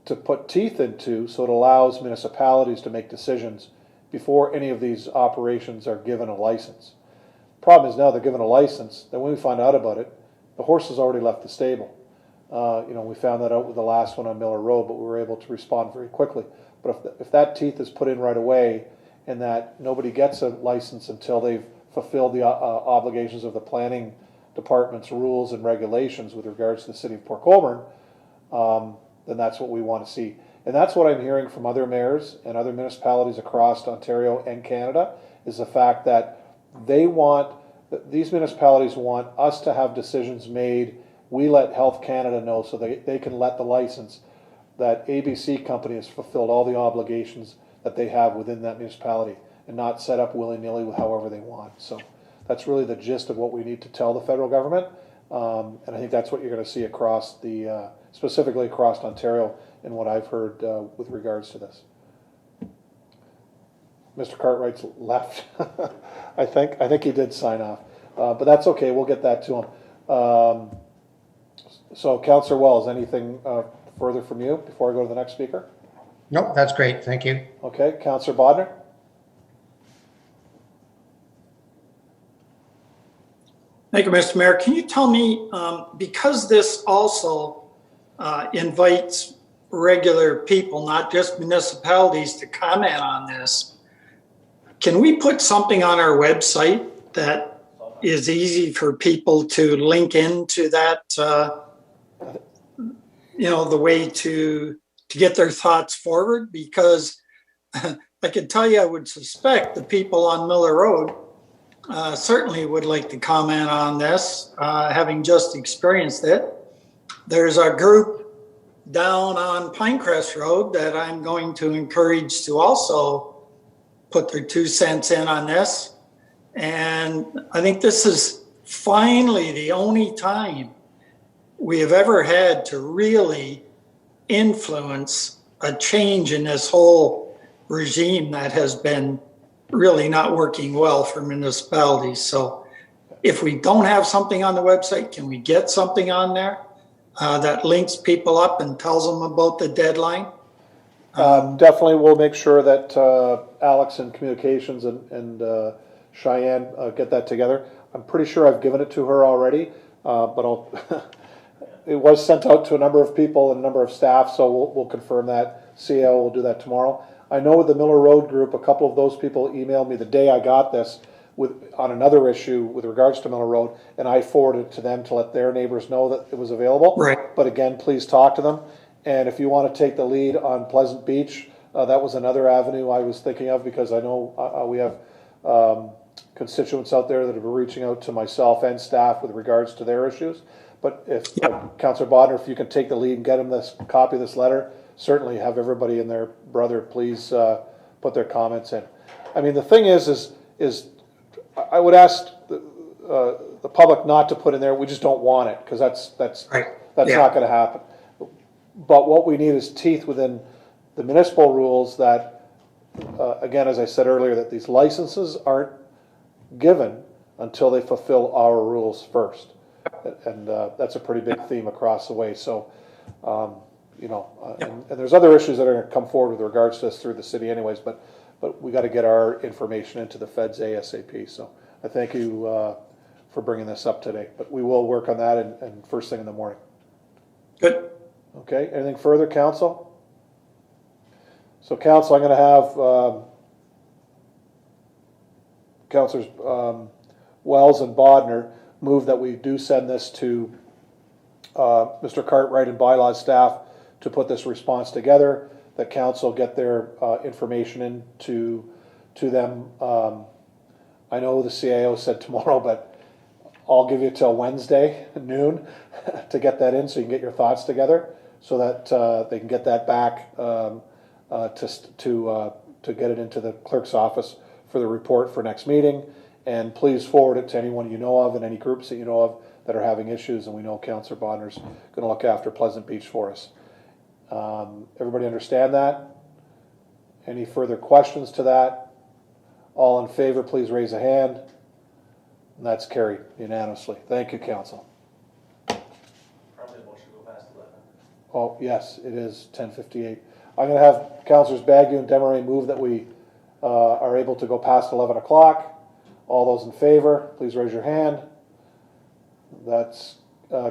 to put teeth into, so it allows municipalities to make decisions before any of these operations are given a license. Problem is now they're given a license, then when we find out about it, the horse has already left the stable. We found that out with the last one on Miller Road, but we were able to respond very quickly. But if that teeth is put in right away and that nobody gets a license until they've fulfilled the obligations of the planning department's rules and regulations with regards to the city of Port Colborne, then that's what we want to see. And that's what I'm hearing from other mayors and other municipalities across Ontario and Canada, is the fact that these municipalities want us to have decisions made. We let Health Canada know so they can let the license that ABC company has fulfilled all the obligations that they have within that municipality and not set up willy-nilly with however they want. So that's really the gist of what we need to tell the federal government. And I think that's what you're going to see across specifically across Ontario in what I've heard with regards to this. Mr. Cartwright's left. I think he did sign off. But that's okay, we'll get that to him. So Councillor Wells, anything further from you before I go to the next speaker? Nope, that's great, thank you. Okay, Councillor Bodner? Thank you, Mr. Mayor. Can you tell me, because this also invites regular people, not just municipalities, to comment on this. Can we put something on our website that is easy for people to link into that, the way to get their thoughts forward? Because I could tell you, I would suspect the people on Miller Road certainly would like to comment on this, having just experienced it. There's a group down on Pinecrest Road that I'm going to encourage to also put their 2 cents in on this. And I think this is finally the only time we have ever had to really influence a change in this whole regime that has been really not working well for municipalities. So if we don't have something on the website, can we get something on there that links people up and tells them about the deadline? Definitely, we'll make sure that Alex in communications and Cheyenne get that together. I'm pretty sure I've given it to her already, but it was sent out to a number of people and a number of staff, so we'll confirm that. CAO will do that tomorrow. I know with the Miller Road group, a couple of those people emailed me the day I got this on another issue with regards to Miller Road, and I forwarded it to them to let their neighbors know that it was available. Right. But again, please talk to them. And if you want to take the lead on Pleasant Beach, that was another avenue I was thinking of, because I know we have constituents out there that have been reaching out to myself and staff with regards to their issues. But if Councillor Bodner, if you can take the lead and get them this copy of this letter, certainly have everybody and their brother please put their comments in. I mean, the thing is I would ask the public not to put in there, we just don't want it, because that's not going to happen. But what we need is teeth within the municipal rules that, again, as I said earlier, that these licenses aren't given until they fulfill our rules first. And that's a pretty big theme across the way. So, and there's other issues that are going to come forward with regards to this through the city anyways, but we got to get our information into the feds ASAP. So I thank you for bringing this up today, but we will work on that and first thing in the morning. Good. Okay, anything further, council? So council, I'm going to have councillors Wells and Bodner move that we do send this to Mr. Cartwright and bylaws staff to put this response together, that council get their information in to them. I know the CAO said tomorrow, but I'll give you till Wednesday noon to get that in so you can get your thoughts together, so that they can get that back to get it into the clerk's office for the report for next meeting. And please forward it to anyone you know of and any groups that you know of that are having issues. And we know Councillor Bonner's going to look after Pleasant Beach for us. Everybody understand that? Any further questions to that? All in favor, please raise a hand. And that's carried unanimously. Thank you, Council. Probably a motion to go past 11. Oh, yes, it is 10:58. I'm going to have Councillors Bagu and Desmarais move that we are able to go past 11 o'clock. All those in favor, please raise your hand. That's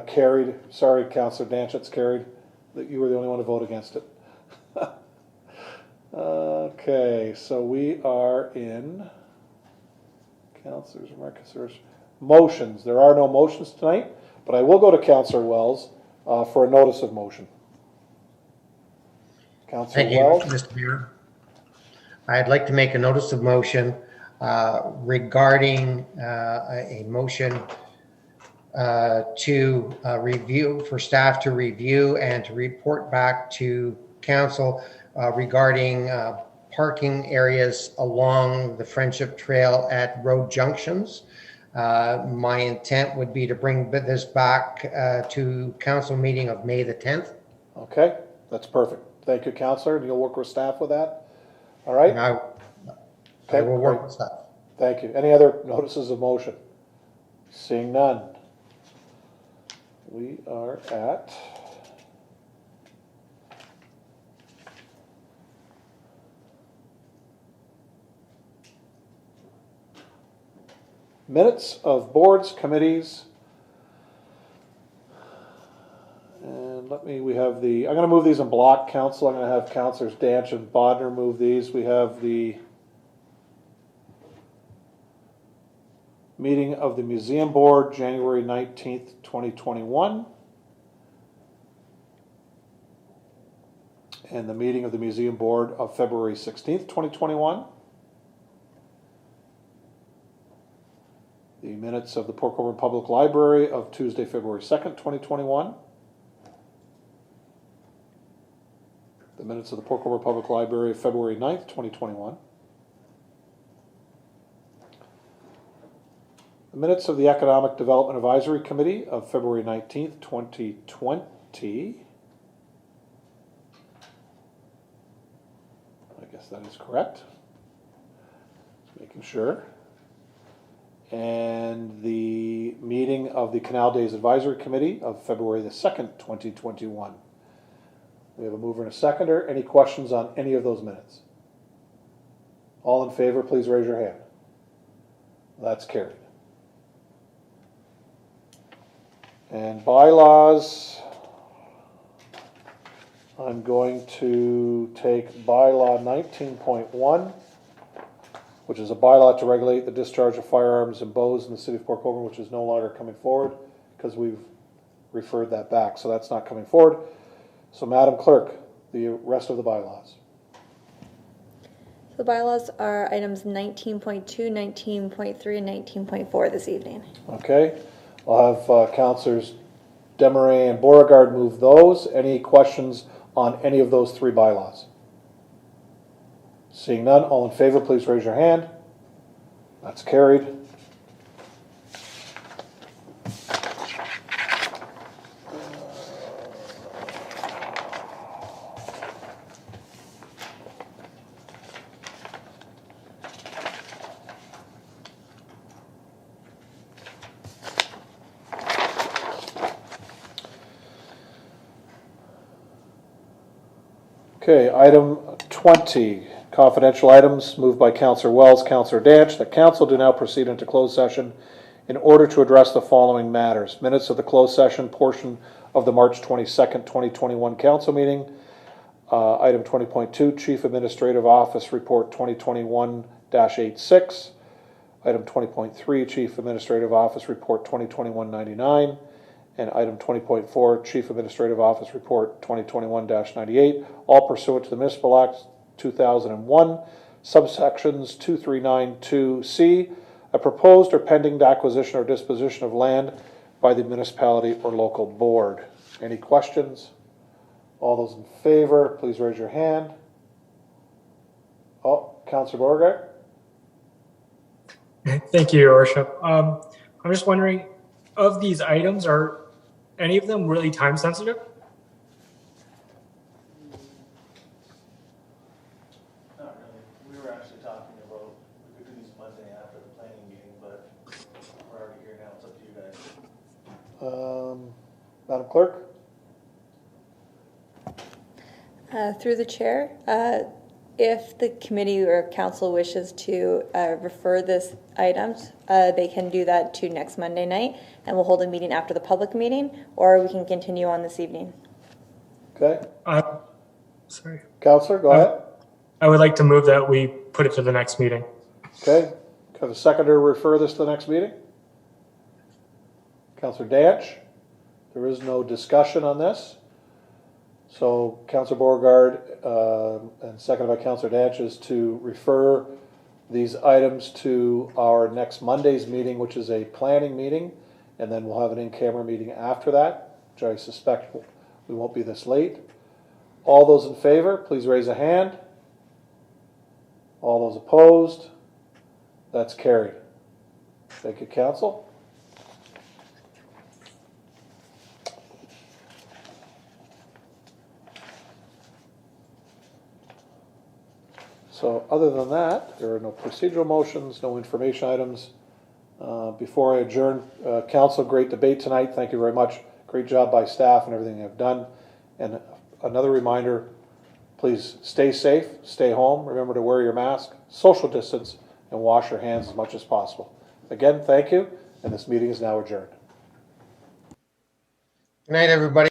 carried. Sorry, Councillor Danch, it's carried. That you were the only one to vote against it. Okay, so we are in Councillors Marcus. Motions. There are no motions tonight, but I will go to Councillor Wells for a notice of motion. Councillor Wells. Thank you, Mr. Mayor. I'd like to make a notice of motion regarding a motion to review, for staff to review and to report back to council regarding parking areas along the Friendship Trail at road junctions. My intent would be to bring this back to council meeting of May the 10th. Okay, that's perfect. Thank you, Councillor, and you'll work with staff with that? All right? I will work with staff. Thank you. Any other notices of motion? Seeing none. We are at minutes of boards, committees, and we have I'm going to move these in block, council. I'm going to have councilors Danch and Bodner move these. We have the meeting of the museum board, January 19th, 2021. And the meeting of the museum board of February 16th, 2021. The minutes of the Port Colborne Public Library of Tuesday, February 2nd, 2021. The minutes of the Port Colborne Public Library of February 9th, 2021. The minutes of the Economic Development Advisory Committee of February 19th, 2020. I guess that is correct. Just making sure. And the meeting of the Canal Days Advisory Committee of February the 2nd, 2021. We have a mover and a seconder. Any questions on any of those minutes? All in favor, please raise your hand. That's carried. And bylaws, I'm going to take bylaw 19.1, which is a bylaw to regulate the discharge of firearms and bows in the city of Port Colborne, which is no longer coming forward because we've referred that back. So that's not coming forward. So Madam Clerk, the rest of the bylaws. The bylaws are items 19.2, 19.3, and 19.4 this evening. Okay. I'll have Councillors Desmarais and Beauregard move those. Any questions on any of those three bylaws? Seeing none, all in favor, please raise your hand. That's carried. Okay, item 20, confidential items moved by Councillor Wells, Councillor Danch, that council do now proceed into closed session in order to address the following matters. Minutes of the closed session portion of the March 22nd, 2021 council meeting. Item 20.2, Chief Administrative Office Report 2021-86. Item 20.3, Chief Administrative Office Report 2021-99. And item 20.4, Chief Administrative Office Report 2021-98, all pursuant to the Municipal Act 2001, subsections 2392C, a proposed or pending acquisition or disposition of land by the municipality or local board. Any questions? All those in favor, please raise your hand. Oh, Councillor Beauregard? Thank you, Your Worship. I'm just wondering, of these items, are any of them really time sensitive? Not really. We were actually talking about, we could do these Monday after the planning meeting, but we're already here now. It's up to you guys. Madam Clerk? Through the chair, if the committee or council wishes to refer this items, they can do that to next Monday night, and we'll hold a meeting after the public meeting, or we can continue on this evening. Okay. Sorry. Councillor, go ahead. I would like to move that we put it to the next meeting. Okay. Have a seconder refer this to the next meeting? Councillor Danch? There is no discussion on this. So Councillor Beauregard and seconded by Councillor Danch is to refer these items to our next Monday's meeting, which is a planning meeting, and then we'll have an in-camera meeting after that, which I suspect we won't be this late. All those in favor, please raise a hand. All those opposed? That's carried. Thank you, Council. So other than that, there are no procedural motions, no information items. Before I adjourn, Council, great debate tonight. Thank you very much. Great job by staff and everything they've done. And another reminder, please stay safe, stay home. Remember to wear your mask, social distance, and wash your hands as much as possible. Again, thank you, and this meeting is now adjourned. Good night, everybody.